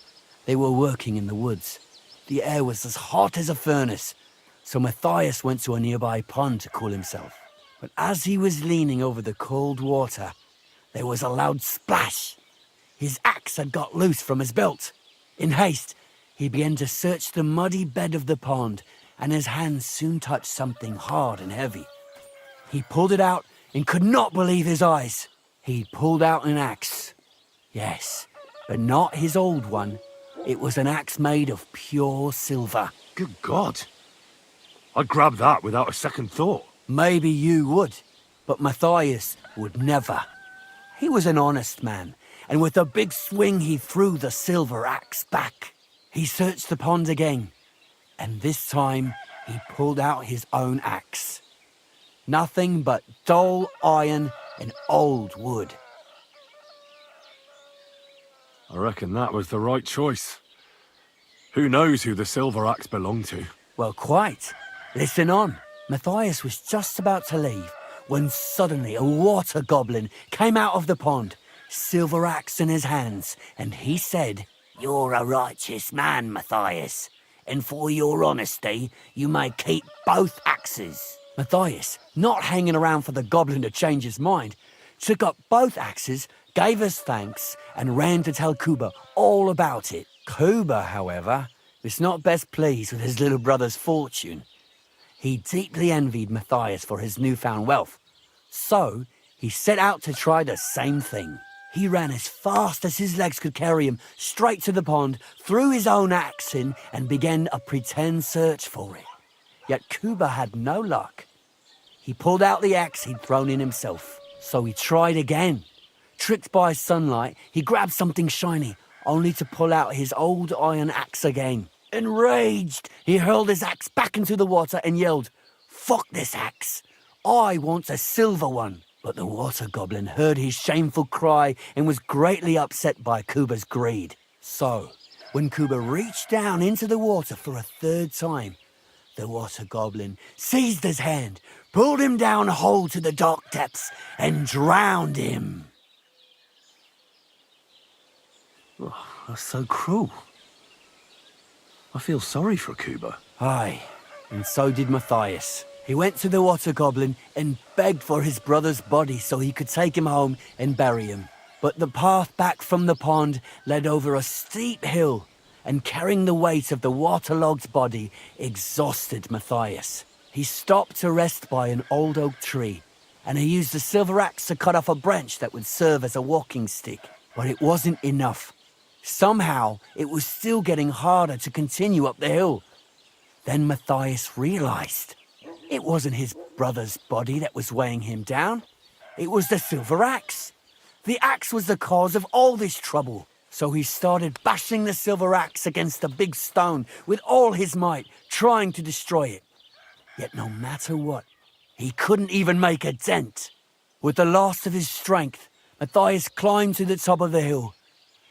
they were working in the woods. The air was as hot as a furnace, so Matthias went to a nearby pond to cool himself. But as he was leaning over the cold water, there was a loud splash. His axe had got loose from his belt. In haste, he began to search the muddy bed of the pond, and his hands soon touched something hard and heavy. He pulled it out and could not believe his eyes. He pulled out an axe. Yes, but not his old one. It was an axe made of pure silver. Good God. I'd grab that without a second thought. Maybe you would, but Matthias would never. He was an honest man, and with a big swing he threw the silver axe back. He searched the pond again, and this time he pulled out his own axe. Nothing but dull iron and old wood. I reckon that was the right choice. Who knows who the silver axe belonged to? Well, quite. Listen on. Matthias was just about to leave when suddenly a water goblin came out of the pond, silver axe in his hands, and he said, "You're a righteous man, Matthias, and for your honesty, you may keep both axes." Matthias, not hanging around for the goblin to change his mind, took up both axes, gave us thanks, and ran to tell Kuba all about it. Kuba, however, was not best pleased with his little brother's fortune. He deeply envied Matthias for his newfound wealth, so he set out to try the same thing. He ran as fast as his legs could carry him straight to the pond, threw his own axe in, and began a pretend search for it. Yet Kuba had no luck. He pulled out the axe he'd thrown in himself, so he tried again. Tricked by sunlight, he grabbed something shiny, only to pull out his old iron axe again. Enraged, he hurled his axe back into the water and yelled, "Fuck this axe! I want a silver one!" But the water goblin heard his shameful cry and was greatly upset by Kuba's greed. So, when Kuba reached down into the water for a third time, the water goblin seized his hand, pulled him down whole to the dark depths, and drowned him. Oh, that's so cruel. I feel sorry for Kuba. Aye, and so did Matthias. He went to the water goblin and begged for his brother's body so he could take him home and bury him. But the path back from the pond led over a steep hill, and carrying the weight of the waterlogged body exhausted Matthias. He stopped to rest by an old oak tree, and he used a silver axe to cut off a branch that would serve as a walking stick. But it wasn't enough. Somehow, it was still getting harder to continue up the hill. Then Matthias realized it wasn't his brother's body that was weighing him down. It was the silver axe. The axe was the cause of all this trouble. So he started bashing the silver axe against the big stone with all his might, trying to destroy it. Yet no matter what, he couldn't even make a dent. With the last of his strength, Matthias climbed to the top of the hill.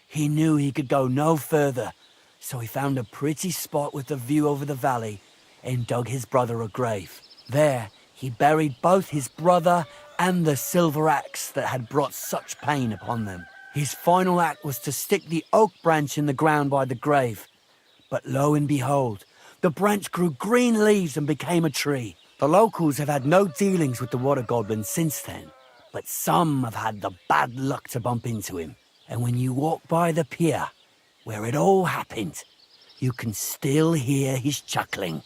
He knew he could go no further, so he found a pretty spot with a view over the valley and dug his brother a grave. There, he buried both his brother and the silver axe that had brought such pain upon them. His final act was to stick the oak branch in the ground by the grave. But lo and behold, the branch grew green leaves and became a tree. The locals have had no dealings with the water goblin since then, but some have had the bad luck to bump into him. And when you walk by the pier, where it all happened, you can still hear his chuckling.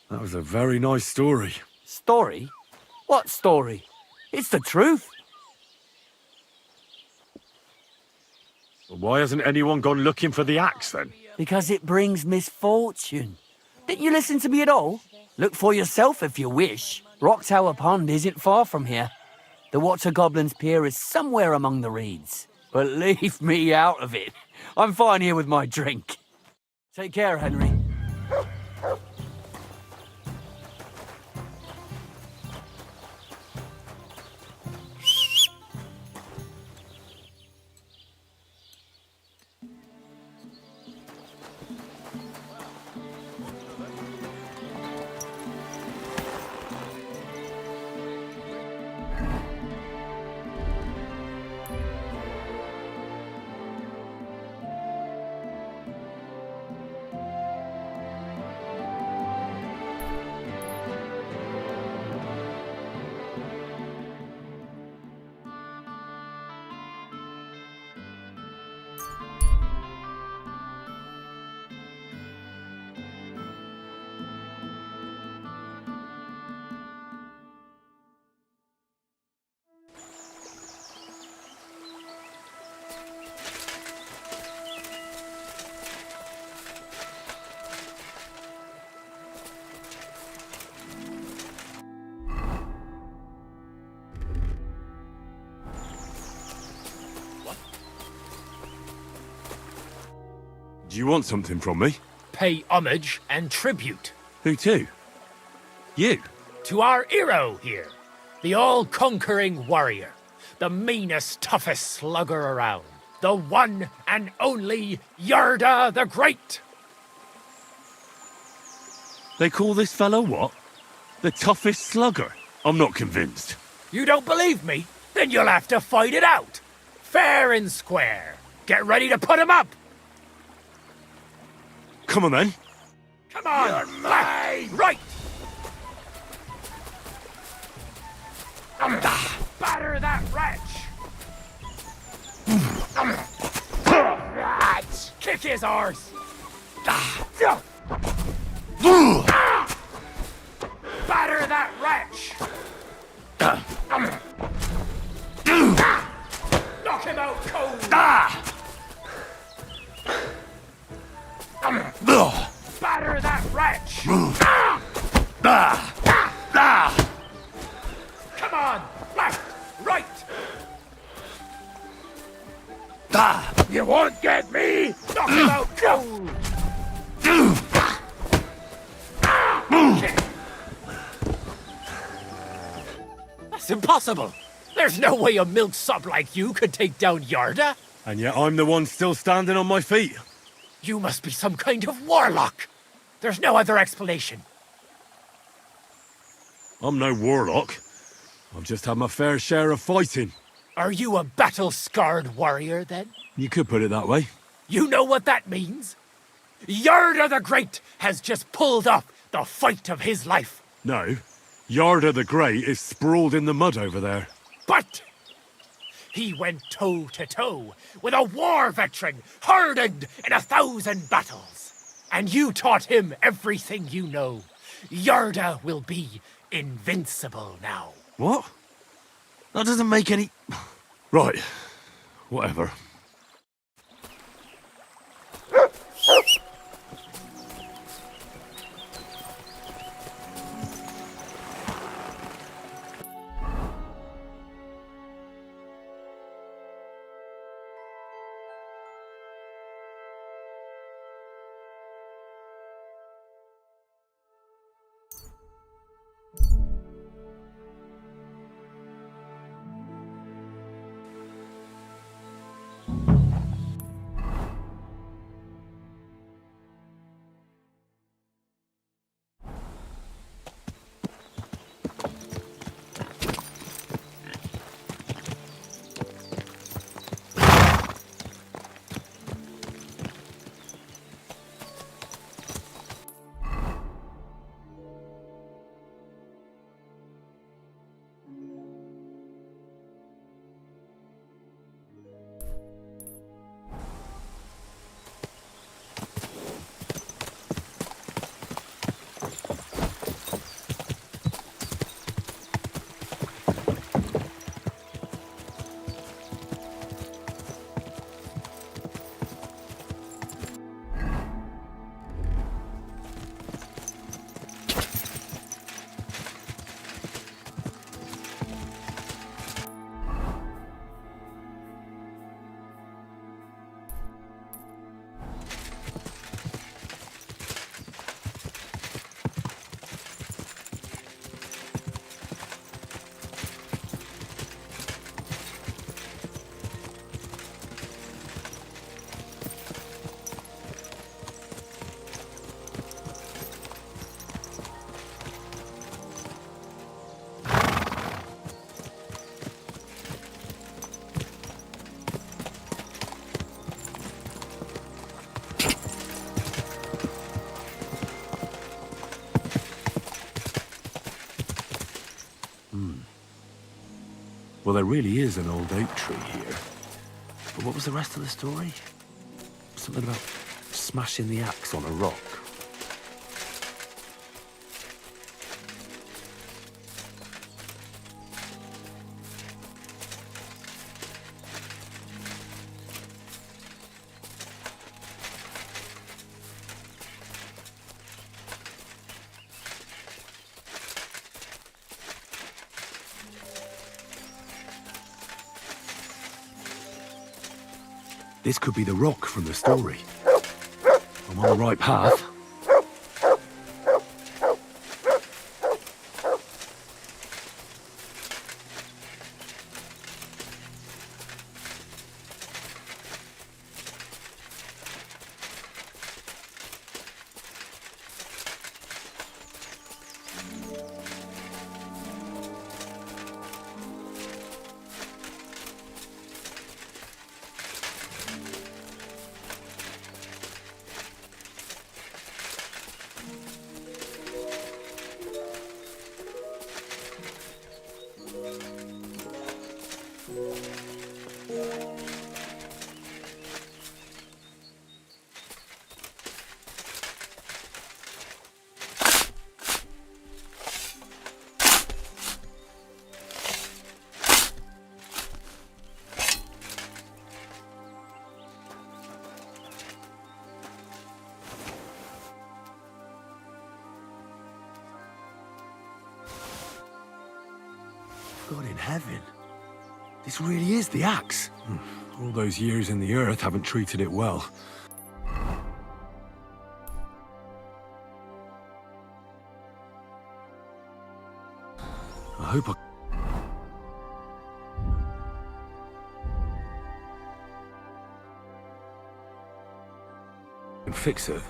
That was a very nice story. Story? What story? It's the truth. Why hasn't anyone gone looking for the axe then? Because it brings misfortune. Didn't you listen to me at all? Look for yourself if you wish. Rock Tower Pond isn't far from here. The Water Goblin's Pier is somewhere among the reeds. But leave me out of it. I'm fine here with my drink. Take care, Henry. Do you want something from me? Pay homage and tribute. Who to? You? To our hero here. The all-conquering warrior. The meanest, toughest slugger around. The one and only Yarda the Great. They call this fellow what? The toughest slugger? I'm not convinced. You don't believe me? Then you'll have to fight it out. Fair and square. Get ready to put him up. Come on then. Come on. You're Left, right. Batter that wretch. Kick his arse. Batter that wretch. Knock him out cold. Batter that wretch. Come on. Left, right. You won't get me! Knock him out cold. That's impossible. There's no way a milksop like you could take down Yarda. And yet I'm the one still standing on my feet. You must be some kind of warlock. There's no other explanation. I'm no warlock. I've just had my fair share of fighting. Are you a battle-scarred warrior, then? You could put it that way. You know what that means? Yarda the Great has just pulled off the fight of his life. No. Yarda the Great is sprawled in the mud over there. But he went toe-to-toe with a war veteran hardened in 1,000 battles. And you taught him everything you know. Yarda will be invincible now. What? That doesn't make any... Right. Whatever. Well, there really is an old oak tree here. But what was the rest of the story? Something about smashing the axe on a rock. This could be the rock from the story. I'm on the right path. God in heaven. This really is the axe. All those years in the earth haven't treated it well. I hope I can fix it.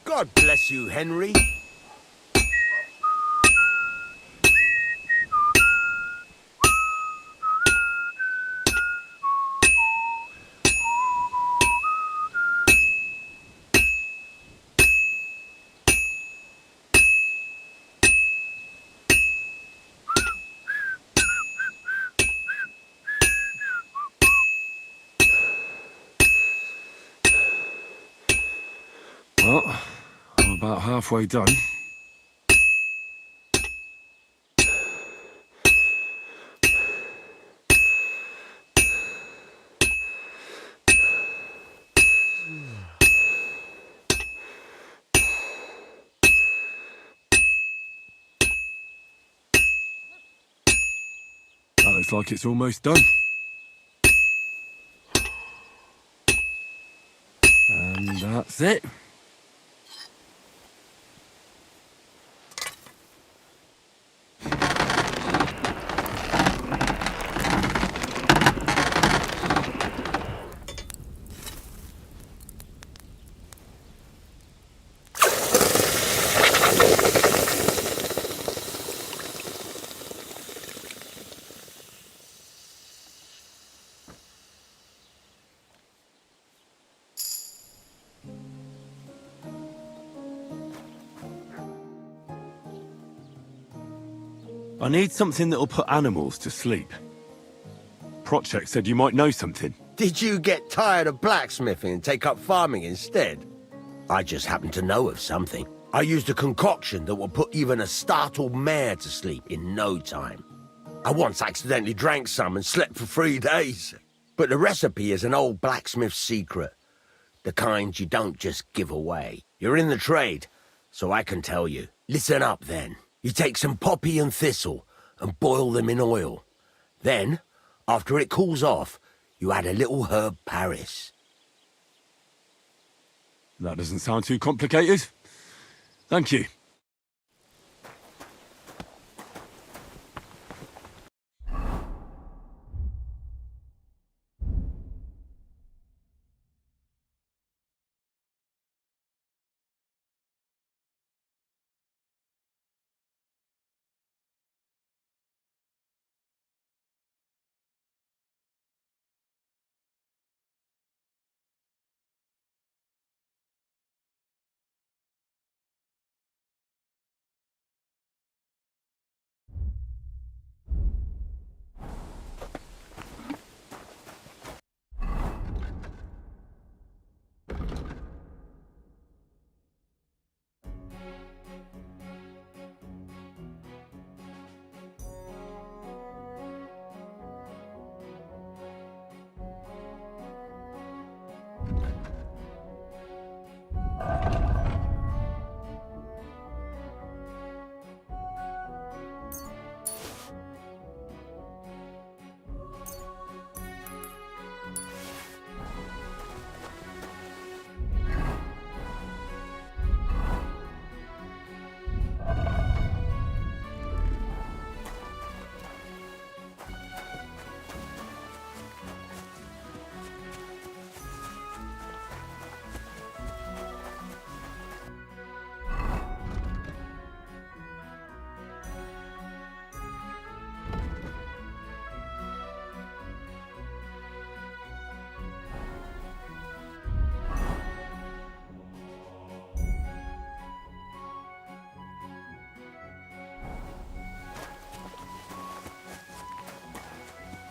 God bless you, Henry. Well, I'm about halfway done. That looks like it's almost done. And that's it. I need something that'll put animals to sleep. Project said you might know something. Did you get tired of blacksmithing and take up farming instead? I just happen to know of something. I used a concoction that will put even a startled mare to sleep in no time. I once accidentally drank some and slept for 3 days. But the recipe is an old blacksmith's secret. The kind you don't just give away. You're in the trade, so I can tell you. Listen up, then. You take some poppy and thistle and boil them in oil. Then, after it cools off, you add a little herb Paris. That doesn't sound too complicated. Thank you.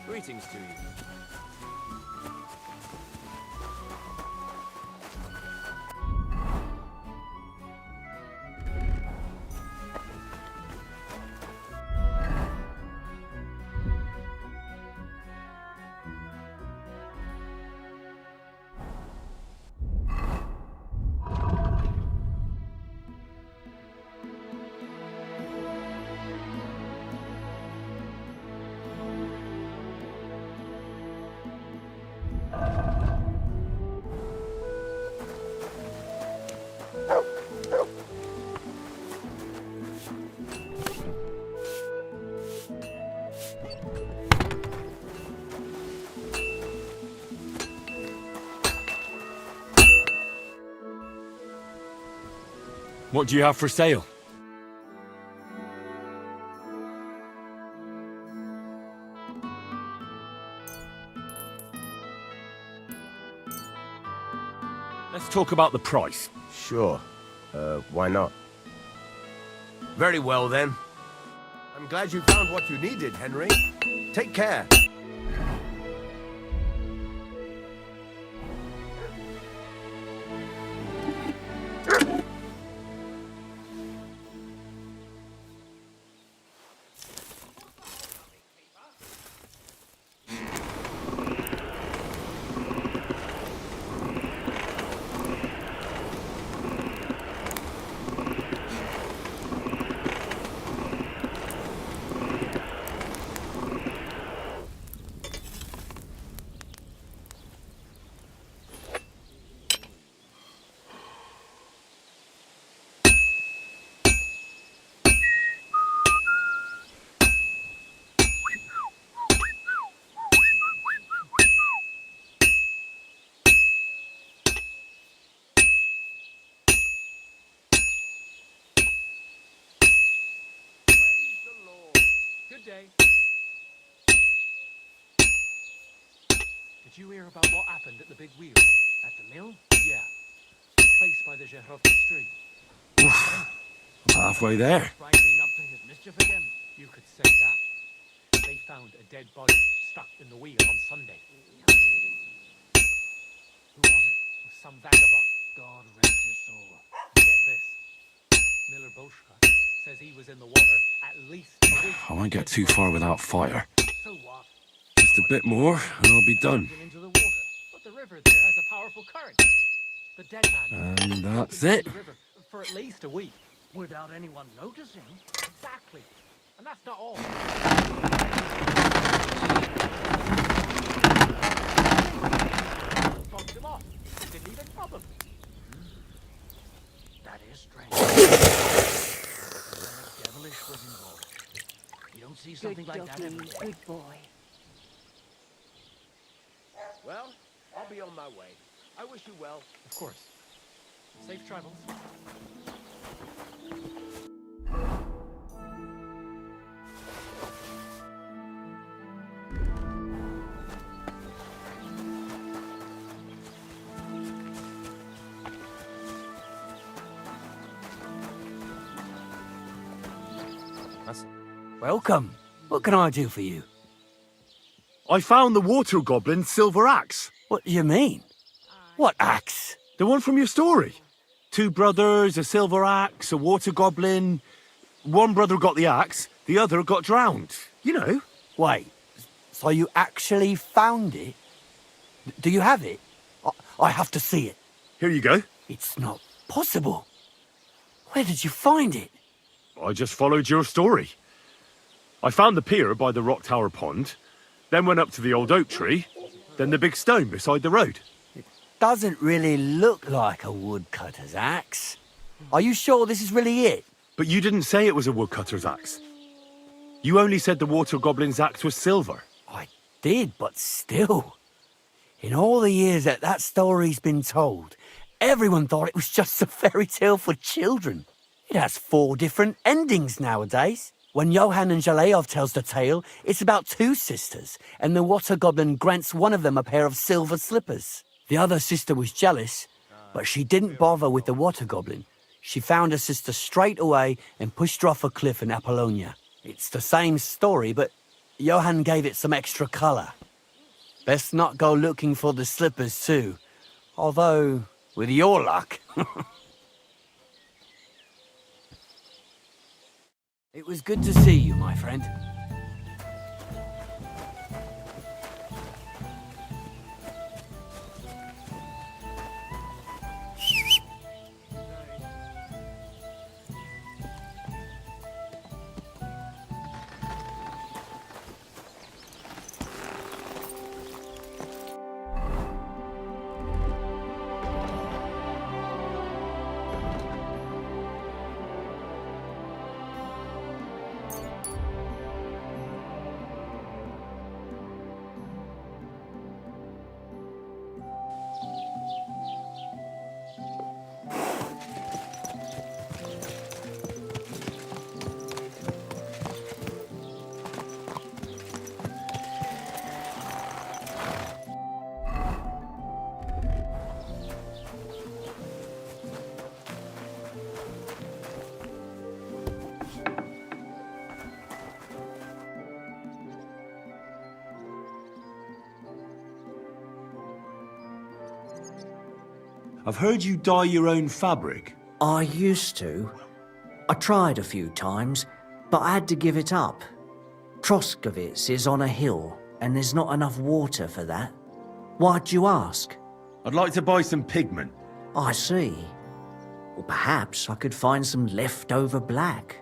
Greetings to you. What do you have for sale? Let's talk about the price. Sure. Why not? Very well, then. I'm glad you found what you needed, Henry. Take care. Good day. Did you hear about what happened at the big wheel? At the mill? Yeah. Place by the Jehovah's Street. I'm halfway there. Brian been up to his mischief again? You could say that. They found a dead body stuck in the wheel on Sunday. You're kidding. Who was it? It was some vagabond. God rest his soul. Get this. Miller Boschka says he was in the water at least a week. I won't get too far without fire. So what? Just a bit more, and I'll be done. Into the water. But the river there has a powerful current. The dead man. And that's it. The river for at least a week without anyone noticing. Exactly. And that's not all. Bumped him off. Didn't even problem. That is strange. The devilish was involved. You don't see something like that every day. Good boy. Well, I'll be on my way. I wish you well. Of course. Safe travels. Welcome. What can I do for you? I found the water goblin's silver axe. What do you mean? What axe? The one from your story. 2 brothers, a silver axe, a water goblin. One brother got the axe, the other got drowned. You know. Wait, so you actually found it? Do you have it? I have to see it. Here you go. It's not possible. Where did you find it? I just followed your story. I found the pier by the rock tower pond, then went up to the old oak tree, then the big stone beside the road. Doesn't really look like a woodcutter's axe. Are you sure this is really it? But you didn't say it was a woodcutter's axe. You only said the water goblin's axe was silver. I did, but still. In all the years that story's been told, everyone thought it was just a fairy tale for children. It has 4 different endings nowadays. When Johann and Jaleov tells the tale, it's about 2 sisters, and the water goblin grants one of them a pair of silver slippers. The other sister was jealous, but she didn't bother with the water goblin. She found her sister straight away and pushed her off a cliff in Apollonia. It's the same story, but Johann gave it some extra colour. Best not go looking for the slippers too. Although, with your luck... It was good to see you, my friend. I've heard you dye your own fabric. I used to. I tried a few times, but I had to give it up. Troskovitz is on a hill, and there's not enough water for that. Why'd you ask? I'd like to buy some pigment. I see. Well, perhaps I could find some leftover black.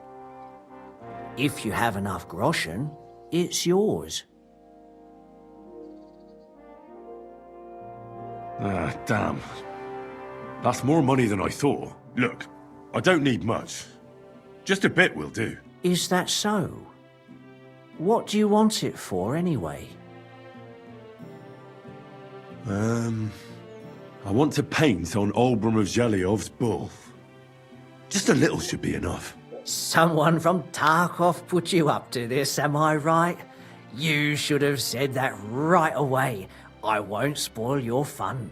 If you have enough groschen, it's yours. Ah, damn. That's more money than I thought. Look, I don't need much. Just a bit will do. Is that so? What do you want it for, anyway? I want to paint on Olbram of Zhelyov's bull. Just a little should be enough. Someone from Tarkov put you up to this, am I right? You should have said that right away. I won't spoil your fun.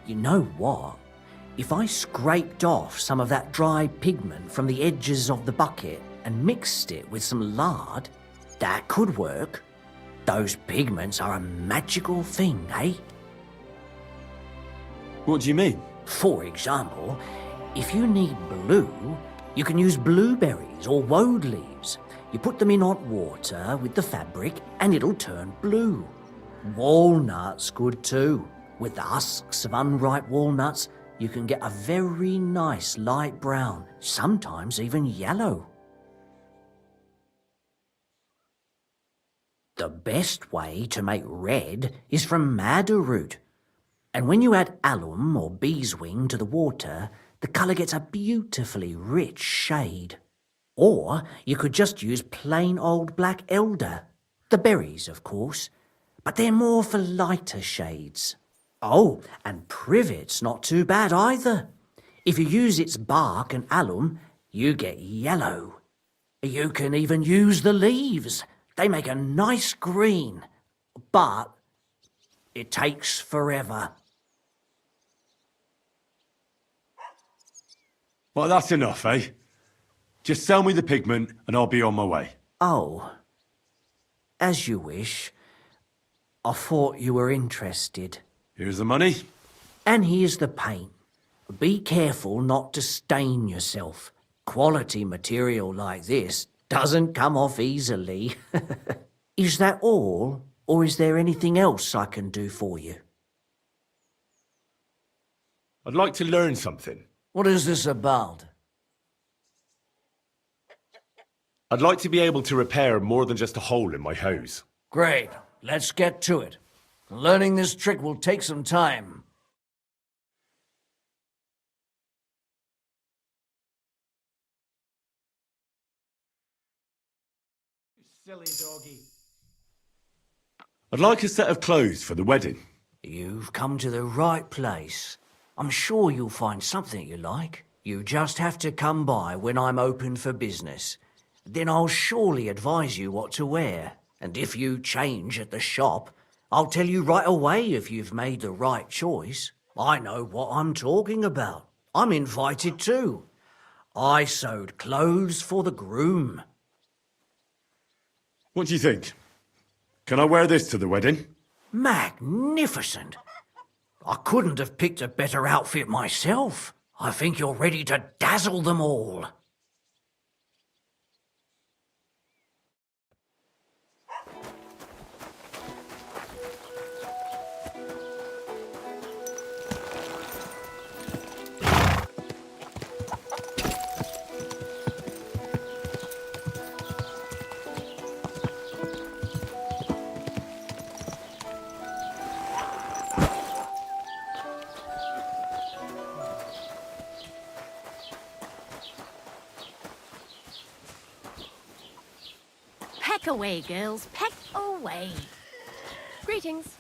You know what? If I scraped off some of that dry pigment from the edges of the bucket and mixed it with some lard, that could work. Those pigments are a magical thing, eh? What do you mean? For example, if you need blue, you can use blueberries or woad leaves. You put them in hot water with the fabric and it'll turn blue. Walnuts good too. With the husks of unripe walnuts, you can get a very nice light brown, sometimes even yellow. The best way to make red is from madder root. And when you add alum or beeswing to the water, the colour gets a beautifully rich shade. Or you could just use plain old black elder. The berries, of course, but they're more for lighter shades. Oh, and privet's not too bad either. If you use its bark and alum, you get yellow. You can even use the leaves. They make a nice green, but it takes forever. Well, that's enough, eh? Just sell me the pigment and I'll be on my way. Oh, as you wish. I thought you were interested. Here's the money. And here's the paint. Be careful not to stain yourself. Quality material like this doesn't come off easily. Is that all, or is there anything else I can do for you? I'd like to learn something. What is this about? I'd like to be able to repair more than just a hole in my hose. Great. Let's get to it. Learning this trick will take some time. Silly doggy. I'd like a set of clothes for the wedding. You've come to the right place. I'm sure you'll find something you like. You just have to come by when I'm open for business. Then I'll surely advise you what to wear. And if you change at the shop, I'll tell you right away if you've made the right choice. I know what I'm talking about. I'm invited too. I sewed clothes for the groom. What do you think? Can I wear this to the wedding? Magnificent. I couldn't have picked a better outfit myself. I think you're ready to dazzle them all. Peck away, girls, peck away. Greetings.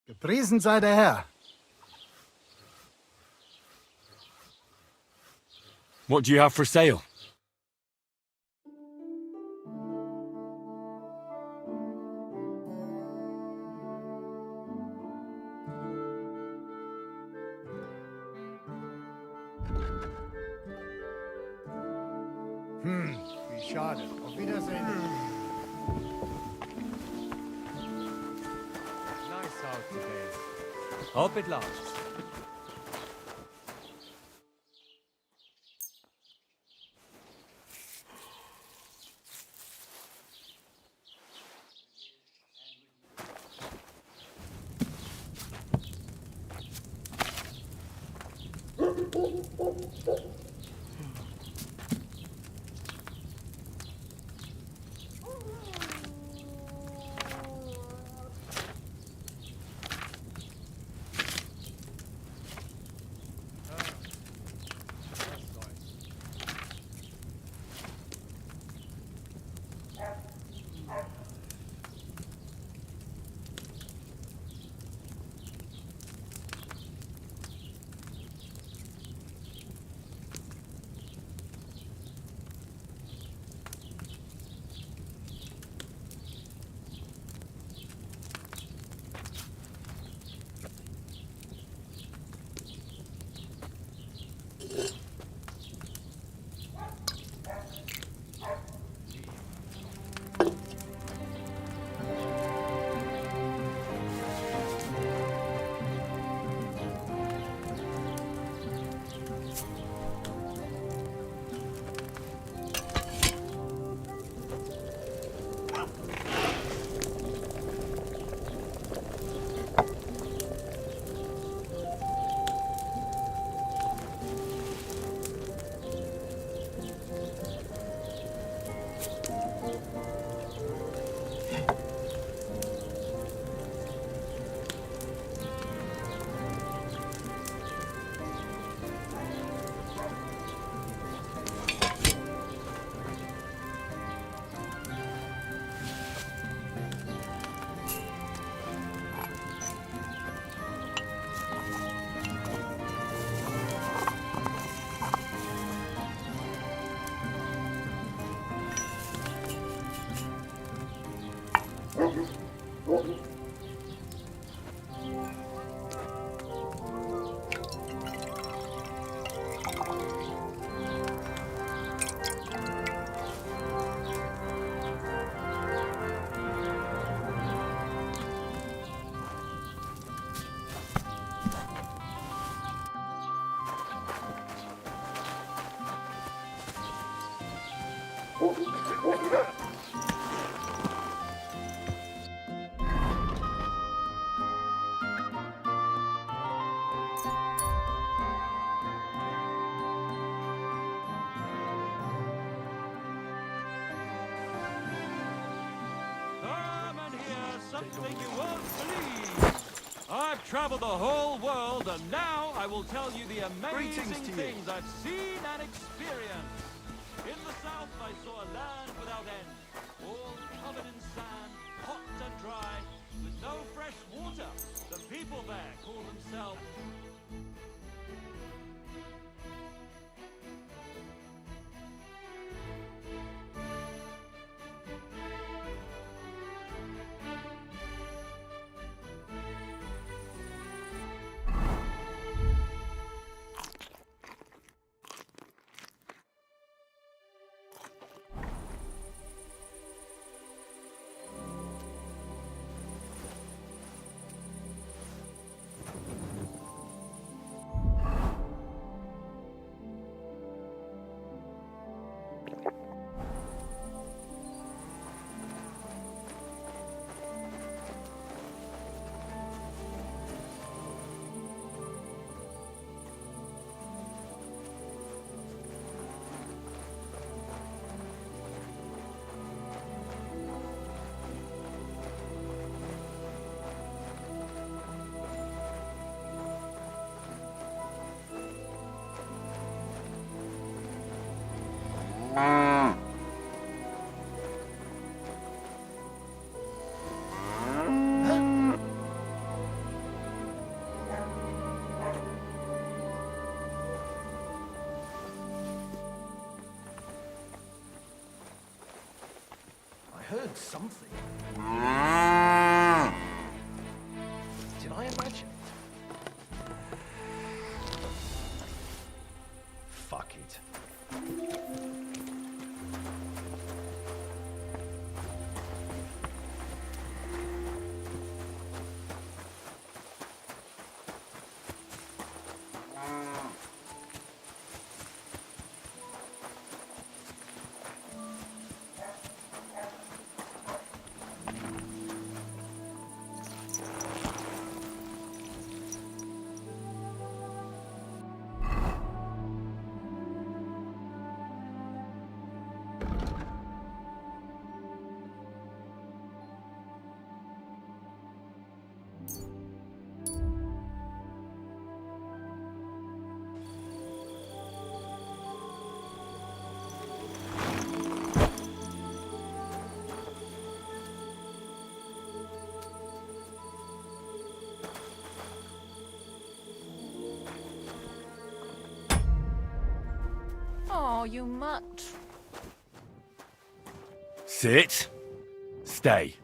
Gepriesen sei der Herr. What do you have for sale? Wie schade. Auf Wiedersehen. Nice out today. Hope it lasts. Come and hear something you won't believe. I've traveled the whole world, and now I will tell you the amazing things I've seen and experienced. In the south, I saw a land without end, all covered in sand, hot and dry, with no fresh water. The people there call themselves I heard something. Did I imagine it? Fuck it. Oh, you mutt. Sit. Stay.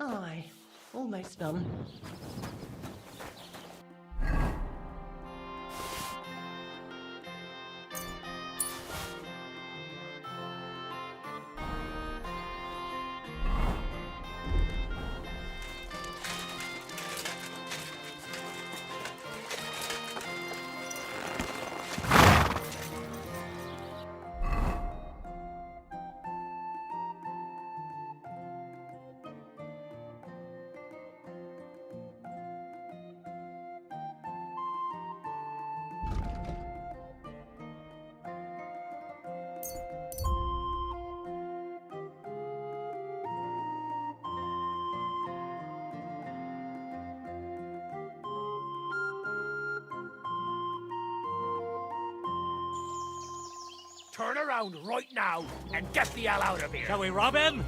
Aye, almost done. Turn around right now and get the hell out of here. Shall we rob him?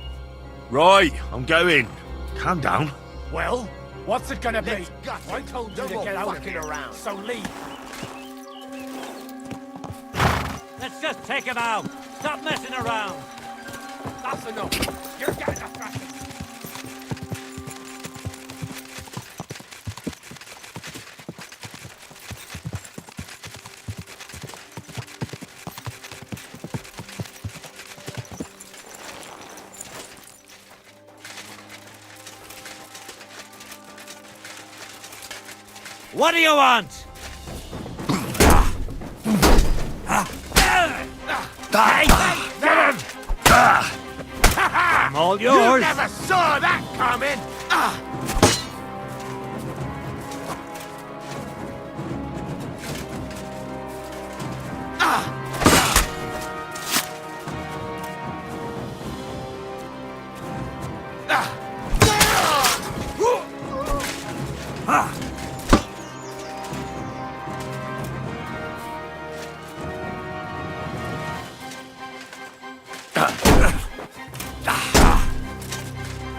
Right, I'm going. Calm down. Well, what's it gonna be? Let's gut I him. told you No to more get out of fucking here, around. so leave. Let's just take him out. Stop messing around. That's enough. You're getting a thrashing. What do you want? Hey, get him! I'm all You yours. never saw that coming!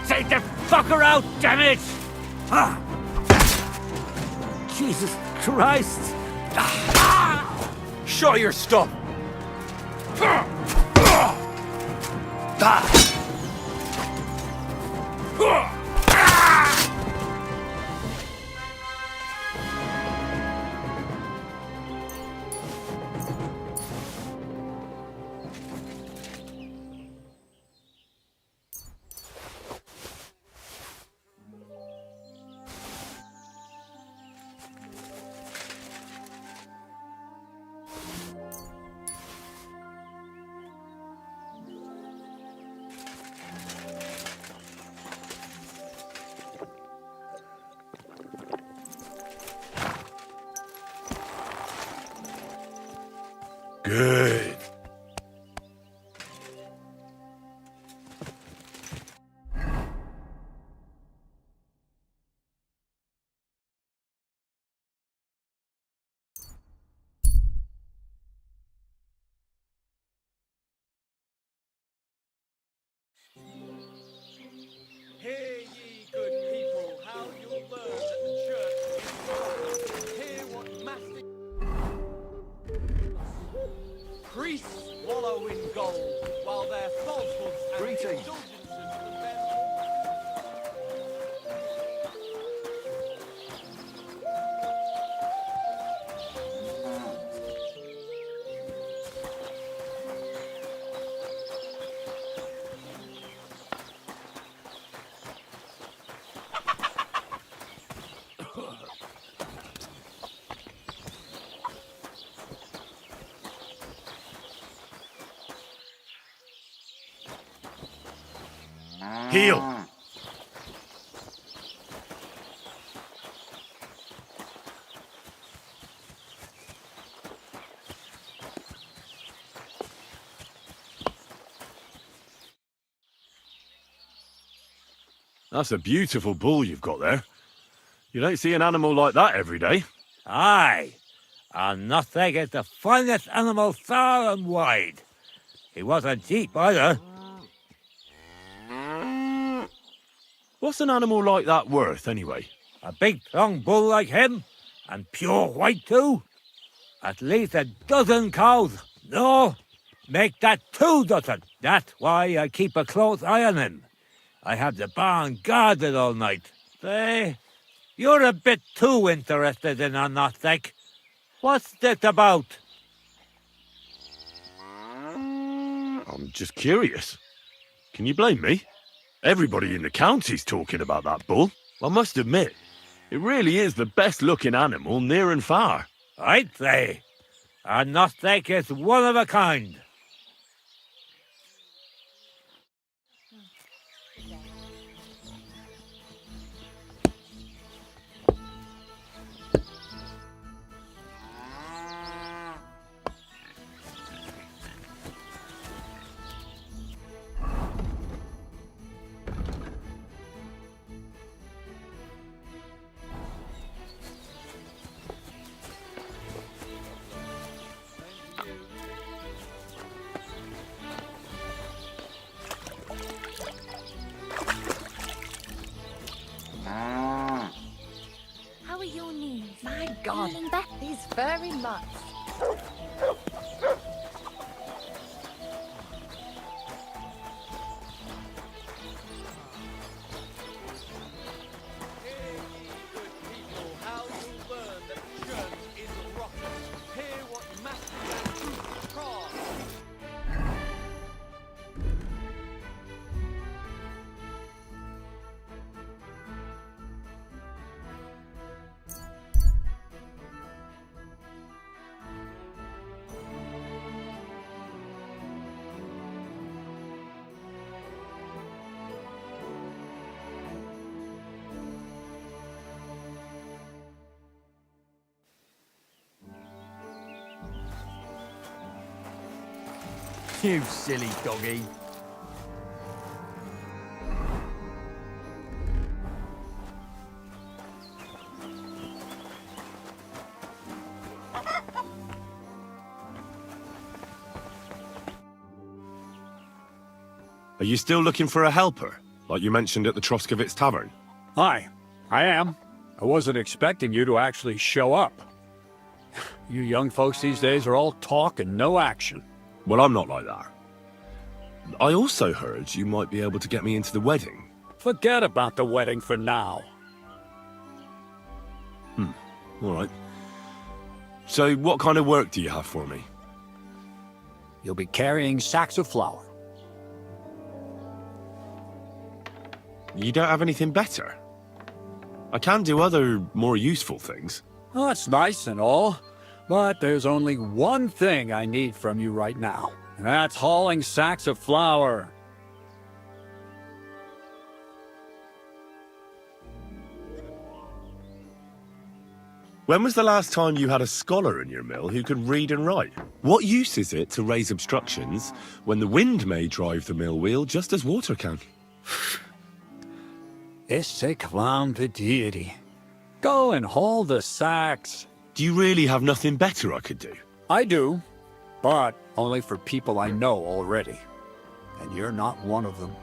Take the fucker out, damn it! Jesus Christ! Show your stuff! Good. Hear ye, good people, how you'll learn that the church is wrong. Hear what master priests wallow in gold, while their falsehoods and indulgences of the men Heal. That's a beautiful bull you've got there. You don't see an animal like that every day. Aye, and nothing is the finest animal far and wide. He wasn't cheap either. What's an animal like that worth, anyway? A big, strong bull like him, and pure white too. At least a dozen cows. No, make that 2 dozen. That's why I keep a close eye on him. I have the barn guarded all night. Say, you're a bit too interested in a nothing. What's that about? I'm just curious. Can you blame me? Everybody in the county's talking about that bull. I must admit, it really is the best-looking animal near and far. I'd say. A nothing is one of a kind. How are your knees? My God, Feeling better? these furry mutts. How you'll learn that the church is rotten. Hear what Matthew and Luke cry. You silly doggy. Are you still looking for a helper, like you mentioned at the Troskovitz Tavern? Hi, I am. I wasn't expecting you to actually show up. You young folks these days are all talk and no action. Well, I'm not like that. I also heard you might be able to get me into the wedding. Forget about the wedding for now. All right. So, what kind of work do you have for me? You'll be carrying sacks of flour. You don't have anything better? I can do other, more useful things. Oh, that's nice and all, but there's only one thing I need from you right now, and that's hauling sacks of flour. When was the last time you had a scholar in your mill who could read and write? What use is it to raise obstructions when the wind may drive the mill wheel just as water can? Esse clown the deity. Go and haul the sacks. Do you really have nothing better I could do? I do, but only for people I know already. And you're not one of them.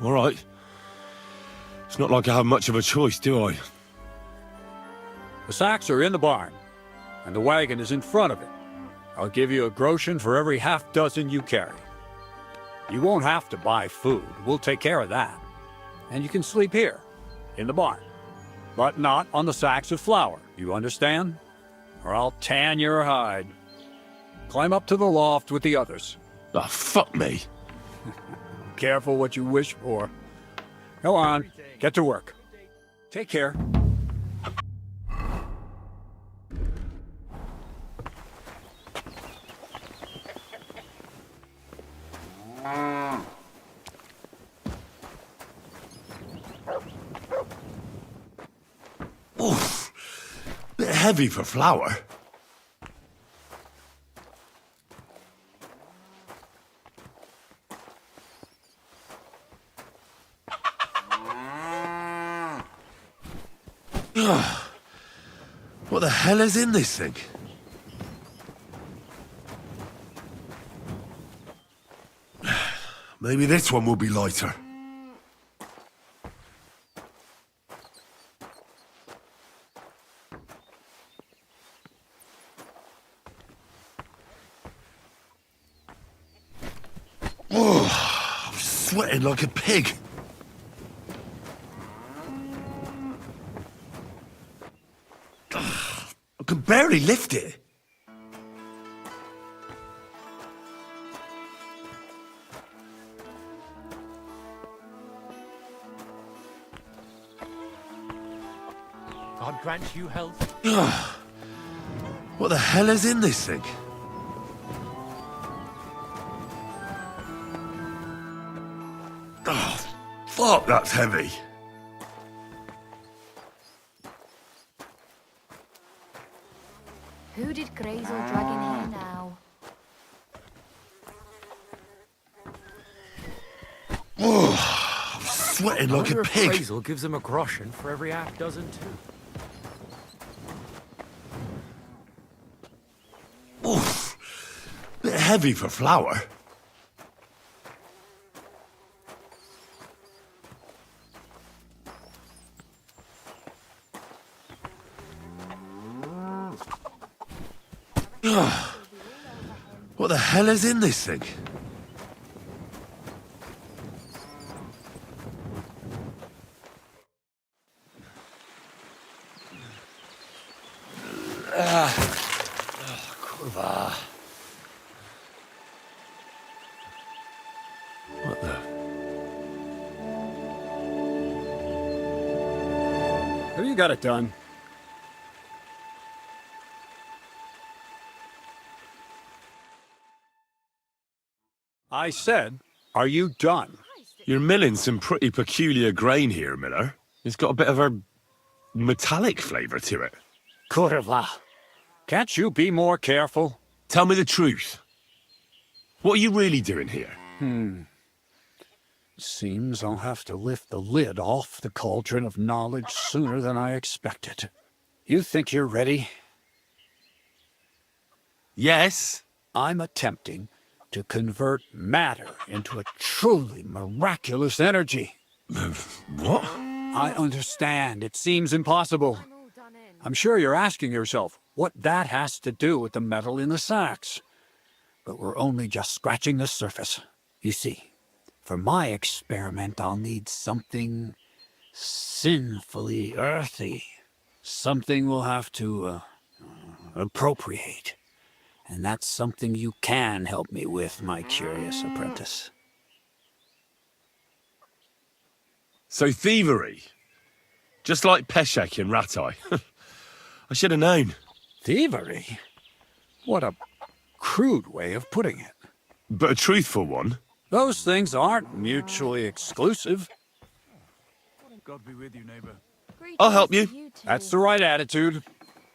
All right. It's not like I have much of a choice, do I? The sacks are in the barn, and the wagon is in front of it. I'll give you a groschen for every half dozen you carry. You won't have to buy food. We'll take care of that. And you can sleep here, in the barn. But not on the sacks of flour, you understand? Or I'll tan your hide. Climb up to the loft with the others. Oh, fuck me. Careful what you wish for. Go on, get to work. Take care. Oof. Bit heavy for flour. What the hell is in this thing? Maybe this one will be lighter. Oh. sweating like a pig. I can barely lift it. God grant you health. What the hell is in this thing? Oh, fuck, that's heavy. Who did Grazel drag in here now? Oh, I'm sweating like a pig. Grazel gives him a groschen for every half dozen too. Oof, bit heavy for flour. What the hell is in this thing? Kurwa. What the? Have you got it done? I said, are you done? You're milling some pretty peculiar grain here, Miller. It's got a bit of a metallic flavour to it. Kurwa. Can't you be more careful? Tell me the truth. What are you really doing here? Seems I'll have to lift the lid off the cauldron of knowledge sooner than I expected. You think you're ready? Yes. I'm attempting to convert matter into a truly miraculous energy. What? I understand. It seems impossible. I'm sure you're asking yourself what that has to do with the metal in the sacks. But we're only just scratching the surface. You see, for my experiment, I'll need something sinfully earthy. Something we'll have to appropriate. And that's something you can help me with, my curious apprentice. So thievery. Just like Peshek in Ratai. I should have known. Thievery? What a crude way of putting it. But a truthful one. Those things aren't mutually exclusive. God be with you, neighbour. I'll help you. That's the right attitude.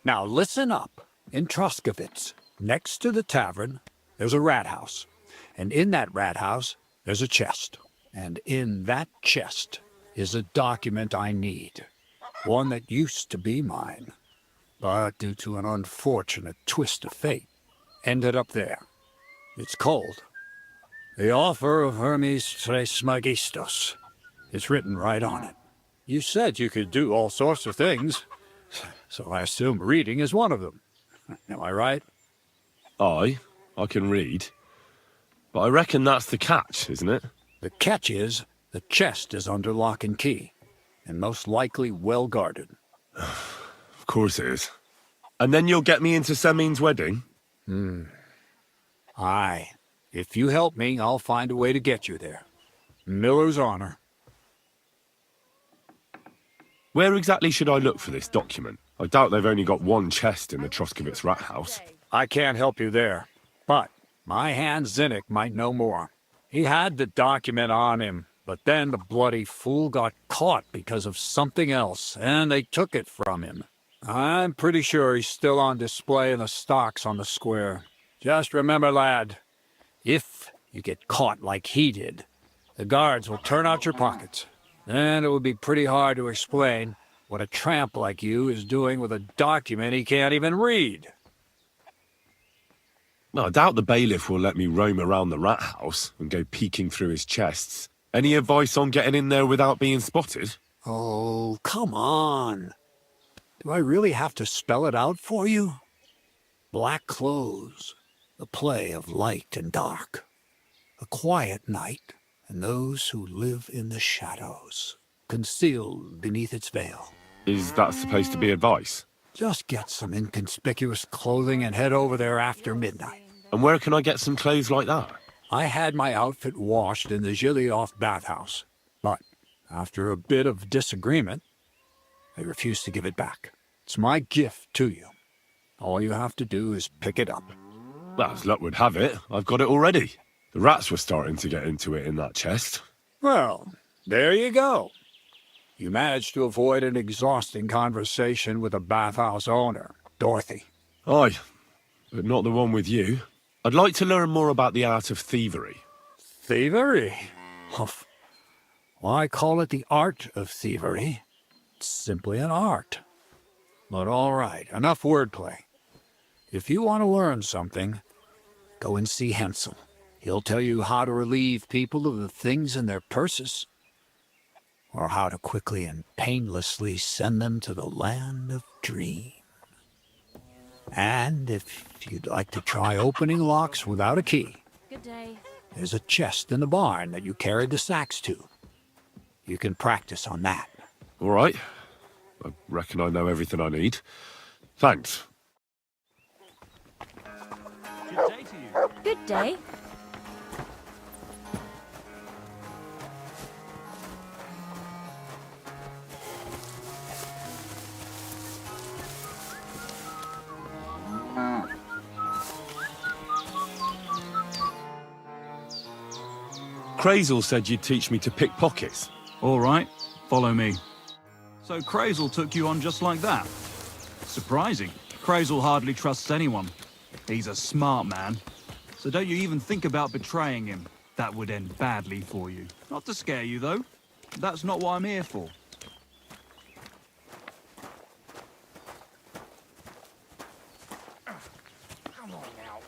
Now listen up. In Troskovitz, next to the tavern, there's a rat house. And in that rat house, there's a chest. And in that chest is a document I need. One that used to be mine. But due to an unfortunate twist of fate, ended up there. It's called The Offer of Hermes Trismegistos. It's written right on it. You said you could do all sorts of things, so I assume reading is one of them. Am I right? I can read. But I reckon that's the catch, isn't it? The catch is the chest is under lock and key, and most likely well guarded. Of course it is. And then you'll get me into Semin's wedding? Aye. If you help me, I'll find a way to get you there. Miller's honor. Where exactly should I look for this document? I doubt they've only got one chest in the Troskovitz rat house. I can't help you there, but my hand Zinnik might know more. He had the document on him, but then the bloody fool got caught because of something else, and they took it from him. I'm pretty sure he's still on display in the stocks on the square. Just remember, lad, if you get caught like he did, the guards will turn out your pockets. Then it would be pretty hard to explain what a tramp like you is doing with a document he can't even read. No, I doubt the bailiff will let me roam around the rat house and go peeking through his chests. Any advice on getting in there without being spotted? Oh, come on. Do I really have to spell it out for you? Black clothes, the play of light and dark. A quiet night, and those who live in the shadows, concealed beneath its veil. Is that supposed to be advice? Just get some inconspicuous clothing and head over there after midnight. And where can I get some clothes like that? I had my outfit washed in the Gilioff bathhouse, but after a bit of disagreement, I refused to give it back. It's my gift to you. All you have to do is pick it up. Well, as luck would have it, I've got it already. The rats were starting to get into it in that chest. Well, there you go. You managed to avoid an exhausting conversation with the bathhouse owner, Dorothy. Aye, but not the one with you. I'd like to learn more about the art of thievery. Thievery? Huff. Why call it the art of thievery? It's simply an art. But all right, enough wordplay. If you want to learn something, go and see Hansel. He'll tell you how to relieve people of the things in their purses, or how to quickly and painlessly send them to the land of dreams. And if you'd like to try opening locks without a key, Good day. there's a chest in the barn that you carried the sacks to. You can practice on that. All right. I reckon I know everything I need. Thanks. Good day to you. Good day. Crazel said you'd teach me to pick pockets. All right, follow me. So Crazel took you on just like that? Surprising. Crazel hardly trusts anyone. He's a smart man. So don't you even think about betraying him. That would end badly for you. Not to scare you, though. That's not what I'm here for. Come on now.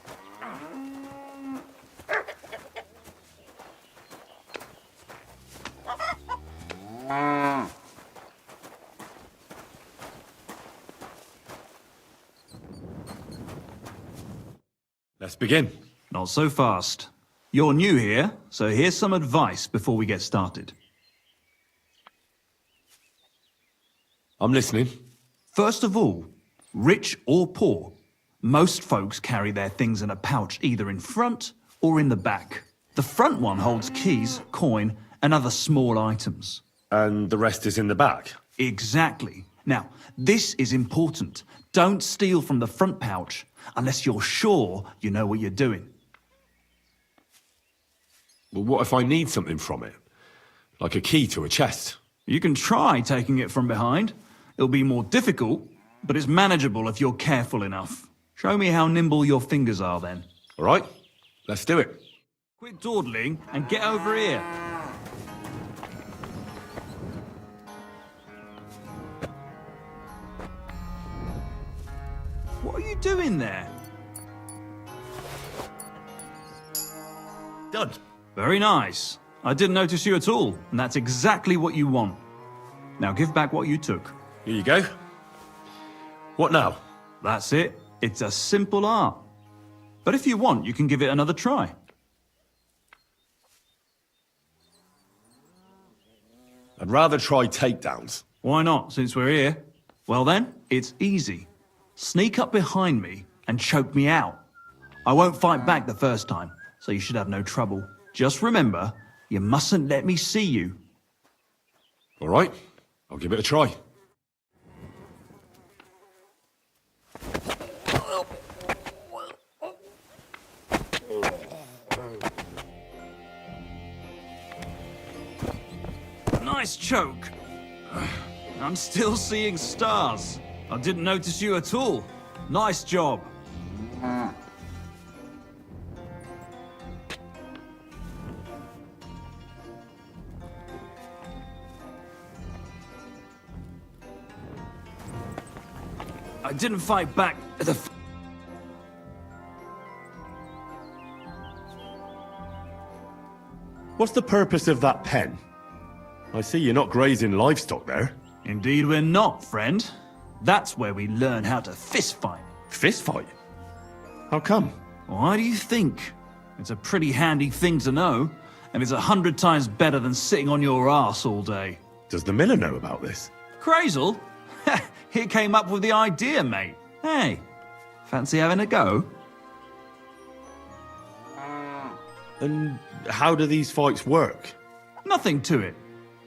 Let's begin. Not so fast. You're new here, so here's some advice before we get started. I'm listening. First of all, rich or poor, most folks carry their things in a pouch either in front or in the back. The front one holds keys, coin, and other small items. And the rest is in the back? Exactly. Now, this is important. Don't steal from the front pouch unless you're sure you know what you're doing. Well, what if I need something from it? Like a key to a chest? You can try taking it from behind. It'll be more difficult, but it's manageable if you're careful enough. Show me how nimble your fingers are then. All right, let's do it. Quit dawdling and get over here. What are you doing there? Done. Very nice. I didn't notice you at all, and that's exactly what you want. Now give back what you took. Here you go. What now? That's it. It's a simple art. But if you want, you can give it another try. I'd rather try takedowns. Why not, since we're here? Well then, it's easy. Sneak up behind me and choke me out. I won't fight back the first time, so you should have no trouble. Just remember, you mustn't let me see you. All right, I'll give it a try. Nice choke. I'm still seeing stars. I didn't notice you at all. Nice job. I didn't fight back the What's the purpose of that pen? I see you're not grazing livestock there. Indeed we're not, friend. That's where we learn how to fist fight. Fist fight? How come? Why do you think? It's a pretty handy thing to know. And it's 100 times better than sitting on your arse all day. Does the miller know about this? Crazel? He came up with the idea, mate. Hey, fancy having a go? And how do these fights work? Nothing to it.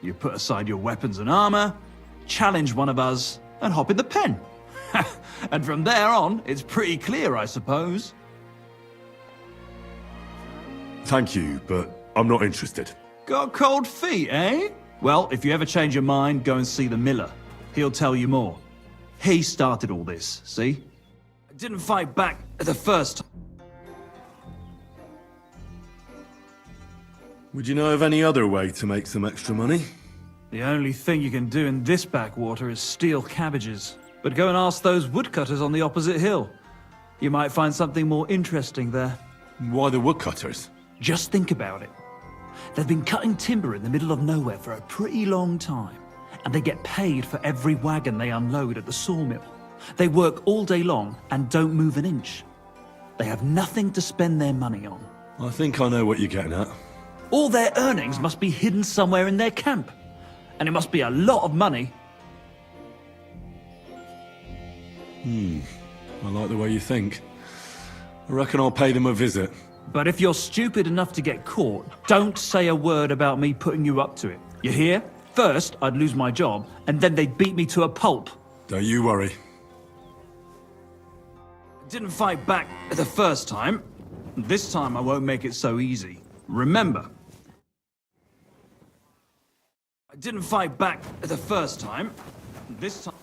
You put aside your weapons and armor, challenge one of us, and hop in the pen. And from there on, it's pretty clear, I suppose. Thank you, but I'm not interested. Got cold feet, eh? Well, if you ever change your mind, go and see the miller. He'll tell you more. He started all this, see? I didn't fight back the first time. Would you know of any other way to make some extra money? The only thing you can do in this backwater is steal cabbages. But go and ask those woodcutters on the opposite hill. You might find something more interesting there. Why the woodcutters? Just think about it. They've been cutting timber in the middle of nowhere for a pretty long time, and they get paid for every wagon they unload at the sawmill. They work all day long and don't move an inch. They have nothing to spend their money on. I think I know what you're getting at. All their earnings must be hidden somewhere in their camp, and it must be a lot of money. I like the way you think. I reckon I'll pay them a visit. But if you're stupid enough to get caught, don't say a word about me putting you up to it. You hear? First, I'd lose my job, and then they'd beat me to a pulp. Don't you worry. I didn't fight back the first time. This time I won't make it so easy. Remember. I didn't fight back the first time. This time...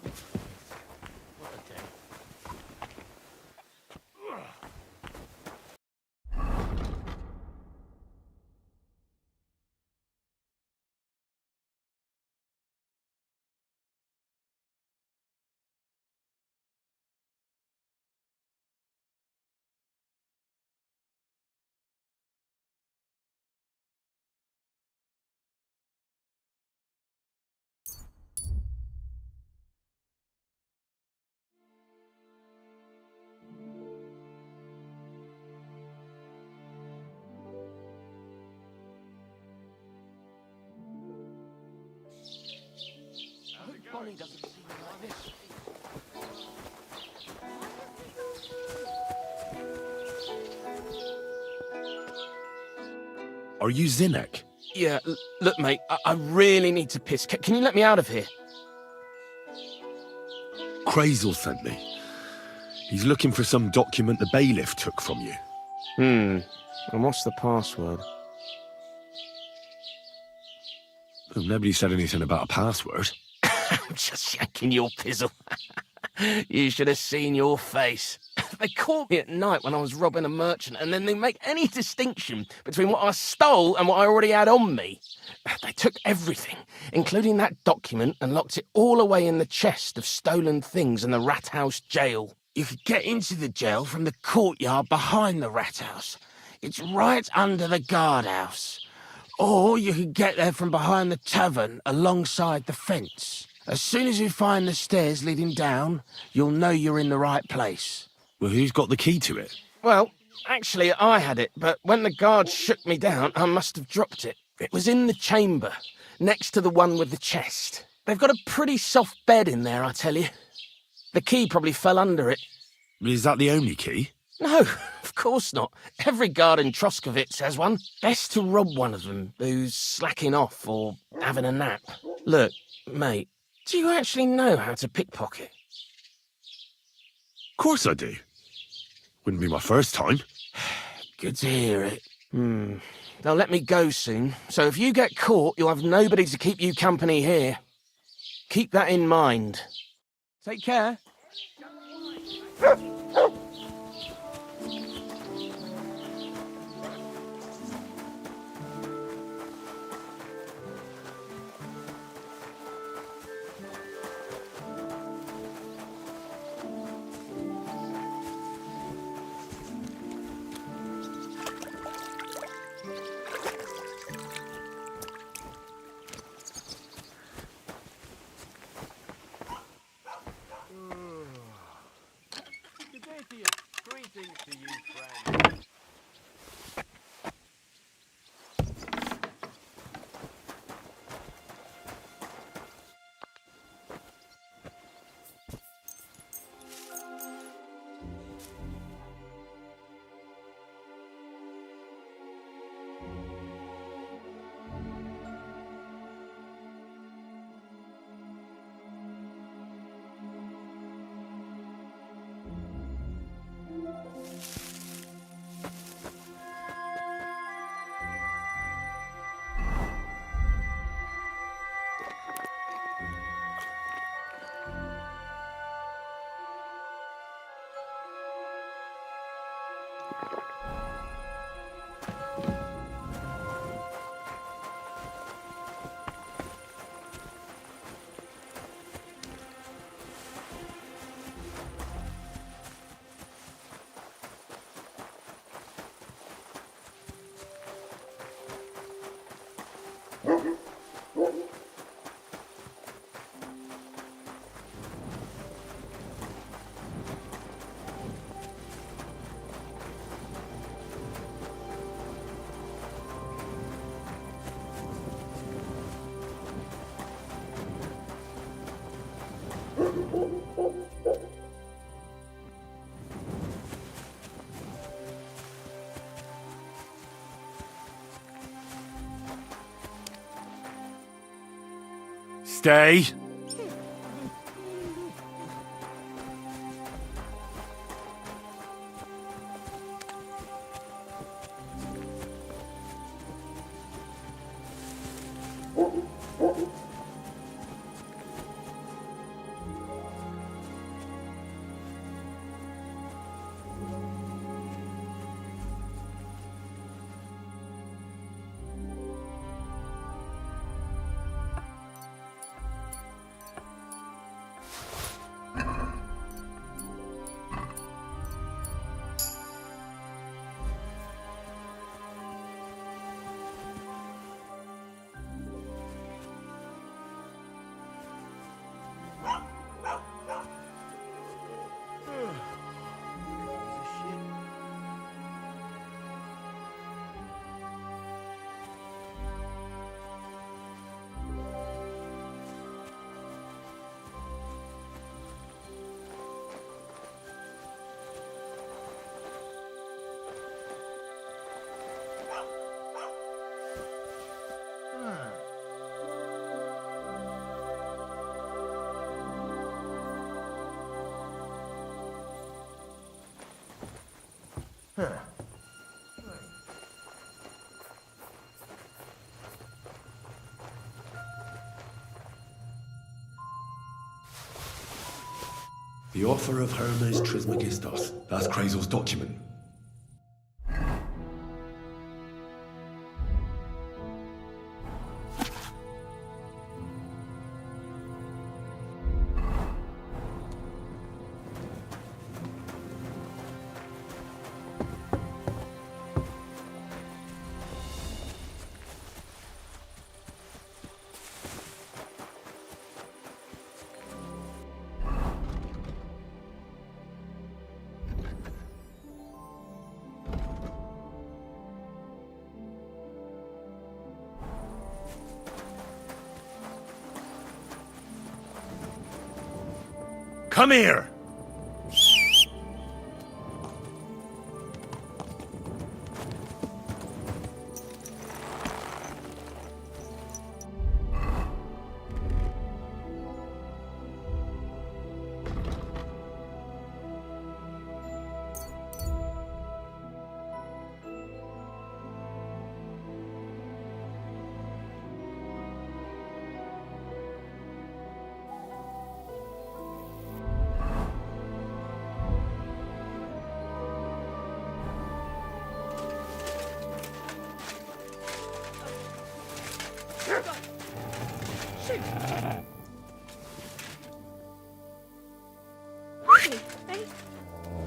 Bonnie doesn't see me like this. Are you Zinnek? Yeah, look, mate, I really need to piss. Can you let me out of here? Crazel sent me. He's looking for some document the bailiff took from you. And what's the password? Well, nobody said anything about a password. I'm just yanking your pizzle. You should have seen your face. They caught me at night when I was robbing a merchant, and then they make any distinction between what I stole and what I already had on me. They took everything, including that document, and locked it all away in the chest of stolen things in the rat house jail. You could get into the jail from the courtyard behind the rat house. It's right under the guardhouse. Or you could get there from behind the tavern alongside the fence. As soon as you find the stairs leading down, you'll know you're in the right place. Well, who's got the key to it? Well, actually, I had it, but when the guards shook me down, I must have dropped it. It was in the chamber, next to the one with the chest. They've got a pretty soft bed in there, I tell you. The key probably fell under it. Is that the only key? No, of course not. Every guard in Troskowitz has one. Best to rob one of them who's slacking off or having a nap. Look, mate, do you actually know how to pickpocket? Of course I do. Wouldn't be my first time. Good to hear it. They'll let me go soon, so if you get caught, you'll have nobody to keep you company here. Keep that in mind. Take care. Greetings to you, Stay. The offer of Hermes Trismegistos. That's Crazel's document. Come here!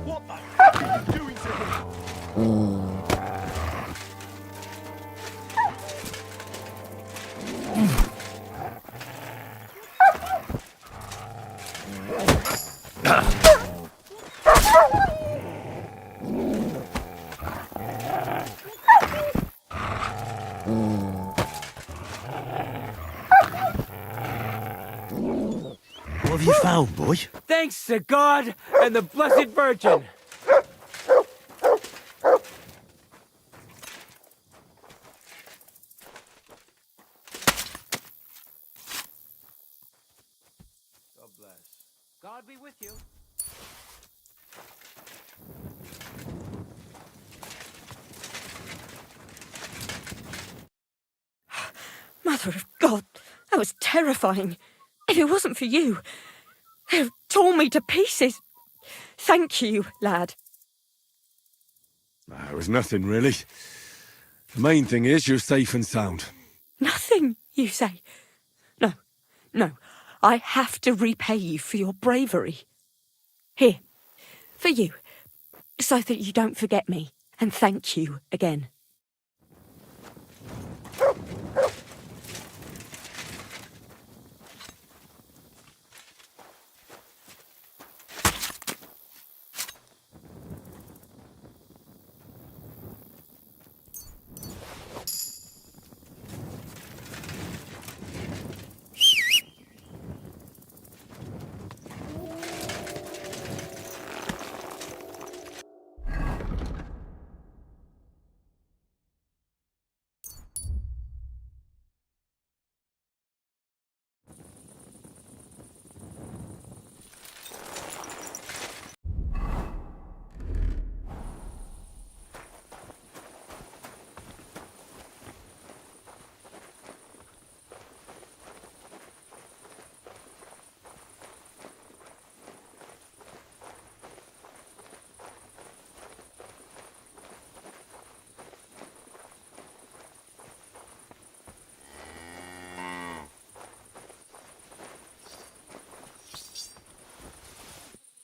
What the heck are you doing to him? What have you found, boy? Thanks to God and the Blessed Virgin. God bless. God be with you. Mother of God, that was terrifying. If it wasn't for you, they'd have torn me to pieces. Thank you, lad. It was nothing, really. The main thing is you're safe and sound. Nothing, you say? No, no. I have to repay you for your bravery. Here, for you, so that you don't forget me, and thank you again.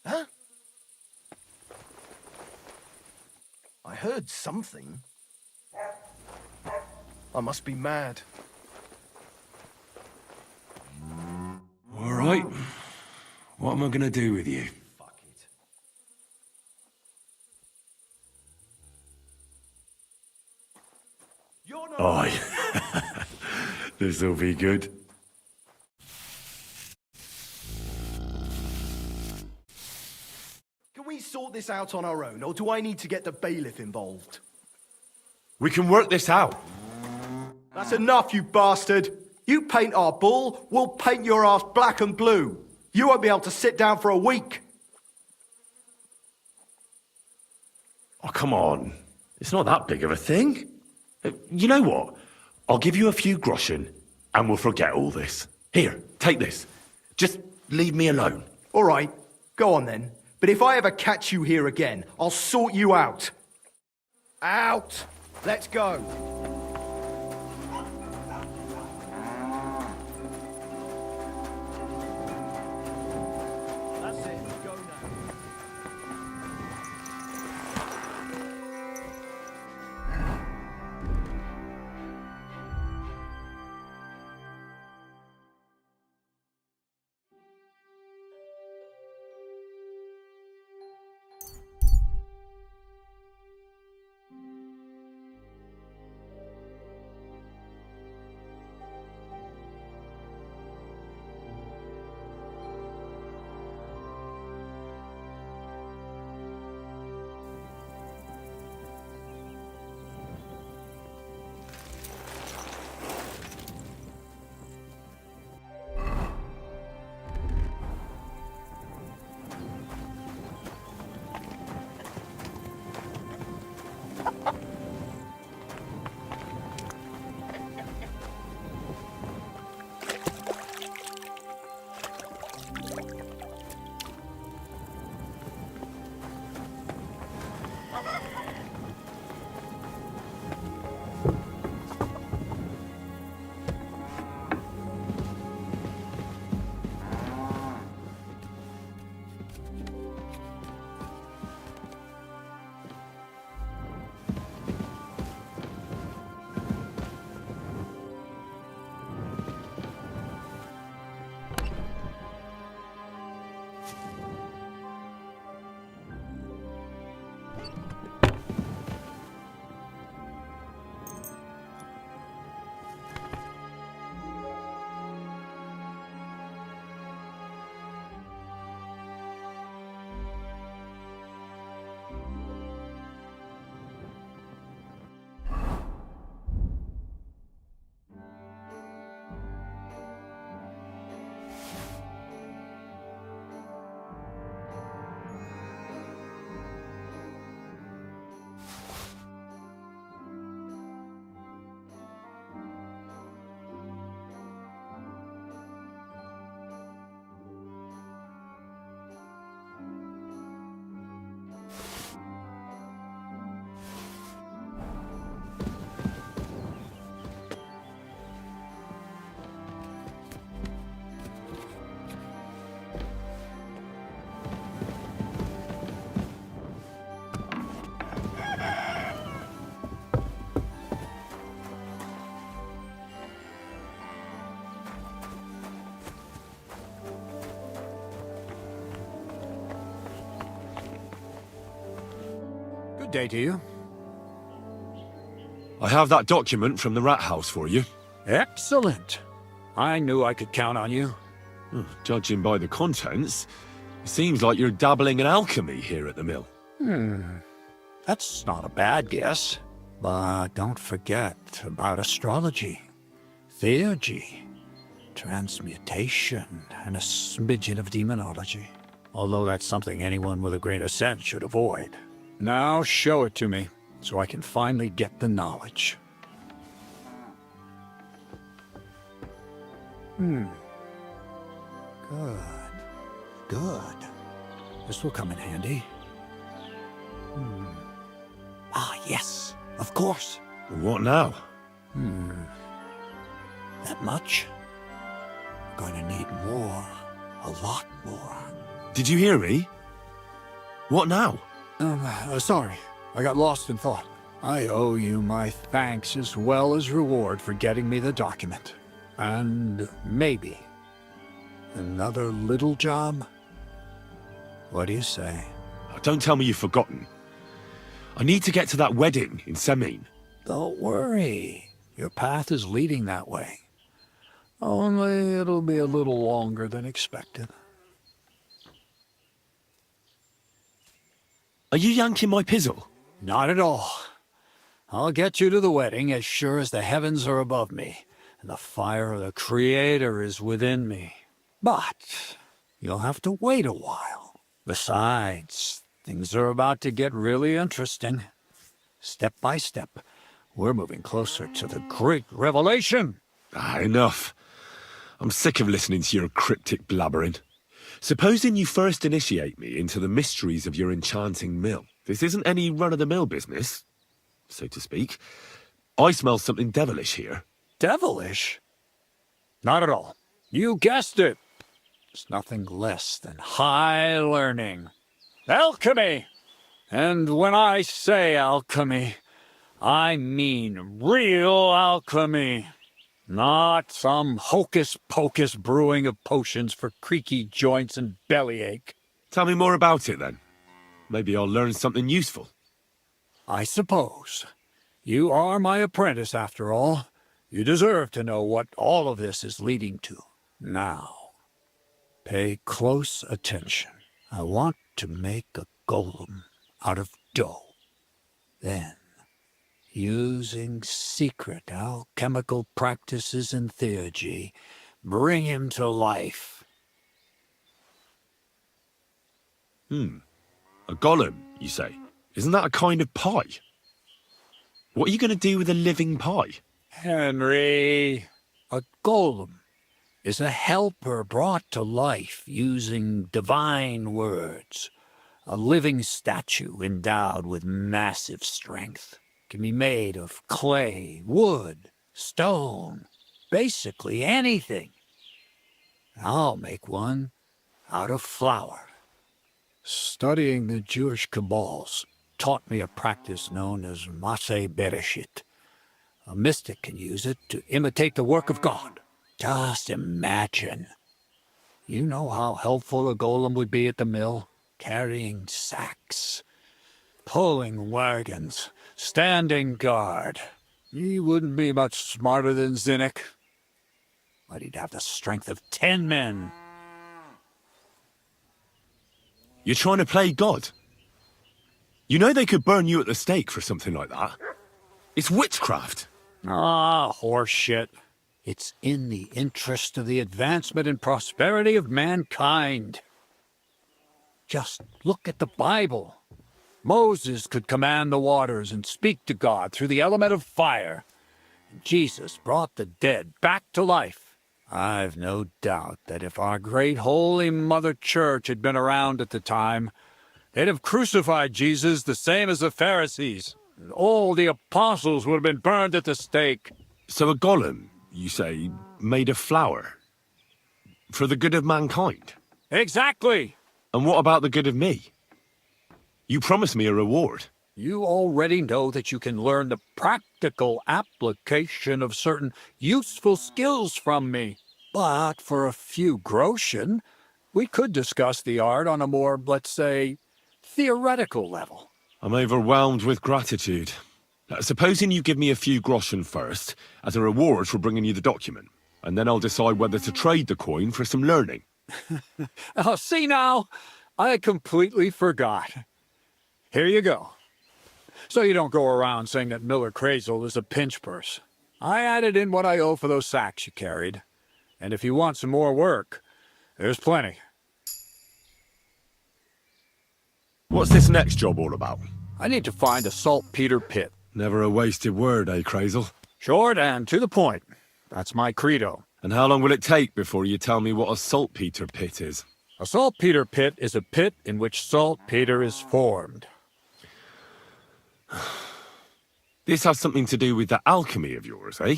Huh? I heard something. I must be mad. All right. What am I gonna do with you? Aye. This'll be good. Can we sort this out on our own, or do I need to get the bailiff involved? We can work this out. That's enough, you bastard! You paint our bull, we'll paint your ass black and blue. You won't be able to sit down for a week. Oh, come on. It's not that big of a thing. You know what? I'll give you a few groschen and we'll forget all this. Here, take this. Just leave me alone. All right, go on then. But if I ever catch you here again, I'll sort you out. Out! Let's go. That's it, go now. day to you. I have that document from the rat house for you. Excellent. I knew I could count on you. Judging by the contents, it seems like you're dabbling in alchemy here at the mill. That's not a bad guess. But don't forget about astrology, theurgy, transmutation, and a smidgen of demonology. Although that's something anyone with a grain of sense should avoid. Now show it to me, so I can finally get the knowledge. Good. This will come in handy. Ah, yes, of course. What now? That much? We're going to need more. A lot more. Did you hear me? What now? Sorry. I got lost in thought. I owe you my thanks as well as reward for getting me the document. And maybe another little job? What do you say? Don't tell me you've forgotten. I need to get to that wedding in Semin. Don't worry. Your path is leading that way. Only it'll be a little longer than expected. Are you yanking my pizzle? Not at all. I'll get you to the wedding as sure as the heavens are above me, and the fire of the Creator is within me. But you'll have to wait a while. Besides, things are about to get really interesting. Step by step, we're moving closer to the great revelation. Enough. I'm sick of listening to your cryptic blabbering. Supposing you first initiate me into the mysteries of your enchanting mill. This isn't any run-of-the-mill business, so to speak. I smell something devilish here. Devilish? Not at all. You guessed it. It's nothing less than high learning. Alchemy! And when I say alchemy, I mean real alchemy. Not some hocus-pocus brewing of potions for creaky joints and bellyache. Tell me more about it, then. Maybe I'll learn something useful. I suppose. You are my apprentice, after all. You deserve to know what all of this is leading to. Now, pay close attention. I want to make a golem out of dough. Then, using secret alchemical practices and theurgy, bring him to life. A golem, you say? Isn't that a kind of pie? What are you going to do with a living pie? Henry, a golem is a helper brought to life using divine words. A living statue endowed with massive strength. Can be made of clay, wood, stone, basically anything. I'll make one out of flour. Studying the Jewish Kabbals taught me a practice known as Maseh Bereshit. A mystic can use it to imitate the work of God. Just imagine. You know how helpful a golem would be at the mill? Carrying sacks, pulling wagons, standing guard. He wouldn't be much smarter than Zinnik, but he'd have the strength of 10 men. You're trying to play God? You know they could burn you at the stake for something like that. It's witchcraft. Ah, horseshit. It's in the interest of the advancement and prosperity of mankind. Just look at the Bible. Moses could command the waters and speak to God through the element of fire. And Jesus brought the dead back to life. I've no doubt that if our great holy Mother Church had been around at the time, they'd have crucified Jesus the same as the Pharisees. And all the apostles would have been burned at the stake. So a golem, you say, made of flour? For the good of mankind? Exactly! And what about the good of me? You promised me a reward. You already know that you can learn the practical application of certain useful skills from me. But for a few groschen, we could discuss the art on a more, let's say, theoretical level. I'm overwhelmed with gratitude. Supposing you give me a few groschen first, as a reward for bringing you the document, and then I'll decide whether to trade the coin for some learning. Oh, see now? I completely forgot. Here you go. So you don't go around saying that Miller Crazel is a pinch purse. I added in what I owe for those sacks you carried. And if you want some more work, there's plenty. What's this next job all about? I need to find a saltpeter pit. Never a wasted word, eh, Crazel? Short and to the point. That's my credo. And how long will it take before you tell me what a saltpeter pit is? A saltpeter pit is a pit in which saltpeter is formed. This has something to do with that alchemy of yours, eh?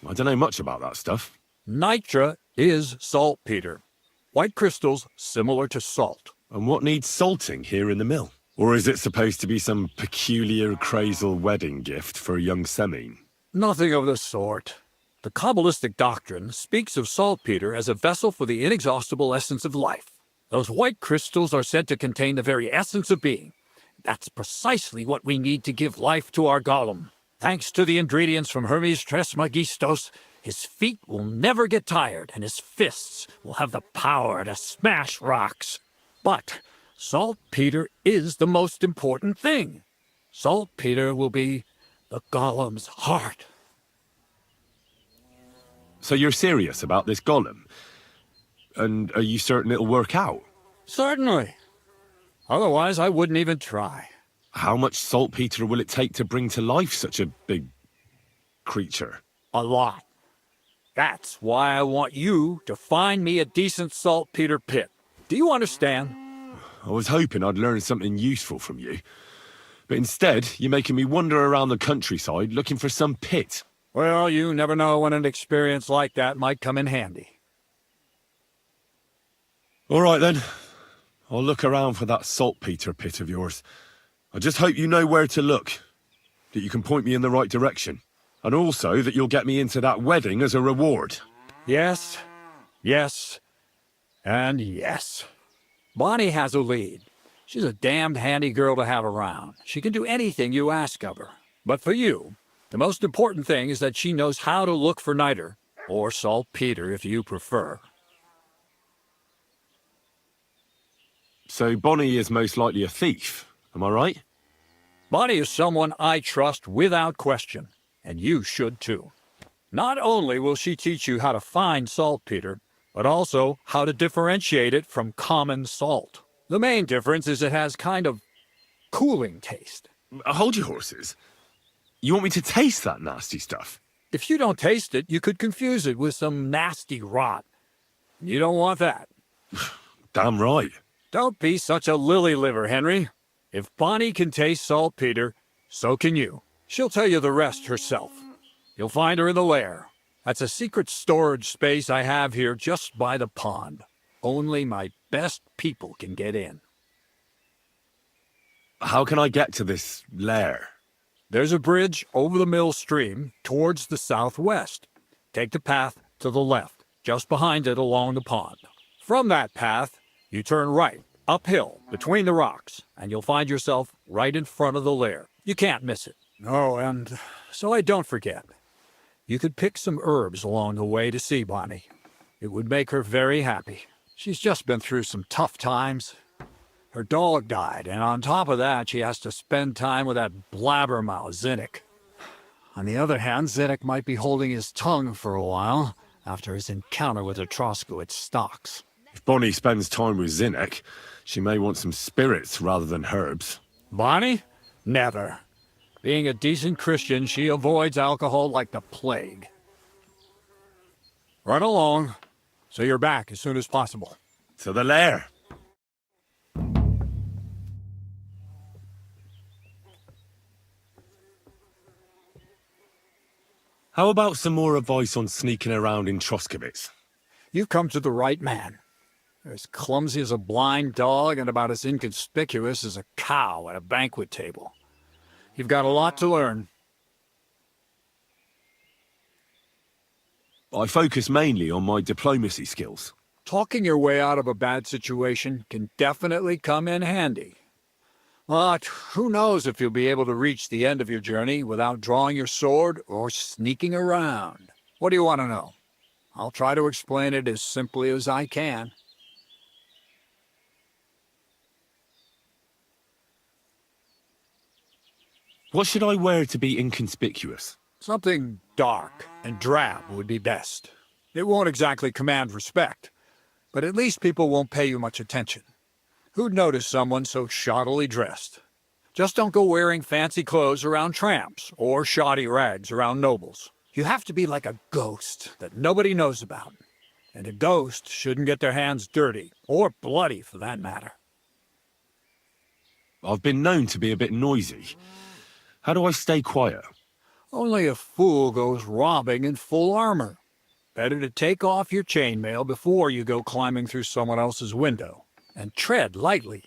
I don't know much about that stuff. Nitra is saltpeter. White crystals similar to salt. And what needs salting here in the mill? Or is it supposed to be some peculiar Crazel wedding gift for a young Semine? Nothing of the sort. The Kabbalistic doctrine speaks of saltpeter as a vessel for the inexhaustible essence of life. Those white crystals are said to contain the very essence of being. That's precisely what we need to give life to our golem. Thanks to the ingredients from Hermes Trismegistos, his feet will never get tired, and his fists will have the power to smash rocks. But saltpeter is the most important thing. Saltpeter will be the golem's heart. So you're serious about this golem? And are you certain it'll work out? Certainly. Otherwise, I wouldn't even try. How much saltpeter will it take to bring to life such a big creature? A lot. That's why I want you to find me a decent saltpeter pit. Do you understand? I was hoping I'd learn something useful from you. But instead, you're making me wander around the countryside looking for some pit. Well, you never know when an experience like that might come in handy. All right, then. I'll look around for that saltpeter pit of yours. I just hope you know where to look, that you can point me in the right direction, and also that you'll get me into that wedding as a reward. Yes, yes, and yes. Bonnie has a lead. She's a damned handy girl to have around. She can do anything you ask of her. But for you, the most important thing is that she knows how to look for niter, or saltpeter if you prefer. So Bonnie is most likely a thief, am I right? Bonnie is someone I trust without question, and you should too. Not only will she teach you how to find saltpeter, but also how to differentiate it from common salt. The main difference is it has kind of cooling taste. Hold your horses. You want me to taste that nasty stuff? If you don't taste it, you could confuse it with some nasty rot. You don't want that. Damn right. Don't be such a lily-liver, Henry. If Bonnie can taste saltpeter, so can you. She'll tell you the rest herself. You'll find her in the lair. That's a secret storage space I have here just by the pond. Only my best people can get in. How can I get to this lair? There's a bridge over the mill stream towards the southwest. Take the path to the left, just behind it along the pond. From that path, you turn right, uphill, between the rocks, and you'll find yourself right in front of the lair. You can't miss it. Oh, and so I don't forget, you could pick some herbs along the way to see Bonnie. It would make her very happy. She's just been through some tough times. Her dog died, and on top of that, she has to spend time with that blabbermouth Zinnik. On the other hand, Zinnik might be holding his tongue for a while after his encounter with the Troskowitz stocks. If Bonnie spends time with Zinnik, she may want some spirits rather than herbs. Bonnie? Never. Being a decent Christian, she avoids alcohol like the plague. Run along, so you're back as soon as possible. To the lair. How about some more advice on sneaking around in Troskowitz? You've come to the right man. They're as clumsy as a blind dog and about as inconspicuous as a cow at a banquet table. You've got a lot to learn. I focus mainly on my diplomacy skills. Talking your way out of a bad situation can definitely come in handy. But who knows if you'll be able to reach the end of your journey without drawing your sword or sneaking around. What do you want to know? I'll try to explain it as simply as I can. What should I wear to be inconspicuous? Something dark and drab would be best. It won't exactly command respect, but at least people won't pay you much attention. Who'd notice someone so shoddily dressed? Just don't go wearing fancy clothes around tramps or shoddy rags around nobles. You have to be like a ghost that nobody knows about. And a ghost shouldn't get their hands dirty, or bloody for that matter. I've been known to be a bit noisy. How do I stay quiet? Only a fool goes robbing in full armor. Better to take off your chainmail before you go climbing through someone else's window. And tread lightly.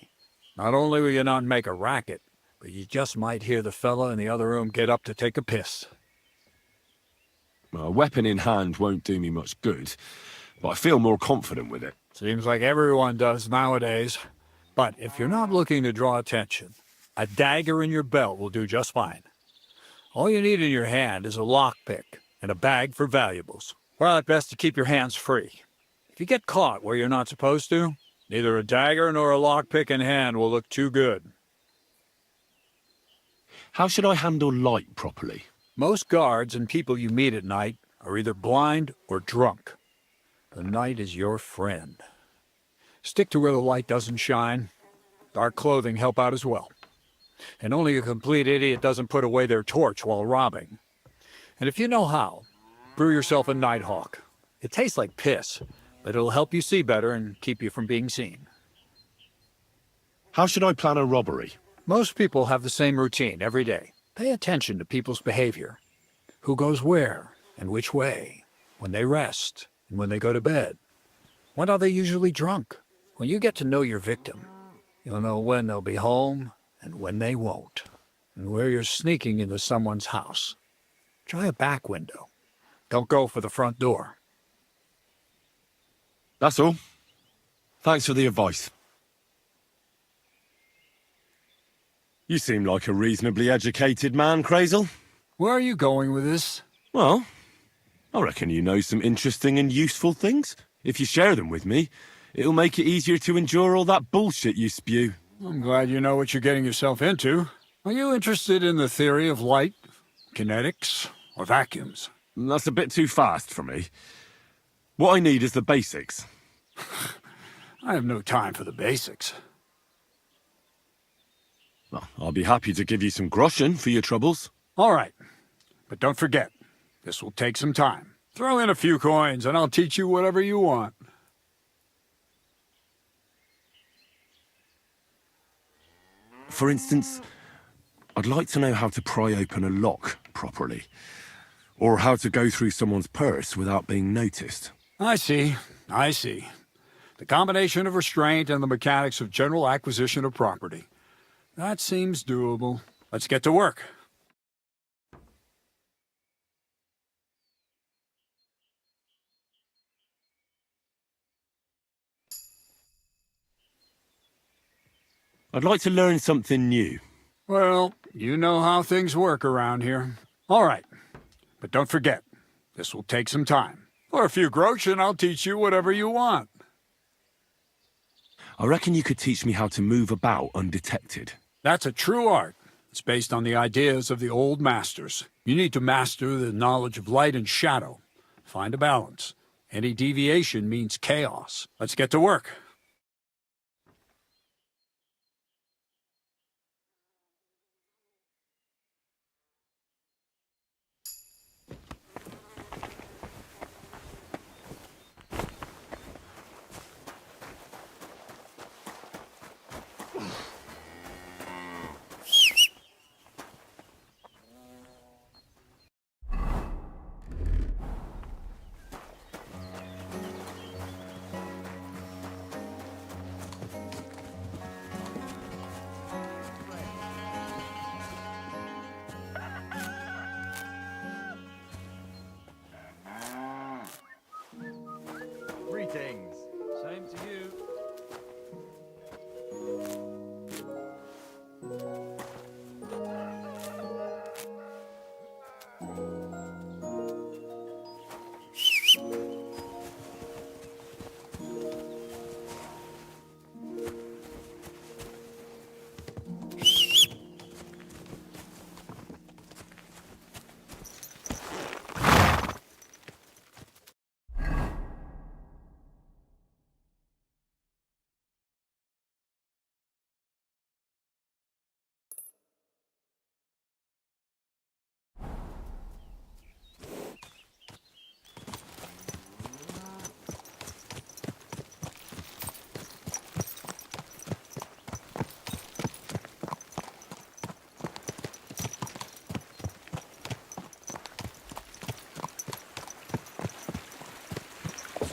Not only will you not make a racket, but you just might hear the fella in the other room get up to take a piss. A weapon in hand won't do me much good, but I feel more confident with it. Seems like everyone does nowadays. But if you're not looking to draw attention, a dagger in your belt will do just fine. All you need in your hand is a lockpick and a bag for valuables. Well, it's best to keep your hands free. If you get caught where you're not supposed to, neither a dagger nor a lockpick in hand will look too good. How should I handle light properly? Most guards and people you meet at night are either blind or drunk. The night is your friend. Stick to where the light doesn't shine. Dark clothing help out as well. And only a complete idiot doesn't put away their torch while robbing. And if you know how, brew yourself a Nighthawk. It tastes like piss, but it'll help you see better and keep you from being seen. How should I plan a robbery? Most people have the same routine every day. Pay attention to people's behavior. Who goes where and which way, when they rest and when they go to bed. When are they usually drunk? When you get to know your victim, you'll know when they'll be home and when they won't, and where you're sneaking into someone's house. Try a back window. Don't go for the front door. That's all. Thanks for the advice. You seem like a reasonably educated man, Crazel. Where are you going with this? Well, I reckon you know some interesting and useful things. If you share them with me, it'll make it easier to endure all that bullshit you spew. I'm glad you know what you're getting yourself into. Are you interested in the theory of light, kinetics, or vacuums? That's a bit too fast for me. What I need is the basics. I have no time for the basics. Well, I'll be happy to give you some groschen for your troubles. All right. But don't forget, this will take some time. Throw in a few coins and I'll teach you whatever you want. For instance, I'd like to know how to pry open a lock properly. Or how to go through someone's purse without being noticed. I see. The combination of restraint and the mechanics of general acquisition of property. That seems doable. Let's get to work. I'd like to learn something new. Well, you know how things work around here. All right. But don't forget, this will take some time. For a few groschen, I'll teach you whatever you want. I reckon you could teach me how to move about undetected. That's a true art. It's based on the ideas of the old masters. You need to master the knowledge of light and shadow. Find a balance. Any deviation means chaos. Let's get to work.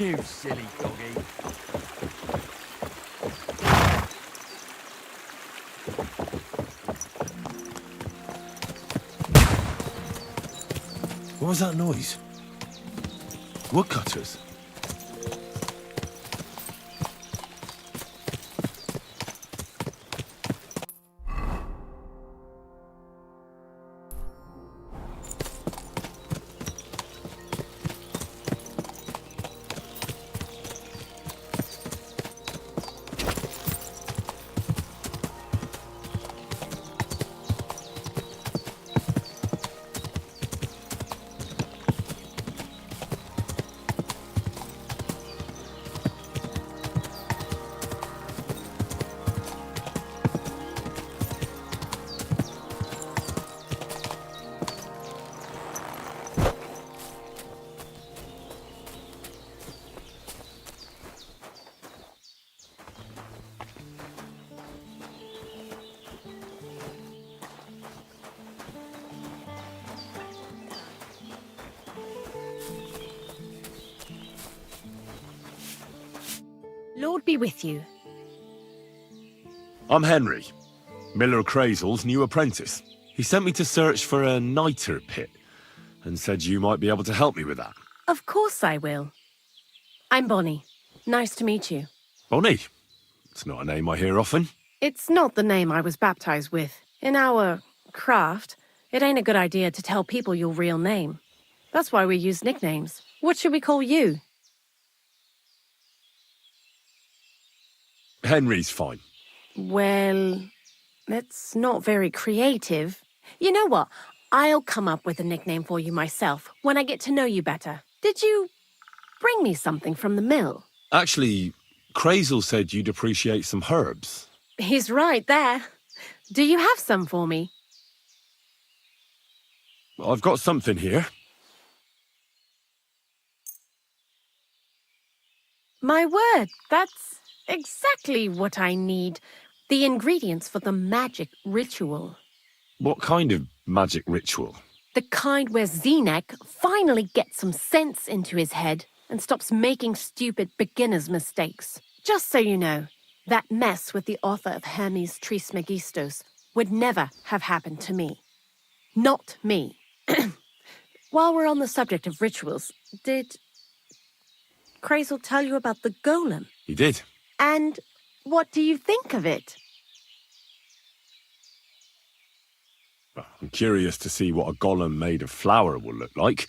You silly doggy. What was that noise? Woodcutters? Lord be with you. I'm Henry, Miller Crazel's new apprentice. He sent me to search for a niter pit and said you might be able to help me with that. Of course I will. I'm Bonnie. Nice to meet you. Bonnie? It's not a name I hear often. It's not the name I was baptized with. In our craft, it ain't a good idea to tell people your real name. That's why we use nicknames. What should we call you? Henry's fine. Well, that's not very creative. You know what? I'll come up with a nickname for you myself when I get to know you better. Did you bring me something from the mill? Actually, Crazel said you'd appreciate some herbs. He's right there. Do you have some for me? I've got something here. My word, that's exactly what I need. The ingredients for the magic ritual. What kind of magic ritual? The kind where Zenek finally gets some sense into his head and stops making stupid beginner's mistakes. Just so you know, that mess with the author of Hermes Trismegistos would never have happened to me. Not me. While we're on the subject of rituals, did Crazel tell you about the golem? He did. And what do you think of it? Well, I'm curious to see what a golem made of flour will look like,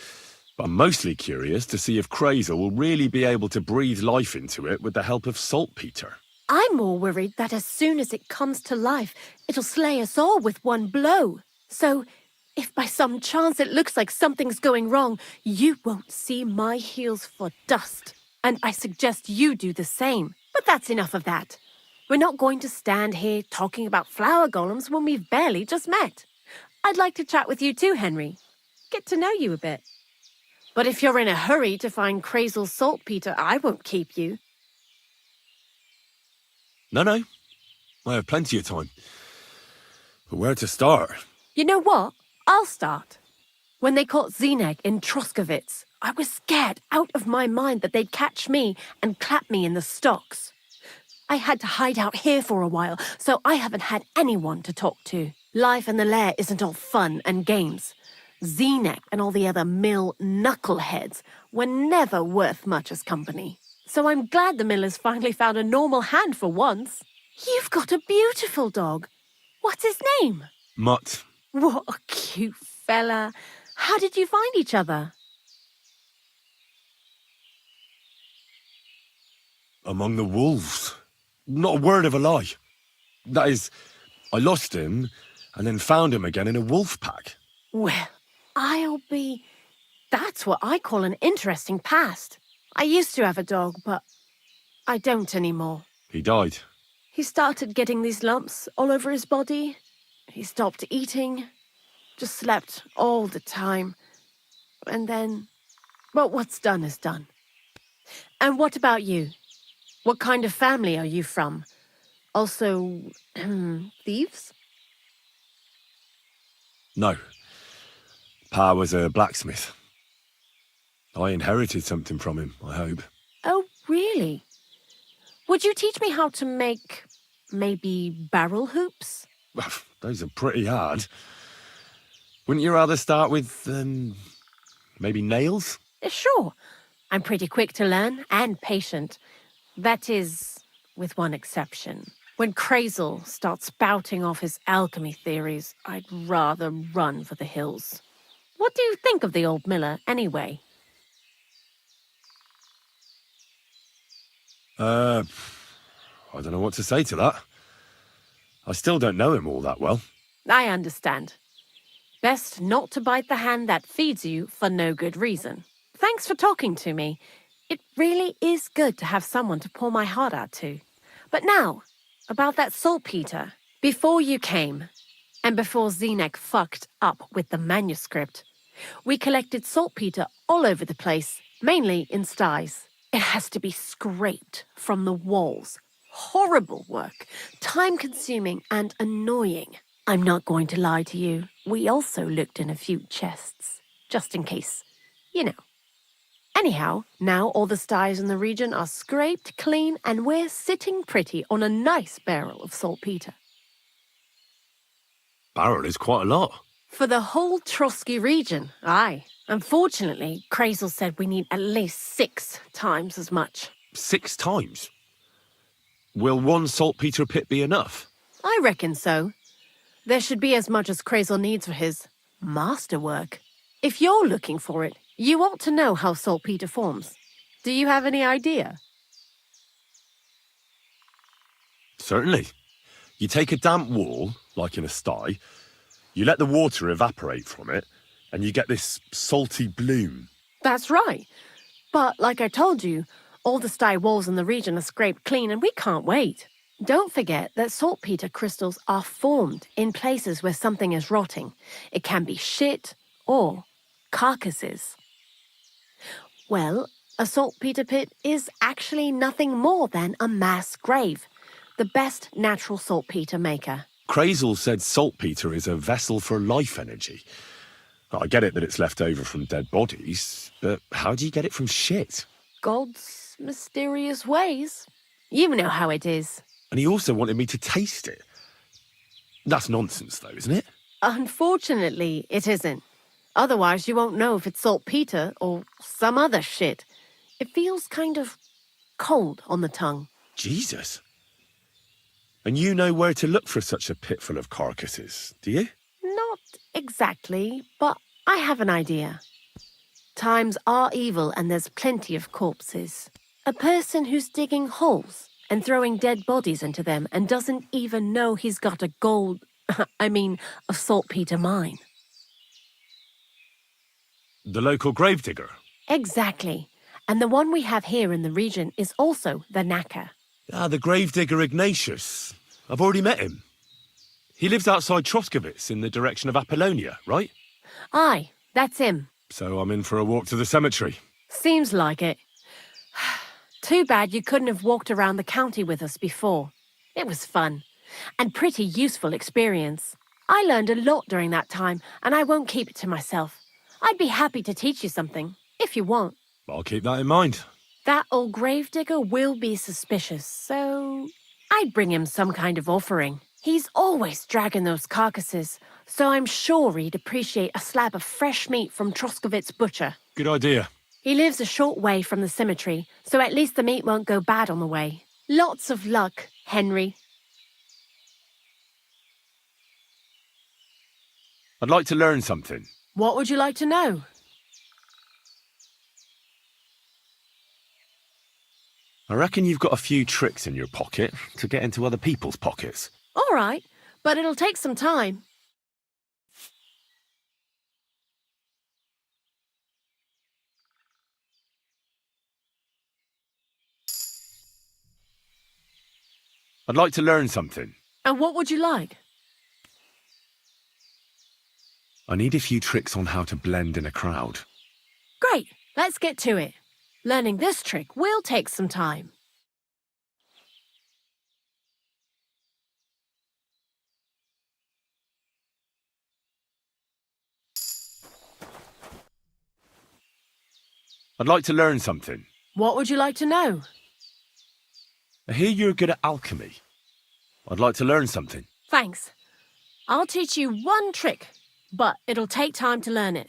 but I'm mostly curious to see if Crazel will really be able to breathe life into it with the help of saltpeter. I'm more worried that as soon as it comes to life, it'll slay us all with one blow. So, if by some chance it looks like something's going wrong, you won't see my heels for dust. And I suggest you do the same. But that's enough of that. We're not going to stand here talking about flower golems when we've barely just met. I'd like to chat with you too, Henry. Get to know you a bit. But if you're in a hurry to find Crazel's saltpeter, I won't keep you. No. I have plenty of time. But where to start? You know what? I'll start. When they caught Zenek in Troskovitz, I was scared out of my mind that they'd catch me and clap me in the stocks. I had to hide out here for a while, so I haven't had anyone to talk to. Life in the lair isn't all fun and games. Zenek and all the other mill knuckleheads were never worth much as company. So I'm glad the miller's finally found a normal hand for once. You've got a beautiful dog. What's his name? Mutt. What a cute fella. How did you find each other? Among the wolves. Not a word of a lie. That is, I lost him and then found him again in a wolf pack. Well, I'll be... That's what I call an interesting past. I used to have a dog, but I don't anymore. He died. He started getting these lumps all over his body. He stopped eating, just slept all the time. And then, well, what's done is done. And what about you? What kind of family are you from? Also, thieves? No. Pa was a blacksmith. I inherited something from him, I hope. A Really? Would you teach me how to make, maybe, barrel hoops? Those are pretty hard. Wouldn't you rather start with, maybe nails? Sure. I'm pretty quick to learn and patient. That is, with one exception. When Crazel starts spouting off his alchemy theories, I'd rather run for the hills. What do you think of the old miller, anyway? I don't know what to say to that. I still don't know him all that well. I understand. Best not to bite the hand that feeds you for no good reason. Thanks for talking to me. It really is good to have someone to pour my heart out to. But now, about that saltpeter. Before you came, and before Zenek fucked up with the manuscript, we collected saltpeter all over the place, mainly in sties. It has to be scraped from the walls. Horrible work, time-consuming and annoying. I'm not going to lie to you. We also looked in a few chests, just in case, you know. Anyhow, now all the sties in the region are scraped clean and we're sitting pretty on a nice barrel of saltpeter. Barrel is quite a lot. For the whole Trotsky region, aye. Unfortunately, Crazel said we need at least 6 times as much. 6 times? Will one saltpeter pit be enough? I reckon so. There should be as much as Crazel needs for his masterwork. If you're looking for it, you ought to know how saltpeter forms. Do you have any idea? Certainly. You take a damp wall, like in a sty, you let the water evaporate from it, and you get this salty bloom. That's right. But like I told you, all the sty walls in the region are scraped clean and we can't wait. Don't forget that saltpeter crystals are formed in places where something is rotting. It can be shit or carcasses. Well, a saltpeter pit is actually nothing more than a mass grave, the best natural saltpeter maker. Crazel said saltpeter is a vessel for life energy. I get it that it's left over from dead bodies, but how do you get it from shit? God's mysterious ways. You know how it is. And he also wanted me to taste it. That's nonsense, though, isn't it? Unfortunately, it isn't. Otherwise, you won't know if it's saltpeter or some other shit. It feels kind of cold on the tongue. Jesus. And you know where to look for such a pit full of carcasses, do you? Not exactly, but I have an idea. Times are evil and there's plenty of corpses. A person who's digging holes and throwing dead bodies into them and doesn't even know he's got a a saltpeter mine. The local gravedigger? Exactly. And the one we have here in the region is also the knacker. Ah, the gravedigger Ignatius. I've already met him. He lives outside Troskowitz in the direction of Apollonia, right? Aye, that's him. So I'm in for a walk to the cemetery. Seems like it. Too bad you couldn't have walked around the county with us before. It was fun. And pretty useful experience. I learned a lot during that time, and I won't keep it to myself. I'd be happy to teach you something, if you want. I'll keep that in mind. That old gravedigger will be suspicious, so I'd bring him some kind of offering. He's always dragging those carcasses, so I'm sure he'd appreciate a slab of fresh meat from Troskowitz butcher. Good idea. He lives a short way from the cemetery, so at least the meat won't go bad on the way. Lots of luck, Henry. I'd like to learn something. What would you like to know? I reckon you've got a few tricks in your pocket to get into other people's pockets. All right, but it'll take some time. I'd like to learn something. And what would you like? I need a few tricks on how to blend in a crowd. Great, let's get to it. Learning this trick will take some time. I'd like to learn something. What would you like to know? I hear you're good at alchemy. I'd like to learn something. Thanks. I'll teach you one trick, but it'll take time to learn it.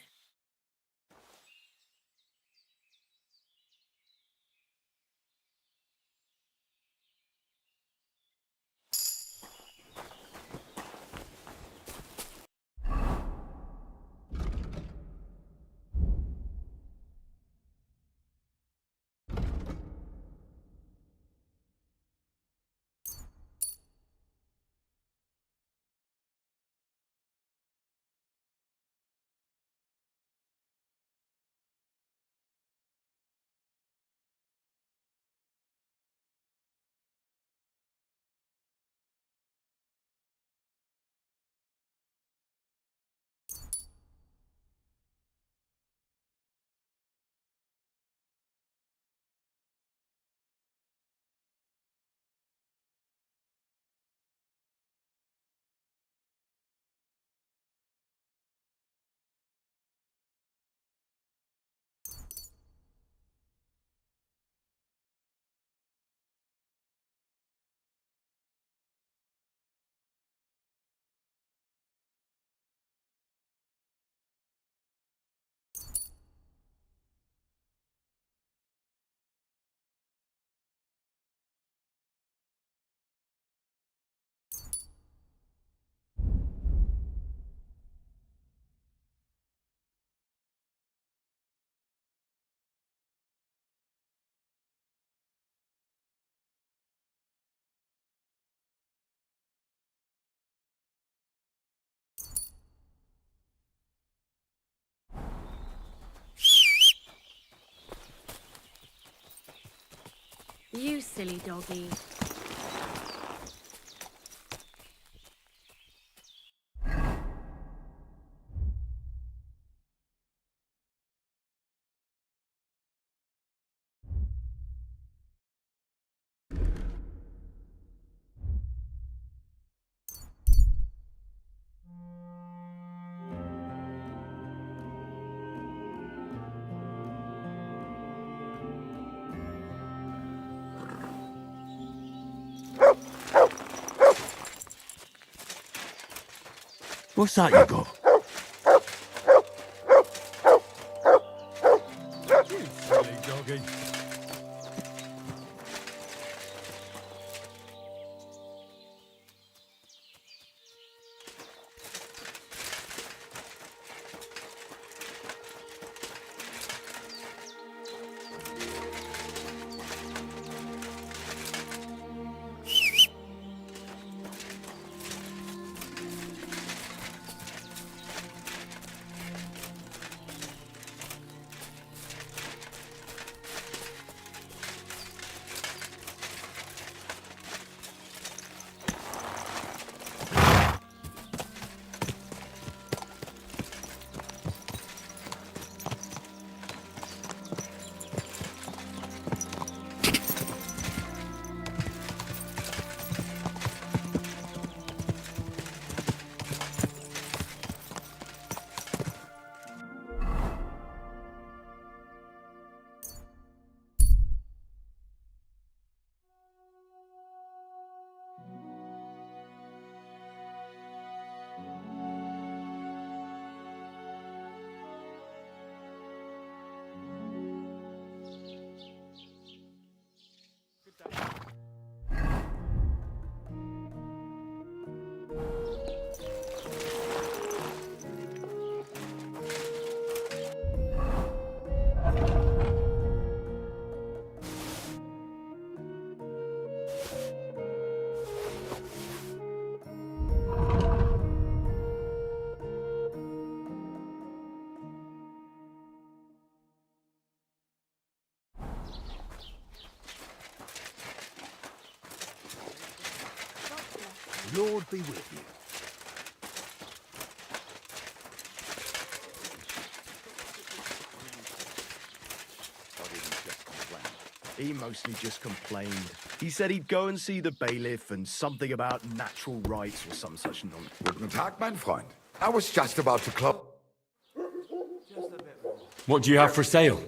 You silly doggy. What's that you got? You silly doggy. Lord be with you. He mostly just complained. He said he'd go and see the bailiff and something about natural rights or some such nonsense. Guten Tag, mein Freund. I was just about to close. What do you have for sale?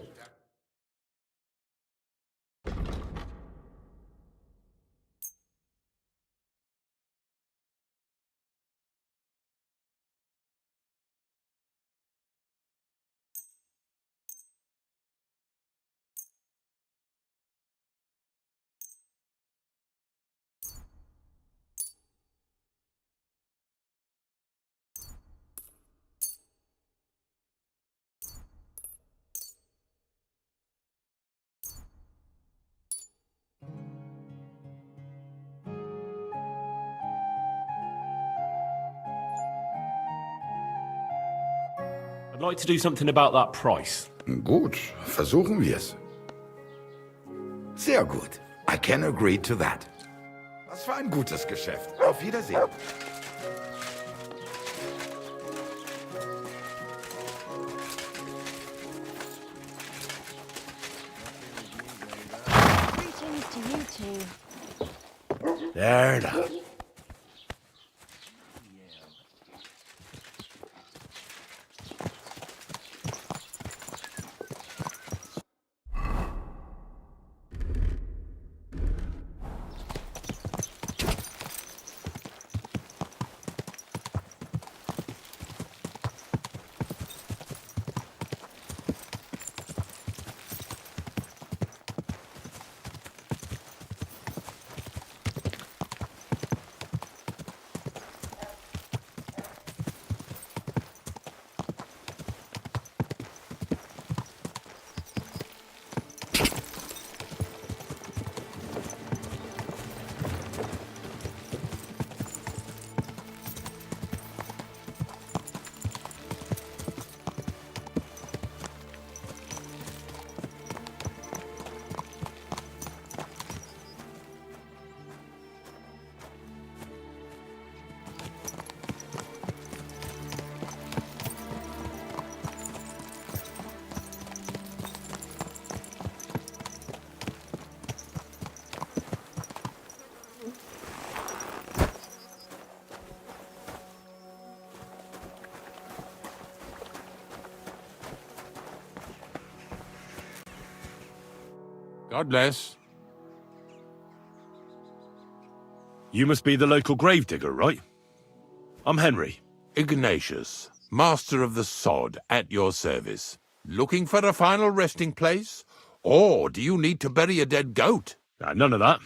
I'd like to do something about that price. Gut, versuchen wir's. Sehr gut. I can agree to that. Das war ein gutes Geschäft. Auf Wiedersehen. Greetings to you two. There now. God bless. You must be the local gravedigger, right? I'm Henry. Ignatius, master of the sod, at your service. Looking for a final resting place? Or do you need to bury a dead goat? None of that.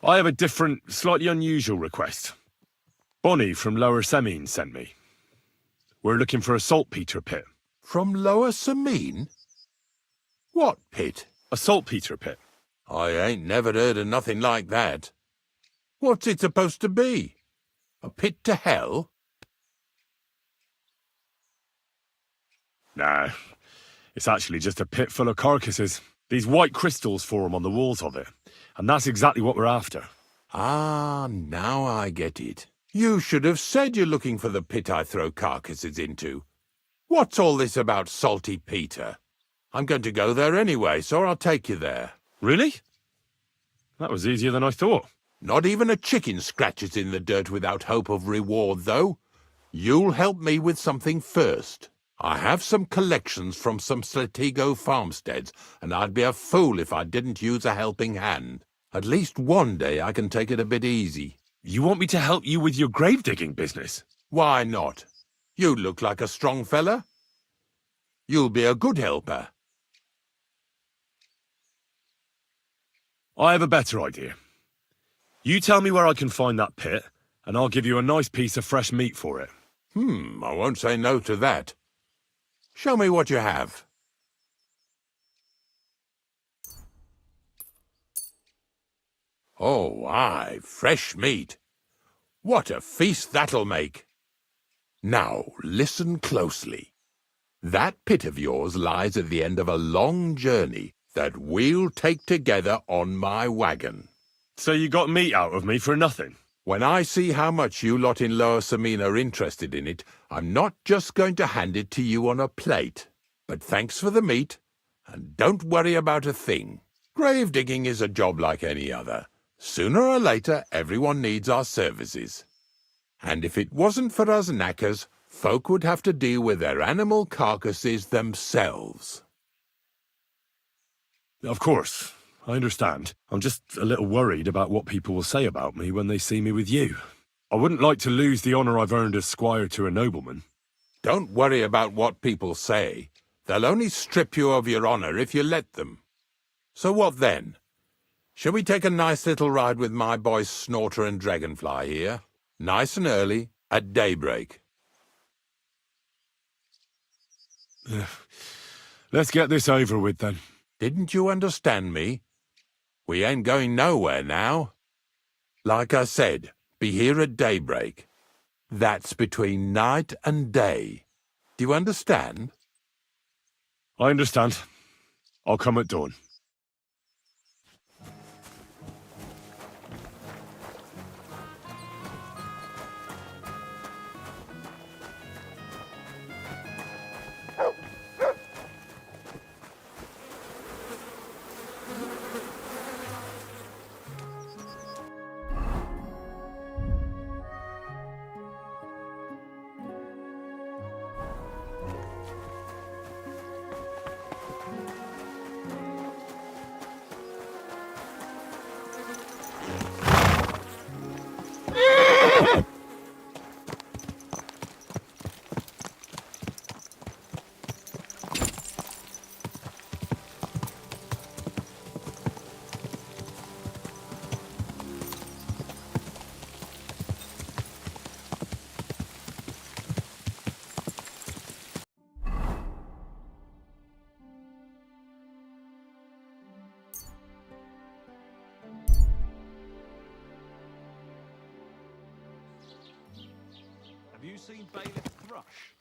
I have a different, slightly unusual request. Bonnie from Lower Semine sent me. We're looking for a saltpeter pit. From Lower Semine? What pit? A saltpeter pit. I ain't never heard of nothing like that. What's it supposed to be? A pit to hell? Nah, it's actually just a pit full of carcasses. These white crystals form on the walls of it, and that's exactly what we're after. Ah, now I get it. You should have said you're looking for the pit I throw carcasses into. What's all this about Salty Peter? I'm going to go there anyway, so I'll take you there. Really? That was easier than I thought. Not even a chicken scratches in the dirt without hope of reward, though. You'll help me with something first. I have some collections from some Slatigo farmsteads, and I'd be a fool if I didn't use a helping hand. At least one day I can take it a bit easy. You want me to help you with your grave-digging business? Why not? You look like a strong fella. You'll be a good helper. I have a better idea. You tell me where I can find that pit, and I'll give you a nice piece of fresh meat for it. I won't say no to that. Show me what you have. Oh, aye, fresh meat. What a feast that'll make. Now, listen closely. That pit of yours lies at the end of a long journey that we'll take together on my wagon. So you got meat out of me for nothing? When I see how much you lot in Lower Semine are interested in it, I'm not just going to hand it to you on a plate. But thanks for the meat, and don't worry about a thing. Grave digging is a job like any other. Sooner or later, everyone needs our services. And if it wasn't for us knackers, folk would have to deal with their animal carcasses themselves. Of course, I understand. I'm just a little worried about what people will say about me when they see me with you. I wouldn't like to lose the honour I've earned as squire to a nobleman. Don't worry about what people say. They'll only strip you of your honour if you let them. So what then? Shall we take a nice little ride with my boys Snorter and Dragonfly here? Nice and early, at daybreak. Let's get this over with then. Didn't you understand me? We ain't going nowhere now. Like I said, be here at daybreak. That's between night and day. Do you understand? I understand. I'll come at dawn. Have you seen Bailiff Thrush?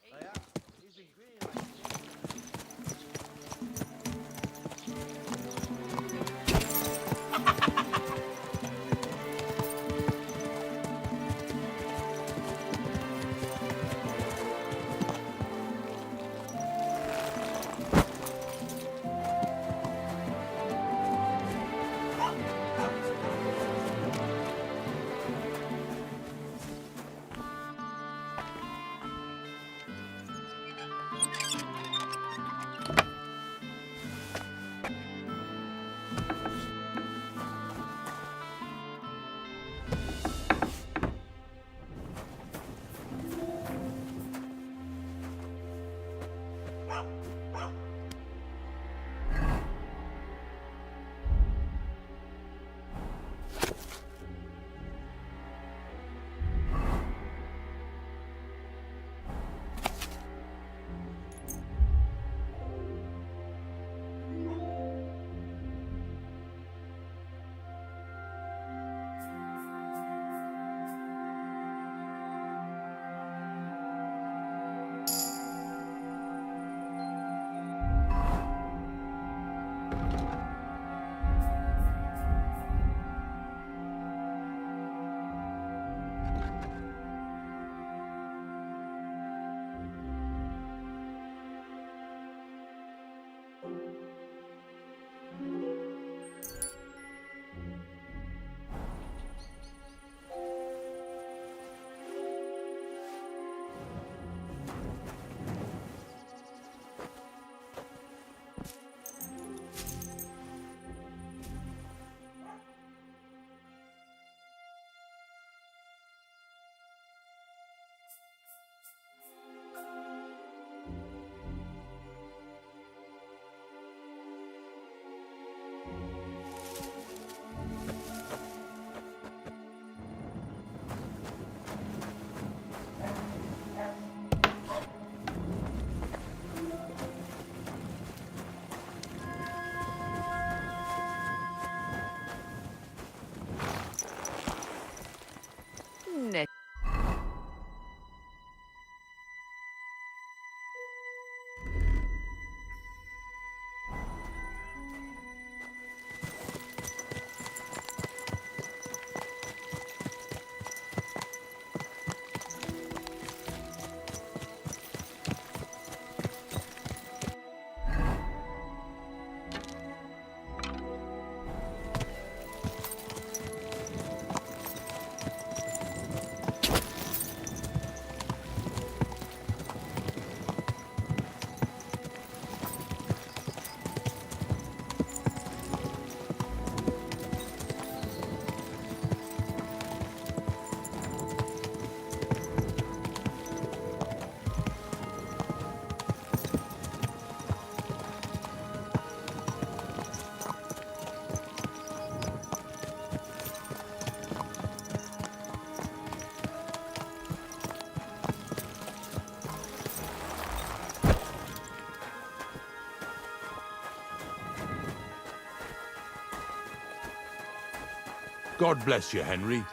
God bless you, Henry.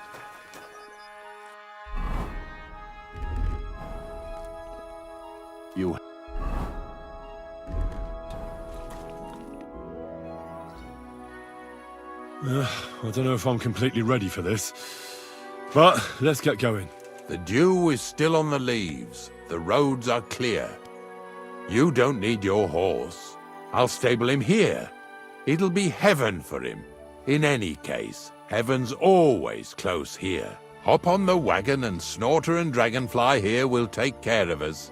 You. I don't know if I'm completely ready for this, but let's get going. The dew is still on the leaves. The roads are clear. You don't need your horse. I'll stable him here. It'll be heaven for him. In any case, heaven's always close here. Hop on the wagon and Snorter and Dragonfly here will take care of us.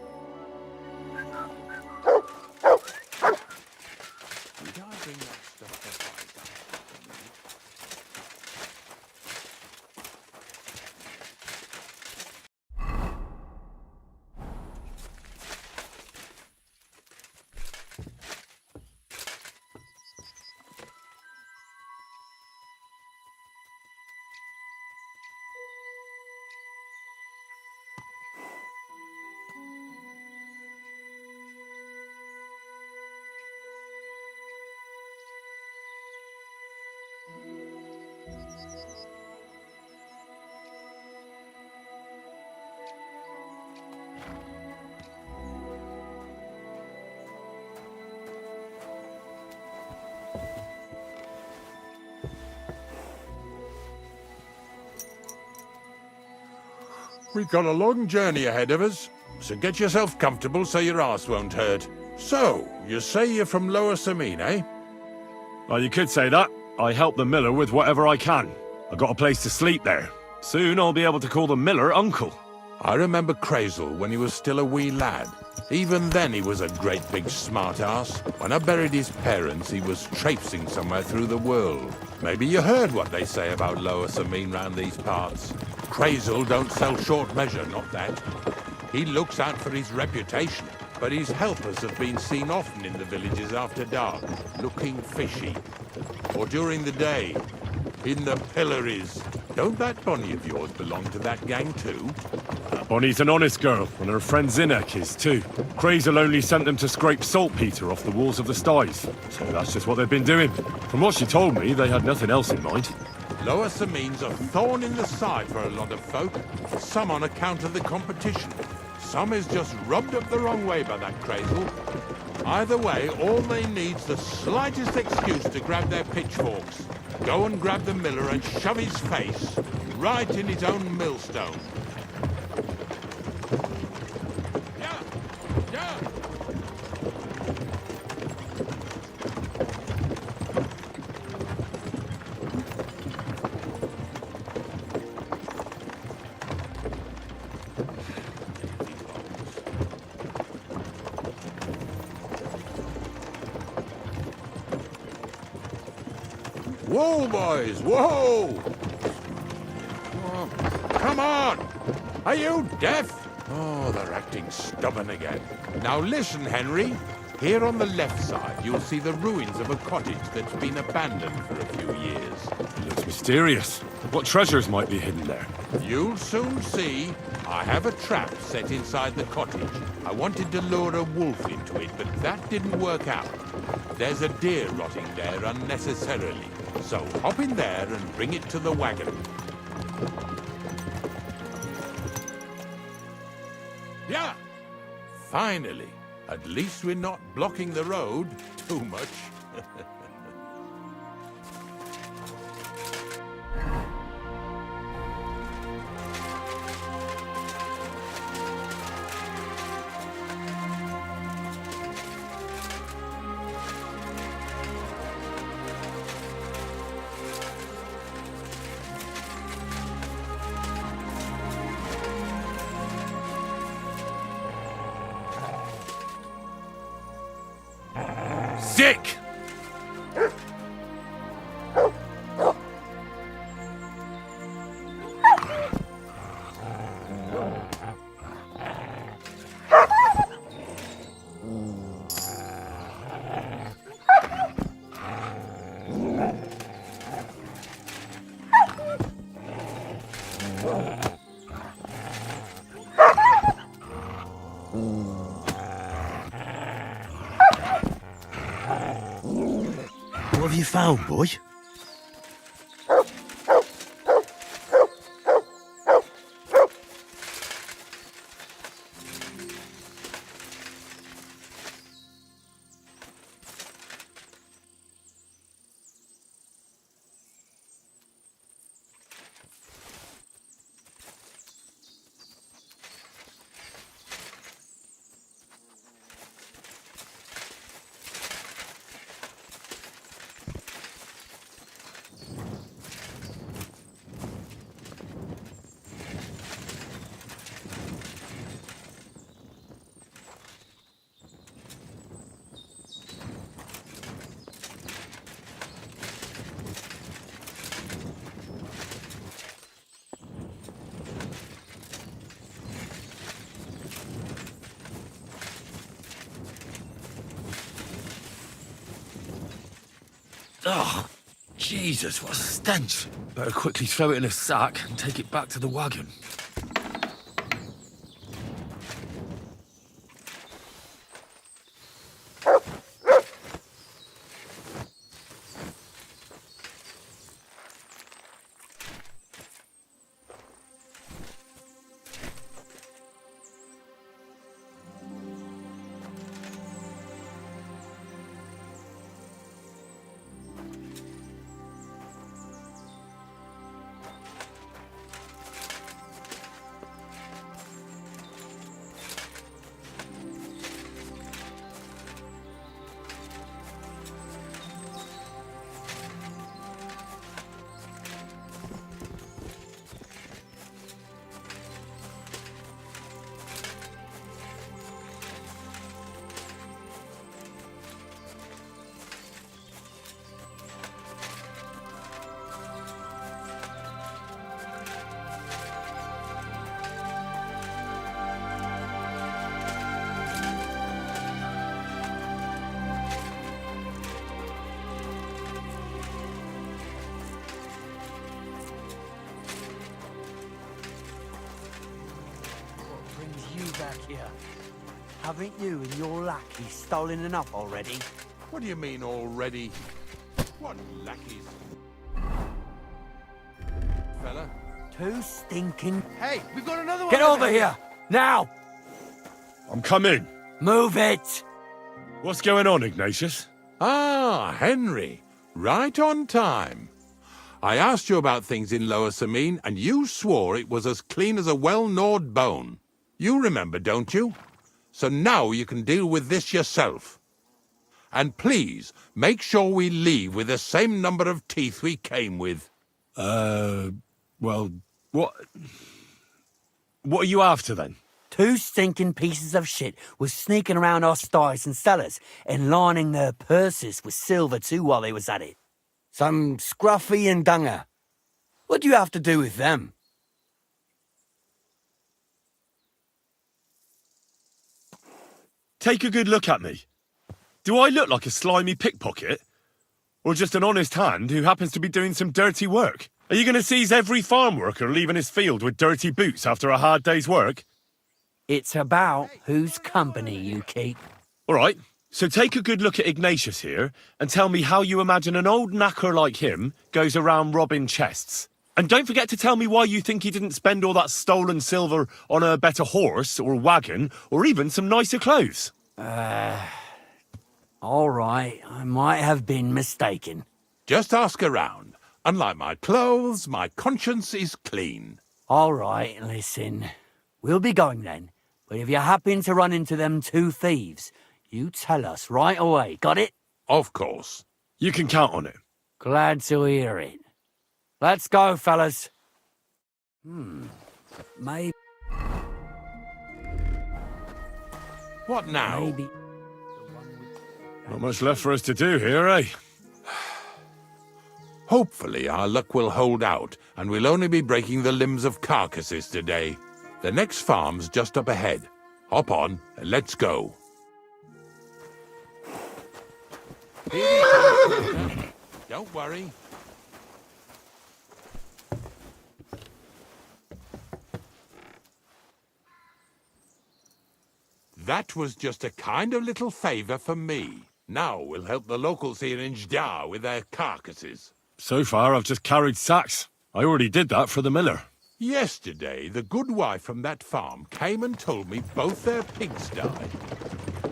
We've got a long journey ahead of us, so get yourself comfortable so your arse won't hurt. So, you say you're from Lower Samine, eh? Well, you could say that. I help the miller with whatever I can. I got a place to sleep there. Soon I'll be able to call the miller uncle. I remember Crazel when he was still a wee lad. Even then he was a great big smart-ass. When I buried his parents, he was traipsing somewhere through the world. Maybe you heard what they say about Lower Samine round these parts. Crazel don't sell short measure, not that. He looks out for his reputation, but his helpers have been seen often in the villages after dark, looking fishy. Or during the day, in the pillories. Don't that Bonnie of yours belong to that gang too? Bonnie's an honest girl, and her friend Zinnek is too. Crazel only sent them to scrape saltpeter off the walls of the sties, so that's just what they've been doing. From what she told me, they had nothing else in mind. Lower Samine's a thorn in the side for a lot of folk, some on account of the competition. Some is just rubbed up the wrong way by that Crazel. Either way, all they need's the slightest excuse to grab their pitchforks. Go and grab the miller and shove his face right in his own millstone. Whoa, boys, whoa! Oh, come on! Are you deaf? Oh, they're acting stubborn again. Now listen, Henry. Here on the left side, you'll see the ruins of a cottage that's been abandoned for a few years. Looks mysterious. What treasures might be hidden there? You'll soon see. I have a trap set inside the cottage. I wanted to lure a wolf into it, but that didn't work out. There's a deer rotting there unnecessarily. So hop in there and bring it to the wagon. Yeah! Finally. At least we're not blocking the road too much. Sick! What have you found, boy? Oh, Jesus, what a stench. Better quickly throw it in a sack and take it back to the wagon. Back here. Haven't you and your lackey stolen enough already? What do you mean already? What lackeys? Fella? Too stinking. Hey, we've got another one. Get over here! Now! I'm coming. Move it! What's going on, Ignatius? Ah, Henry. Right on time. I asked you about things in Lower Samine, and you swore it was as clean as a well-gnawed bone. You remember, don't you? So now you can deal with this yourself. And please, make sure we leave with the same number of teeth we came with. Well, what are you after, then? Two stinking pieces of shit was sneaking around our sties and cellars and lining their purses with silver too while they was at it. Some scruffy and dunger. What do you have to do with them? Take a good look at me. Do I look like a slimy pickpocket? Or just an honest hand who happens to be doing some dirty work? Are you going to seize every farm worker leaving his field with dirty boots after a hard day's work? It's about whose company you keep. All right, so take a good look at Ignatius here and tell me how you imagine an old knacker like him goes around robbing chests. And don't forget to tell me why you think he didn't spend all that stolen silver on a better horse or wagon or even some nicer clothes. All right, I might have been mistaken. Just ask around. Unlike my clothes, my conscience is clean. All right, listen. We'll be going then. But if you happen to run into them two thieves, you tell us right away. Got it? Of course. You can count on it. Glad to hear it. Let's go, fellas. Maybe... What now? Maybe... Not much left for us to do here, eh? Hopefully our luck will hold out, and we'll only be breaking the limbs of carcasses today. The next farm's just up ahead. Hop on, and let's go. Don't worry. That was just a kind of little favour for me. Now we'll help the locals here in Jdar with their carcasses. So far, I've just carried sacks. I already did that for the miller. Yesterday, the good wife from that farm came and told me both their pigs died.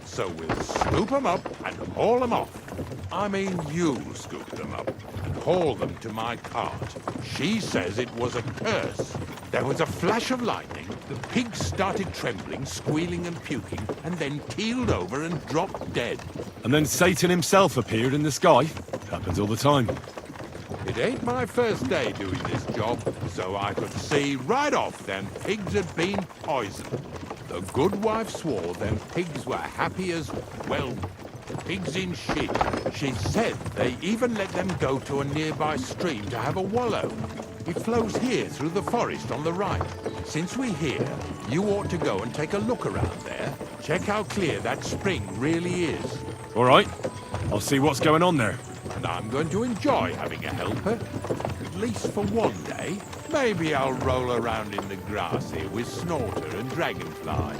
So we'll scoop them up and haul them off. I mean, you scoop them up and haul them to my cart. She says it was a curse. There was a flash of lightning, the pigs started trembling, squealing and puking, and then keeled over and dropped dead. And then Satan himself appeared in the sky. Happens all the time. It ain't my first day doing this job, so I could see right off them pigs had been poisoned. The good wife swore them pigs were happy as, well, pigs in shit. She said they even let them go to a nearby stream to have a wallow. It flows here through the forest on the right. Since we're here, you ought to go and take a look around there. Check how clear that spring really is. All right, I'll see what's going on there. And and I'm going to enjoy having a helper. At least for one day. Maybe I'll roll around in the grass here with Snorter and Dragonfly.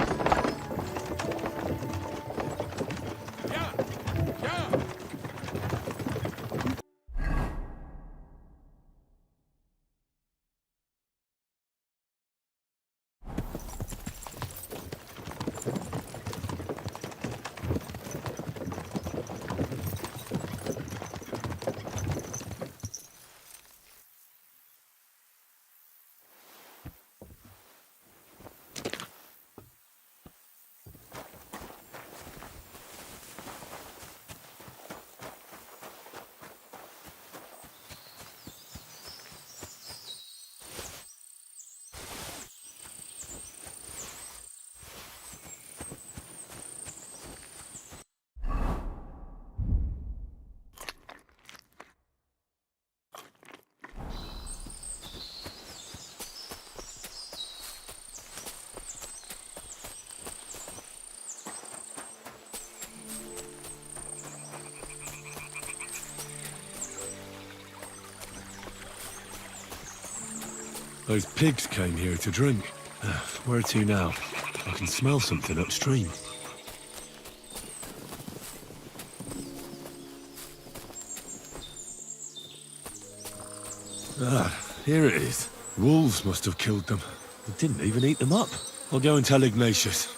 Those pigs came here to drink. Where to now? I can smell something upstream. Here it is. Wolves must have killed them. They didn't even eat them up. I'll go and tell Ignatius.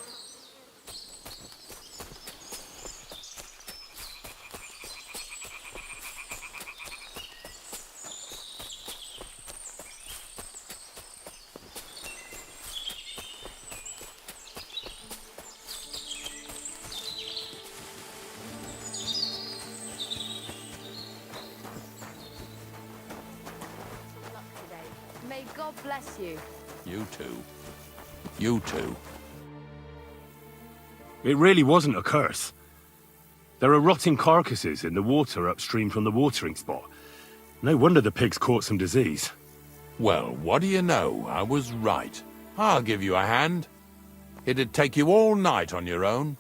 May God bless you. You too. You too. It really wasn't a curse. There are rotting carcasses in the water upstream from the watering spot. No wonder the pigs caught some disease. Well, what do you know? I was right. I'll give you a hand. It'd take you all night on your own.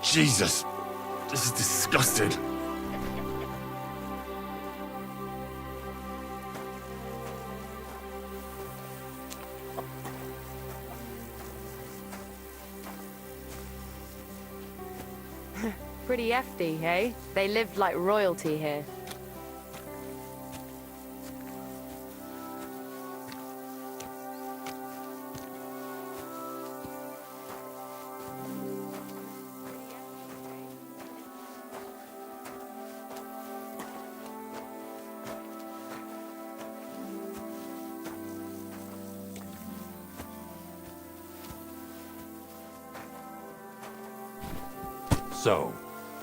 Jesus, this is disgusting. Pretty hefty, hey? They lived like royalty here. So,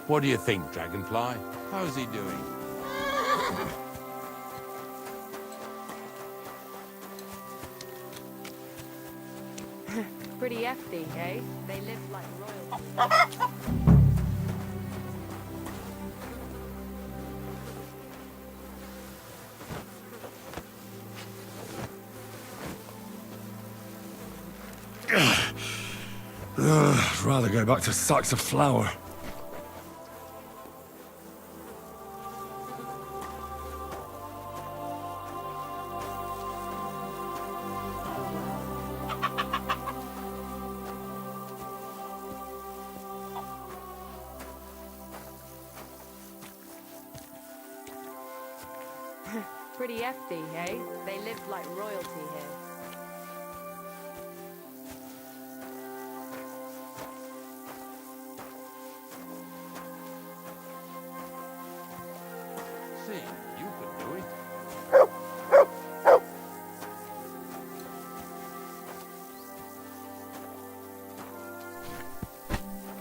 what do you think, Dragonfly? How's he doing? Pretty hefty, hey? They lived like royalty. I'd rather go back to sacks of flour. Pretty hefty, hey? They lived like royalty here. See, you could do it.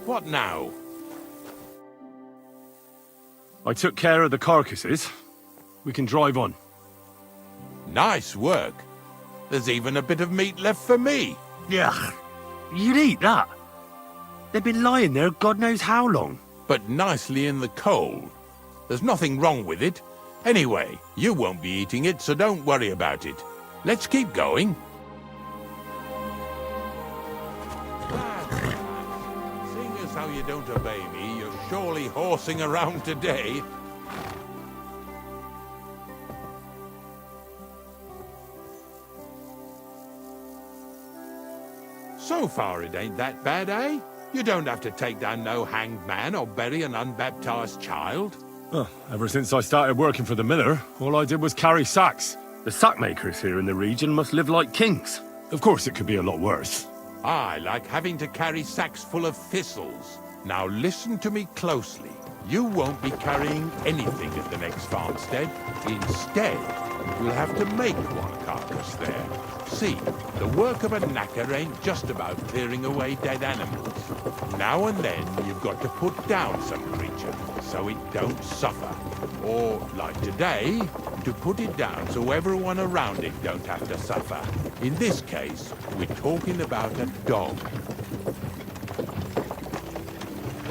What now? I took care of the carcasses. We can drive on. Nice work. There's even a bit of meat left for me. Yeah, you'd eat that. They've been lying there God knows how long. But nicely in the cold. There's nothing wrong with it. Anyway, you won't be eating it, so don't worry about it. Let's keep going. Seeing as how you don't obey me, you're surely horsing around today. So far it ain't that bad, eh? You don't have to take down no hanged man or bury an unbaptized child. Oh, ever since I started working for the miller, all I did was carry sacks. The sack makers here in the region must live like kings. Of course, it could be a lot worse. I like having to carry sacks full of thistles. Now listen to me closely. You won't be carrying anything at the next farmstead. Instead, we'll have to make one carcass there. See, the work of a knacker ain't just about clearing away dead animals. Now and then, you've got to put down some creature, so it don't suffer. Or, like today, to put it down so everyone around it don't have to suffer. In this case, we're talking about a dog.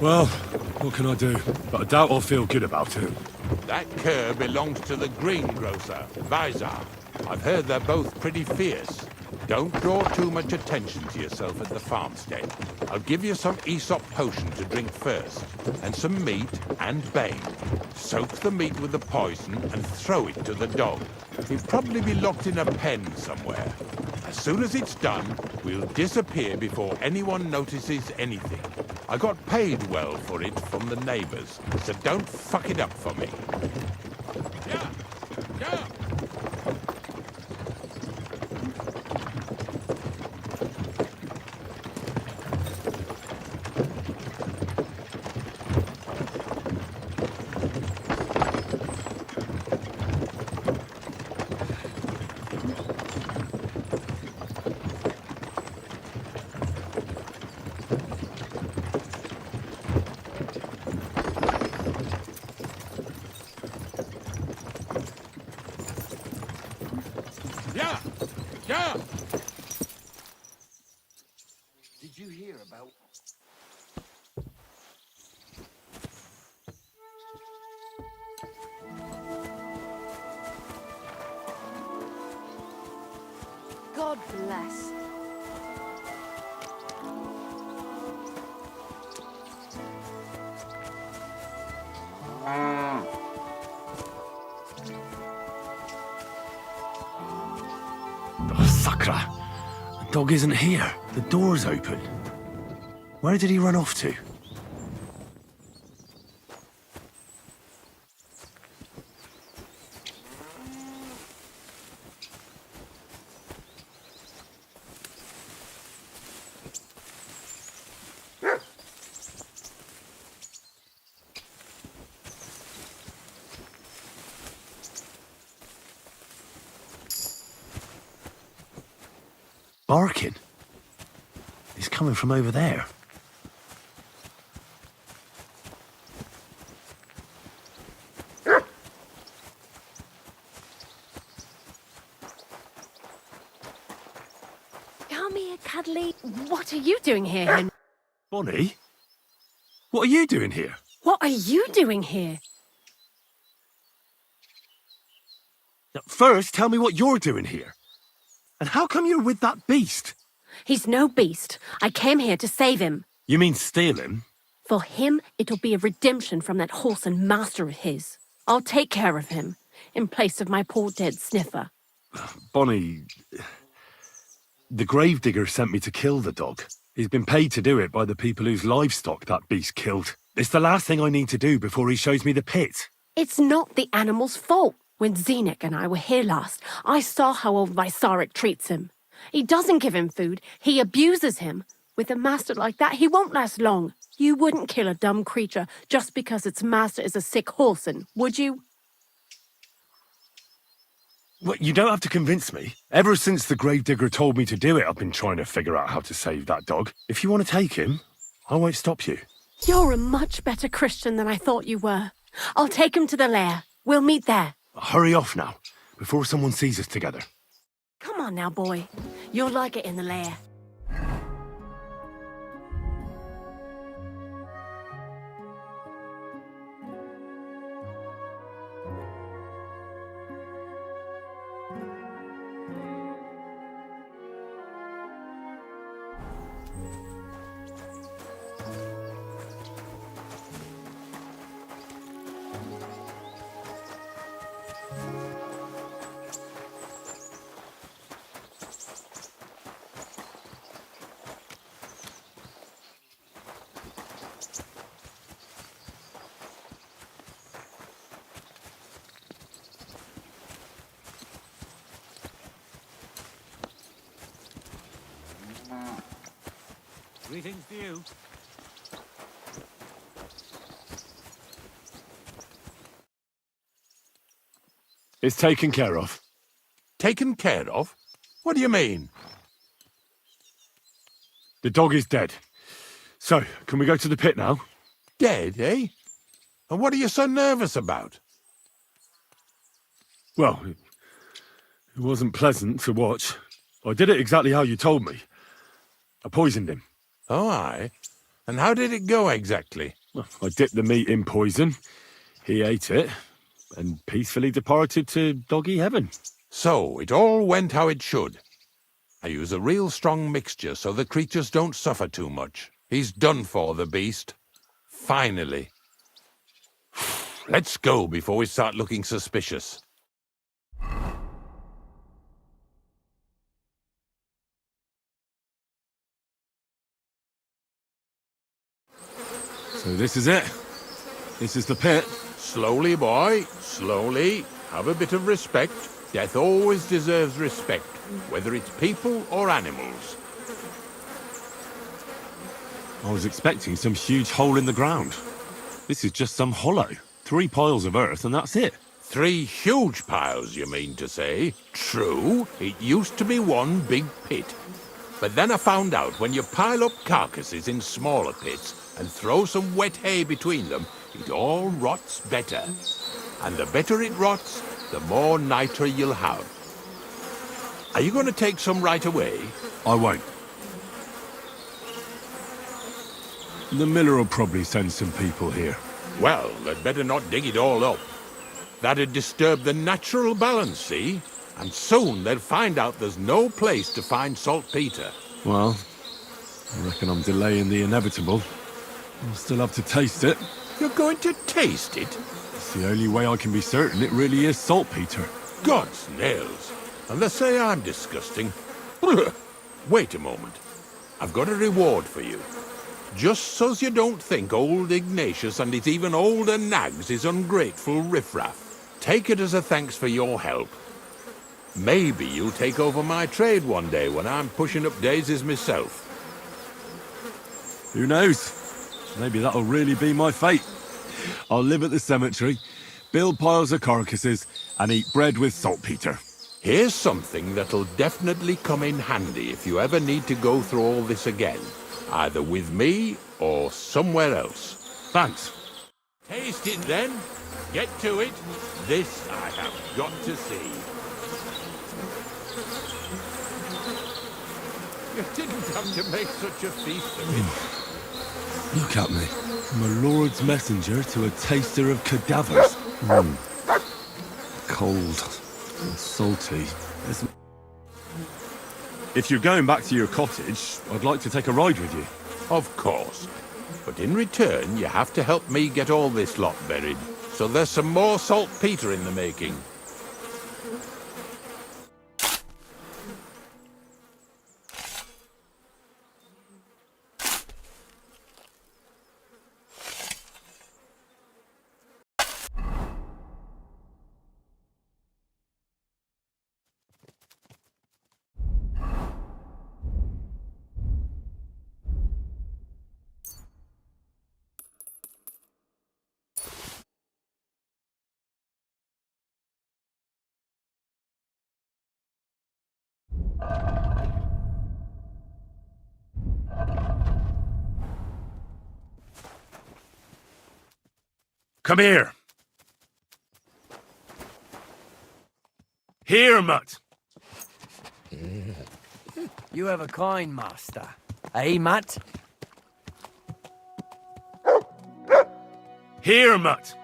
Well, what can I do? But I doubt I'll feel good about it. That cur belongs to the greengrocer, Vizar. I've heard they're both pretty fierce. Don't draw too much attention to yourself at the farmstead. I'll give you some Aesop potion to drink first, and some meat and bane. Soak the meat with the poison and throw it to the dog. He'll probably be locked in a pen somewhere. As soon as it's done, we'll disappear before anyone notices anything. I got paid well for it from the neighbors, so don't fuck it up for me. Yeah! Yeah! Yeah! Yeah! Did you hear about... God bless. Oh, Sakra! The dog isn't here. The door's open. Where did he run off to? Barking. He's coming from over there. Come here, Cuddly. What are you doing here, Henry? Bonnie? What are you doing here? What are you doing here? First, tell me what you're doing here. And how come you're with that beast? He's no beast. I came here to save him. You mean steal him? For him, it'll be a redemption from that horse and master of his. I'll take care of him, in place of my poor dead sniffer. Bonnie... The gravedigger sent me to kill the dog. He's been paid to do it by the people whose livestock that beast killed. It's the last thing I need to do before he shows me the pit. It's not the animal's fault. When Zenek and I were here last, I saw how old Vysarik treats him. He doesn't give him food, he abuses him. With a master like that, he won't last long. You wouldn't kill a dumb creature just because its master is a sick horseman, would you? Well, you don't have to convince me. Ever since the gravedigger told me to do it, I've been trying to figure out how to save that dog. If you want to take him, I won't stop you. You're a much better Christian than I thought you were. I'll take him to the lair. We'll meet there. Hurry off now, before someone sees us together. Come on now, boy. You'll like it in the lair. Greetings to you. It's taken care of. Taken care of? What do you mean? The dog is dead. So, can we go to the pit now? Dead, eh? And what are you so nervous about? Well, it wasn't pleasant to watch. I did it exactly how you told me. I poisoned him. Oh, aye. And how did it go exactly? Well, I dipped the meat in poison. He ate it and peacefully departed to doggy heaven. So, it all went how it should. I use a real strong mixture so the creatures don't suffer too much. He's done for, the beast. Finally. Let's go before we start looking suspicious. So this is it. This is the pit. Slowly, boy, slowly. Have a bit of respect. Death always deserves respect, whether it's people or animals. I was expecting some huge hole in the ground. This is just some hollow. 3 piles of earth and that's it. 3 huge piles, you mean to say? True, it used to be one big pit. But then I found out when you pile up carcasses in smaller pits and throw some wet hay between them, it all rots better. And the better it rots, the more nitre you'll have. Are you going to take some right away? I won't. The miller will probably send some people here. Well, they'd better not dig it all up. That'd disturb the natural balance, see? And soon they'll find out there's no place to find saltpeter. Well, I reckon I'm delaying the inevitable. I'll still have to taste it. You're going to taste it? It's the only way I can be certain it really is saltpeter. God's nails. And they say I'm disgusting. Wait a moment. I've got a reward for you. Just so's you don't think old Ignatius and his even older nags is ungrateful riffraff. Take it as a thanks for your help. Maybe you'll take over my trade one day when I'm pushing up daisies myself. Who knows? Maybe that'll really be my fate. I'll live at the cemetery, build piles of carcasses, and eat bread with saltpeter. Here's something that'll definitely come in handy if you ever need to go through all this again. Either with me or somewhere else. Thanks. Taste it then. Get to it. This I have got to see. You didn't have to make such a feast of it. Look at me. From a lord's messenger to a taster of cadavers. Cold and salty. If you're going back to your cottage, I'd like to take a ride with you. Of course. But in return, you have to help me get all this lot buried. So there's some more saltpeter in the making. Come here. Here, Mutt. You have a kind master. Eh, Matt? Here, Mutt.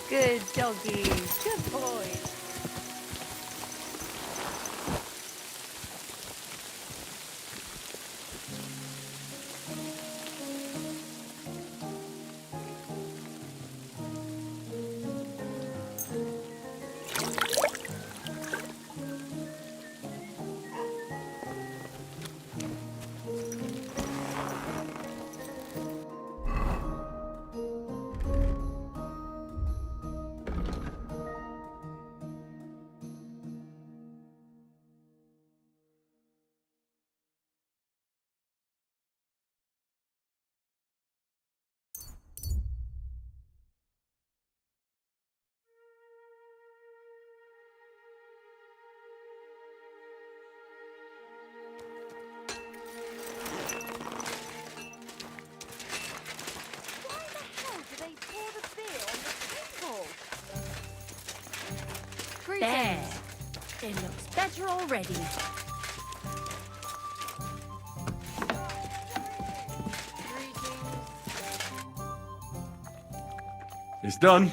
Good doggy. Good boy. There. It looks better already. It's done.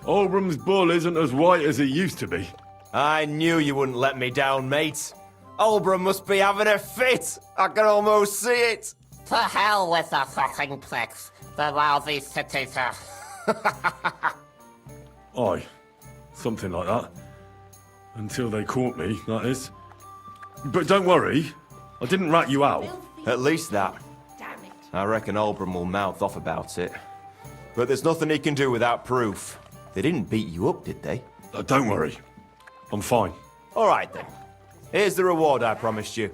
Olbram's bull isn't as white as it used to be. I knew you wouldn't let me down, mate. Olbram must be having a fit. I can almost see it. To hell with the fucking pricks. The lousy cities are... Aye. Something like that. Until they caught me, that is. But don't worry. I didn't rat you out. At least that. I reckon Olbram will mouth off about it. But there's nothing he can do without proof. They didn't beat you up, did they? Don't worry. I'm fine. All right, then. Here's the reward I promised you.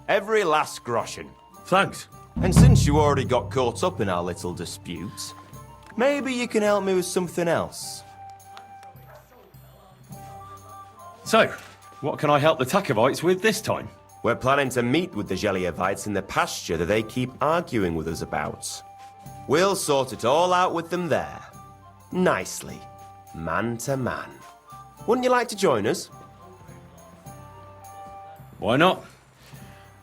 Every last groschen. Thanks. And since you already got caught up in our little dispute, maybe you can help me with something else. So, what can I help the Takovites with this time? We're planning to meet with the Geliovites in the pasture that they keep arguing with us about. We'll sort it all out with them there. Nicely. Man to man. Wouldn't you like to join us? Why not?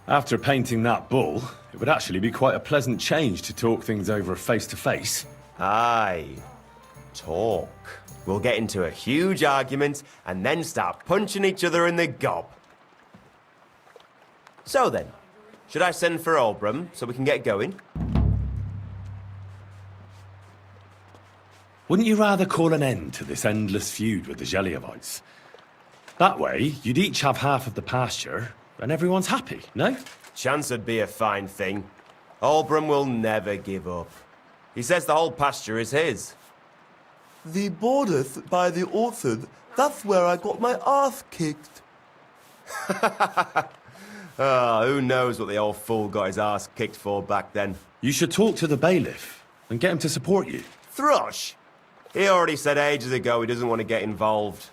After painting that bull, it would actually be quite a pleasant change to talk things over face-to-face. Aye. Talk. We'll get into a huge argument and then start punching each other in the gob. So then, should I send for Olbram so we can get going? Wouldn't you rather call an end to this endless feud with the Geliovites? That way, you'd each have half of the pasture, and everyone's happy, no? Chance would be a fine thing. Olbram will never give up. He says the whole pasture is his. The bordeth by the orchard, that's where I got my ass kicked. Who knows what the old fool got his ass kicked for back then. You should talk to the bailiff and get him to support you. Thrush! He already said ages ago he doesn't want to get involved.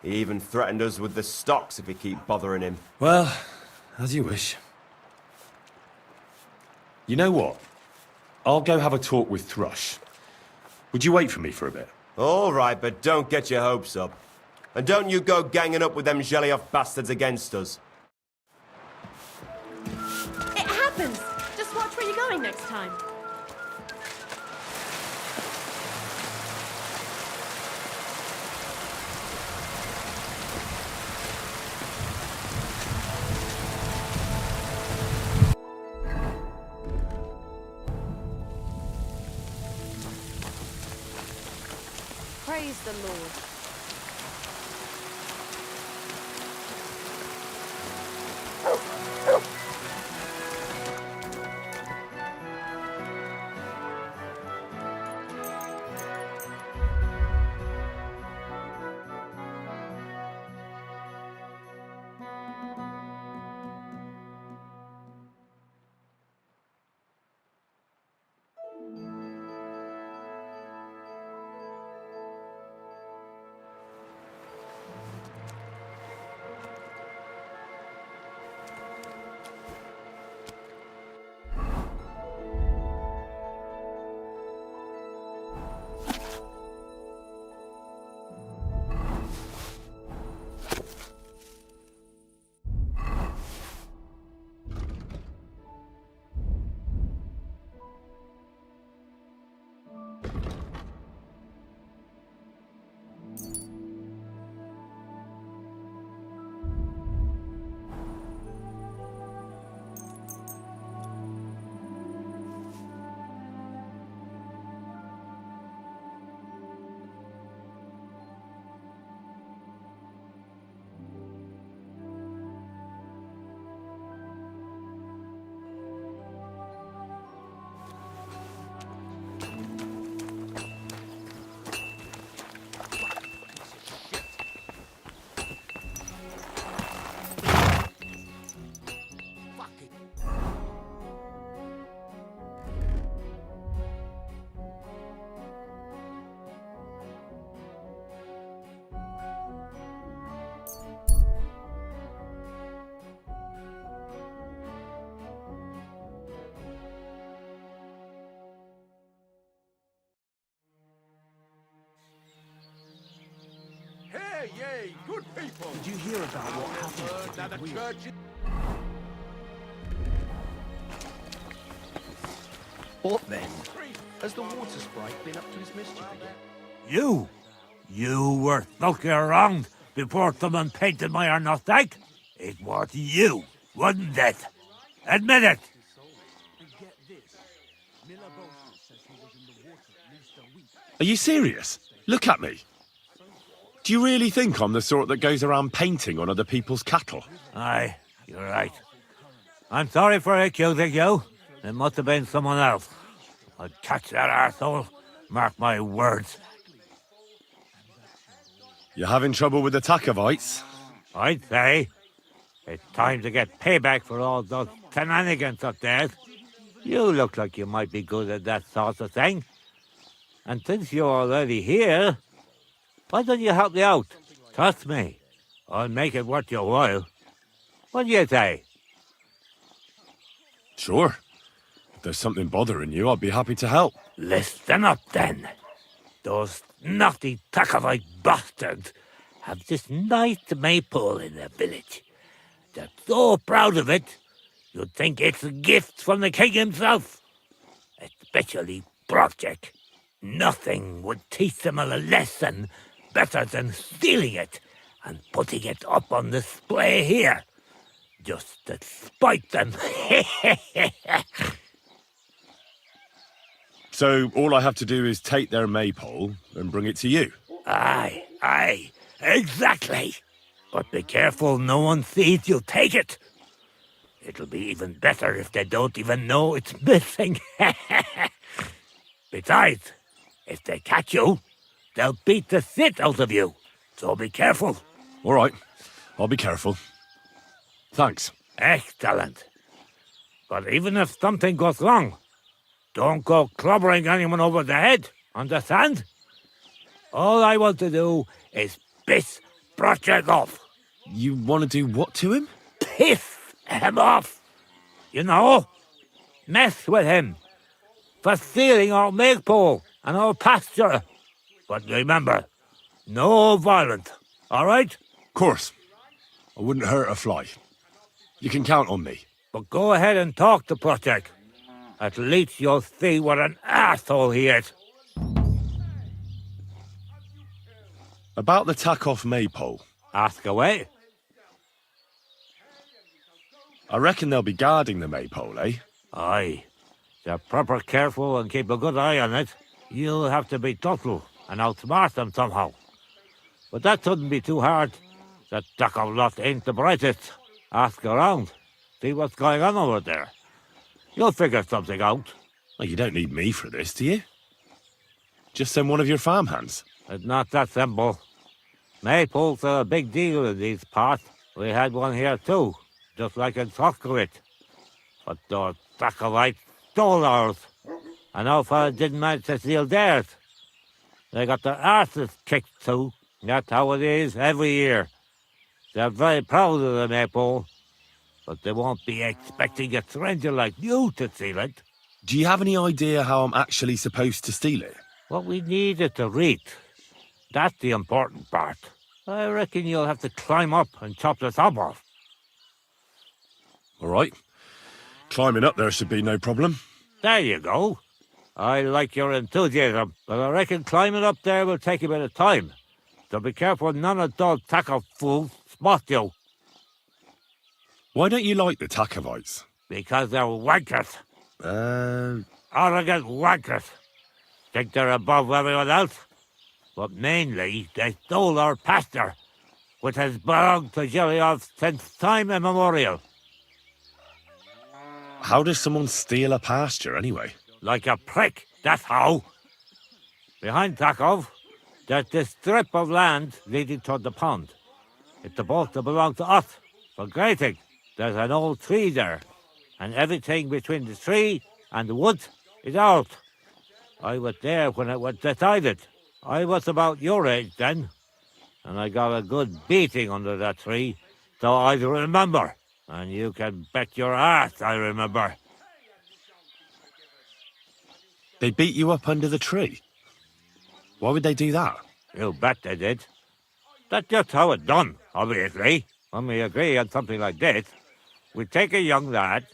He even threatened us with the stocks if we keep bothering him. Well, as you wish. You know what? I'll go have a talk with Thrush. Would you wait for me for a bit? All right, but don't get your hopes up. And don't you go ganging up with them Gelioff bastards against us. It happens. Just watch where you're going next time. Praise the Lord. Hey, yay, good people! Did you hear about what happened to now the the church is... What then? Has the water sprite been up to his mischief again? You were looking around before someone painted my ornithake? It was you, wasn't it? Admit it! Are you serious? Look at me. Do you really think I'm the sort that goes around painting on other people's cattle? Aye, you're right. I'm sorry for accusing you. It must have been someone else. I'd catch that arsehole. Mark my words. You're having trouble with the Takovites? I'd say. It's time to get payback for all those shenanigans up there. You look like you might be good at that sort of thing. And since you're already here, why don't you help me out? Trust me, I'll make it worth your while. What do you say? Sure. If there's something bothering you, I'd be happy to help. Listen up, then. Those naughty Takovite bastards have this nice maypole in their village. They're so proud of it, you'd think it's a gift from the king himself. Especially Project. Nothing would teach them a lesson better than stealing it and putting it up on display here. Just to spite them. So all I have to do is take their maypole and bring it to you? Aye, exactly. But be careful no one sees you take it. It'll be even better if they don't even know it's missing. Besides, if they catch you, they'll beat the shit out of you. So be careful. All right, I'll be careful. Thanks. Excellent. But even if something goes wrong, don't go clobbering anyone over the head, understand? All I want to do is piss Project off. You want to do what to him? Piss him off. You know, mess with him. For stealing our maypole and our pasture. But remember, no violence, all right? Of course. I wouldn't hurt a fly. You can count on me. But go ahead and talk to Project. At least you'll see what an asshole he is. About the tack-off maypole. Ask away. I reckon they'll be guarding the maypole, eh? Aye. They're proper careful and keep a good eye on it. You'll have to be thoughtful. and outsmart them somehow. But that shouldn't be too hard. That Duckov lot ain't the brightest. Ask around. See what's going on over there. You'll figure something out. Well, you don't need me for this, do you? Just send one of your farmhands. It's not that simple. Maypoles are a big deal in these parts. We had one here too, just like in Toscovit. But those Duckovites stole ours. And our fellas didn't manage to steal theirs. They got their arses kicked too. That's how it is every year. They're very proud of the Maypole, but they won't be expecting a stranger like you to steal it. Do you have any idea how I'm actually supposed to steal it? What we need is the wreath. That's the important part. I reckon you'll have to climb up and chop the top off. All right. Climbing up there should be no problem. There you go. I like your enthusiasm, but I reckon climbing up there will take a bit of time. So be careful none of those Takov fools spot you. Why don't you like the Takovites? Because they're wankers. Arrogant wankers. Think they're above everyone else. But mainly, they stole our pasture, which has belonged to Zhelyov since time immemorial. How does someone steal a pasture, anyway? Like a prick, that's how. Behind Takov, there's this strip of land leading toward the pond. It's supposed to belong to us, for grazing. There's an old tree there, and everything between the tree and the woods is ours. I was there when it was decided. I was about your age then, and I got a good beating under that tree, so I remember. And you can bet your ass I remember. They beat you up under the tree? Why would they do that? You bet they did. That's just how it's done, obviously. When we agree on something like this, we take a young lad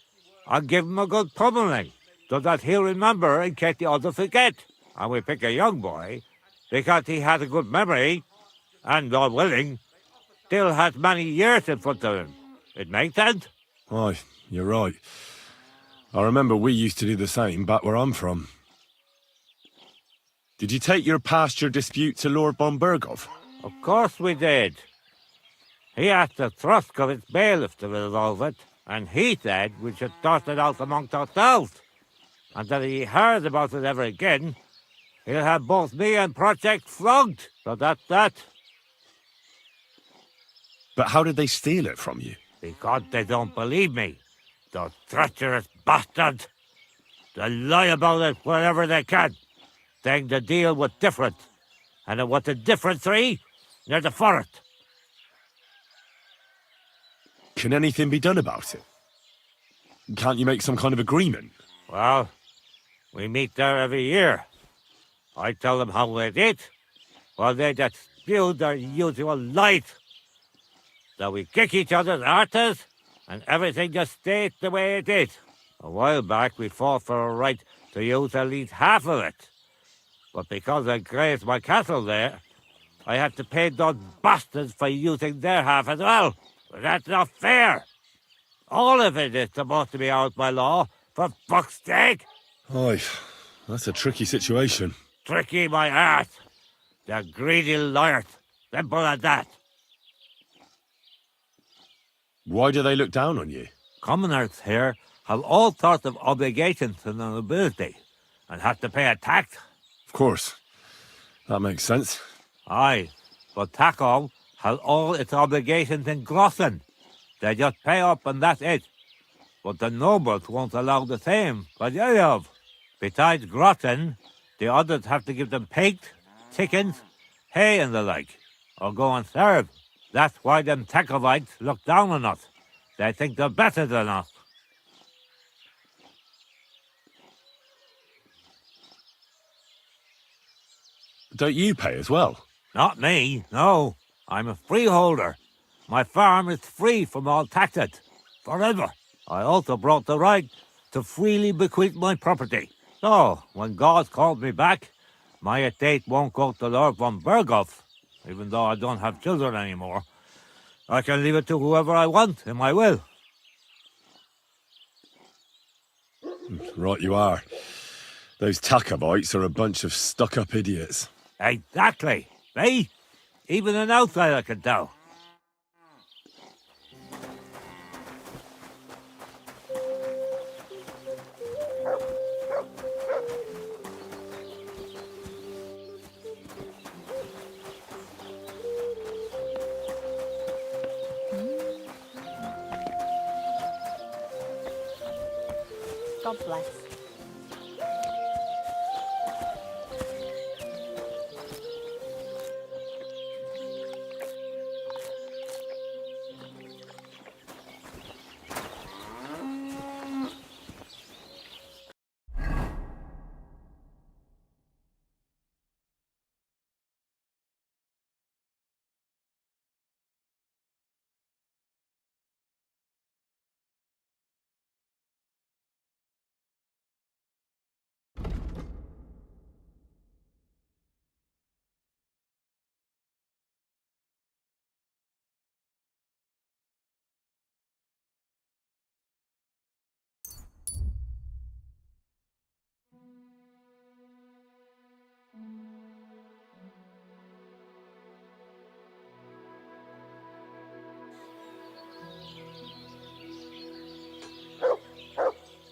and give him a good pummeling, so that he'll remember in case the others forget. And we pick a young boy because he has a good memory and, God willing, still has many years in front of him. It makes sense? Aye, you're right. I remember we used to do the same back where I'm from. Did you take your pasture dispute to Lord von Bergov? Of course we did. He asked the Truskovitz bailiff to resolve it, and he said we should sort it out amongst ourselves. And that if he heard about it ever again, he'll have both me and Project flogged. So that's that. But how did they steal it from you? Because they don't believe me. Those treacherous bastards. They lie about it wherever they can, saying the deal was different. And it was a different tree near the forest. Can anything be done about it? Can't you make some kind of agreement? Well, we meet there every year. I tell them how it is, while they just spew their usual lies. So we kick each other's arses, and everything just stays the way it is. A while back, we fought for a right to use at least half of it. But because I grazed my cattle there, I had to pay those bastards for using their half as well. But that's not fair. All of it is supposed to be ours by law, for fuck's sake. Aye, that's a tricky situation. Tricky my ass. They're greedy liars. Simple as that. Why do they look down on you? Commoners here have all sorts of obligations to the nobility and have to pay a tax. Of course. That makes sense. Aye, but Takov has all its obligations in Grossen. They just pay up and that's it. But the nobles won't allow the same for Zhelyov. Besides Grossen, the others have to give them pigs, chickens, hay and the like, or go and serve. That's why them Takovites look down on us. They think they're better than us. Don't you pay as well? Not me, no. I'm a freeholder. My farm is free from all taxes, forever. I also brought the right to freely bequeath my property. So, when God called me back, my estate won't go to Lord von Bergov, even though I don't have children anymore. I can leave it to whoever I want in my will. Right you are. Those Takovites are a bunch of stuck-up idiots. Exactly. Me? Even an outsider can tell. God bless.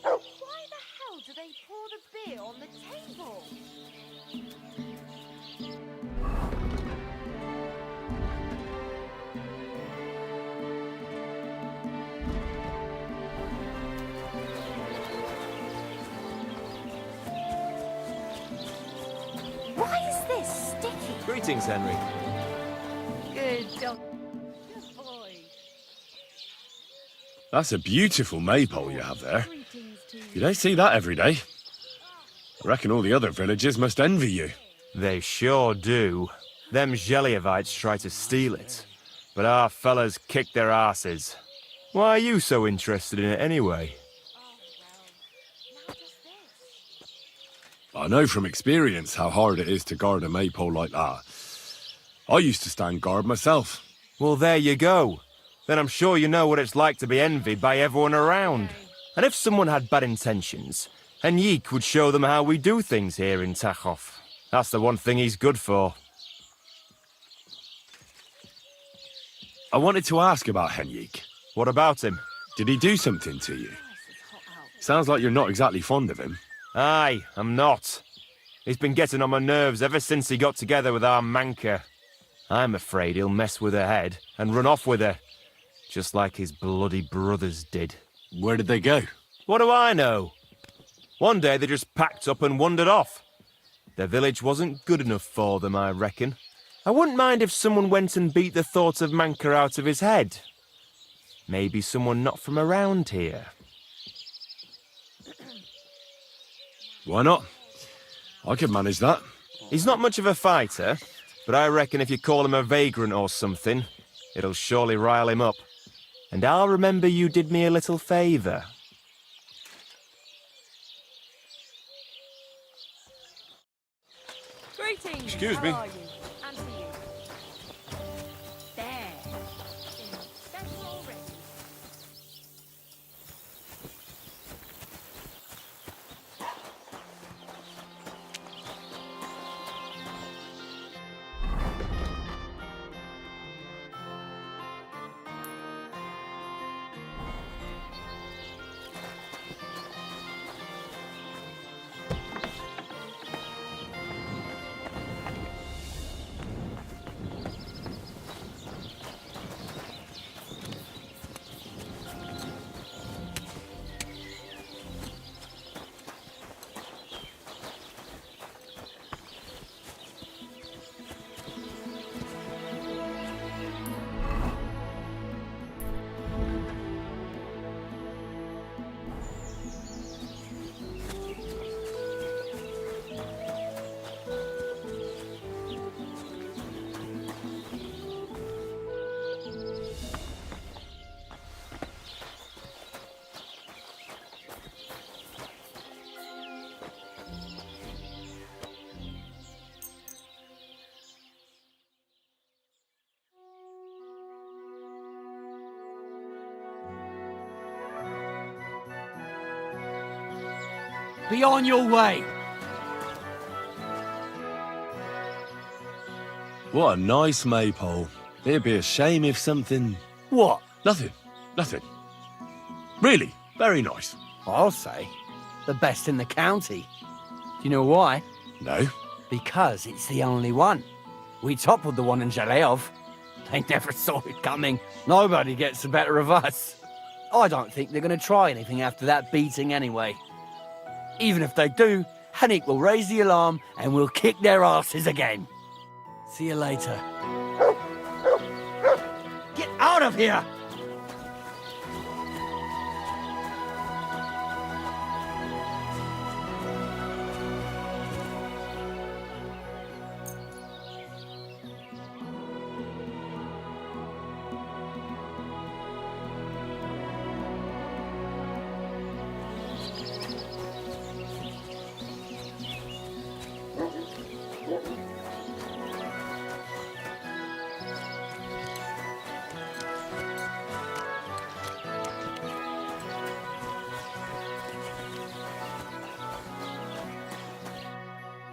Why the hell do they pour the beer on the table? Why is this sticky? Greetings, Henry. Good dog. Good boy. That's a beautiful maypole you have there. You don't see that every day. I reckon all the other villagers must envy you. They sure do. Them Gelievites try to steal it, but our fellas kick their asses. Why are you so interested in it anyway? I know from experience how hard it is to guard a maypole like that. I used to stand guard myself. Well, there you go. Then I'm sure you know what it's like to be envied by everyone around. And if someone had bad intentions, Henrik would show them how we do things here in Tachov. That's the one thing he's good for. I wanted to ask about Henrik. What about him? Did he do something to you? Sounds like you're not exactly fond of him. Aye, I'm not. He's been getting on my nerves ever since he got together with our Manka. I'm afraid he'll mess with her head and run off with her, just like his bloody brothers did. Where did they go? What do I know? One day they just packed up and wandered off. Their village wasn't good enough for them, I reckon. I wouldn't mind if someone went and beat the thought of Manka out of his head. Maybe someone not from around here. Why not? I could manage that. He's not much of a fighter, but I reckon if you call him a vagrant or something, it'll surely rile him up. And I'll remember you did me a little favour. Greetings. Excuse How me. are you? And to you. There. Settle already. Be on your way. What a nice maypole. It'd be a shame if something... What? Nothing. Really, very nice. I'll say. The best in the county. Do you know why? No. Because it's the only one. We toppled the one in Zhalev. They never saw it coming. Nobody gets the better of us. I don't think they're going to try anything after that beating anyway. Even if they do, Hanik will raise the alarm and we'll kick their asses again. See you later. Get out of here!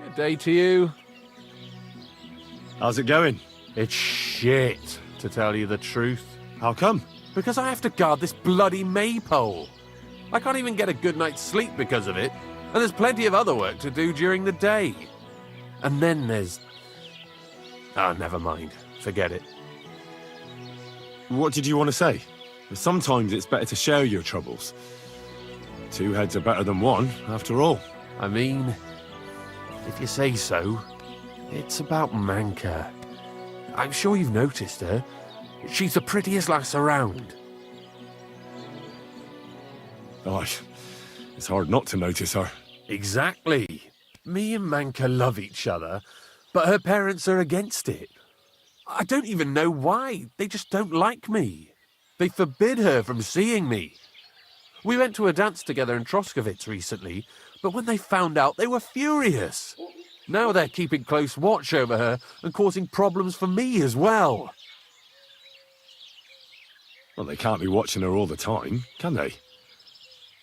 Good day to you. How's it going? It's shit, to tell you the truth. How come? Because I have to guard this bloody maypole. I can't even get a good night's sleep because of it, and there's plenty of other work to do during the day. And then there's... Ah, never mind. Forget it. What did you want to say? Sometimes it's better to share your troubles. Two heads are better than one, after all. I mean, if you say so, it's about Manka. I'm sure you've noticed her. She's the prettiest lass around. Gosh, it's hard not to notice her. Exactly. Me and Manka love each other, but her parents are against it. I don't even know why. They just don't like me. They forbid her from seeing me. We went to a dance together in Troskovitz recently, but when they found out, they were furious. Now they're keeping close watch over her and causing problems for me as well. Well, they can't be watching her all the time, can they?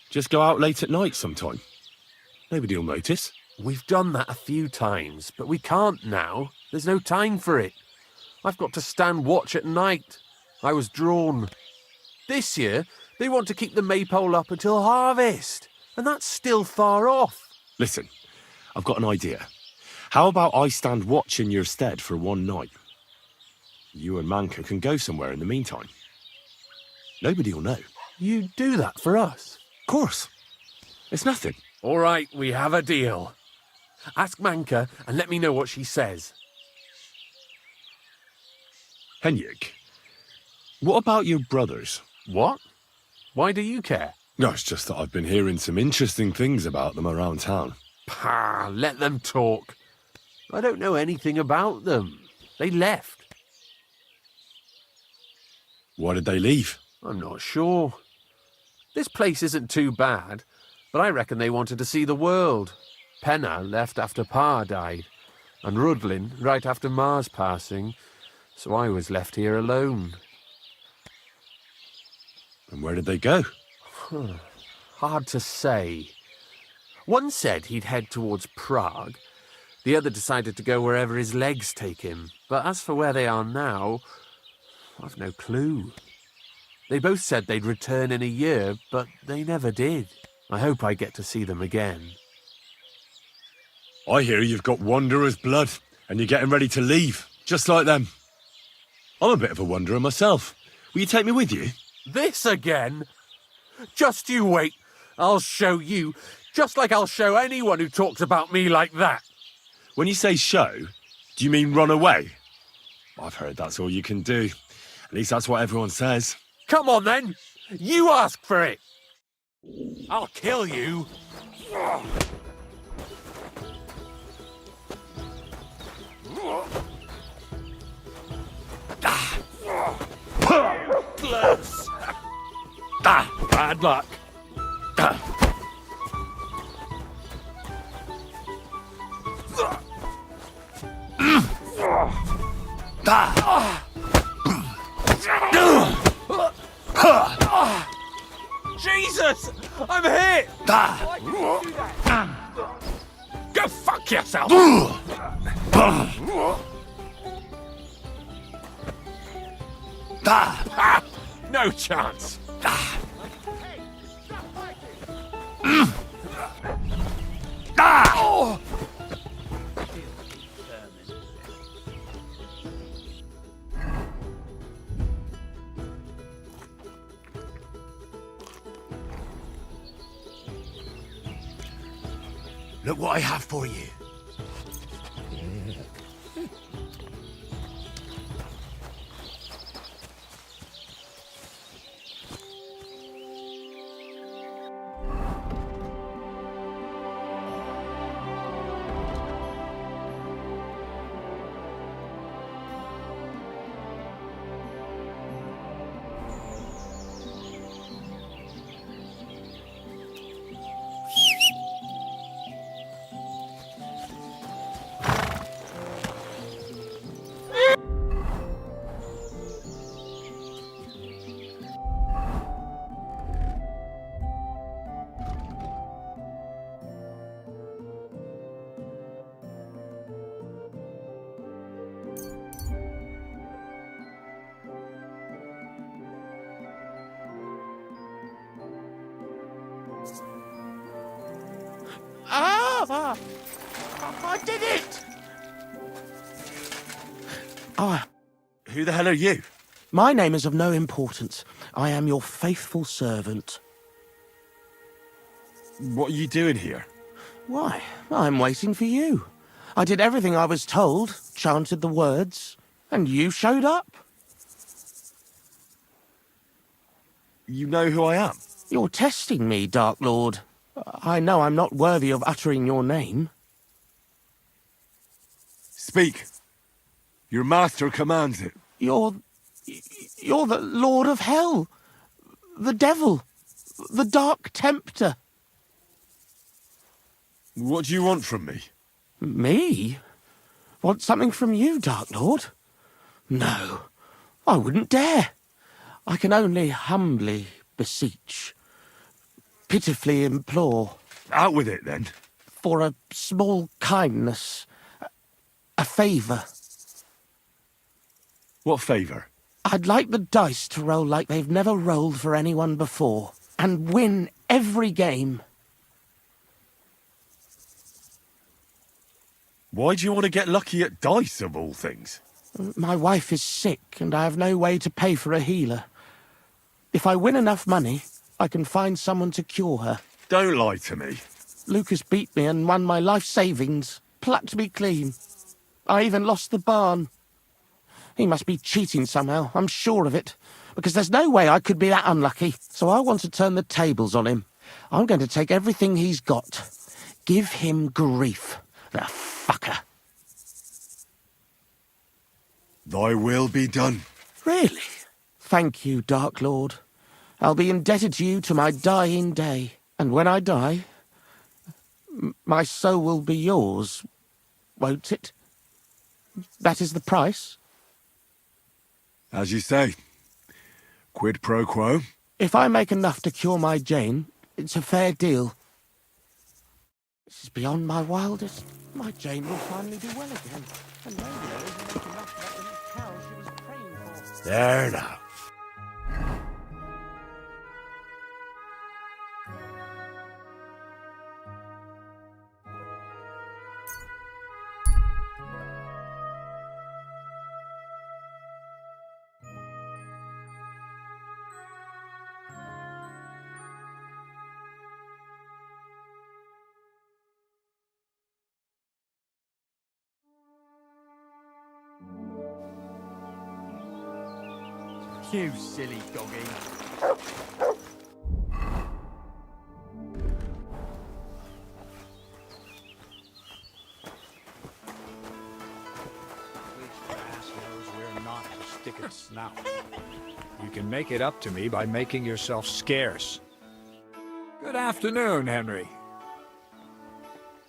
Just go out late at night sometime. Nobody'll notice. We've done that a few times, but we can't now. There's no time for it. I've got to stand watch at night. I was drawn. This year, they want to keep the maypole up until harvest, and that's still far off. Listen, I've got an idea. How about I stand watch in your stead for one night? You and Manka can go somewhere in the meantime. Nobody'll know. You do that for us? Of course. It's nothing. All right, we have a deal. Ask Manka and let me know what she says. Henrik, what about your brothers? What? Why do you care? No, it's just that I've been hearing some interesting things about them around town. Pah, let them talk. I don't know anything about them. They left. Why did they leave? I'm not sure. This place isn't too bad, but I reckon they wanted to see the world. Penna left after Pa died, and Rudlin right after Ma's passing, so I was left here alone. And where did they go? Hard to say. One said he'd head towards Prague. The other decided to go wherever his legs take him. But as for where they are now, I've no clue. They both said they'd return in a year, but they never did. I hope I get to see them again. I hear you've got wanderer's blood, and you're getting ready to leave, just like them. I'm a bit of a wanderer myself. Will you take me with you? This again? Just you wait. I'll show you, just like I'll show anyone who talks about me like that. When you say show, do you mean run away? I've heard that's all you can do. At least that's what everyone says. Come on then. You ask for it. I'll kill you. Close. Bad luck. Jesus! I'm hit! Why did you do that? Go fuck yourself! Ah! No chance! Ah! Oh! Look what I have for you. Ah! I did it! Ah, who the hell are you? My name is of no importance. I am your faithful servant. What are you doing here? Why, I'm waiting for you. I did everything I was told, chanted the words, and you showed up. You know who I am? You're testing me, Dark Lord. I know I'm not worthy of uttering your name. Speak. Your master commands it. You're the Lord of Hell. The Devil. The Dark Tempter. What do you want from me? Me? Want something from you, Dark Lord? No, I wouldn't dare. I can only humbly beseech, pitifully implore. Out with it, then. For a small kindness, a favour. What favour? I'd like the dice to roll like they've never rolled for anyone before, and win every game. Why do you want to get lucky at dice, of all things? My wife is sick, and I have no way to pay for a healer. If I win enough money, I can find someone to cure her. Don't lie to me. Lucas beat me and won my life savings, plucked me clean. I even lost the barn. He must be cheating somehow, I'm sure of it, because there's no way I could be that unlucky. So I want to turn the tables on him. I'm going to take everything he's got. Give him grief, the fucker. Thy will be done. Really? Thank you, Dark Lord. I'll be indebted to you to my dying day. And when I die, my soul will be yours, won't it? That is the price? As you say. Quid pro quo. If I make enough to cure my Jane, it's a fair deal. This is beyond my wildest. My Jane will finally be well again. And maybe there isn't enough of that cow she was praying for. There now. You silly doggy. We're not a stick and snout. You can make it up to me by making yourself scarce. Good afternoon, Henry.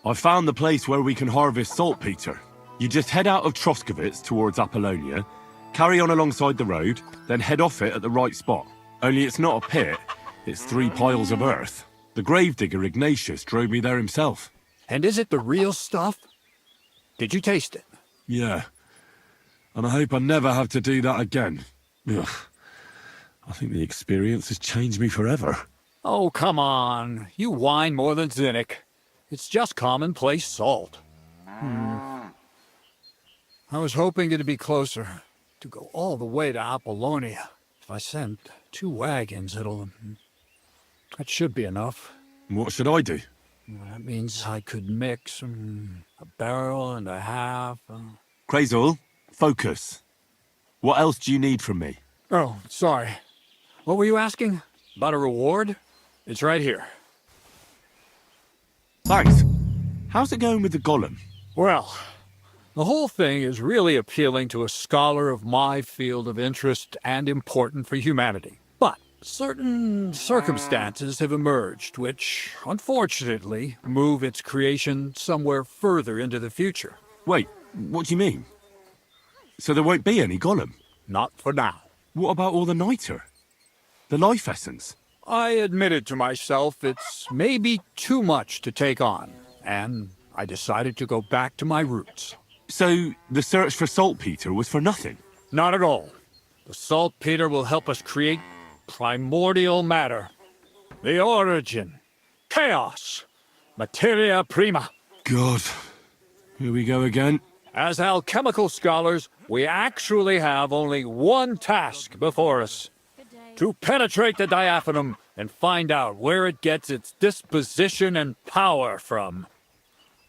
I found the place where we can harvest saltpeter. You just head out of Troskovitz towards Apollonia, carry on alongside the road, then head off it at the right spot. Only it's not a pit, it's 3 piles of earth. The gravedigger Ignatius drove me there himself. And is it the real stuff? Did you taste it? Yeah. And I hope I never have to do that again. Ugh. I think the experience has changed me forever. Oh, come on. You whine more than Zinnik. It's just commonplace salt. I was hoping it'd be closer. To go all the way to Apollonia. If I send 2 wagons, that should be enough. What should I do? Well, that means I could mix a barrel and a half. Crazel, focus. What else do you need from me? Oh, sorry. What were you asking? About a reward? It's right here. Thanks. How's it going with the golem? Well, the whole thing is really appealing to a scholar of my field of interest and important for humanity. But certain circumstances have emerged which, unfortunately, move its creation somewhere further into the future. Wait, what do you mean? So there won't be any golem? Not for now. What about all the niter? The life essence? I admitted to myself it's maybe too much to take on, and I decided to go back to my roots. So the search for saltpeter was for nothing? Not at all. The saltpeter will help us create primordial matter. The origin. Chaos. Materia prima. God. Here we go again. As alchemical scholars, we actually have only one task before us. To penetrate the diaphanum and find out where it gets its disposition and power from.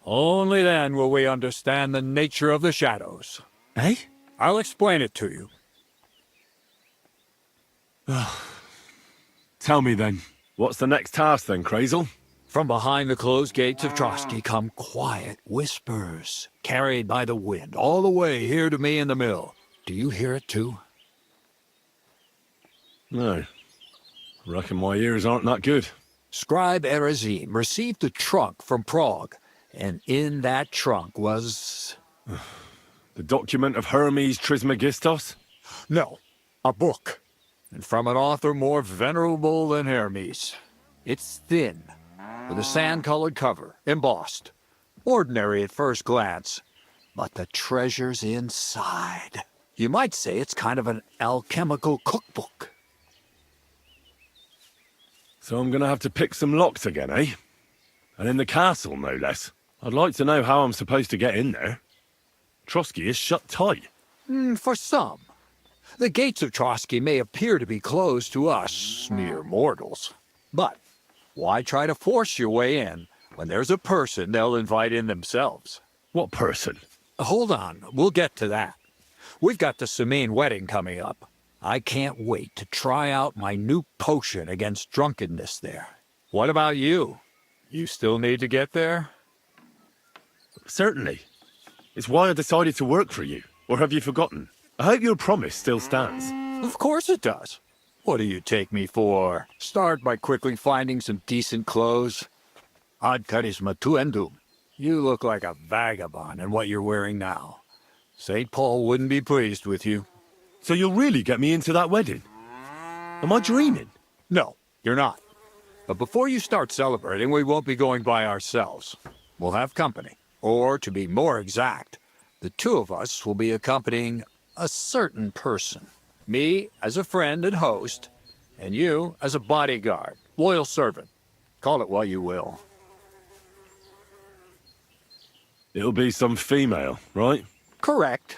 Only then will we understand the nature of the shadows. Eh? I'll explain it to you. Tell me then, what's the next task then, Crazel? From behind the closed gates of Trotsky come quiet whispers, carried by the wind, all the way here to me in the mill. Do you hear it too? No. Reckon my ears aren't that good. Scribe Erezim received a trunk from Prague, and in that trunk was... The document of Hermes Trismegistos? No, a book. And from an author more venerable than Hermes. It's thin, with a sand-colored cover, embossed. Ordinary at first glance, but the treasure's inside. You might say it's kind of an alchemical cookbook. So I'm gonna have to pick some locks again, eh? And in the castle, no less. I'd like to know how I'm supposed to get in there. Trotsky is shut tight. For some. The gates of Trotsky may appear to be closed to us, mere mortals. But why try to force your way in when there's a person they'll invite in themselves? What person? Hold on, we'll get to that. We've got the Samine wedding coming up. I can't wait to try out my new potion against drunkenness there. What about you? You still need to get there? Certainly. It's why I decided to work for you. Or have you forgotten? I hope your promise still stands. Of course it does. What do you take me for? Start by quickly finding some decent clothes. Ad charisma tuendum. You look like a vagabond in what you're wearing now. St. Paul wouldn't be pleased with you. So you'll really get me into that wedding? Am I dreaming? No, you're not. But before you start celebrating, we won't be going by ourselves. We'll have company. Or, to be more exact, the two of us will be accompanying a certain person. Me as a friend and host, and you as a bodyguard, loyal servant. Call it what you will. It'll be some female, right? Correct.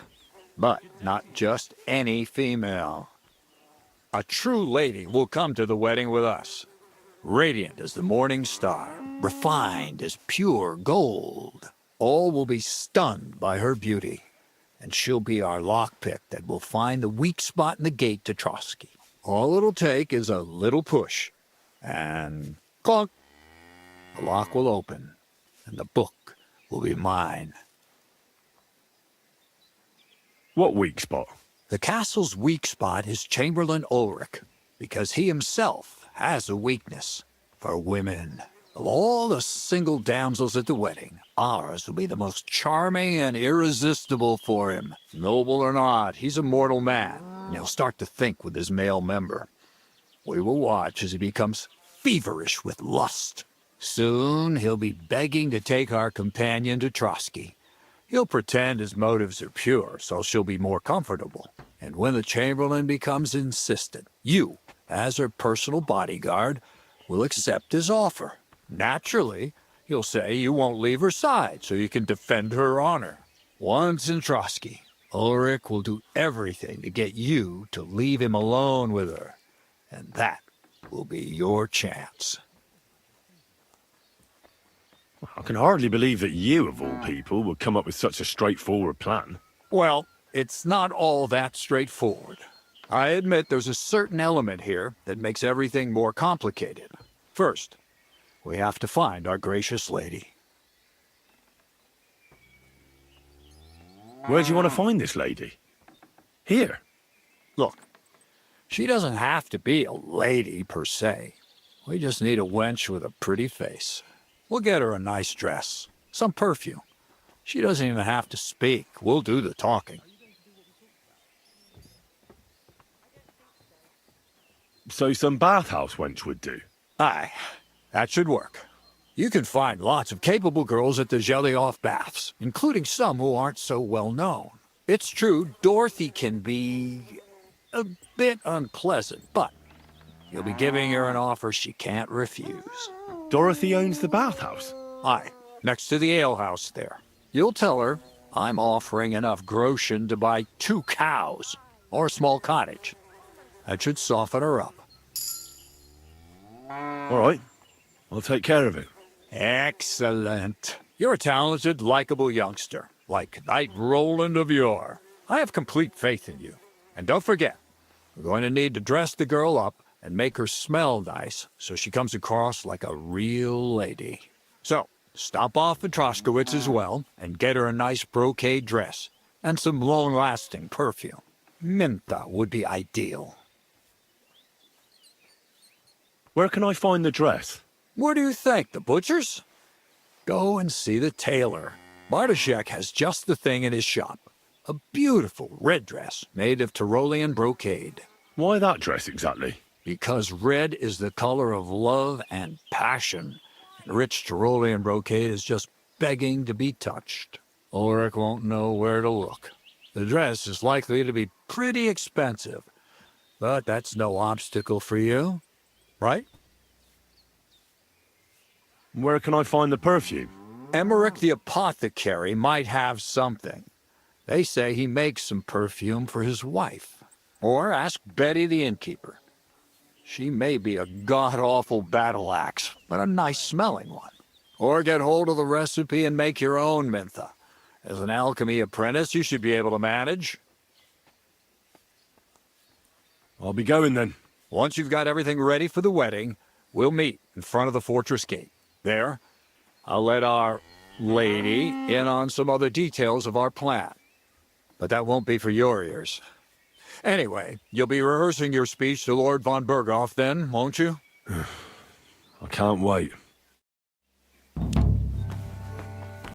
But not just any female. A true lady will come to the wedding with us. Radiant as the morning star, refined as pure gold. All will be stunned by her beauty, and she'll be our lockpick that will find the weak spot in the gate to Trotsky. All it'll take is a little push, and clunk, the lock will open, and the book will be mine. What weak spot? The castle's weak spot is Chamberlain Ulrich, because he himself has a weakness for women. Of all the single damsels at the wedding, ours will be the most charming and irresistible for him. Noble or not, he's a mortal man, and he'll start to think with his male member. We will watch as he becomes feverish with lust. Soon he'll be begging to take our companion to Trotsky, He'll pretend his motives are pure, so she'll be more comfortable. And when the Chamberlain becomes insistent, you, as her personal bodyguard, will accept his offer. Naturally, you'll say you won't leave her side so you can defend her honor. Once in Trotsky, Ulrich will do everything to get you to leave him alone with her. And that will be your chance. I can hardly believe that you, of all people, would come up with such a straightforward plan. Well, it's not all that straightforward. I admit there's a certain element here that makes everything more complicated. First, we have to find our gracious lady. Where do you want to find this lady? Here. Look, she doesn't have to be a lady per se. We just need a wench with a pretty face. We'll get her a nice dress, some perfume. She doesn't even have to speak. We'll do the talking. So some bathhouse wench would do? Aye, that should work. You can find lots of capable girls at the Gelioff baths, including some who aren't so well known. It's true, Dorothy can be a bit unpleasant, but you'll be giving her an offer she can't refuse. Dorothy owns the bathhouse? Aye, next to the alehouse there. You'll tell her I'm offering enough groschen to buy 2 cows, or a small cottage. That should soften her up. All right, I'll take care of it. Excellent. You're a talented, likable youngster, like Knight Roland of yore. I have complete faith in you. And don't forget, we're going to need to dress the girl up and make her smell nice so she comes across like a real lady. So, stop off at Troskowitz as well and get her a nice brocade dress and some long-lasting perfume. Minta would be ideal. Where can I find the dress? Where do you think? The butcher's? Go and see the tailor. Bartoszek has just the thing in his shop. A beautiful red dress made of Tyrolean brocade. Why that dress exactly? Because red is the color of love and passion. And rich Tyrolean brocade is just begging to be touched. Ulrich won't know where to look. The dress is likely to be pretty expensive, but that's no obstacle for you, right? Where can I find the perfume? Emmerich the apothecary might have something. They say he makes some perfume for his wife. Or ask Betty the innkeeper. She may be a god-awful battle axe, but a nice-smelling one. Or get hold of the recipe and make your own Mintha. As an alchemy apprentice, you should be able to manage. I'll be going then. Once you've got everything ready for the wedding, we'll meet in front of the fortress gate. There, I'll let our lady in on some other details of our plan. But that won't be for your ears. Anyway, you'll be rehearsing your speech to Lord von Berghoff then, won't you? I can't wait.